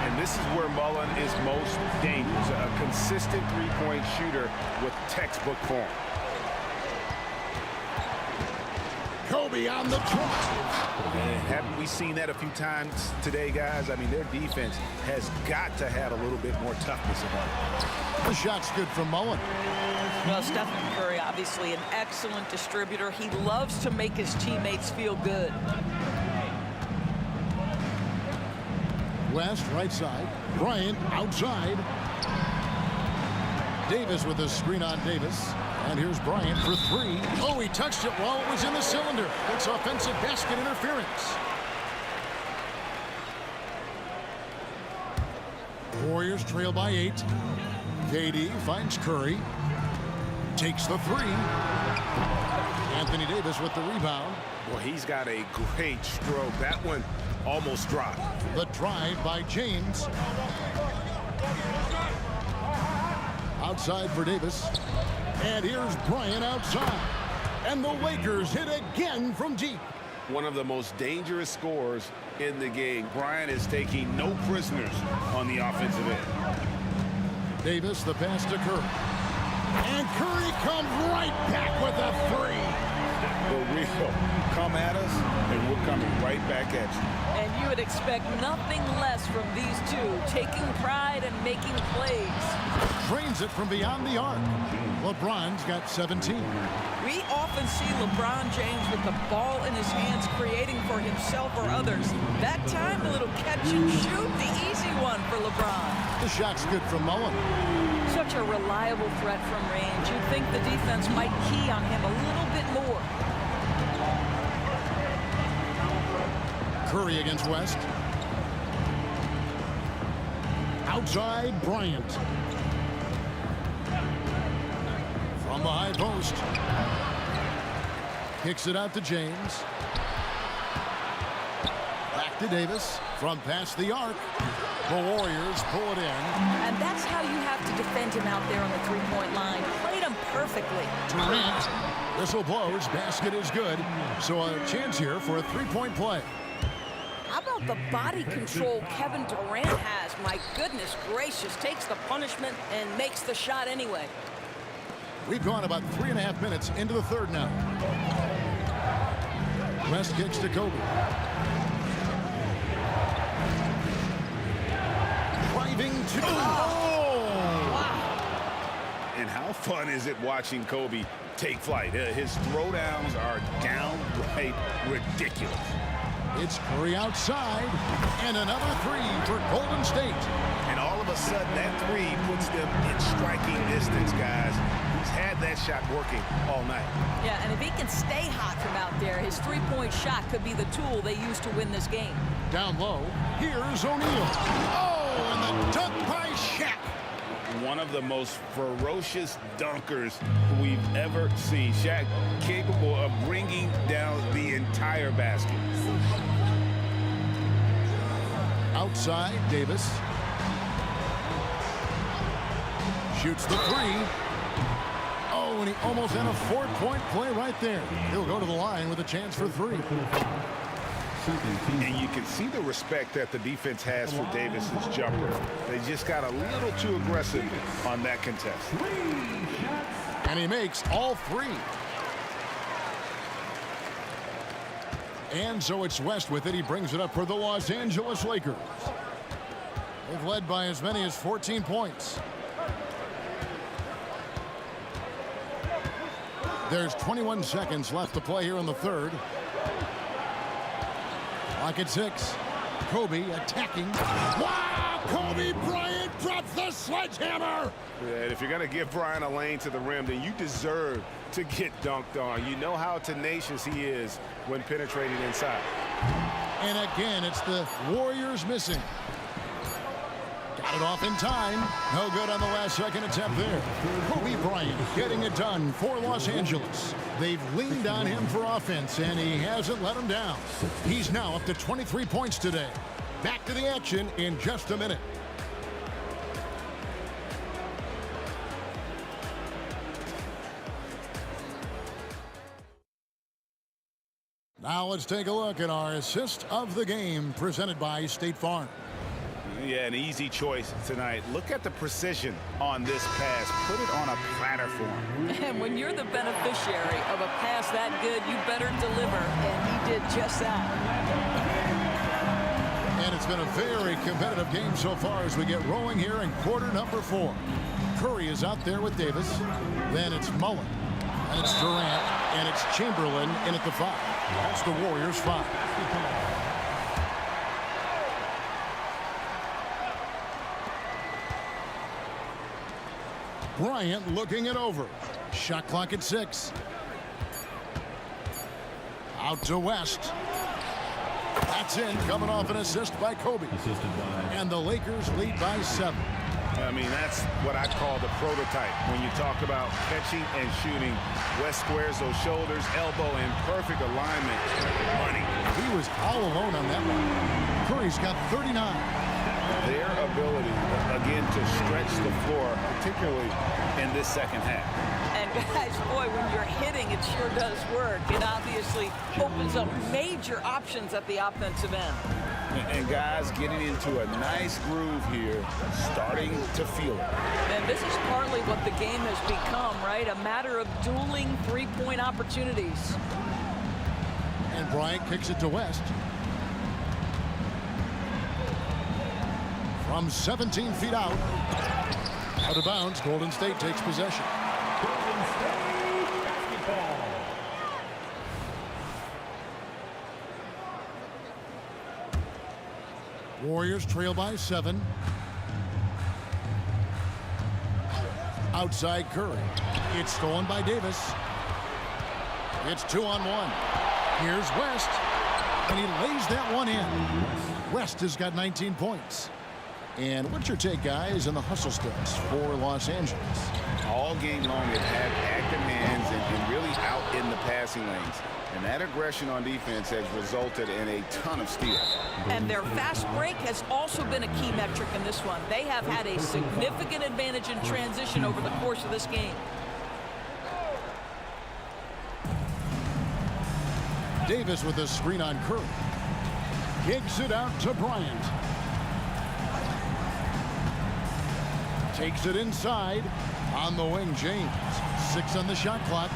And this is where Mullen is most dangerous. A consistent three-point shooter with textbook form.
Kobe on the drive.
And haven't we seen that a few times today, guys? I mean, their defense has got to have a little bit more toughness about it.
The shot's good from Mullen.
Well, Stephen Curry, obviously an excellent distributor. He loves to make his teammates feel good.
West right side. Bryant outside. Davis with a screen on Davis. And here's Bryant for 3. Oh, he touched it while it was in the cylinder. It's offensive basket interference. Warriors trail by 8. KD finds Curry. Takes the 3. Anthony Davis with the rebound.
Well, he's got a great stroke. That one almost dropped.
The drive by James. Outside for Davis. And here's Bryant outside. And the Lakers hit again from deep.
One of the most dangerous scorers in the game. Bryant is taking no prisoners on the offensive end.
Davis, the pass to Curry. And Curry comes right back with a 3.
The real come at us, and we're coming right back at you.
And you would expect nothing less from these two, taking pride and making plays.
Drains it from beyond the arc. LeBron's got 17.
We often see LeBron James with the ball in his hands, creating for himself or others. That time, a little catch and shoot, the easy one for LeBron.
The shot's good from Mullen.
Such a reliable threat from range. You'd think the defense might key on him a little bit more.
Curry against West. Outside, Bryant. From the high post. Kicks it out to James. Back to Davis. From past the arc. The Warriors pull it in.
And that's how you have to defend him out there on the three-point line. Played him perfectly.
Durant. Whistle blows. Basket is good. So a chance here for a three-point play.
How about the body control Kevin Durant has? My goodness gracious. Takes the punishment and makes the shot anyway.
We've gone about 3.5 minutes into the third now. West kicks to Kobe. Driving to...
Oh!
Wow. And how fun is it watching Kobe take flight? His throwdowns are downright ridiculous.
It's Curry outside, and another 3 for Golden State.
And all of a sudden, that 3 puts them in striking distance, guys. He's had that shot working all night.
Yeah, and if he can stay hot from out there, his three-point shot could be the tool they use to win this game.
Down low, here's O'Neal. Oh, and the dunk by Shaq.
One of the most ferocious dunkers we've ever seen. Shaq capable of bringing down the entire basket.
Outside, Davis. Shoots the three. Oh, and he almost had a 4-point play right there. He'll go to the line with a chance for three.
And you can see the respect that the defense has for Davis's jumper. They just got a little too aggressive on that contest.
And he makes all three. And so it's West with it. He brings it up for the Los Angeles Lakers. They've led by as many as 14 points. There's 21 seconds left to play here in the third. Clock at 6. Kobe attacking. Wow! Kobe Bryant drops the sledgehammer!
And if you're going to give Bryant a lane to the rim, then you deserve to get dunked on. You know how tenacious he is when penetrating inside.
And again, it's the Warriors missing. Got it off in time. No good on the last second attempt there. Kobe Bryant getting it done for Los Angeles. They've leaned on him for offense, and he hasn't let them down. He's now up to 23 points today. Back to the action in just a minute. Now let's take a look at our assist of the game presented by State Farm.
Yeah, an easy choice tonight. Look at the precision on this pass. Put it on a platter for him.
And when you're the beneficiary of a pass that good, you better deliver. And he did just that.
And it's been a very competitive game so far as we get rolling here in quarter number 4. Curry is out there with Davis. Then it's Mullen. And it's Durant. And it's Chamberlain in at the 5. That's the Warriors' 5. Bryant looking it over. Shot clock at 6. Out to West. That's in, coming off an assist by Kobe. And the Lakers lead by 7.
I mean, that's what I call the prototype. When you talk about catching and shooting, West squares those shoulders, elbow in perfect alignment. Money.
He was all alone on that one. Curry's got 39.
Their ability, again, to stretch the floor, particularly in this second half.
And guys, boy, when you're hitting, it sure does work. It obviously opens up major options at the offensive end.
And guys getting into a nice groove here, starting to feel it.
And this is partly what the game has become, right? A matter of dueling three-point opportunities.
And Bryant kicks it to West. From 17 feet out. Out of bounds, Golden State takes possession.
Golden State basketball.
Warriors trail by 7. Outside Curry. It's stolen by Davis. It's 2-on-1. Here's West. And he lays that one in. West has got 19 points. And what's your take, guys, on the hustle steps for Los Angeles?
All game long, they've had active hands and really out in the passing lanes. And that aggression on defense has resulted in a ton of steals.
And their fast break has also been a key metric in this one. They have had a significant advantage in transition over the course of this game.
Davis with a screen on Curry. Kicks it out to Bryant. Takes it inside. On the wing, James. 6 on the shot clock.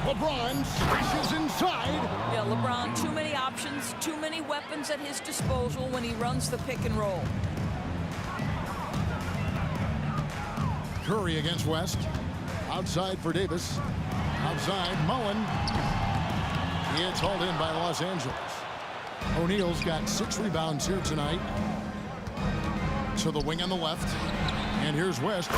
LeBron smashes inside.
Yeah, LeBron, too many options, too many weapons at his disposal when he runs the pick and roll.
Curry against West. Outside for Davis. Outside, Mullen. It's hauled in by Los Angeles. O'Neal's got 6 rebounds here tonight. To the wing on the left. And here's West.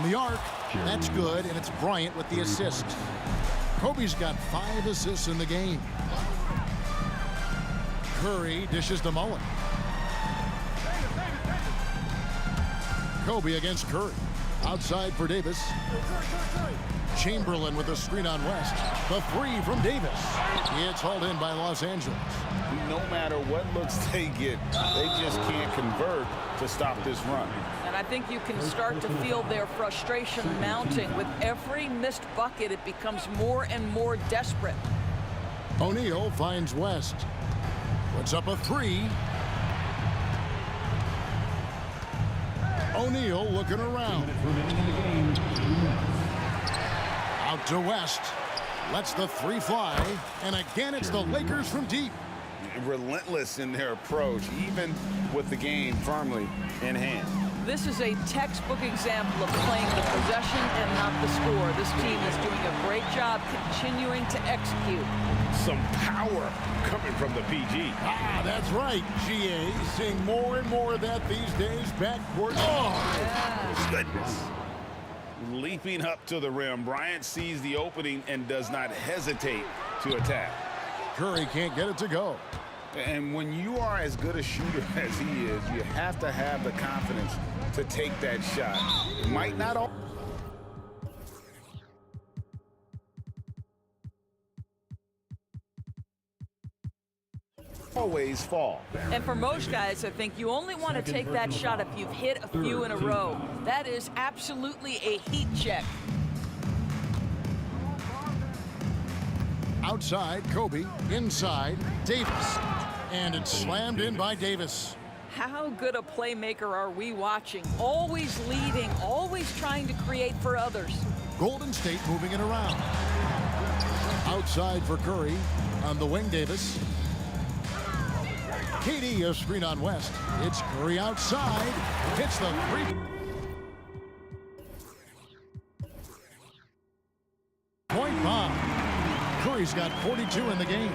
The arc, that's good, and it's Bryant with the assist. Kobe's got 5 assists in the game. Curry dishes to Mullen. Kobe against Curry. Outside for Davis. Chamberlain with a screen on West. The three from Davis. It's hauled in by Los Angeles.
No matter what looks they get, they just can't convert to stop this run.
And I think you can start to feel their frustration mounting. With every missed bucket, it becomes more and more desperate.
O'Neal finds West. Puts up a three. O'Neal looking around. Out to West. Lets the three fly. And again, it's the Lakers from deep.
Relentless in their approach, even with the game firmly in hand.
This is a textbook example of playing the possession and not the score. This team is doing a great job continuing to execute.
Some power coming from the PG.
Ah, that's right, GA. Seeing more and more of that these days. Backcourt. Oh,
yeah.
Goodness. Leaping up to the rim, Bryant sees the opening and does not hesitate to attack.
Curry can't get it to go.
And when you are as good a shooter as he is, you have to have the confidence to take that shot. It might not always fall.
And for most guys, I think you only want to take that shot if you've hit a few in a row. That is absolutely a heat check.
Outside, Kobe. Inside, Davis. And it's slammed in by Davis.
How good a playmaker are we watching? Always leading, always trying to create for others.
Golden State moving it around. Outside for Curry. On the wing, Davis. KD, a screen on West. It's Curry outside. Hits the three. Point bomb. Curry's got 42 in the game.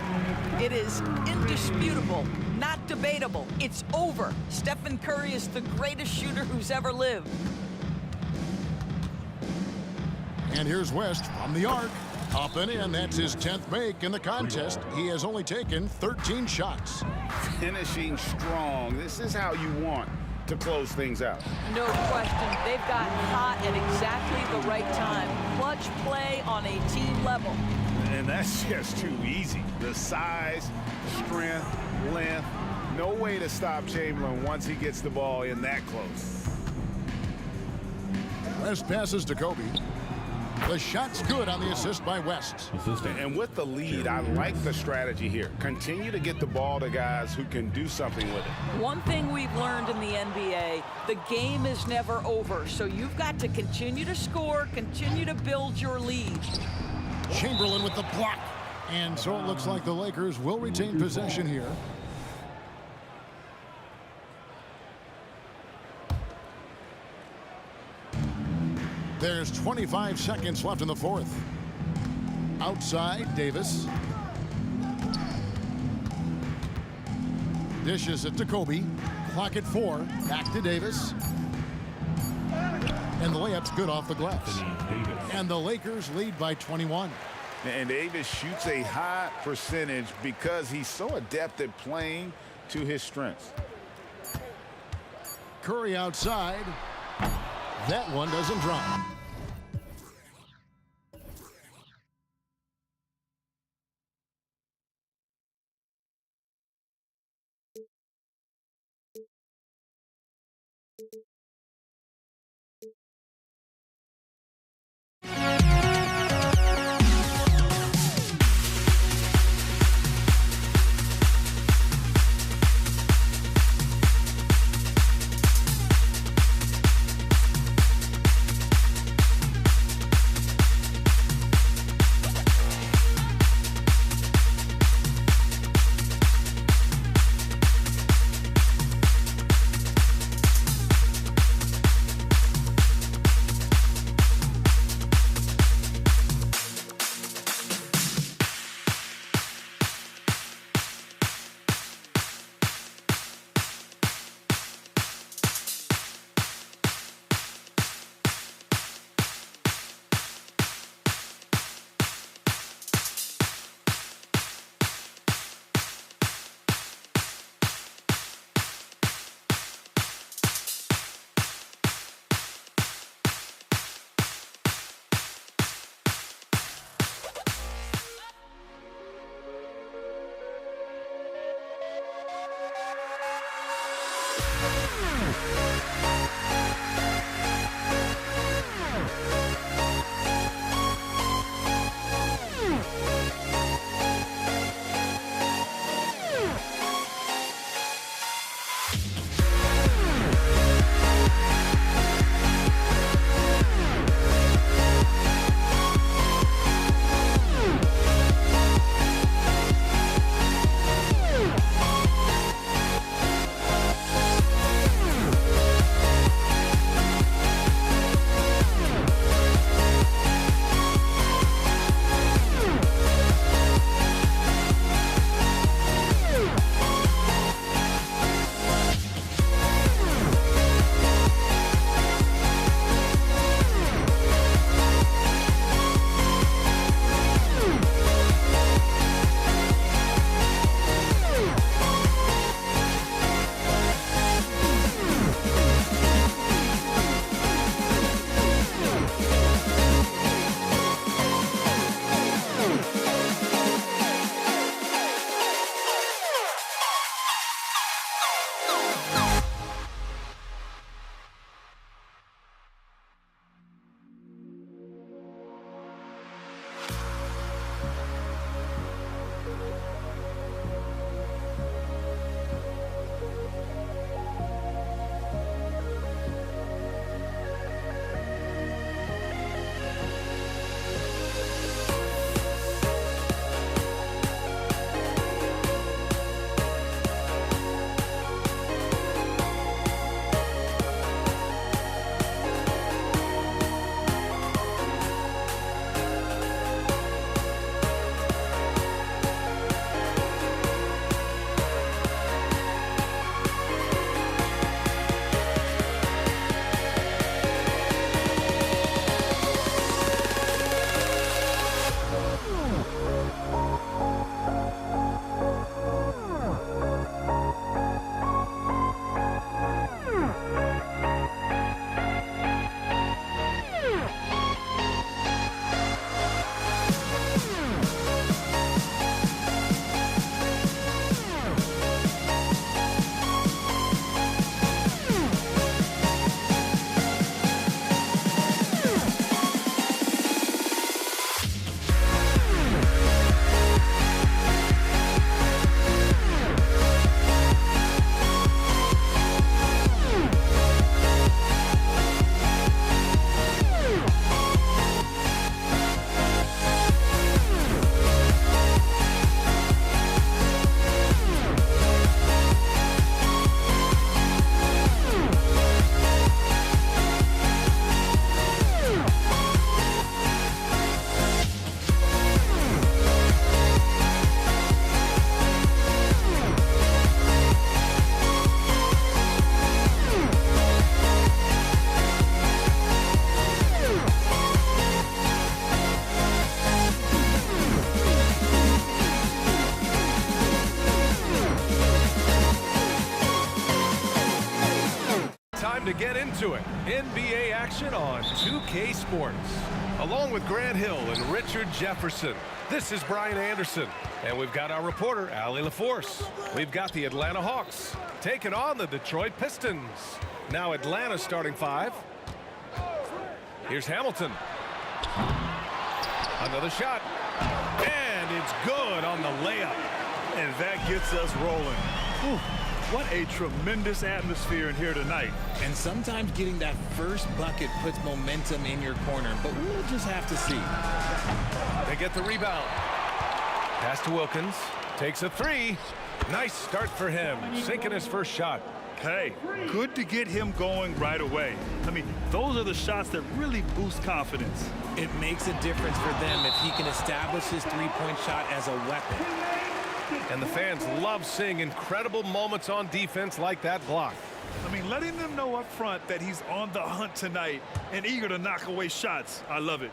It is indisputable, not debatable. It's over. Stephen Curry is the greatest shooter who's ever lived.
And here's West from the arc. Up and in. That's his 10th make in the contest. He has only taken 13 shots.
Finishing strong. This is how you want to close things out.
No question. They've gotten hot at exactly the right time. Clutch play on a team level.
And that's just too easy. The size, strength, length. No way to stop Chamberlain once he gets the ball in that close.
West passes to Kobe. The shot's good on the assist by West.
And with the lead, I like the strategy here. Continue to get the ball to guys who can do something with it.
One thing we've learned in the NBA, the game is never over. So you've got to continue to score, continue to build your lead.
Chamberlain with the block. And so it looks like the Lakers will retain possession here. There's 25 seconds left in the fourth. Outside, Davis. Dishes it to Kobe. Clock at 4. Back to Davis. And the layup's good off the glass. And the Lakers lead by 21.
And Davis shoots a high percentage because he's so adept at playing to his strengths.
Curry outside. That one doesn't drop.
Time to get into it. NBA action on 2K Sports. Along with Grant Hill and Richard Jefferson, this is Brian Anderson. And we've got our reporter, Allie LaForce. We've got the Atlanta Hawks taking on the Detroit Pistons. Now Atlanta starting five. Here's Hamilton. Another shot. And it's good on the layup.
And that gets us rolling. Whew. What a tremendous atmosphere in here tonight.
And sometimes getting that first bucket puts momentum in your corner, but we'll just have to see.
They get the rebound. Pass to Wilkins. Takes a three. Nice start for him. Sinking his first shot.
Hey, good to get him going right away. I mean, those are the shots that really boost confidence.
It makes a difference for them if he can establish his three-point shot as a weapon.
And the fans love seeing incredible moments on defense like that block.
I mean, letting them know up front that he's on the hunt tonight and eager to knock away shots. I love it.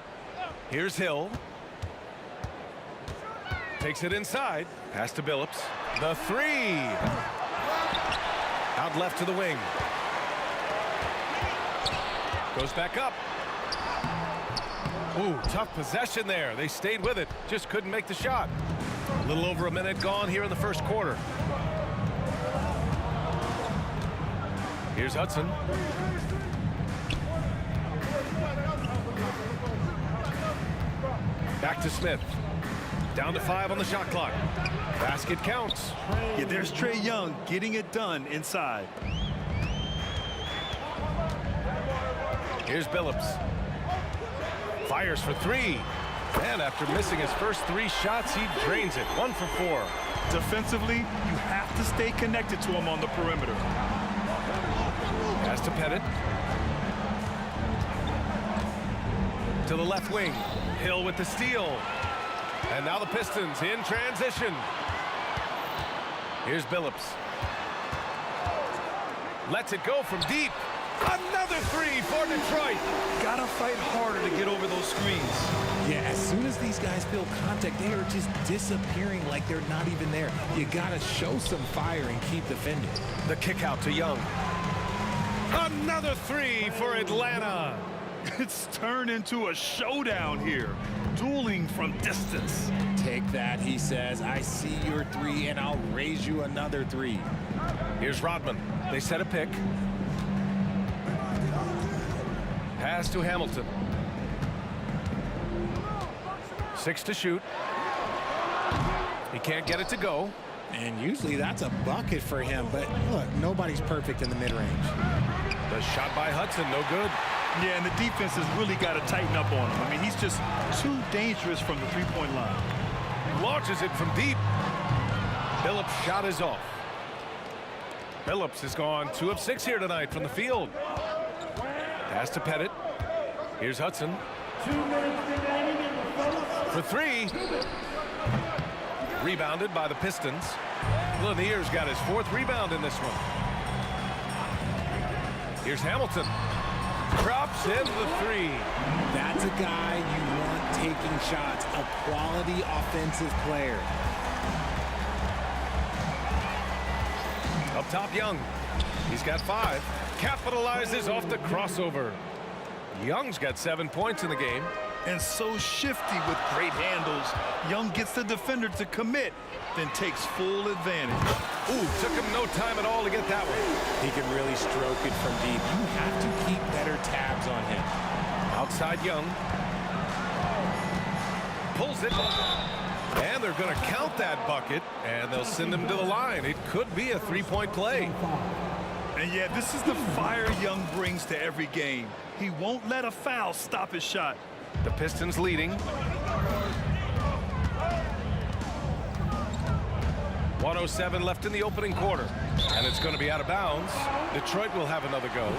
Here's Hill. Takes it inside. Pass to Billups. The three. Out left to the wing. Goes back up. Ooh, tough possession there. They stayed with it. Just couldn't make the shot. A little over a minute gone here in the first quarter. Here's Hudson. Back to Smith. Down to 5 on the shot clock. Basket counts.
Yeah, there's Trae Young getting it done inside.
Here's Billups. Fires for 3. And after missing his first 3 shots, he drains it. 1 for 4.
Defensively, you have to stay connected to him on the perimeter.
Pass to Pettit. To the left wing. Hill with the steal. And now the Pistons in transition. Here's Billups. Lets it go from deep. Another 3 for Detroit.
Gotta fight harder to get over those screens.
Yeah, as soon as these guys feel contact, they are just disappearing like they're not even there. You gotta show some fire and keep defending.
The kick out to Young. Another 3 for Atlanta.
It's turned into a showdown here. Dueling from distance.
Take that, he says. I see your 3, and I'll raise you another 3.
Here's Rodman. They set a pick. Pass to Hamilton. 6 to shoot. He can't get it to go.
And usually that's a bucket for him, but look, nobody's perfect in the mid-range.
The shot by Hudson, no good.
Yeah, and the defense has really got to tighten up on him. I mean, he's just too dangerous from the three-point line.
Launches it from deep. Billups' shot is off. Billups has gone 2 of 6 here tonight from the field. Pass to Pettit. Here's Hudson.
2 minutes remaining in the
For 3. Rebounded by the Pistons. Lanier's got his 4th rebound in this one. Here's Hamilton. Drops in the 3.
That's a guy you want taking shots, a quality offensive player.
Up top, Young. He's got 5. Capitalizes off the crossover. Young's got 7 points in the game.
And so shifty with great handles. Young gets the defender to commit, then takes full advantage.
Ooh, took him no time at all to get that one.
He can really stroke it from deep. You have to keep better tabs on him.
Outside Young. Pulls it. And they're going to count that bucket, and they'll send him to the line. It could be a 3-point play.
And yeah, this is the fire Young brings to every game. He won't let a foul stop his shot.
The Pistons leading. 1:07 left in the opening quarter. And it's going to be out of bounds. Detroit will have another go.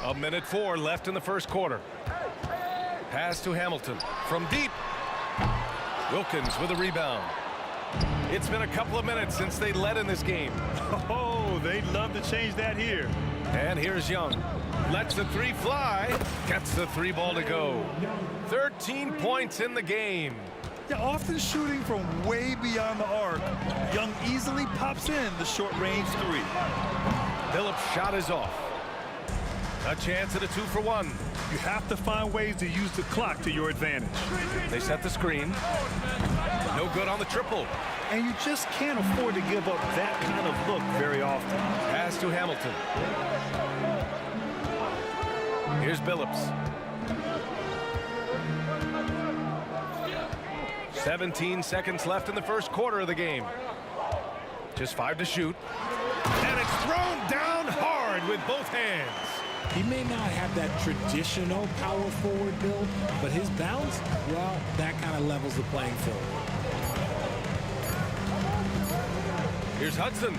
A minute 4 left in the first quarter. Pass to Hamilton from deep. Wilkins with a rebound. It's been a couple of minutes since they led in this game.
Oh, they'd love to change that here.
And here's Young. Lets the 3 fly. Gets the 3 ball to go. 13 points in the game.
Yeah, often shooting from way beyond the arc. Young easily pops in the short-range 3.
Billups' shot is off. A chance at a 2 for 1.
You have to find ways to use the clock to your advantage.
They set the screen. No good on the triple.
And you just can't afford to give up that kind of look very often.
Pass to Hamilton. Here's Billups. 17 seconds left in the first quarter of the game. Just 5 to shoot. And it's thrown down hard with both hands.
He may not have that traditional power forward build, but his bounce, well, that kind of levels the playing field.
Here's Hudson.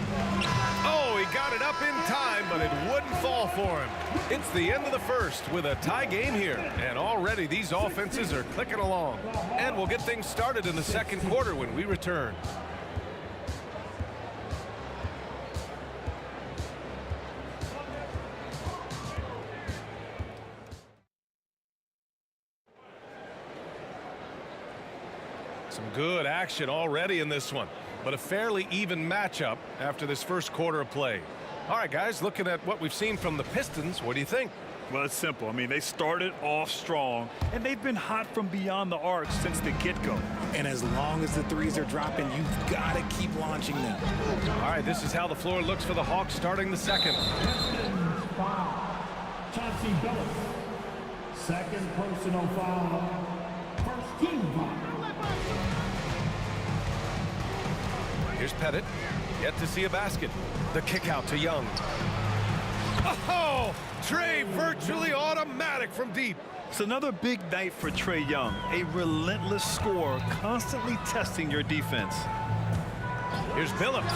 Oh, he got it up in time, but it wouldn't fall for him. It's the end of the first with a tie game here. And already these offenses are clicking along. And we'll get things started in the second quarter when we return. Some good action already in this one, but a fairly even matchup after this first quarter of play. All right, guys, looking at what we've seen from the Pistons, what do you think?
Well, it's simple. I mean, they started off strong, and they've been hot from beyond the arc since the get-go.
And as long as the threes are dropping, you've got to keep launching them.
All right, this is how the floor looks for the Hawks starting the second.
Chauncey Billups. Second personal foul. First team foul.
Here's Pettit. Yet to see a basket. The kick out to Young. Oh! Trey virtually automatic from deep.
It's another big night for Trae Young. A relentless scorer, constantly testing your defense.
Here's Billups.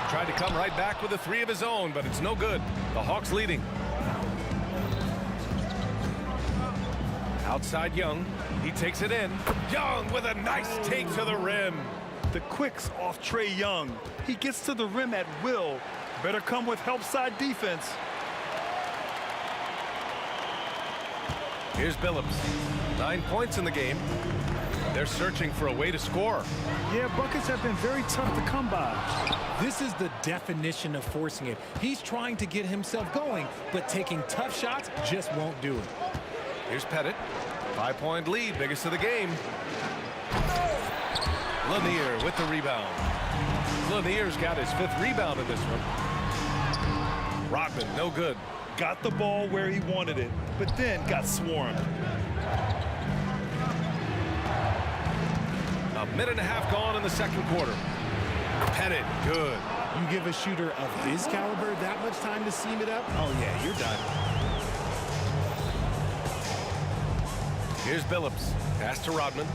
Tried to come right back with a three of his own, but it's no good. The Hawks leading. Outside Young. He takes it in. Young with a nice take to the rim.
The quicks off Trae Young. He gets to the rim at will. Better come with help side defense.
Here's Billups. 9 points in the game. They're searching for a way to score.
Yeah, buckets have been very tough to come by.
This is the definition of forcing it. He's trying to get himself going, but taking tough shots just won't do it.
Here's Pettit. 5-point lead, biggest of the game. Lanier with the rebound. Lanier's got his 5th rebound in this one. Rodman, no good.
Got the ball where he wanted it, but then got swarmed.
A minute and a half gone in the second quarter. Pettit, good.
You give a shooter of his caliber that much time to seam it up? Oh, yeah, you're done.
Here's Billups. Pass to Rodman.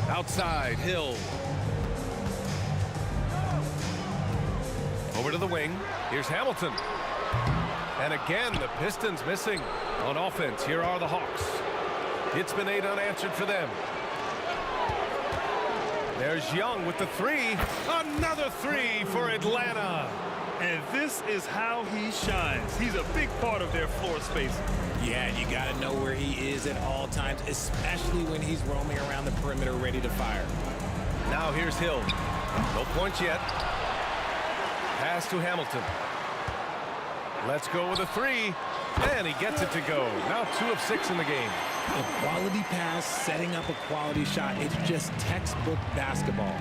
Outside, Hill. Over to the wing. Here's Hamilton. And again, the Pistons missing on offense. Here are the Hawks. It's been 8 unanswered for them. There's Young with the 3. Another 3 for Atlanta.
And this is how he shines. He's a big part of their floor space.
Yeah, and you got to know where he is at all times, especially when he's roaming around the perimeter ready to fire.
Now here's Hill. No points yet. Pass to Hamilton. Let's go with a 3. And he gets it to go. Now 2 of 6 in the game.
A quality pass, setting up a quality shot. It's just textbook basketball.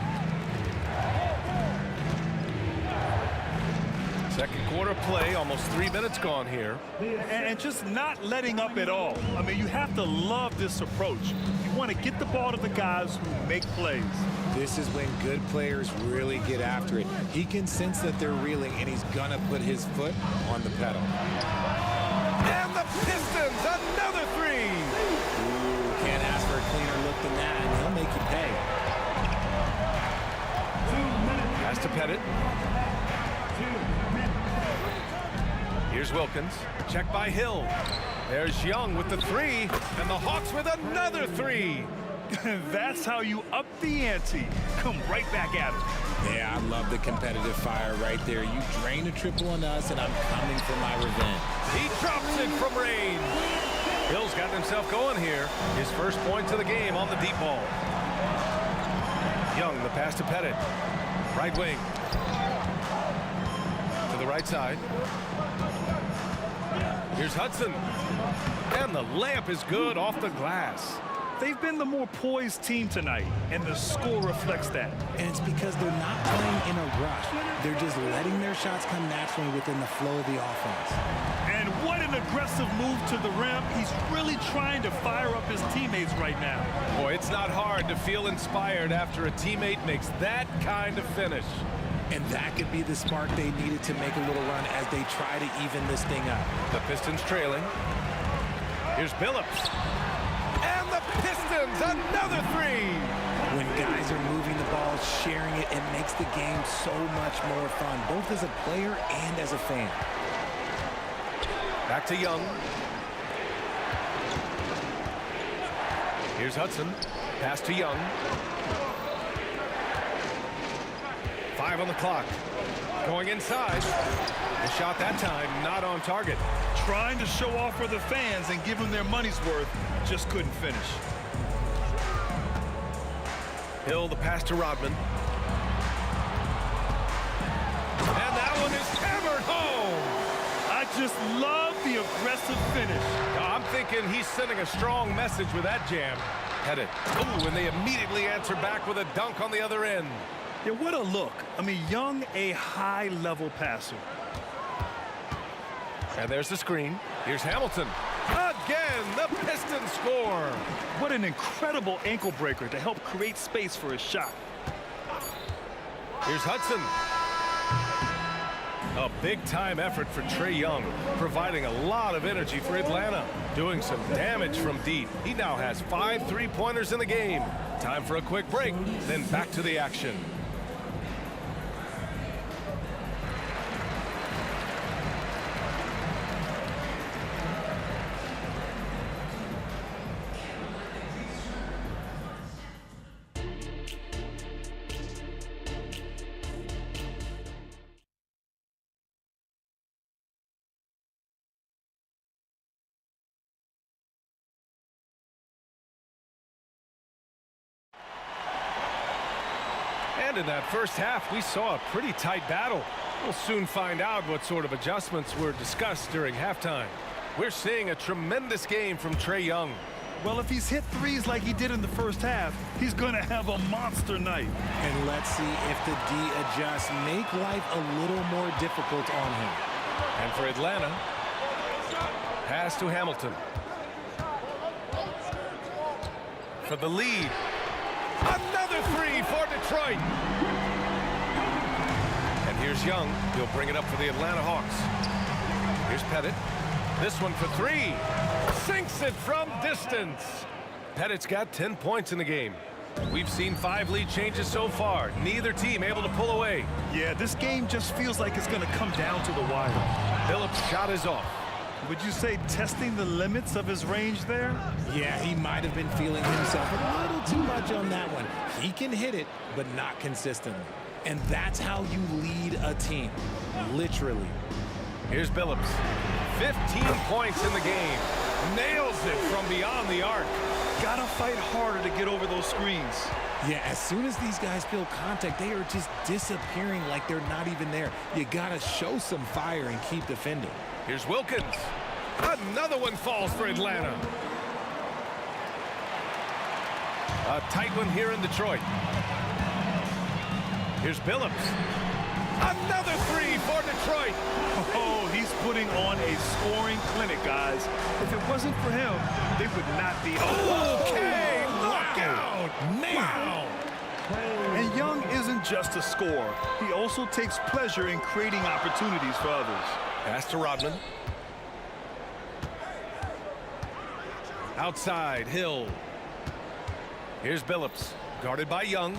Second quarter play, almost 3 minutes gone here.
And just not letting up at all. I mean, you have to love this approach. You want to get the ball to the guys who make plays.
This is when good players really get after it. He can sense that they're reeling, and he's going to put his foot on the pedal.
And the Pistons, another 3.
Ooh, can't ask for a cleaner look than that, and he'll make you pay.
Pass to Pettit. Here's Wilkins. Check by Hill. There's Young with the 3. And the Hawks with another 3.
That's how you up the ante. Come right back at it.
Yeah, I love the competitive fire right there. You drain a triple on us, and I'm coming for my revenge.
He drops it from range. Hill's got himself going here. His first points of the game on the deep ball. Young, the pass to Pettit. Right wing. To the right side. Here's Hudson. And the layup is good off the glass.
They've been the more poised team tonight, and the score reflects that.
And it's because they're not playing in a rush. They're just letting their shots come naturally within the flow of the offense.
And what an aggressive move to the rim. He's really trying to fire up his teammates right now.
Boy, it's not hard to feel inspired after a teammate makes that kind of finish.
And that could be the spark they needed to make a little run as they try to even this thing up.
The Pistons trailing. Here's Billups. And the Pistons, another 3.
When guys are moving the ball, sharing it, it makes the game so much more fun, both as a player and as a fan.
Back to Young. Here's Hudson. Pass to Young. 5 on the clock. Going inside. The shot that time not on target.
Trying to show off for the fans and give them their money's worth. Just couldn't finish.
Hill, the pass to Rodman. And that one is hammered home.
I just love the aggressive finish.
I'm thinking he's sending a strong message with that jam. Pettit. Ooh, and they immediately answer back with a dunk on the other end.
Yeah, what a look. I mean, Young, a high-level passer.
And there's the screen. Here's Hamilton. Again, the Pistons score.
What an incredible ankle breaker to help create space for his shot.
Here's Hudson. A big-time effort for Trae Young, providing a lot of energy for Atlanta, doing some damage from deep. He now has 5 3-pointers in the game. Time for a quick break, then back to the action. And in that first half, we saw a pretty tight battle. We'll soon find out what sort of adjustments were discussed during halftime. We're seeing a tremendous game from Trae Young.
Well, if he's hit threes like he did in the first half, he's going to have a monster night.
And let's see if the D adjusts, make life a little more difficult on him.
And for Atlanta, pass to Hamilton. For the lead. Another three for Detroit. And here's Young. He'll bring it up for the Atlanta Hawks. Here's Pettit. This one for three. Sinks it from distance. Pettit's got 10 points in the game. We've seen 5 lead changes so far. Neither team able to pull away.
Yeah, this game just feels like it's going to come down to the wire.
Phillips' shot is off.
Would you say testing the limits of his range there?
Yeah, he might have been feeling himself a little too much on that one. He can hit it, but not consistently. And that's how you lead a team, literally.
Here's Phillips. 15 points in the game. Nails it from beyond the arc.
Gotta fight harder to get over those screens.
Yeah, as soon as these guys feel contact, they are just disappearing like they're not even there. You gotta show some fire and keep defending.
Here's Wilkins. Another one falls for Atlanta. A tight one here in Detroit. Here's Phillips. Another three for Detroit.
Oh, he's putting on a scoring clinic, guys. If it wasn't for him, they would not be.
Okay, knockout.
Wow.
And Young isn't just a scorer. He also takes pleasure in creating opportunities for others.
Pass to Rodman. Outside, Hill. Here's Phillips, guarded by Young.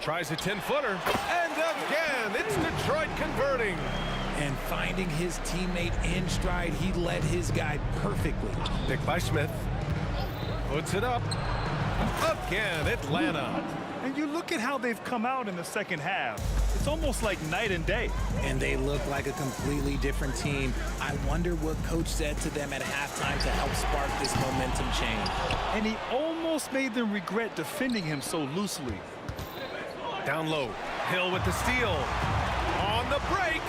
Tries a 10-footer, and again, it's Detroit converting.
And finding his teammate in stride, he led his guy perfectly.
Picked by Smith. Puts it up. Again, Atlanta.
And you look at how they've come out in the second half. It's almost like night and day.
And they look like a completely different team. I wonder what coach said to them at halftime to help spark this momentum change.
And he almost made them regret defending him so loosely.
Down low. Hill with the steal. On the break.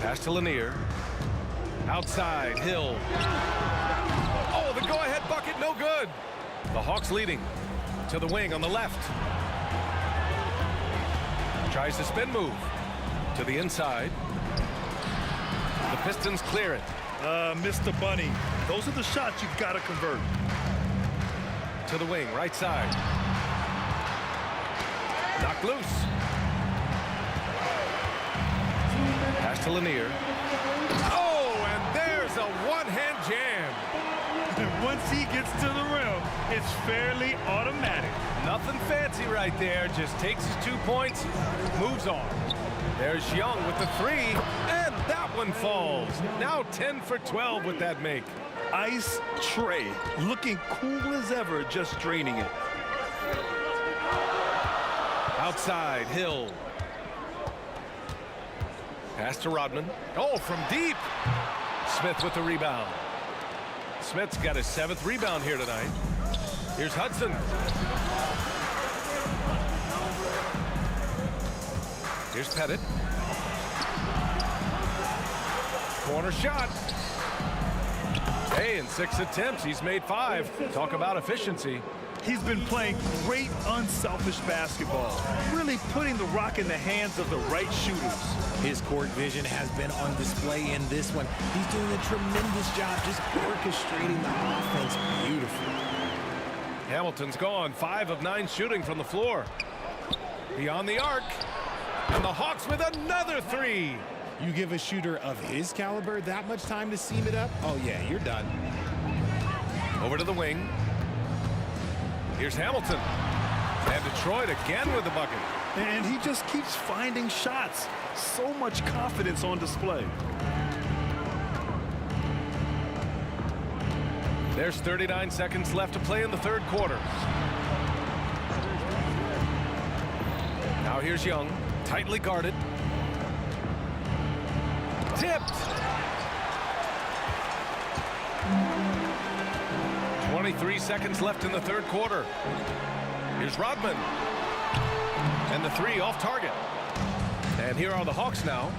Pass to Lanier. Outside, Hill. Oh, the go-ahead bucket, no good. The Hawks leading. To the wing on the left. Tries to spin move. To the inside. The Pistons clear it.
Mr. Bunny, those are the shots you've got to convert.
To the wing, right side. Knocked loose. Pass to Lanier. Oh, and there's a one-hand jam.
And once he gets to the rim, it's fairly automatic.
Nothing fancy right there. Just takes his 2 points, moves on. There's Young with the three, and that one falls. Now 10 for 12 with that make.
Ice Trae, looking cool as ever, just draining it.
Outside, Hill. Pass to Rodman. Oh, from deep. Smith with the rebound. Smith's got his 7th rebound here tonight. Here's Hudson. Here's Pettit. Corner shot. Hey, in 6 attempts, he's made 5. Talk about efficiency.
He's been playing great, unselfish basketball, really putting the rock in the hands of the right shooters.
His court vision has been on display in this one. He's doing a tremendous job just orchestrating the offense beautifully.
Hamilton's gone 5 of 9 shooting from the floor. Beyond the arc. And the Hawks with another 3.
You give a shooter of his caliber that much time to seam it up? Oh, yeah, you're done.
Over to the wing. Here's Hamilton. And Detroit again with the bucket.
And he just keeps finding shots. So much confidence on display.
There's 39 seconds left to play in the 3rd quarter. Now here's Young. Tightly guarded. Tipped. 23 seconds left in the 3rd quarter. Here's Rodman. And the 3 off target. And here are the Hawks now.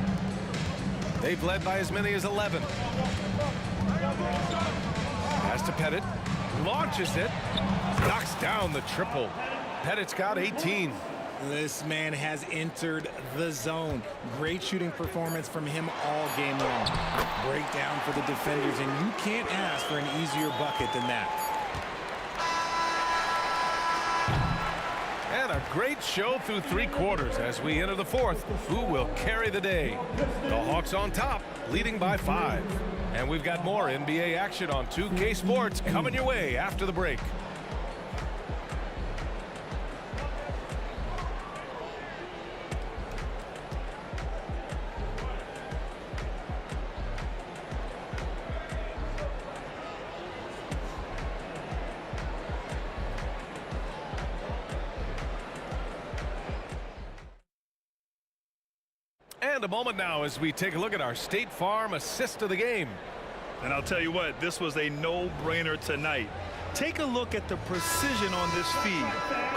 They've led by as many as 11. Pass to Pettit. Launches it. Knocks down the triple. Pettit's got 18.
This man has entered the zone. Great shooting performance from him all game long. Breakdown for the defenders, and you can't ask for an easier bucket than that.
And a great show through 3 quarters as we enter the 4th. Who will carry the day? The Hawks on top, leading by 5. And we've got more NBA action on 2K Sports coming your way after the break. And a moment now as we take a look at our State Farm assist of the game.
And I'll tell you what, this was a no-brainer tonight. Take a look at the precision on this feed.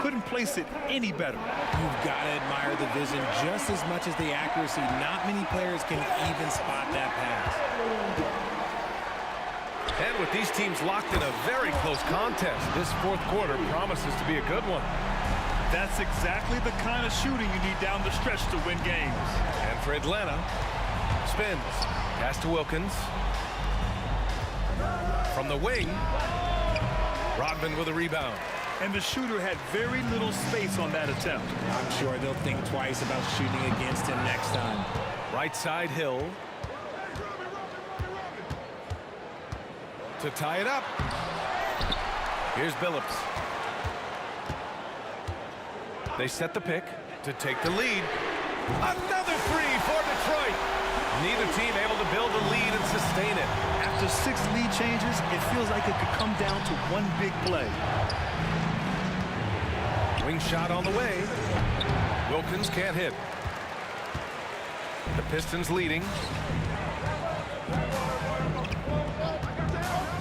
Couldn't place it any better.
You've got to admire the vision just as much as the accuracy. Not many players can even spot that pass.
And with these teams locked in a very close contest, this 4th quarter promises to be a good one.
That's exactly the kind of shooting you need down the stretch to win games.
And for Atlanta, spins. Pass to Wilkins. From the wing, Rodman with a rebound.
And the shooter had very little space on that attempt.
I'm sure they'll think twice about shooting against him next time.
Right side Hill. To tie it up. Here's Billups. They set the pick to take the lead. Another 3 for Detroit. Neither team able to build a lead and sustain it.
After 6 lead changes, it feels like it could come down to one big play.
Wing shot on the way. Wilkins can't hit. The Pistons leading.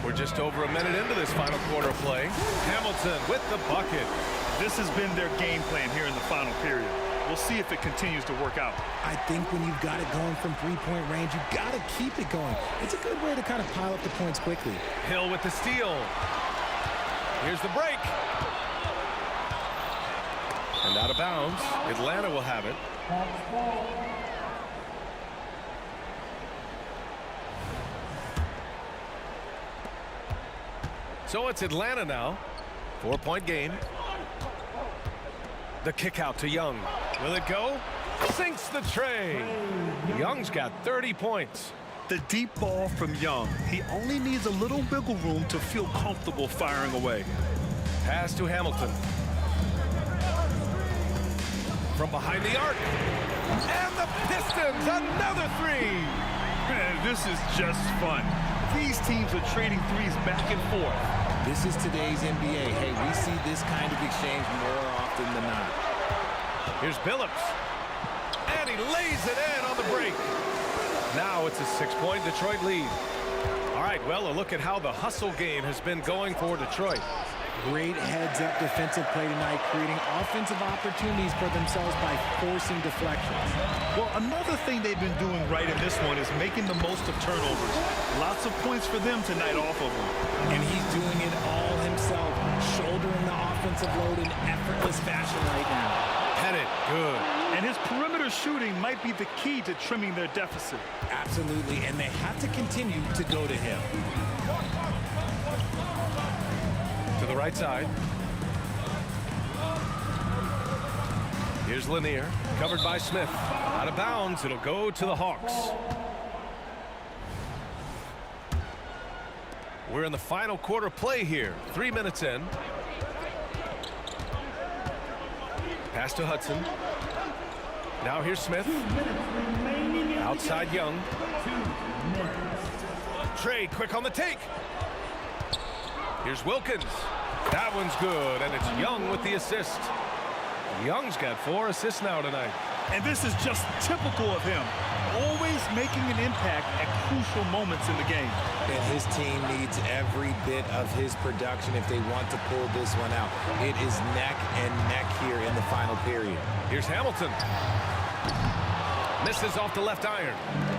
We're just over a minute into this final quarter of play. Hamilton with the bucket.
This has been their game plan here in the final period. We'll see if it continues to work out.
I think when you've got it going from 3-point range, you've got to keep it going. It's a good way to kind of pile up the points quickly.
Hill with the steal. Here's the break. And out of bounds. Atlanta will have it. So it's Atlanta now. 4-point game. The kick out to Young. Will it go? Sinks the tray. Young's got 30 points.
The deep ball from Young. He only needs a little wiggle room to feel comfortable firing away.
Pass to Hamilton. From behind the arc. And the Pistons, another 3.
Man, this is just fun. These teams are trading threes back and forth.
This is today's NBA. Hey, we see this kind of exchange more often than not.
Here's Billups. And he lays it in on the break. Now it's a 6-point Detroit lead. All right, well, a look at how the hustle game has been going for Detroit.
Great heads-up defensive play tonight, creating offensive opportunities for themselves by forcing deflections.
Well, another thing they've been doing right in this one is making the most of turnovers. Lots of points for them tonight off of them.
And he's doing it all himself, shouldering the offensive load in effortless fashion right now.
Pettit, good.
And his perimeter shooting might be the key to trimming their deficit.
Absolutely, and they have to continue to go to him.
To the right side. Here's Lanier, covered by Smith. Out of bounds, it'll go to the Hawks. We're in the final quarter play here. 3 minutes in. Pass to Hudson. Now here's Smith. Outside Young. Trey quick on the take. Here's Wilkins. That one's good, and it's Young with the assist. Young's got 4 assists now tonight.
And this is just typical of him. Always making an impact at crucial moments in the game.
And his team needs every bit of his production if they want to pull this one out. It is neck and neck here in the final period.
Here's Hamilton. Misses off the left iron.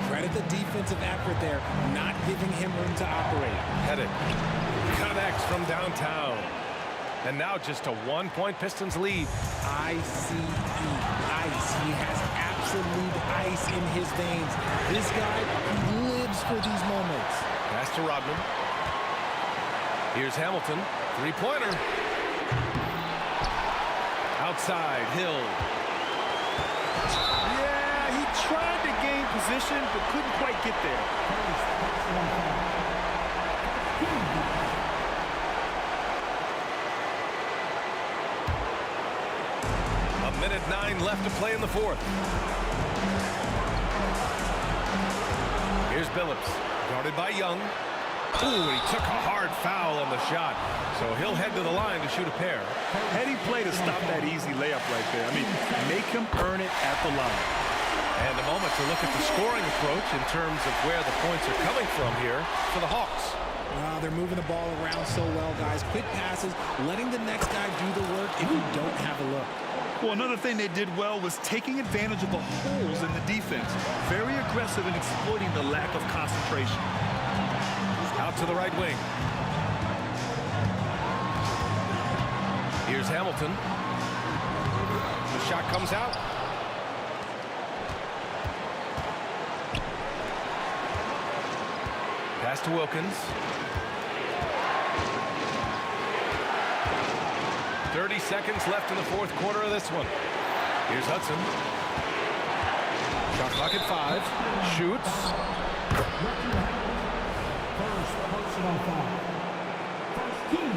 Credit the defensive effort there, not giving him room to operate.
Pettit connects from downtown. And now just a 1-point Pistons lead.
ICE, ice. He has absolute ice in his veins. This guy lives for these moments.
Pass to Rodman. Here's Hamilton. 3-pointer. Outside, Hill.
Yeah, he tried to gain position, but couldn't quite get there.
Minute 9 left to play in the fourth. Here's Billups, guarded by Young. Ooh, he took a hard foul on the shot. So he'll head to the line to shoot a pair.
Heady play to stop that easy layup right there. I mean, make him earn it at the line.
And a moment to look at the scoring approach in terms of where the points are coming from here for the Hawks.
Wow, they're moving the ball around so well, guys. Quick passes, letting the next guy do the work if you don't have a look.
Well, another thing they did well was taking advantage of the holes in the defense. Very aggressive in exploiting the lack of concentration.
Out to the right wing. Here's Hamilton. The shot comes out. Pass to Wilkins. 30 seconds left in the fourth quarter of this one. Here's Hudson. Shot clock at 5. Shoots.
First personal foul. First team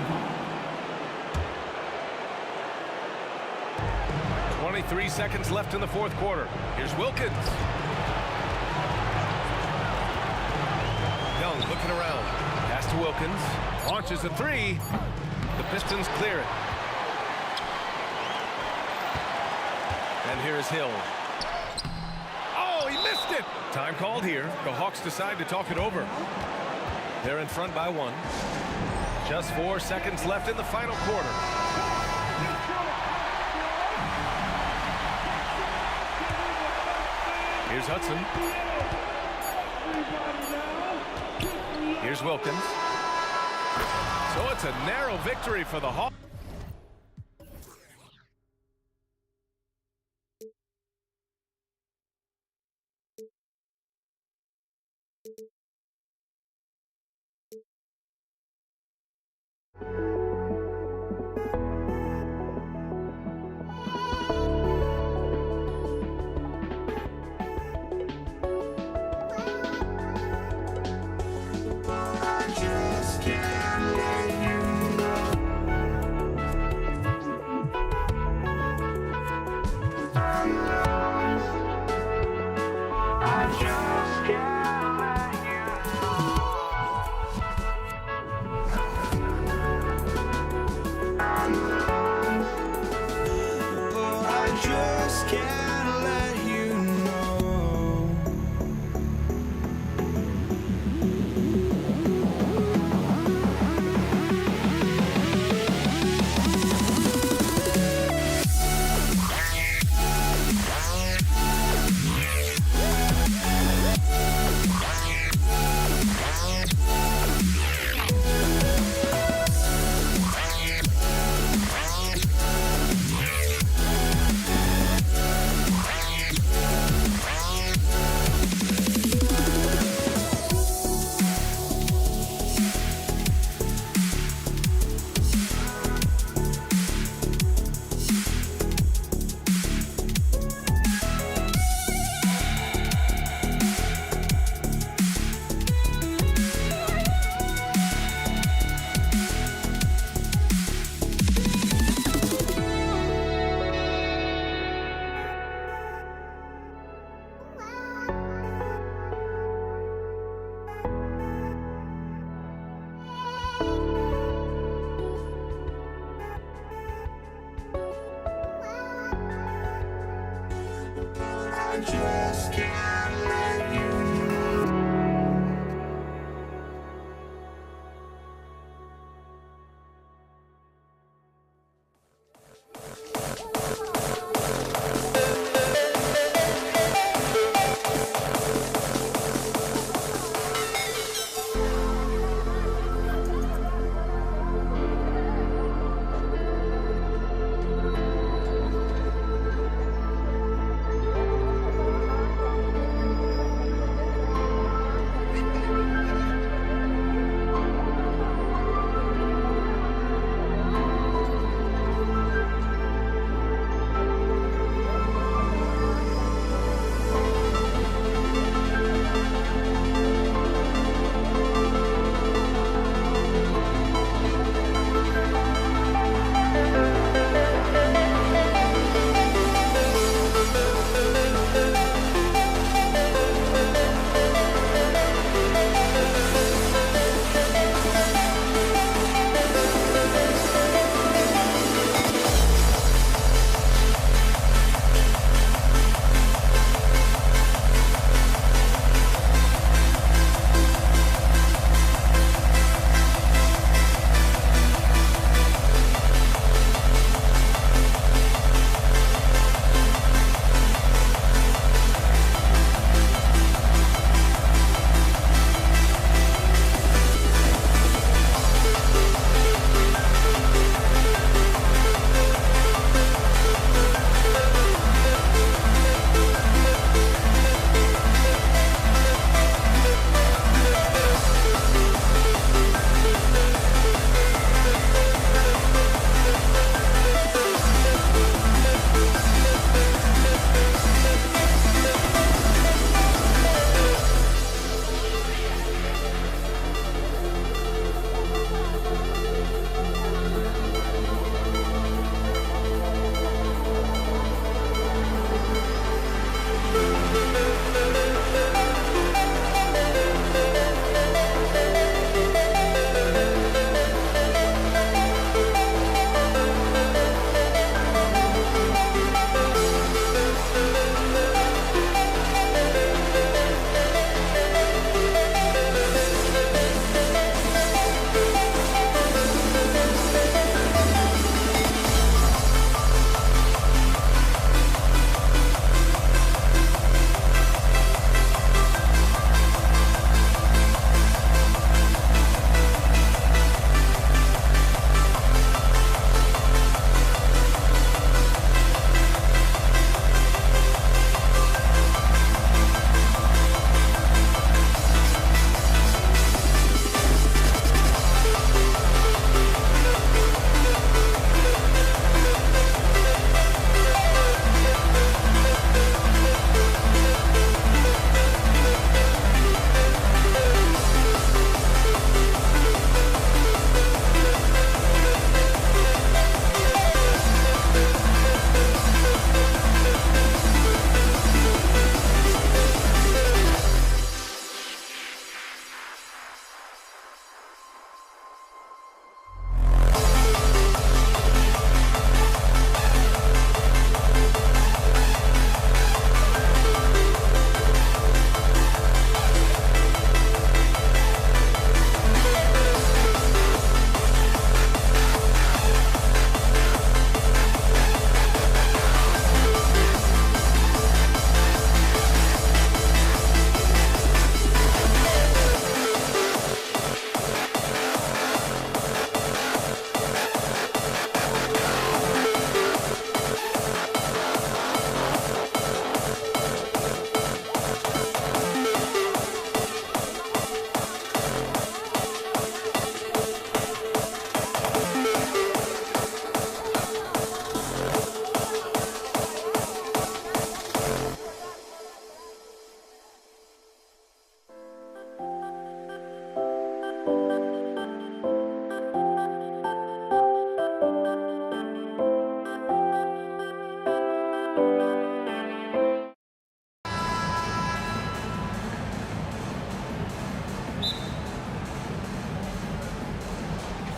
foul.
23 seconds left in the fourth quarter. Here's Wilkins. Young looking around. Pass to Wilkins. Launches a 3. The Pistons clear it. And here's Hill. Oh, he missed it! Time called here. The Hawks decide to talk it over. They're in front by 1. Just 4 seconds left in the final quarter. Here's Hudson. Here's Wilkins. So it's a narrow victory for the Hawks.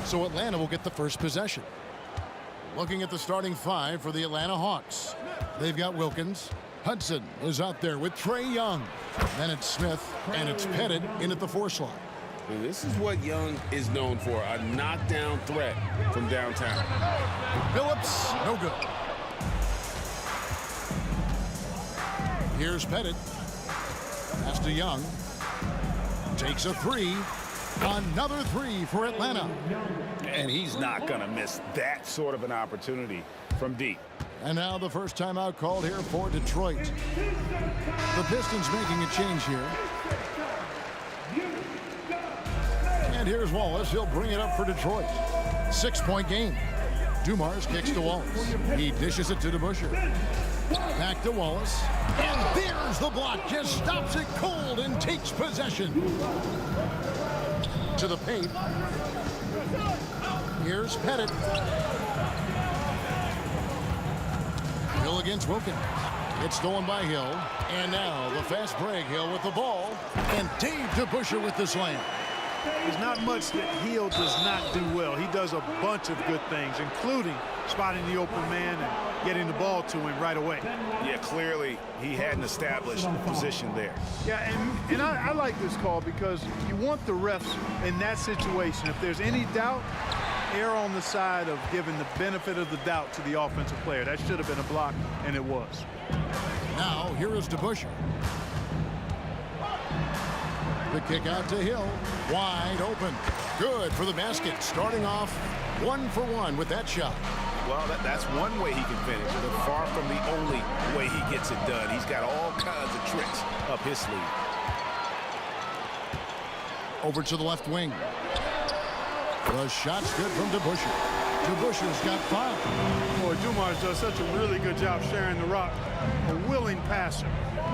So Atlanta will get the first possession. Looking at the starting five for the Atlanta Hawks. They've got Wilkins. Hudson is out there with Trae Young. Then it's Smith, and it's Pettit in at the 4 slot.
And this is what Young is known for, a knockdown threat from downtown.
Phillips, no good. Here's Pettit. Pass to Young. Takes a 3. Another 3 for Atlanta.
And he's not going to miss that sort of an opportunity from deep.
And now the first timeout called here for Detroit. The Pistons making a change here. And here's Wallace. He'll bring it up for Detroit. 6-point game. Dumars kicks to Wallace. He dishes it to DeBusschere. Back to Wallace. And there's the block. Just stops it cold and takes possession. To the paint. Here's Pettit. Hill against Wilkins. It's stolen by Hill. And now the fast break. Hill with the ball. And Dave DeBusschere with the slam.
There's not much that Hill does not do well. He does a bunch of good things, including spotting the open man and getting the ball to him right away.
Yeah, clearly he had an established position there.
Yeah, and I like this call because you want the refs in that situation. If there's any doubt, err on the side of giving the benefit of the doubt to the offensive player. That should have been a block, and it was.
Now, here is DeBusschere. The kick out to Hill. Wide open. Good for the basket. Starting off 1 for 1 with that shot.
Well, that's one way he can finish, but far from the only way he gets it done. He's got all kinds of tricks up his sleeve.
Over to the left wing. The shot's good from DeBusschere. DeBusschere's got 5.
Boy, Dumars does such a really good job sharing the rock. A willing passer.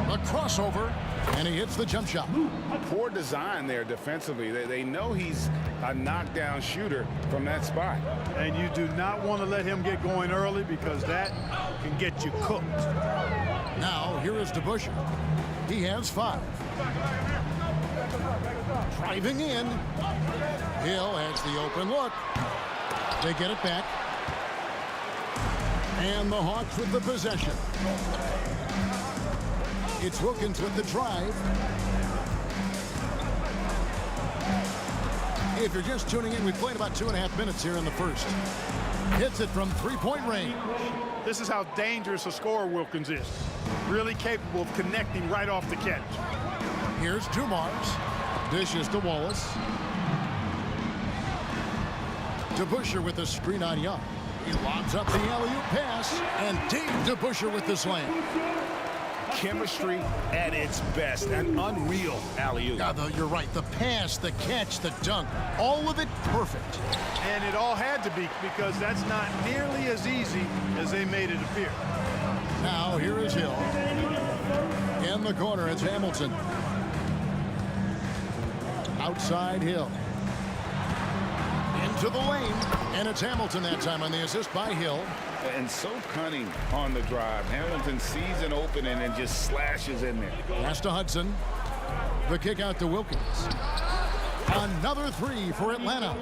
A crossover, and he hits the jump shot.
Poor design there defensively. They know he's a knockdown shooter from that spot.
And you do not want to let him get going early because that can get you cooked.
Now, here is DeBusschere. He has 5. Driving in. Hill has the open look. They get it back. And the Hawks with the possession. It's Wilkins with the drive. If you're just tuning in, we played about 2.5 minutes here in the first. Hits it from 3-point range.
This is how dangerous a scorer Wilkins is. Really capable of connecting right off the catch.
Here's Dumars. Dishes to Wallace. DeBusschere with the screen on Young. He lobs up the alley-oop pass, and Dave DeBusschere with the slam.
Chemistry at its best. An unreal alley-oop.
Yeah, you're right. The pass, the catch, the dunk, all of it perfect.
And it all had to be because that's not nearly as easy as they made it appear.
Now here is Hill. In the corner, it's Hamilton. Outside Hill. Into the lane, and it's Hamilton that time on the assist by Hill.
And so cunning on the drive. Hamilton sees an opening and just slashes in there.
Pass to Hudson. The kick out to Wilkins. Another 3 for Atlanta.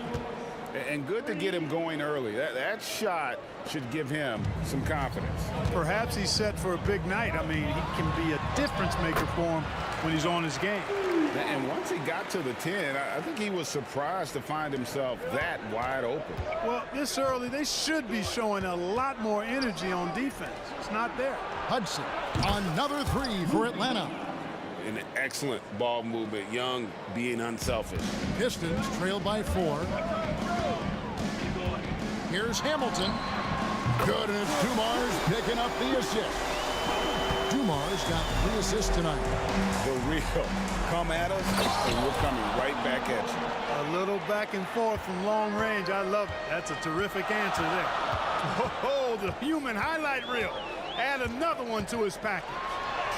And good to get him going early. That shot should give him some confidence.
Perhaps he's set for a big night. I mean, he can be a difference maker for him when he's on his game.
And once he got to the 10, I think he was surprised to find himself that wide open.
Well, this early, they should be showing a lot more energy on defense. It's not there.
Hudson, another 3 for Atlanta.
An excellent ball movement. Young being unselfish.
Pistons trailed by 4. Here's Hamilton. Good, and it's Dumars picking up the assist. Dumars got 3 assists tonight.
The real come at us, and we're coming right back at you.
A little back and forth from long range. I love it. That's a terrific answer there. Oh, the human highlight reel. Add another one to his package.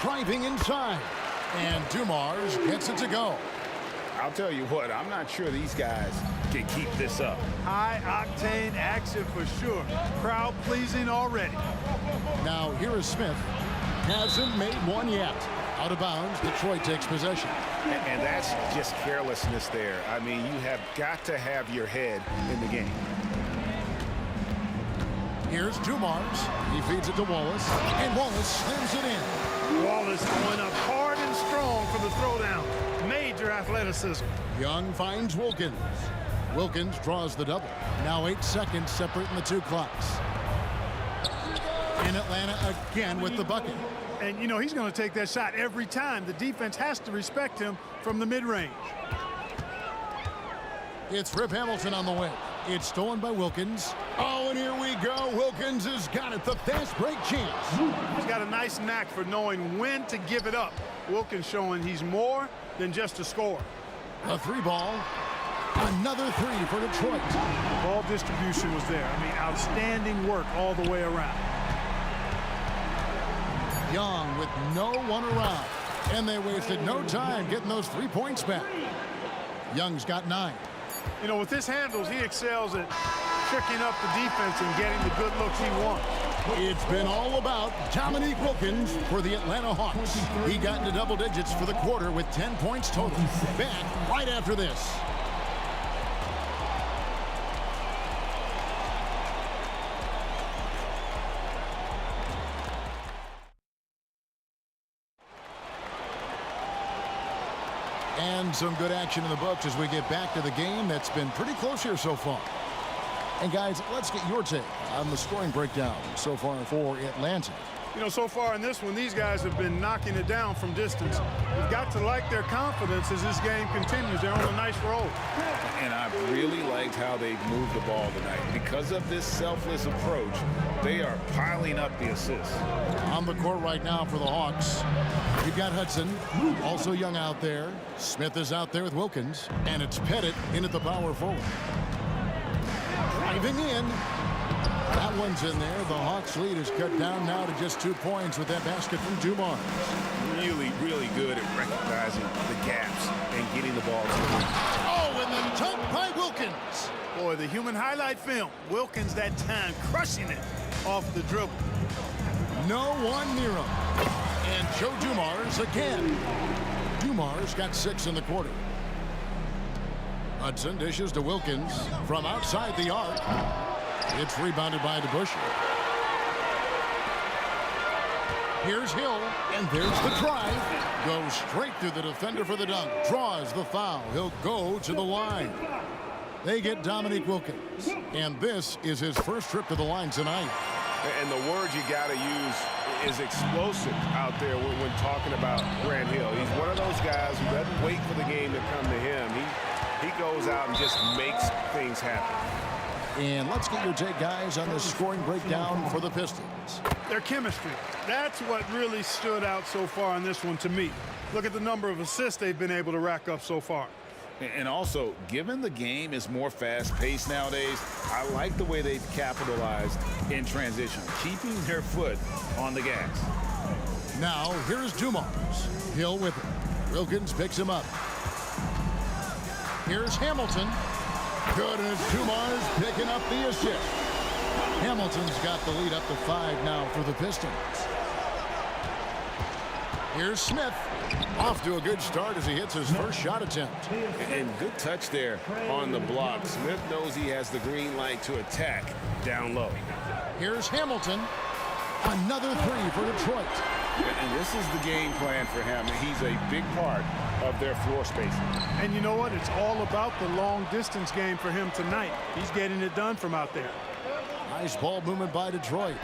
Driving inside. And Dumars gets it to go.
I'll tell you what, I'm not sure these guys can keep this up.
High-octane action for sure. Crowd-pleasing already.
Now, here is Smith. Hasn't made one yet. Out of bounds, Detroit takes possession.
And that's just carelessness there. I mean, you have got to have your head in the game.
Here's Dumars. He feeds it to Wallace, and Wallace slams it in.
Wallace going up hard and strong for the throwdown. Major athleticism.
Young finds Wilkins. Wilkins draws the double. Now 8 seconds separating the two clocks. In Atlanta again with the bucket.
And, you know, he's going to take that shot every time. The defense has to respect him from the mid-range.
It's Rip Hamilton on the way. It's stolen by Wilkins. Oh, and here we go. Wilkins has got it. The fast break chance.
He's got a nice knack for knowing when to give it up. Wilkins showing he's more than just a scorer.
A 3-ball. Another 3 for Detroit.
Ball distribution was there. I mean, outstanding work all the way around.
Young with no one around. And they wasted no time getting those 3 points back. Young's got 9.
You know, with his handles, he excels at tricking up the defense and getting the good looks he wants.
It's been all about Dominique Wilkins for the Atlanta Hawks. He got into double digits for the quarter with 10 points total. Back right after this. And some good action in the books as we get back to the game that's been pretty close here so far. And guys, let's get your take on the scoring breakdown so far for Atlanta.
You know, so far in this one, these guys have been knocking it down from distance. You've got to like their confidence as this game continues. They're on a nice roll.
And I've really liked how they've moved the ball tonight. Because of this selfless approach, they are piling up the assists.
On the court right now for the Hawks, you've got Hudson, also Young out there. Smith is out there with Wilkins, and it's Pettit in at the power forward. Driving in. That one's in there. The Hawks lead is cut down now to just 2 points with that basket from Dumars.
Really, really good at recognizing the gaps and getting the ball to the rim.
Oh, and then dunk by Wilkins.
Boy, the human highlight film. Wilkins that time crushing it off the dribble.
No one near him. And Joe Dumars again. Dumars got 6 in the quarter. Hudson dishes to Wilkins from outside the arc. It's rebounded by DeBusschere. Here's Hill, and there's the drive. Goes straight through the defender for the dunk. Draws the foul. He'll go to the line. They get Dominique Wilkins, and this is his first trip to the line tonight.
And the word you got to use is explosive out there when talking about Grant Hill. He's one of those guys who doesn't wait for the game to come to him. He goes out and just makes things happen.
And let's get your take, guys, on the scoring breakdown for the Pistons.
Their chemistry. That's what really stood out so far in this one to me. Look at the number of assists they've been able to rack up so far.
And also, given the game is more fast-paced nowadays, I like the way they've capitalized in transition, keeping their foot on the gas.
Now, here's Dumars. Hill with it. Wilkins picks him up. Here's Hamilton. Good, and it's Dumars picking up the assist. Hamilton's got the lead up to 5 now for the Pistons. Here's Smith. Off to a good start as he hits his first shot attempt.
And good touch there on the block. Smith knows he has the green light to attack down low.
Here's Hamilton. Another 3 for Detroit.
And this is the game plan for him. He's a big part of their floor spacing.
And you know what? It's all about the long distance game for him tonight. He's getting it done from out there.
Nice ball movement by Detroit.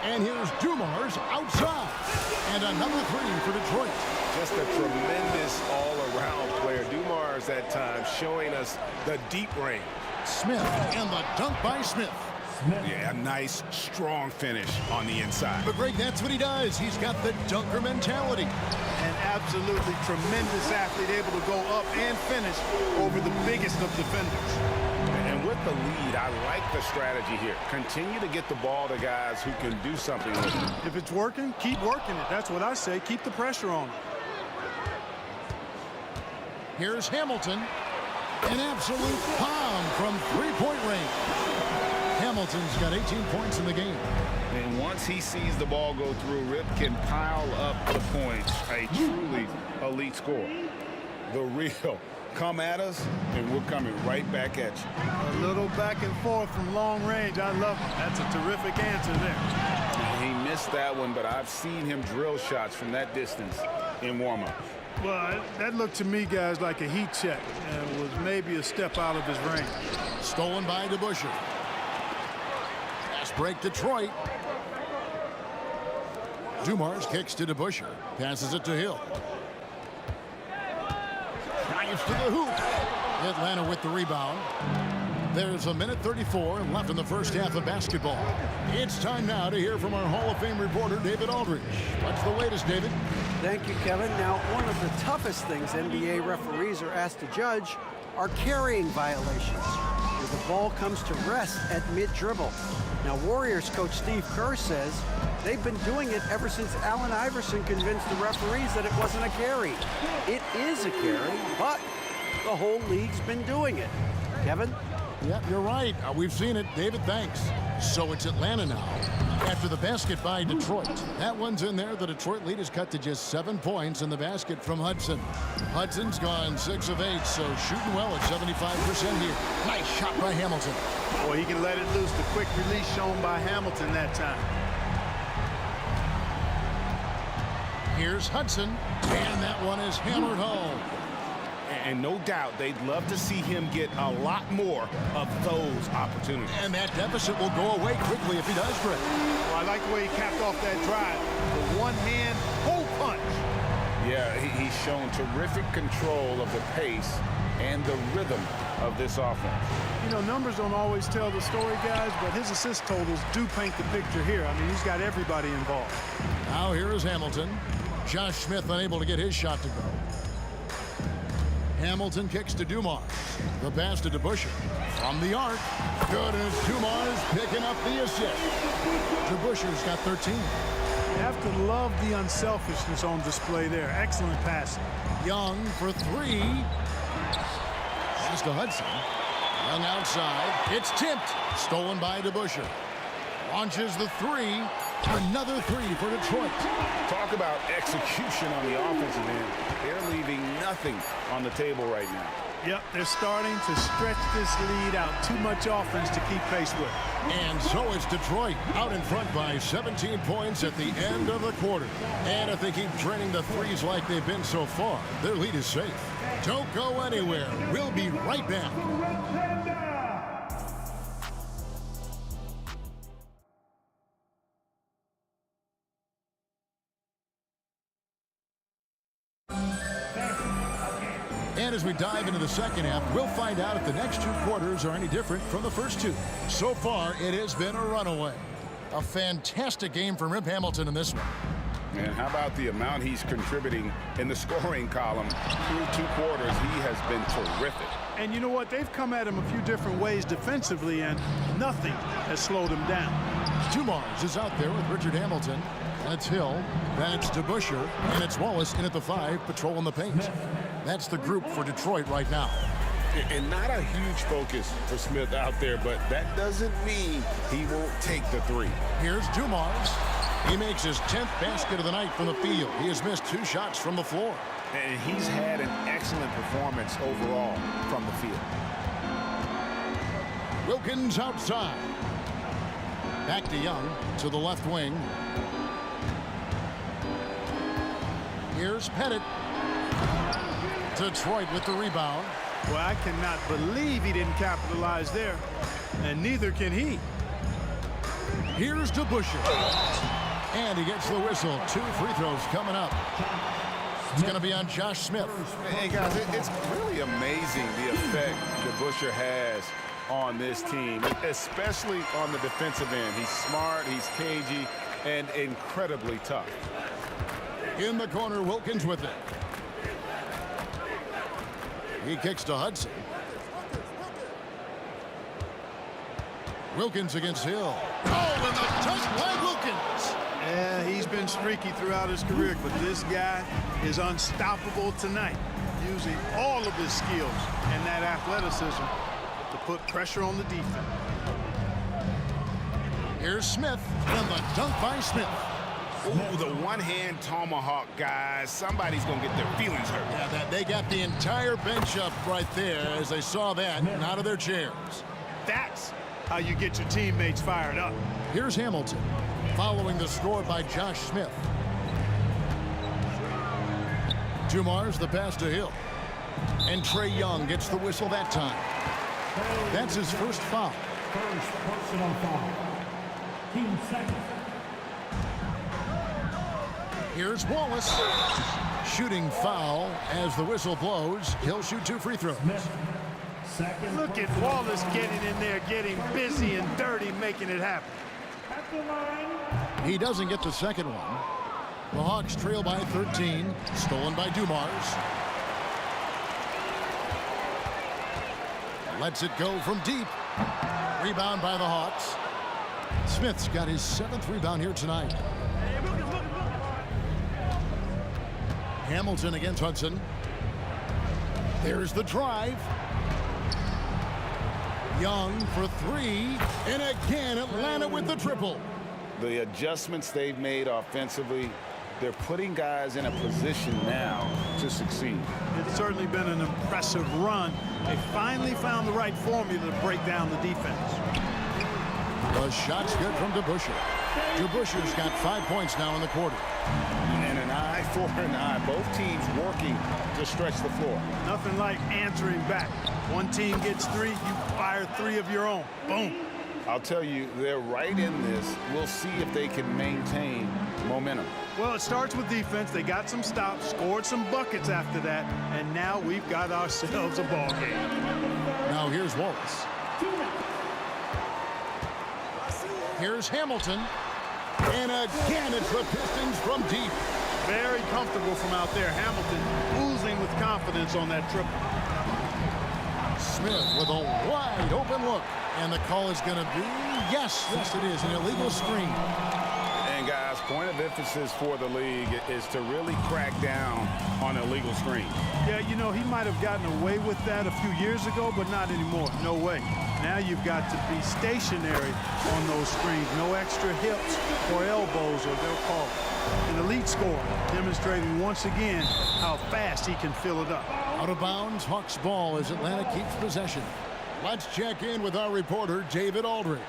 And here's Dumars outside. And another 3 for Detroit.
Just a tremendous all-around player. Dumars that time showing us the deep range.
Smith and the dunk by Smith.
Yeah, a nice, strong finish on the inside.
But Greg, that's what he does. He's got the dunker mentality.
An absolutely tremendous athlete, able to go up and finish over the biggest of defenders.
And with the lead, I like the strategy here. Continue to get the ball to guys who can do something with it.
If it's working, keep working it. That's what I say. Keep the pressure on.
Here's Hamilton. An absolute bomb from 3-point range. Hamilton's got 18 points in the game.
And once he sees the ball go through, Rip can pile up the points. A truly elite score. The real. Come at us, and we're coming right back at you.
A little back and forth from long range. I love it. That's a terrific answer there.
He missed that one, but I've seen him drill shots from that distance in warm-up.
Well, that looked to me, guys, like a heat check and was maybe a step out of his range.
Stolen by DeBusschere. Pass break Detroit. Dumars kicks to DeBusschere. Passes it to Hill. Drives to the hoop. Atlanta with the rebound. There's 1:34 left in the first half of basketball. It's time now to hear from our Hall of Fame reporter, David Aldridge. What's the latest, David?
Thank you, Kevin. Now, one of the toughest things NBA referees are asked to judge are carrying violations, where the ball comes to rest at mid-dribble. Now, Warriors coach Steve Kerr says they've been doing it ever since Allen Iverson convinced the referees that it wasn't a carry. It is a carry, but the whole league's been doing it. Kevin?
Yep, you're right. We've seen it. David, thanks. So it's Atlanta now. After the basket by Detroit. That one's in there. The Detroit lead is cut to just 7 points in the basket from Hudson. Hudson's gone 6 of 8, so shooting well at 75% here. Nice shot by Hamilton.
Boy, he can let it loose. The quick release shown by Hamilton that time.
Here's Hudson, and that one is hammered home.
And no doubt they'd love to see him get a lot more of those opportunities.
And that deficit will go away quickly if he does, Greg.
Well, I like the way he capped off that drive. The one-hand hole punch.
Yeah, he's shown terrific control of the pace and the rhythm of this offense.
You know, numbers don't always tell the story, guys, but his assist totals do paint the picture here. I mean, he's got everybody involved.
Now here is Hamilton. Josh Smith unable to get his shot to go. Hamilton kicks to Dumars. The pass to DeBusschere. From the arc. Good as Dumars picking up the assist. DeBusschere's got 13.
You have to love the unselfishness on display there. Excellent pass.
Young for 3. Pass to Hudson. Young outside. It's tipped. Stolen by DeBusschere. Launches the 3. Another 3 for Detroit.
Talk about execution on the offensive end. They're leaving nothing on the table right now.
Yep, they're starting to stretch this lead out. Too much offense to keep pace with.
And so it's Detroit out in front by 17 points at the end of the quarter. And if they keep draining the threes like they've been so far, their lead is safe. Don't go anywhere. We'll be right back. And as we dive into the second half, we'll find out if the next 2 quarters are any different from the first 2. So far, it has been a runaway. A fantastic game from Rip Hamilton in this one.
And how about the amount he's contributing in the scoring column through 2 quarters? He has been terrific.
And you know what? They've come at him a few different ways defensively, and nothing has slowed him down.
Dumars is out there with Richard Hamilton. And it's Hill. Then it's DeBusschere. And it's Wallace in at the 5, patrolling the paint. That's the group for Detroit right now.
And not a huge focus for Smith out there, but that doesn't mean he won't take the 3.
Here's Dumars. He makes his 10th basket of the night from the field. He has missed 2 shots from the floor.
And he's had an excellent performance overall from the field.
Wilkins outside. Back to Young to the left wing. Here's Pettit. Detroit with the rebound.
Well, I cannot believe he didn't capitalize there, and neither can he.
Here's DeBusschere. And he gets the whistle. 2 free throws coming up. It's going to be on Josh Smith.
Hey, guys, it's really amazing the effect DeBusschere has on this team, especially on the defensive end. He's smart, he's cagey, and incredibly tough.
In the corner, Wilkins with it. He kicks to Hudson. Wilkins against Hill. Oh, and the touch by Wilkins.
Yeah, he's been streaky throughout his career, but this guy is unstoppable tonight, using all of his skills and that athleticism to put pressure on the defense.
Here's Smith, and the dunk by Smith.
Ooh, the one-hand tomahawk, guys. Somebody's going to get their feelings hurt.
Yeah, they got the entire bench up right there as they saw that and out of their chairs.
That's how you get your teammates fired up.
Here's Hamilton, following the score by Josh Smith. Dumars the pass to Hill. And Trey Young gets the whistle that time. That's his first foul.
First personal foul. Team second.
Here's Wallace. Shooting foul as the whistle blows. He'll shoot 2 free throws.
Second.
Look at Wallace getting in there, getting busy and dirty, making it happen.
He doesn't get the second one. The Hawks trail by 13. Stolen by Dumars. Lets it go from deep. Rebound by the Hawks. Smith's got his 7th rebound here tonight. Hamilton against Hudson. There's the drive. Young for 3. And again, Atlanta with the triple.
The adjustments they've made offensively, they're putting guys in a position now to succeed.
It's certainly been an impressive run. They finally found the right formula to break down the defense.
The shot's good from DeBusschere. DeBusschere's got 5 points now in the quarter.
And an eye for an eye. Both teams working to stretch the floor.
Nothing like answering back. One team gets 3, you fire 3 of your own. Boom.
I'll tell you, they're right in this. We'll see if they can maintain momentum.
Well, it starts with defense. They got some stops, scored some buckets after that, and now we've got ourselves a ball game.
Now here's Wallace. Here's Hamilton. And again, it's the Pistons from deep.
Very comfortable from out there. Hamilton oozing with confidence on that triple.
Smith with a wide open look. And the call is going to be, yes, it is, an illegal screen.
And guys, point of emphasis for the league is to really crack down on illegal screens.
Yeah, you know, he might have gotten away with that a few years ago, but not anymore. No way. Now you've got to be stationary on those screens. No extra hips or elbows, or they'll call it. An elite scorer, demonstrating once again how fast he can fill it up.
Out of bounds, Hawks ball as Atlanta keeps possession. Let's check in with our reporter, David Aldridge.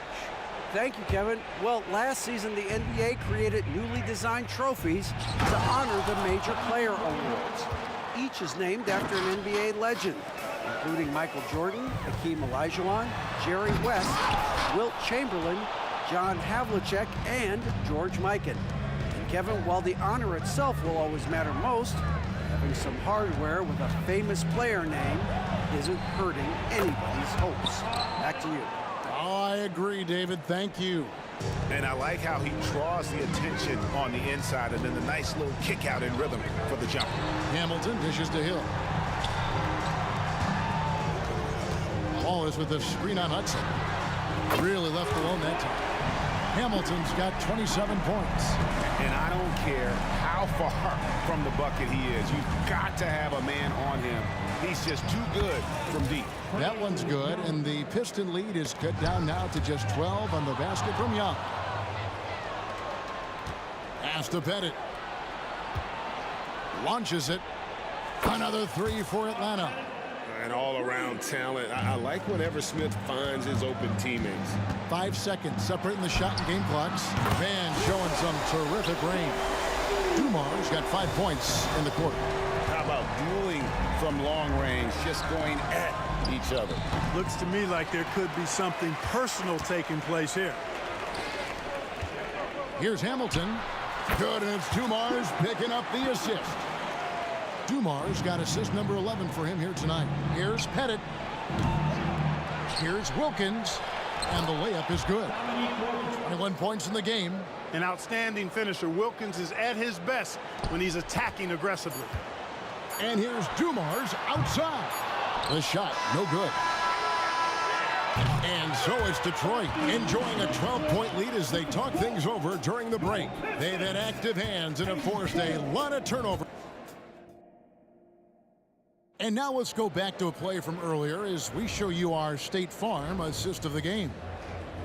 Thank you, Kevin. Well, last season, the NBA created newly designed trophies to honor the major player awards. Each is named after an NBA legend, including Michael Jordan, Hakeem Olajuwon, Jerry West, Wilt Chamberlain, John Havlicek, and George Mikan. And Kevin, while the honor itself will always matter most, having some hardware with a famous player name isn't hurting anybody's hopes. Back to you.
Oh, I agree, David. Thank you.
And I like how he draws the attention on the inside and then the nice little kick out in rhythm for the jumper.
Hamilton dishes to Hill. Ball is with the screen on Hudson. Really left alone that time. Hamilton's got 27 points.
And I don't care how far from the bucket he is. You've got to have a man on him. He's just too good from deep.
That one's good, and the Piston lead is cut down now to just 12 on the basket from Young. Pass to Pettit. Launches it. Another 3 for Atlanta.
And all-around talent. I like whenever Smith finds his open teammates.
5 seconds separating the shot and game clocks. Van showing some terrific range. Dumars got 5 points in the quarter.
How about dueling from long range, just going at each other?
Looks to me like there could be something personal taking place here.
Here's Hamilton. Good, and it's Dumars picking up the assist. Dumars got assist number 11 for him here tonight. Here's Pettit. Here's Wilkins. And the layup is good. 21 points in the game.
An outstanding finisher. Wilkins is at his best when he's attacking aggressively.
And here's Dumars outside. The shot, no good. And so it's Detroit enjoying a 12-point lead as they talk things over during the break. They've had active hands and have forced a lot of turnover. And now let's go back to a play from earlier as we show you our State Farm assist of the game.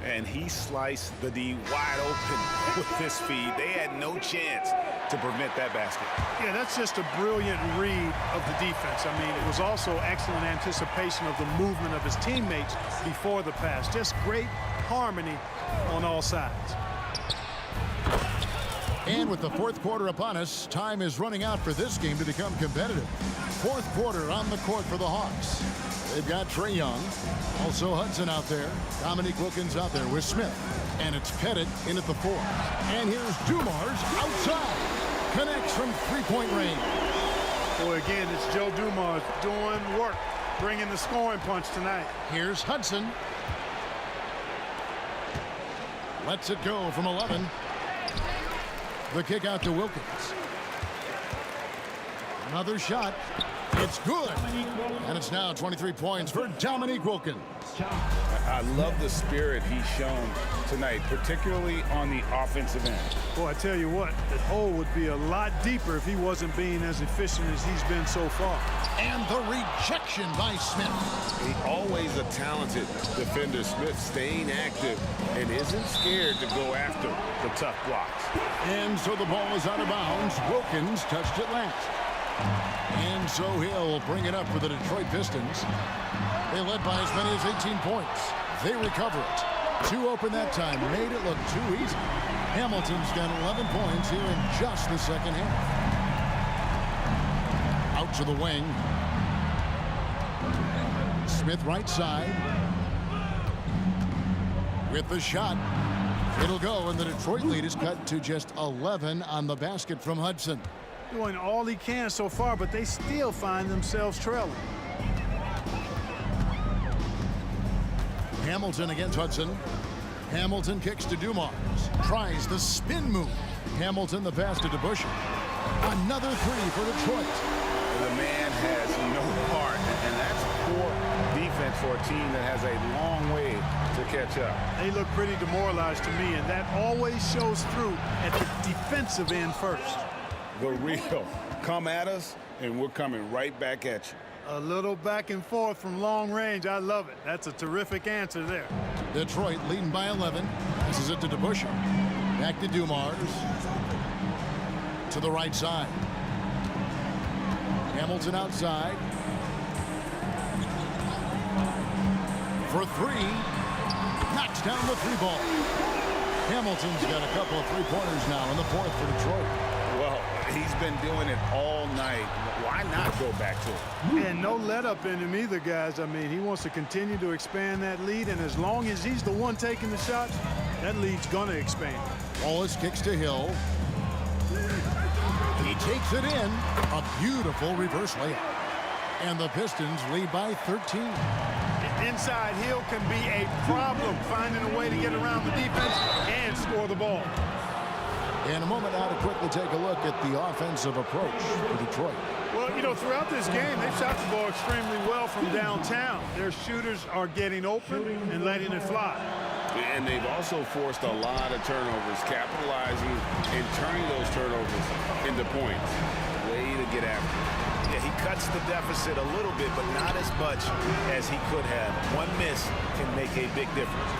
And he sliced the D wide open with this feed. They had no chance to prevent that basket.
Yeah, that's just a brilliant read of the defense. I mean, it was also excellent anticipation of the movement of his teammates before the pass. Just great harmony on all sides.
And with the fourth quarter upon us, time is running out for this game to become competitive. Fourth quarter on the court for the Hawks. They've got Trae Young, also Hudson out there. Dominique Wilkins out there with Smith. And it's Pettit in at the 4. And here's Dumars outside. Connects from three-point range.
Boy, again, it's Joe Dumars doing work, bringing the scoring punch tonight.
Here's Hudson. Lets it go from 11. The kick out to Wilkins. Another shot. It's good. And it's now 23 points for Dominique Wilkins.
I love the spirit he's shown tonight, particularly on the offensive end.
Boy, I tell you what, the hole would be a lot deeper if he wasn't being as efficient as he's been so far.
And the rejection by Smith.
He's always a talented defender. Smith staying active and isn't scared to go after the tough blocks.
And so the ball is out of bounds. Wilkins touched it last. And so he'll bring it up for the Detroit Pistons. They led by as many as 18 points. They recover it. 2 open that time. Made it look too easy. Hamilton's got 11 points here in just the second half. Out to the wing. Smith right side. With the shot. It'll go, and the Detroit lead is cut to just 11 on the basket from Hudson.
Doing all he can so far, but they still find themselves trailing.
Hamilton against Hudson. Hamilton kicks to Dumars. Tries the spin move. Hamilton the pass to DeBusschere. Another 3 for Detroit.
The man has no heart, and that's poor defense for a team that has a long way to catch up.
They look pretty demoralized to me, and that always shows through at the defensive end first.
The real come at us, and we're coming right back at you.
A little back and forth from long range. I love it. That's a terrific answer there.
Detroit leading by 11. This is it to DeBusschere. Back to Dumars. To the right side. Hamilton outside. For 3. Knocks down the 3 ball. Hamilton's got a couple of 3-pointers now in the fourth for Detroit.
Well, he's been doing it all night. Why not go back to it?
And no let up in him either, guys. I mean, he wants to continue to expand that lead, and as long as he's the one taking the shots, that lead's going to expand.
Wallace kicks to Hill. He takes it in. A beautiful reverse layup. And the Pistons lead by 13.
Inside, Hill can be a problem, finding a way to get around the defense and score the ball.
In a moment now to quickly take a look at the offensive approach for Detroit.
Well, you know, throughout this game, they've shot the ball extremely well from downtown. Their shooters are getting open and letting it fly.
And they've also forced a lot of turnovers, capitalizing and turning those turnovers into points. Way to get after it.
Yeah, he cuts the deficit a little bit, but not as much as he could have. One miss can make a big difference.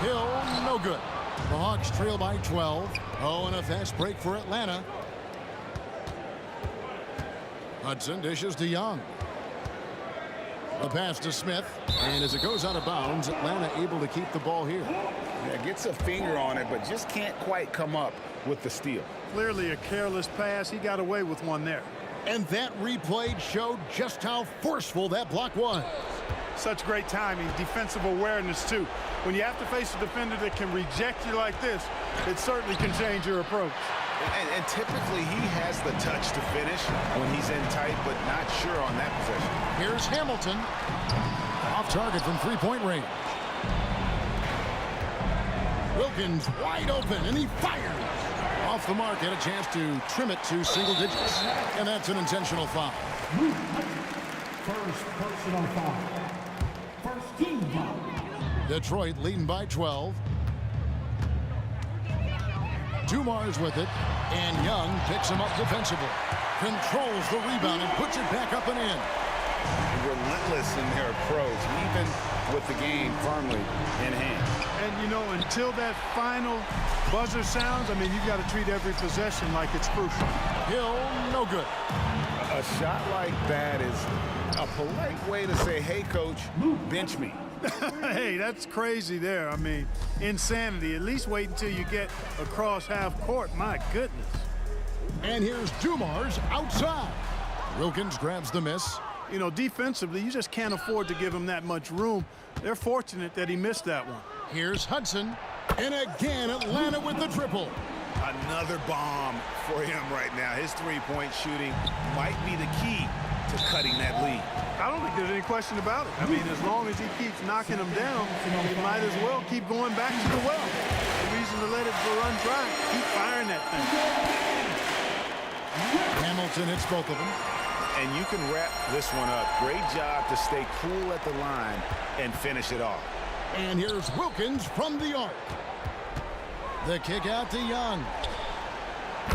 Hill, no good. The Hawks trail by 12. Oh, and a fast break for Atlanta. Hudson dishes to Young. The pass to Smith. And as it goes out of bounds, Atlanta able to keep the ball here.
Yeah, gets a finger on it, but just can't quite come up with the steal.
Clearly a careless pass. He got away with one there.
And that replay showed just how forceful that block was.
Such great timing, defensive awareness, too. When you have to face a defender that can reject you like this, it certainly can change your approach.
And typically he has the touch to finish when he's in tight, but not sure on that possession.
Here's Hamilton. Off target from 3-point range. Wilkins wide open, and he fires. Off the mark, had a chance to trim it to single digits. And that's an intentional foul.
First personal foul. First team foul.
Detroit leading by 12. Dumars with it, and Young picks him up defensively. Controls the rebound and puts it back up and in.
relentless in their approach, even with the game firmly in hand.
And, you know, until that final buzzer sounds, I mean, you've got to treat every possession like it's crucial.
Hill, no good.
A shot like that is a polite way to say, hey, coach, bench me.
Hey, that's crazy there. I mean, insanity. At least wait until you get across half court. My goodness.
And here's Dumars outside. Wilkins grabs the miss.
You know, defensively, you just can't afford to give him that much room. They're fortunate that he missed that one.
Here's Hudson. And again, Atlanta with the triple.
Another bomb for him right now. His three-point shooting might be the key to cutting that lead.
I don't think there's any question about it. I mean, as long as he keeps knocking them down, he might as well keep going back to the well. No reason to let it run dry. Keep firing that thing.
Hamilton hits both of them.
And you can wrap this one up. Great job to stay cool at the line and finish it off.
And here's Wilkins from the arc. The kick out to Young.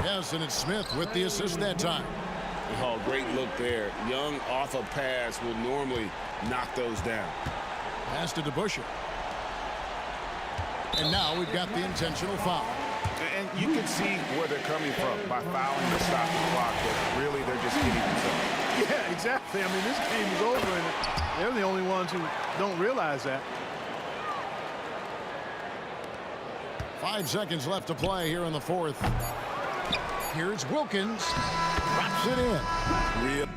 Yes, and it's Smith with the assist that time.
Oh, great look there. Young off a pass will normally knock those down.
Pass to DeBusschere. And now we've got the intentional foul.
And you can see where they're coming from by fouling to stop the clock, but really they're just hitting themselves.
Yeah, exactly. I mean, this game is over, and they're the only ones who don't realize that.
5 seconds left to play here in the fourth. Here's Wilkins. Drops it in.
Real.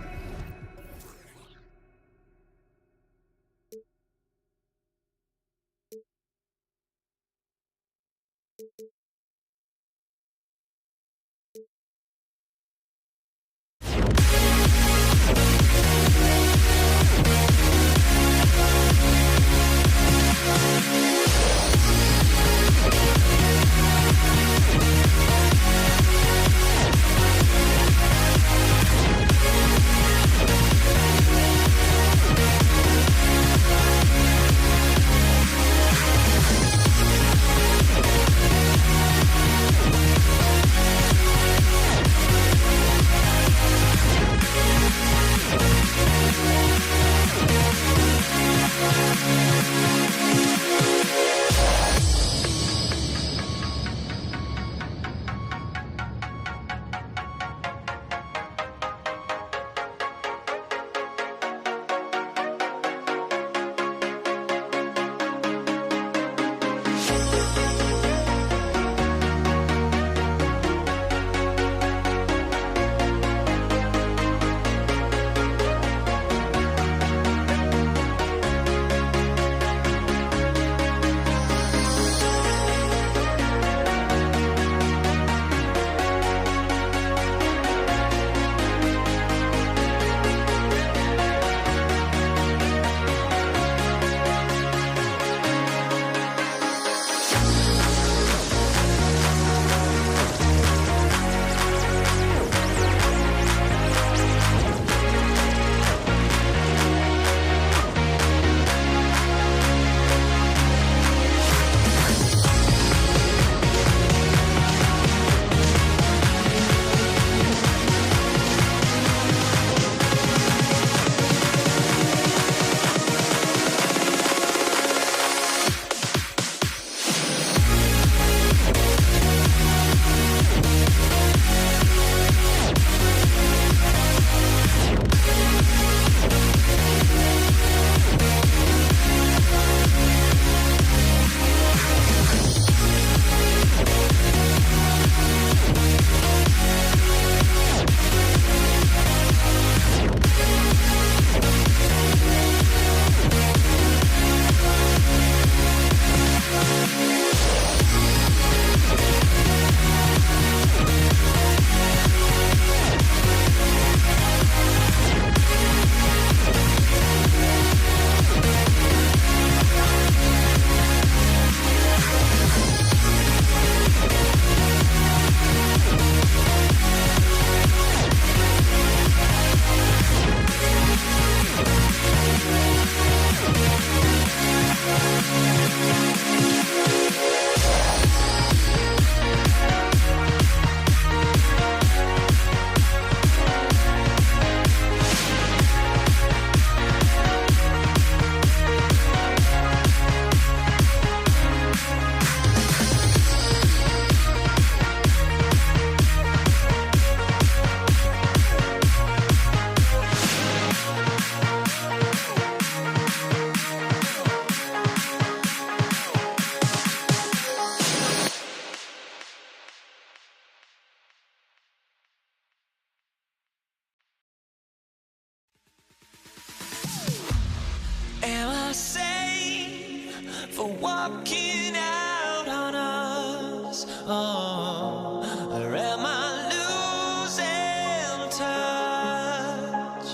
walking out on us? Oh, or am I losing touch?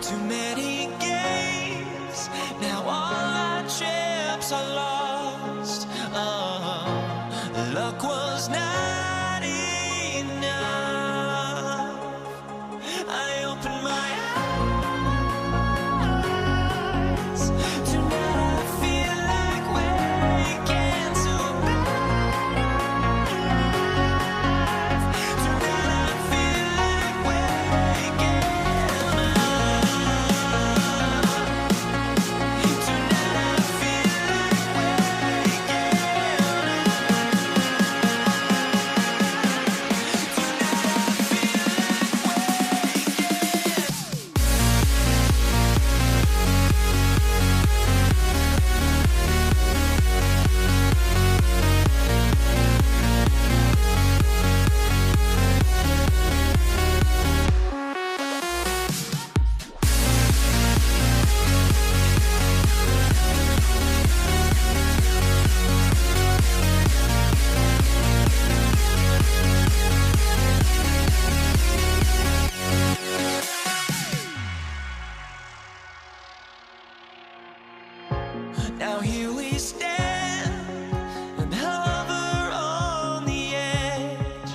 Too many games, now all our chips are lost. Oh, luck was not enough. I opened my eyes. Tonight I feel like waking to a better life. Tonight I feel like waking up. Tonight I feel like waking Now here we stand and hover on the edge.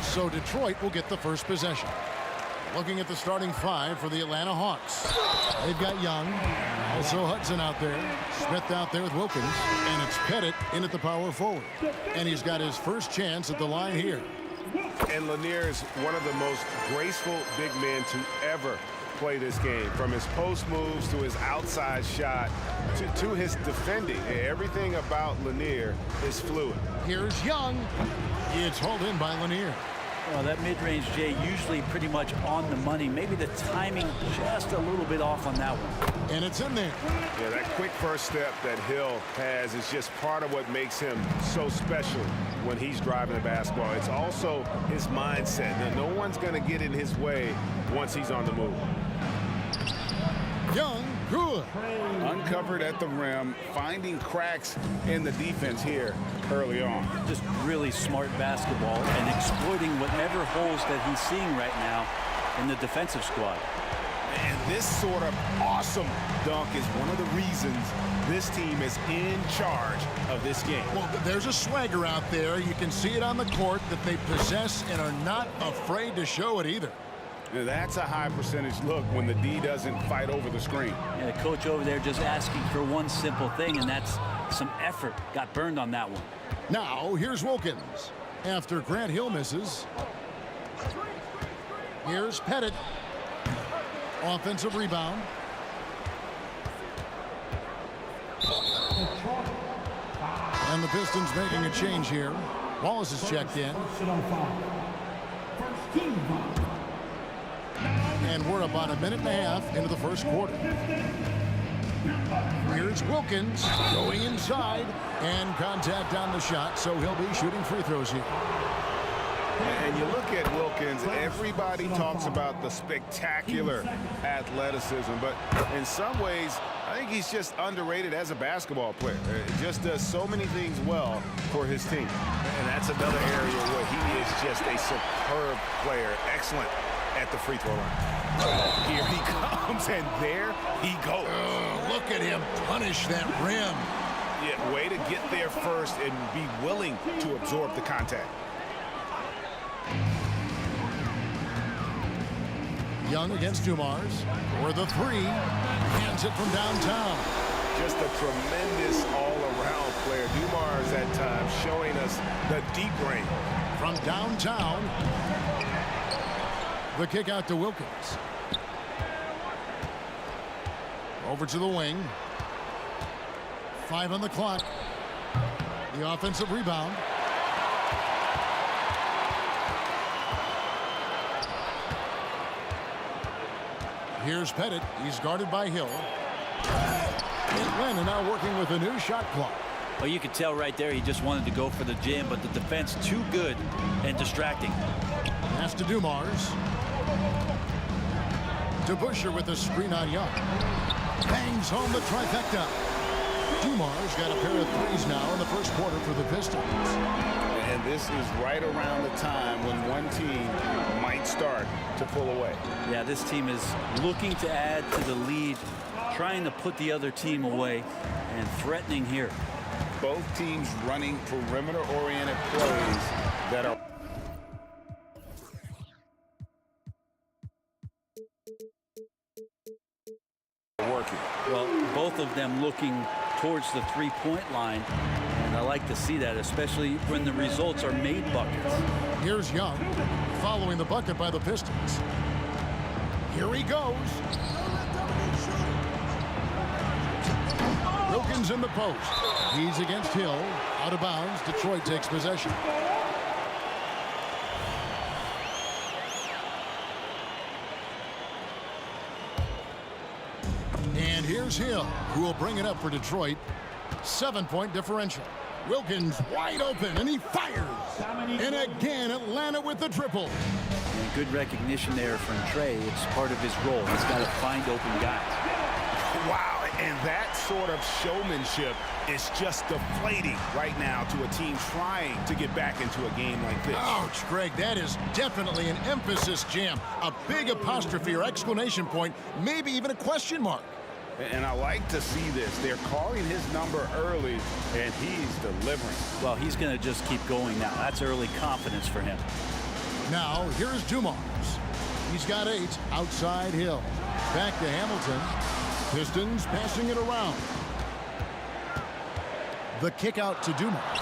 So Detroit will get the first possession. Looking at the starting five for the Atlanta Hawks. They've got Young, also Hudson out there, Smith out there with Wilkins, and it's Pettit in at the power forward. And he's got his first chance at the line here.
And Lanier is one of the most graceful big men to ever play this game. From his post moves to his outside shot to his defending. Everything about Lanier is fluid.
Here's Young. It's hauled in by Lanier.
Well, that mid-range, Jay, usually pretty much on the money. Maybe the timing just a little bit off on that one.
And it's in there.
Yeah, that quick first step that Hill has is just part of what makes him so special when he's driving the basketball. It's also his mindset. Now, no one's going to get in his way once he's on the move.
Young, good.
Uncovered at the rim, finding cracks in the defense here early on.
Just really smart basketball and exploiting whatever holes that he's seeing right now in the defensive squad.
And this sort of awesome dunk is one of the reasons this team is in charge of this game.
Well, there's a swagger out there. You can see it on the court that they possess and are not afraid to show it either.
That's a high percentage look when the D doesn't fight over the screen.
Yeah, the coach over there just asking for one simple thing, and that's some effort. Got burned on that one.
Now, here's Wilkins. After Grant Hill misses. Here's Pettit. Offensive rebound. And the Pistons making a change here. Wallace is checked in. And we're about a minute and a half into the first quarter. Here's Wilkins going inside and contact on the shot, so he'll be shooting free throws here.
And you look at Wilkins, everybody talks about the spectacular athleticism, but in some ways, I think he's just underrated as a basketball player. He just does so many things well for his team.
And that's another area where he is just a superb player. Excellent at the free throw line.
Here he comes, and there he goes.
Look at him punish that rim.
Yeah, way to get there first and be willing to absorb the contact.
Young against Dumars for the three. Hands it from downtown.
Just a tremendous all-around player. Dumars at times showing us the deep range.
From downtown. The kick out to Wilkins. Over to the wing. 5 on the clock. The offensive rebound. Here's Pettit. He's guarded by Hill. Atlanta now working with a new shot clock.
Well, you could tell right there he just wanted to go for the jam, but the defense too good and distracting.
Pass to Dumars. DeBusschere with the screen on Young. Bangs home the trifecta. Dumar's got a pair of threes now in the first quarter for the Pistons.
And this is right around the time when one team might start to pull away.
Yeah, this team is looking to add to the lead, trying to put the other team away, and threatening here.
Both teams running perimeter-oriented plays that are working.
Well, both of them looking towards the three-point line, and I like to see that, especially when the results are made buckets.
Here's Young, following the bucket by the Pistons. Here he goes. Wilkins in the post. He's against Hill. Out of bounds. Detroit takes possession. And here's Hill, who will bring it up for Detroit. 7-point differential. Wilkins wide open, and he fires. And again, Atlanta with the triple.
And good recognition there from Trey. It's part of his role. He's got to find open guys.
Wow, and that sort of showmanship is just deflating right now to a team trying to get back into a game like this.
Ouch, Greg, that is definitely an emphasis jam. A big apostrophe or exclamation point, maybe even a question mark.
And I like to see this. They're calling his number early, and he's delivering.
Well, he's going to just keep going now. That's early confidence for him.
Now, here's Dumars. He's got 8 outside Hill. Back to Hamilton. Pistons passing it around. The kick out to Dumars.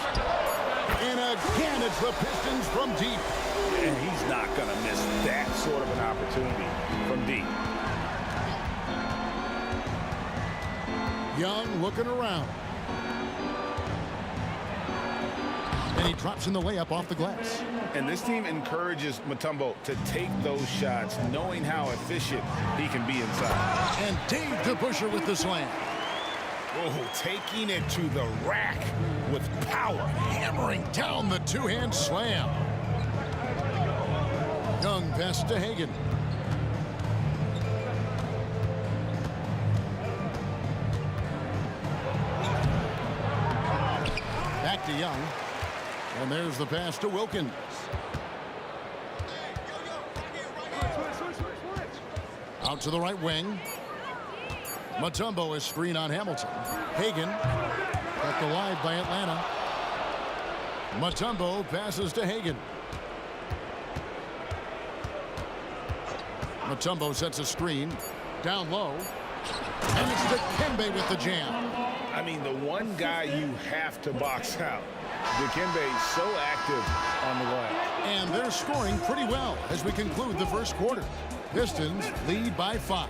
And again, it's the Pistons from deep.
And he's not going to miss that sort of an opportunity from deep.
Young looking around. And he drops in the layup off the glass.
And this team encourages Mutombo to take those shots, knowing how efficient he can be inside.
And Dave DeBusschere with the slam.
Oh, taking it to the rack with power.
Hammering down the two-hand slam. Young pass to Hagan. Back to Young. And there's the pass to Wilkins. Out to the right wing. Mutombo is screen on Hamilton. Hagan kept alive by Atlanta. Mutombo passes to Hagan. Mutombo sets a screen. Down low. And it's Dikembe with the jam.
I mean, the one guy you have to box out. Dikembe so active on the line.
And they're scoring pretty well as we conclude the first quarter. Pistons lead by 5.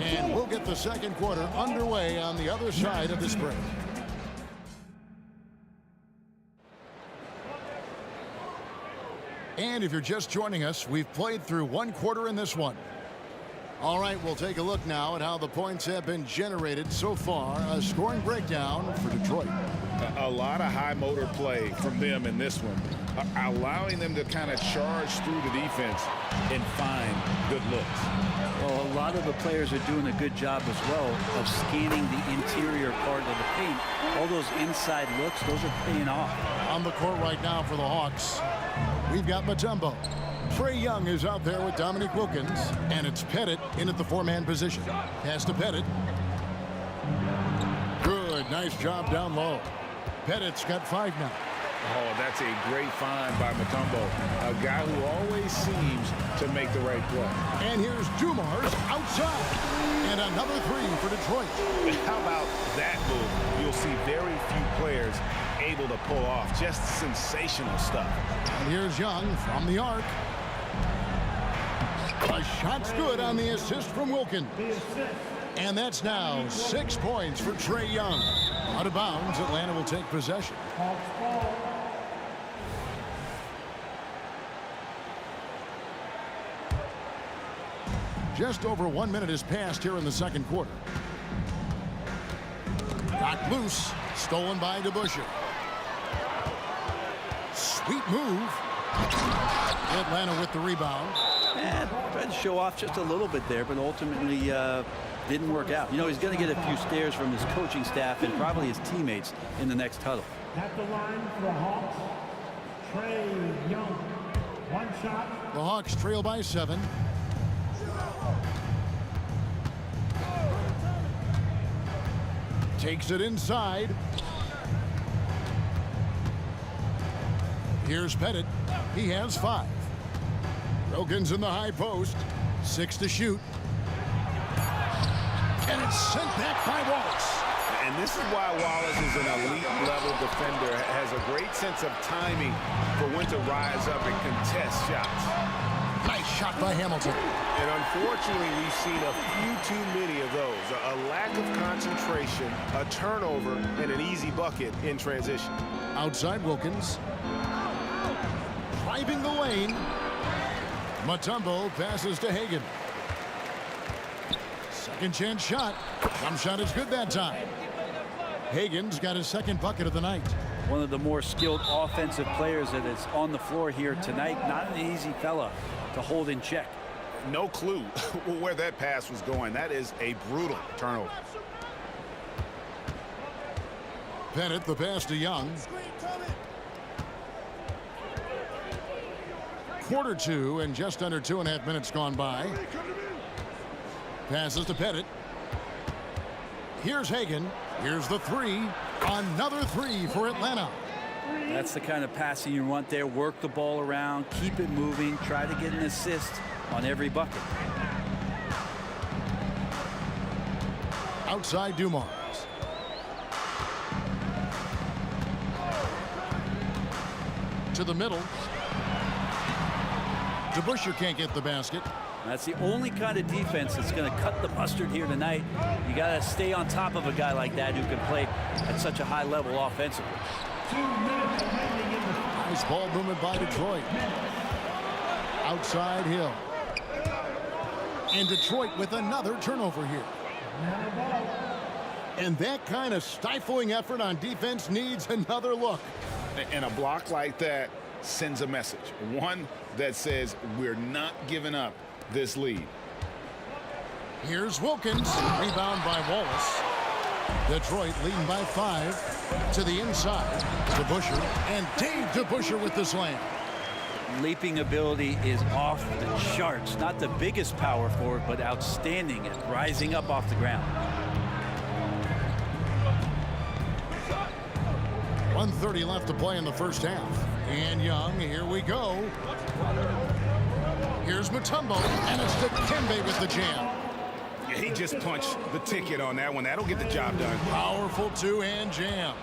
And we'll get the second quarter underway on the other side of this break. And if you're just joining us, we've played through one quarter in this one. All right, we'll take a look now at how the points have been generated so far. A scoring breakdown for Detroit.
A lot of high motor play from them in this one, allowing them to kind of charge through the defense and find good looks.
Well, a lot of the players are doing a good job as well of scanning the interior part of the paint. All those inside looks, those are paying off.
On the court right now for the Hawks, we've got Mutombo. Trae Young is out there with Dominique Wilkins, and it's Pettit in at the 4-man position. Pass to Pettit. Good, nice job down low. Pettit's got 5 now.
Oh, that's a great find by Mutombo, a guy who always seems to make the right play.
And here's Dumars outside. And another 3 for Detroit.
How about that move? You'll see very few players able to pull off just sensational stuff.
And here's Young from the arc. A shot's good on the assist from Wilkins. And that's now 6 points for Trae Young. Out of bounds, Atlanta will take possession. Just over 1 minute has passed here in the second quarter. Knocked loose, stolen by DeBusschere. Sweet move. Atlanta with the rebound.
And tried to show off just a little bit there, but ultimately didn't work out. You know, he's going to get a few stares from his coaching staff and probably his teammates in the next huddle.
At the line for the Hawks, Trey Young. One shot.
The Hawks trail by 7. Takes it inside. Here's Pettit. He has 5. Wilkins in the high post. 6 to shoot. And it's sent back by Wallace.
And this is why Wallace is an elite-level defender, has a great sense of timing for when to rise up and contest shots.
Nice shot by Hamilton.
And unfortunately, we've seen a few too many of those. A lack of concentration, a turnover, and an easy bucket in transition.
Outside Wilkins. Driving the lane. Mutombo passes to Hagan. Second chance shot. Jump shot is good that time. Hagan's got his second bucket of the night.
One of the more skilled offensive players that is on the floor here tonight. Not an easy fella to hold in check.
No clue where that pass was going. That is a brutal turnover.
Pettit, the pass to Young. Quarter 2 and just under 2.5 minutes gone by. Passes to Pettit. Here's Hagan. Here's the 3. Another 3 for Atlanta.
That's the kind of passing you want there. Work the ball around, keep it moving, try to get an assist on every bucket.
Outside Dumars. To the middle. DeBusschere can't get the basket.
That's the only kind of defense that's going to cut the mustard here tonight. You got to stay on top of a guy like that who can play at such a high level offensively.
Nice ball movement by Detroit. Outside Hill. And Detroit with another turnover here. And that kind of stifling effort on defense needs another look.
And a block like that sends a message. One that says we're not giving up this lead.
Here's Wilkins. Rebound by Wallace. Detroit leading by 5 to the inside. DeBusschere. And Dave DeBusschere with the slam.
Leaping ability is off the charts. Not the biggest power forward, but outstanding at rising up off the ground.
1:30 left to play in the first half. And Young, here we go. Here's Mutombo, and it's Dikembe with the jam.
Yeah, he just punched the ticket on that one. That'll get the job done.
Powerful two-hand jam.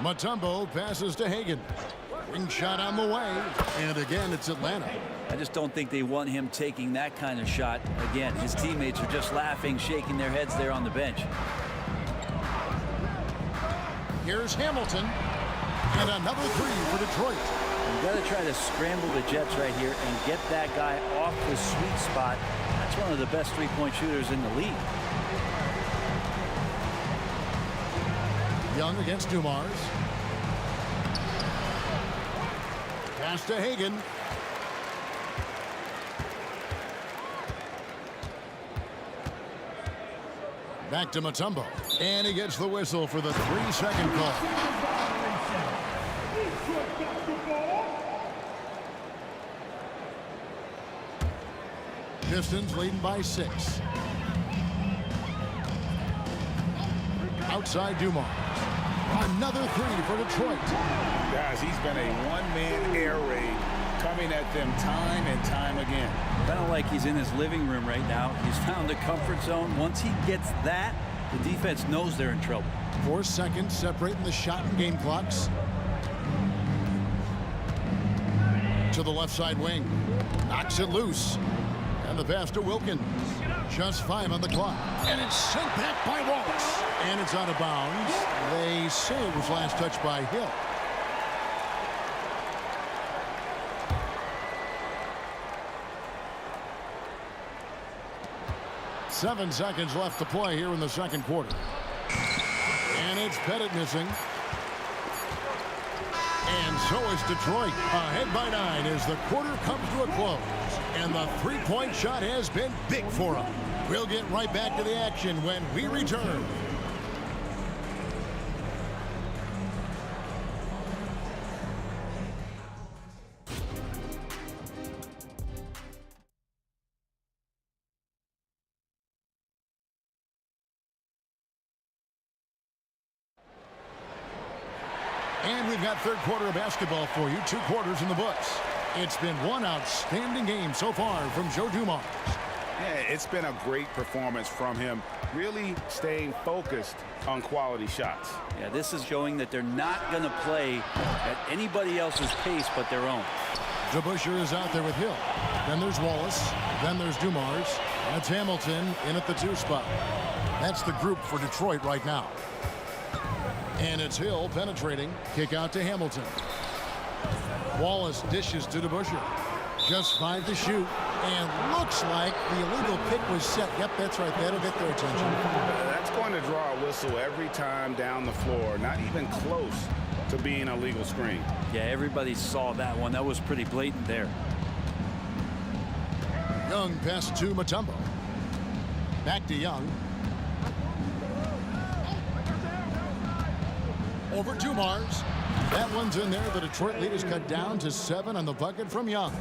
Mutombo passes to Hagan. Ring shot on the way. And again, it's Atlanta.
I just don't think they want him taking that kind of shot. Again, his teammates are just laughing, shaking their heads there on the bench.
Here's Hamilton. And another 3 for Detroit.
You've got to try to scramble the Jets right here and get that guy off the sweet spot. That's one of the best three-point shooters in the league.
Young against Dumars. Pass to Hagan. Back to Mutombo. And he gets the whistle for the 3-second call. Pistons leading by 6. Outside Dumars. Another 3 for Detroit.
Guys, he's been a one-man air raid coming at them time and time again.
Kind of like he's in his living room right now. He's found a comfort zone. Once he gets that, the defense knows they're in trouble.
4 seconds separating the shot and game clocks. To the left side wing. Knocks it loose. And the pass to Wilkins. Just 5 on the clock. And it's sent back by Wallace. And it's out of bounds. They say it was last touched by Hill. Seven seconds left to play here in the second quarter. And it's Pettit missing. And so is Detroit, ahead by 9 as the quarter comes to a close. And the three-point shot has been big for them. We'll get right back to the action when we return. And we've got third quarter of basketball for you. 2 quarters in the books. It's been one outstanding game so far from Joe Dumars.
Yeah, it's been a great performance from him, really staying focused on quality shots.
Yeah, this is showing that they're not going to play at anybody else's pace but their own.
DeBusschere is out there with Hill. Then there's Wallace. Then there's Dumars. That's Hamilton in at the 2 spot. That's the group for Detroit right now. And it's Hill penetrating. Kick out to Hamilton. Wallace dishes to DeBusschere. Just 5 to shoot. And looks like the illegal pick was set. Yep, that's right. That'll get their attention.
That's going to draw a whistle every time down the floor. Not even close to being a legal screen.
Yeah, everybody saw that one. That was pretty blatant there.
Young pass to Mutombo. Back to Young. Over Dumars. That one's in there. The Detroit lead is cut down to 7 on the bucket from Young.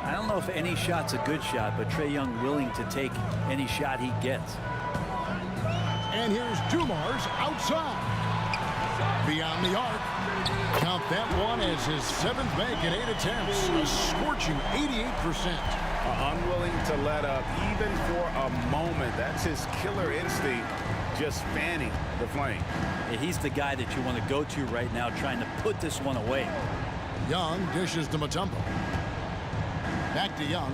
I don't know if any shot's a good shot, but Trae Young willing to take any shot he gets.
And here's Dumars outside. Beyond the arc. Count that one as his 7th make in 8 attempts. A scorching 88%.
Unwilling to let up even for a moment. That's his killer instinct, just fanning the flame.
Yeah, he's the guy that you want to go to right now, trying to put this one away.
Young dishes to Mutombo. Back to Young.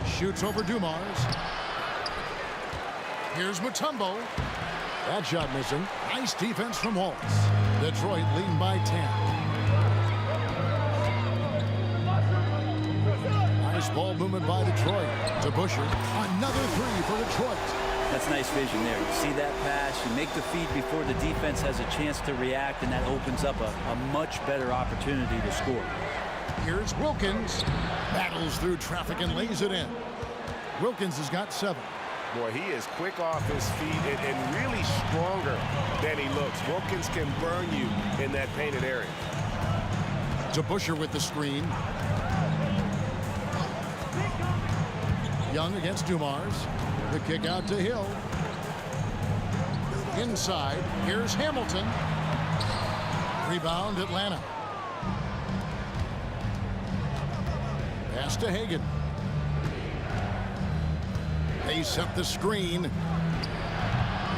Shoots over Dumars. Here's Mutombo. That shot missing. Nice defense from Wallace. Detroit leading by 10. Nice ball movement by Detroit. DeBusschere. Another 3 for Detroit.
That's nice vision there. You see that pass, you make the feed before the defense has a chance to react, and that opens up a much better opportunity to score.
Here's Wilkins. Battles through traffic and lays it in. Wilkins has got 7.
Boy, he is quick off his feet and really stronger than he looks. Wilkins can burn you in that painted area.
DeBusschere with the screen. Young against Dumars. The kick out to Hill. Inside. Here's Hamilton. Rebound Atlanta. Pass to Hagan. They set the screen.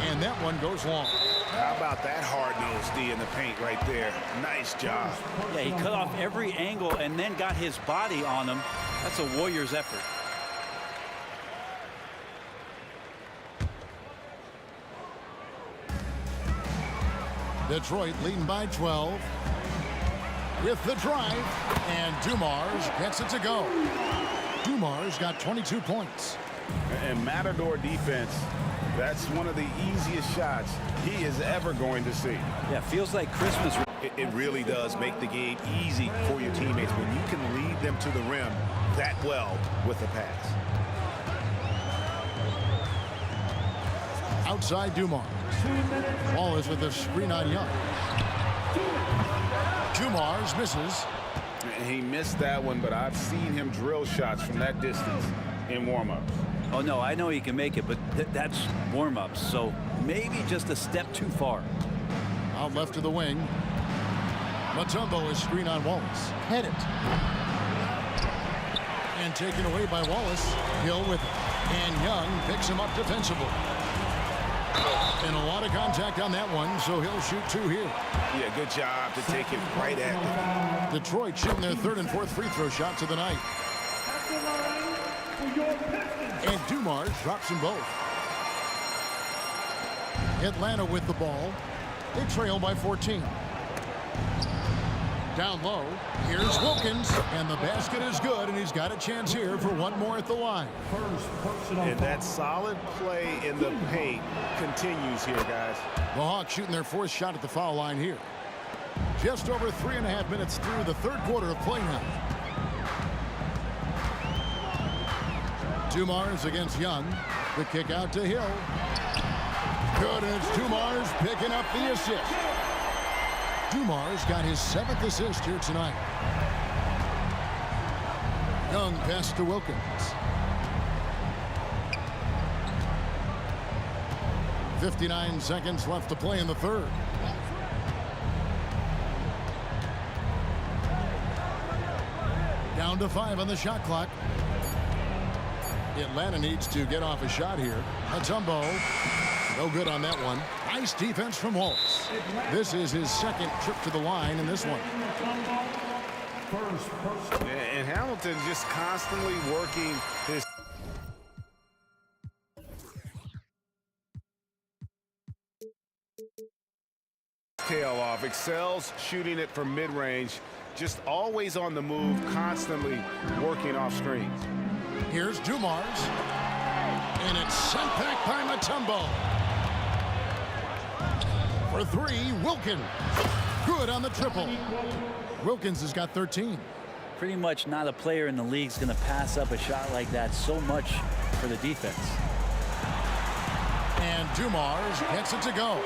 And that one goes long.
How about that hard-nosed D in the paint right there? Nice job.
Yeah, he cut off every angle and then got his body on him. That's a Warriors effort.
Detroit leading by 12 with the drive, and Dumars gets it to go. Dumars got 22 points.
And Matador defense, that's one of the easiest shots he is ever going to see.
Yeah, feels like Christmas.
It really does make the game easy for your teammates when you can lead them to the rim that well with a pass.
Outside Dumars. Wallace with a screen on Young. Dumars misses.
He missed that one, but I've seen him drill shots from that distance in warm-ups.
Oh, no, I know he can make it, but that's warm-ups, so maybe just a step too far.
Out left to the wing. Mutombo is screen on Wallace. Head it. And taken away by Wallace. Hill with it. And Young picks him up defensively. And a lot of contact on that one, so he'll shoot 2 here.
Yeah, good job to take it right at them.
Detroit shooting their 3rd and 4th free throw shots of the night. And Dumars drops them both. Atlanta with the ball. They trail by 14. Down low, here's Wilkins, and the basket is good, and he's got a chance here for one more at the line.
And that solid play in the paint continues here, guys.
The Hawks shooting their fourth shot at the foul line here. Just over 3.5 minutes through the third quarter of play now. Dumars against Young. The kick out to Hill. Good, and it's Dumars picking up the assist. Dumars got his 7th assist here tonight. Young pass to Wilkins. 59 seconds left to play in the third. Down to 5 on the shot clock. Atlanta needs to get off a shot here. Mutombo, no good on that one. Nice defense from Wallace. This is his 2nd trip to the line in this one.
And Hamilton just constantly working his tail off. Excels shooting it from mid-range. Just always on the move, constantly working off screens.
Here's Dumars. And it's sent back by Mutombo. For 3, Wilkins. Good on the triple. Wilkins has got 13.
Pretty much not a player in the league is going to pass up a shot like that so much for the defense.
And Dumars gets it to go.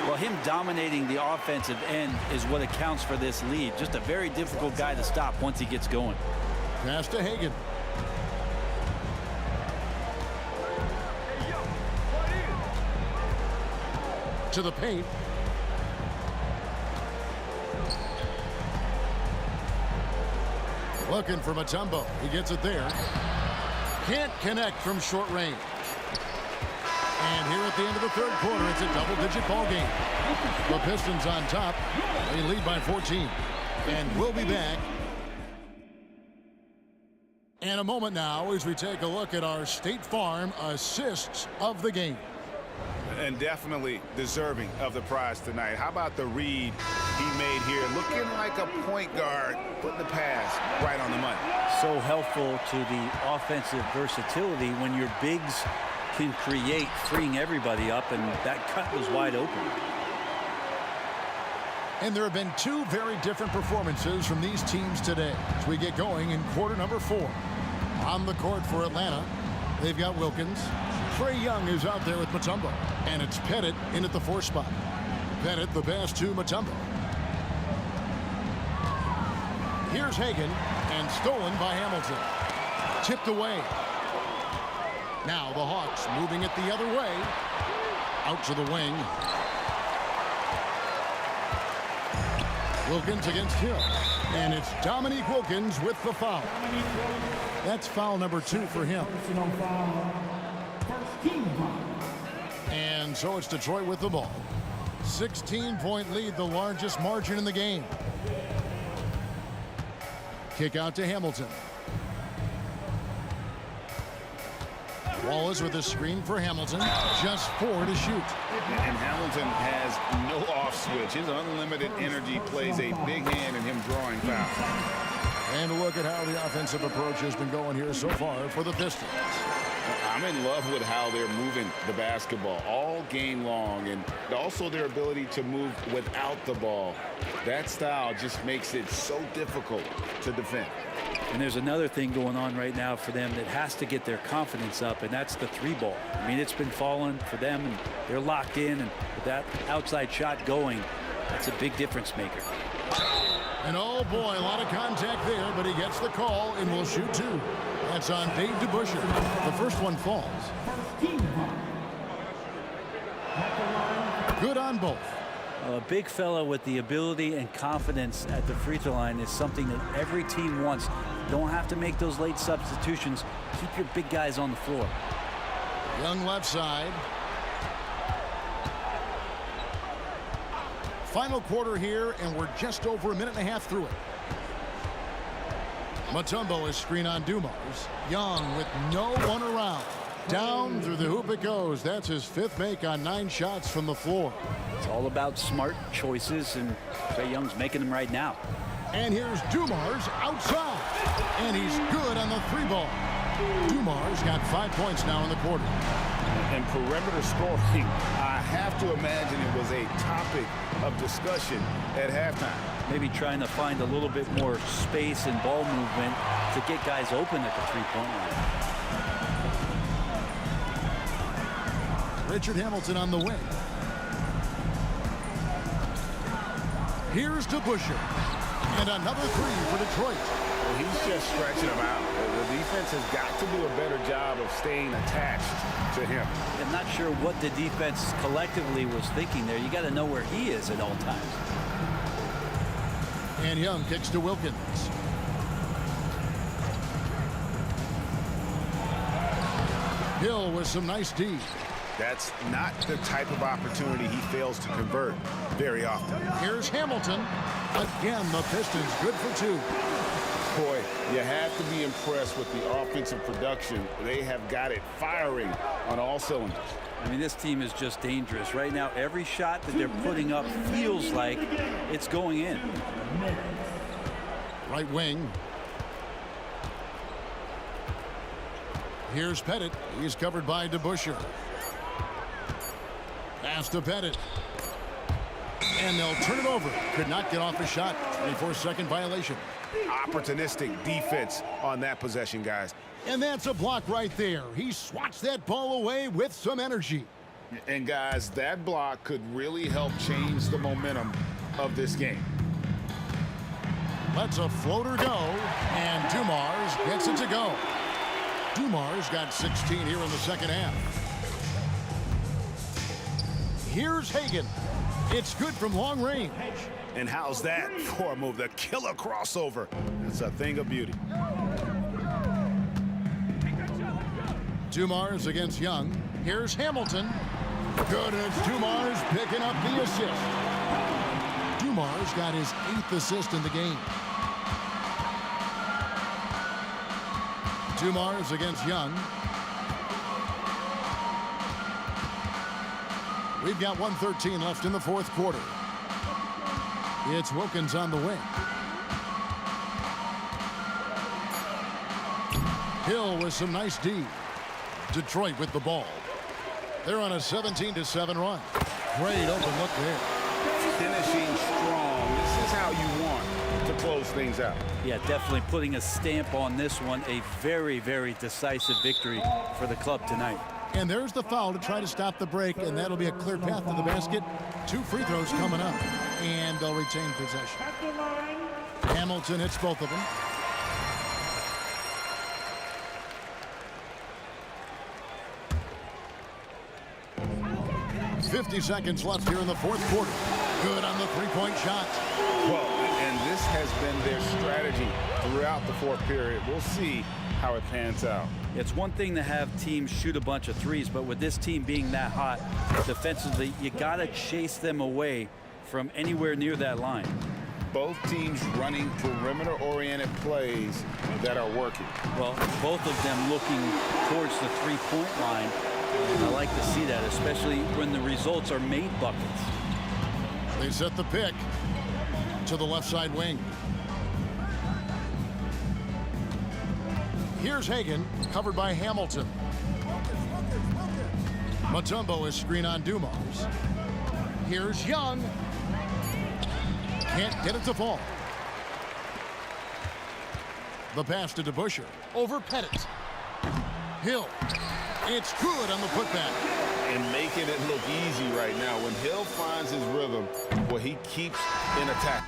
Well, him dominating the offensive end is what accounts for this lead. Just a very difficult guy to stop once he gets going.
Pass to Hagan. To the paint. Looking for Mutombo. He gets it there. Can't connect from short range. And here at the end of the third quarter, it's a double-digit ball game. The Pistons on top. They lead by 14. And we'll be back in a moment now as we take a look at our State Farm assists of the game.
And definitely deserving of the prize tonight. How about the read he made here? Looking like a point guard, putting the pass right on the money.
So helpful to the offensive versatility when your bigs can create, freeing everybody up, and that cut was wide open.
And there have been 2 very different performances from these teams today as we get going in quarter number 4. On the court for Atlanta, they've got Wilkins. Trae Young is out there with Mutombo. And it's Pettit in at the 4 spot. Pettit the pass to Mutombo. Here's Hagan, and stolen by Hamilton. Tipped away. Now the Hawks moving it the other way. Out to the wing. Wilkins against Hill. And it's Dominique Wilkins with the foul. That's foul number 2 for him. And so it's Detroit with the ball. 16-point lead, the largest margin in the game. Kick out to Hamilton. Wallace with a screen for Hamilton. Just 4 to shoot.
And Hamilton has no off switch. His unlimited energy plays a big hand in him drawing fouls.
And look at how the offensive approach has been going here so far for the Pistons.
I'm in love with how they're moving the basketball all game long, and also their ability to move without the ball. That style just makes it so difficult to defend.
And there's another thing going on right now for them that has to get their confidence up, and that's the 3-ball. I mean, it's been falling for them, and they're locked in, and with that outside shot going, that's a big difference maker.
And oh boy, a lot of contact there, but he gets the call and will shoot 2. That's on Dave DeBusschere. The first one falls. Good on both.
A big fella with the ability and confidence at the free throw line is something that every team wants. Don't have to make those late substitutions. Keep your big guys on the floor.
Young left side. Final quarter here, and we're just over 1.5 minutes through it. Mutombo is screen on Dumars. Young with no one around. Down through the hoop it goes. That's his 5th make on 9 shots from the floor.
It's all about smart choices, and Trae Young's making them right now.
And here's Dumars outside. And he's good on the 3-ball. Dumars got 5 points now in the quarter.
And perimeter scoring, I have to imagine it was a topic of discussion at halftime.
Maybe trying to find a little bit more space and ball movement to get guys open at the three-point line.
Richard Hamilton on the wing. Here's DeBusschere. And another three for Detroit.
Well, he's just stretching them out. The defense has got to do a better job of staying attached to him.
I'm not sure what the defense collectively was thinking there. You got to know where he is at all times.
And Young kicks to Wilkins. Hill with some nice D.
That's not the type of opportunity he fails to convert very often.
Here's Hamilton. Again, the Pistons good for two.
Boy, you have to be impressed with the offensive production. They have got it firing on all cylinders.
I mean, this team is just dangerous. Right now, every shot that they're putting up feels like it's going in.
Right wing. Here's Pettit. He's covered by DeBusschere. Pass to Pettit. And they'll turn it over. Could not get off a shot. 24-second violation.
Opportunistic defense on that possession, guys.
And that's a block right there. He swats that ball away with some energy.
And guys, that block could really help change the momentum of this game.
Lets a floater go, and Dumars gets it to go. Dumars got 16 here in the second half. Here's Hagan. It's good from long range.
And how's that for a move? The killer crossover. It's a thing of beauty.
Dumars against Young. Here's Hamilton. Good, and it's Dumars picking up the assist. Dumars got his 8th assist in the game. Dumars against Young. We've got 1:13 left in the fourth quarter. It's Wilkins on the wing. Hill with some nice D. Detroit with the ball. They're on a 17-7 run. Great open look there.
Finishing strong. This is how you want to close things out.
Yeah, definitely putting a stamp on this one. A very, very decisive victory for the club tonight.
And there's the foul to try to stop the break, and that'll be a clear path to the basket. 2 free throws coming up, and they'll retain possession. Hamilton hits both of them. .50 seconds left here in the fourth quarter. Good on the three-point shot.
Well, and this has been their strategy throughout the fourth period. We'll see how it pans out.
It's one thing to have teams shoot a bunch of threes, but with this team being that hot defensively, you got to chase them away from anywhere near that line.
Both teams running perimeter-oriented plays that are working.
Well, both of them looking towards the three-point line. I like to see that, especially when the results are made buckets.
They set the pick to the left side wing. Here's Hagan, covered by Hamilton. Mutombo is screen on Dumars. Here's Young. Can't get it to fall. The pass to DeBusschere. Over Pettit. Hill. It's good on the putback.
And making it look easy right now. When Hill finds his rhythm, well, he keeps in attack.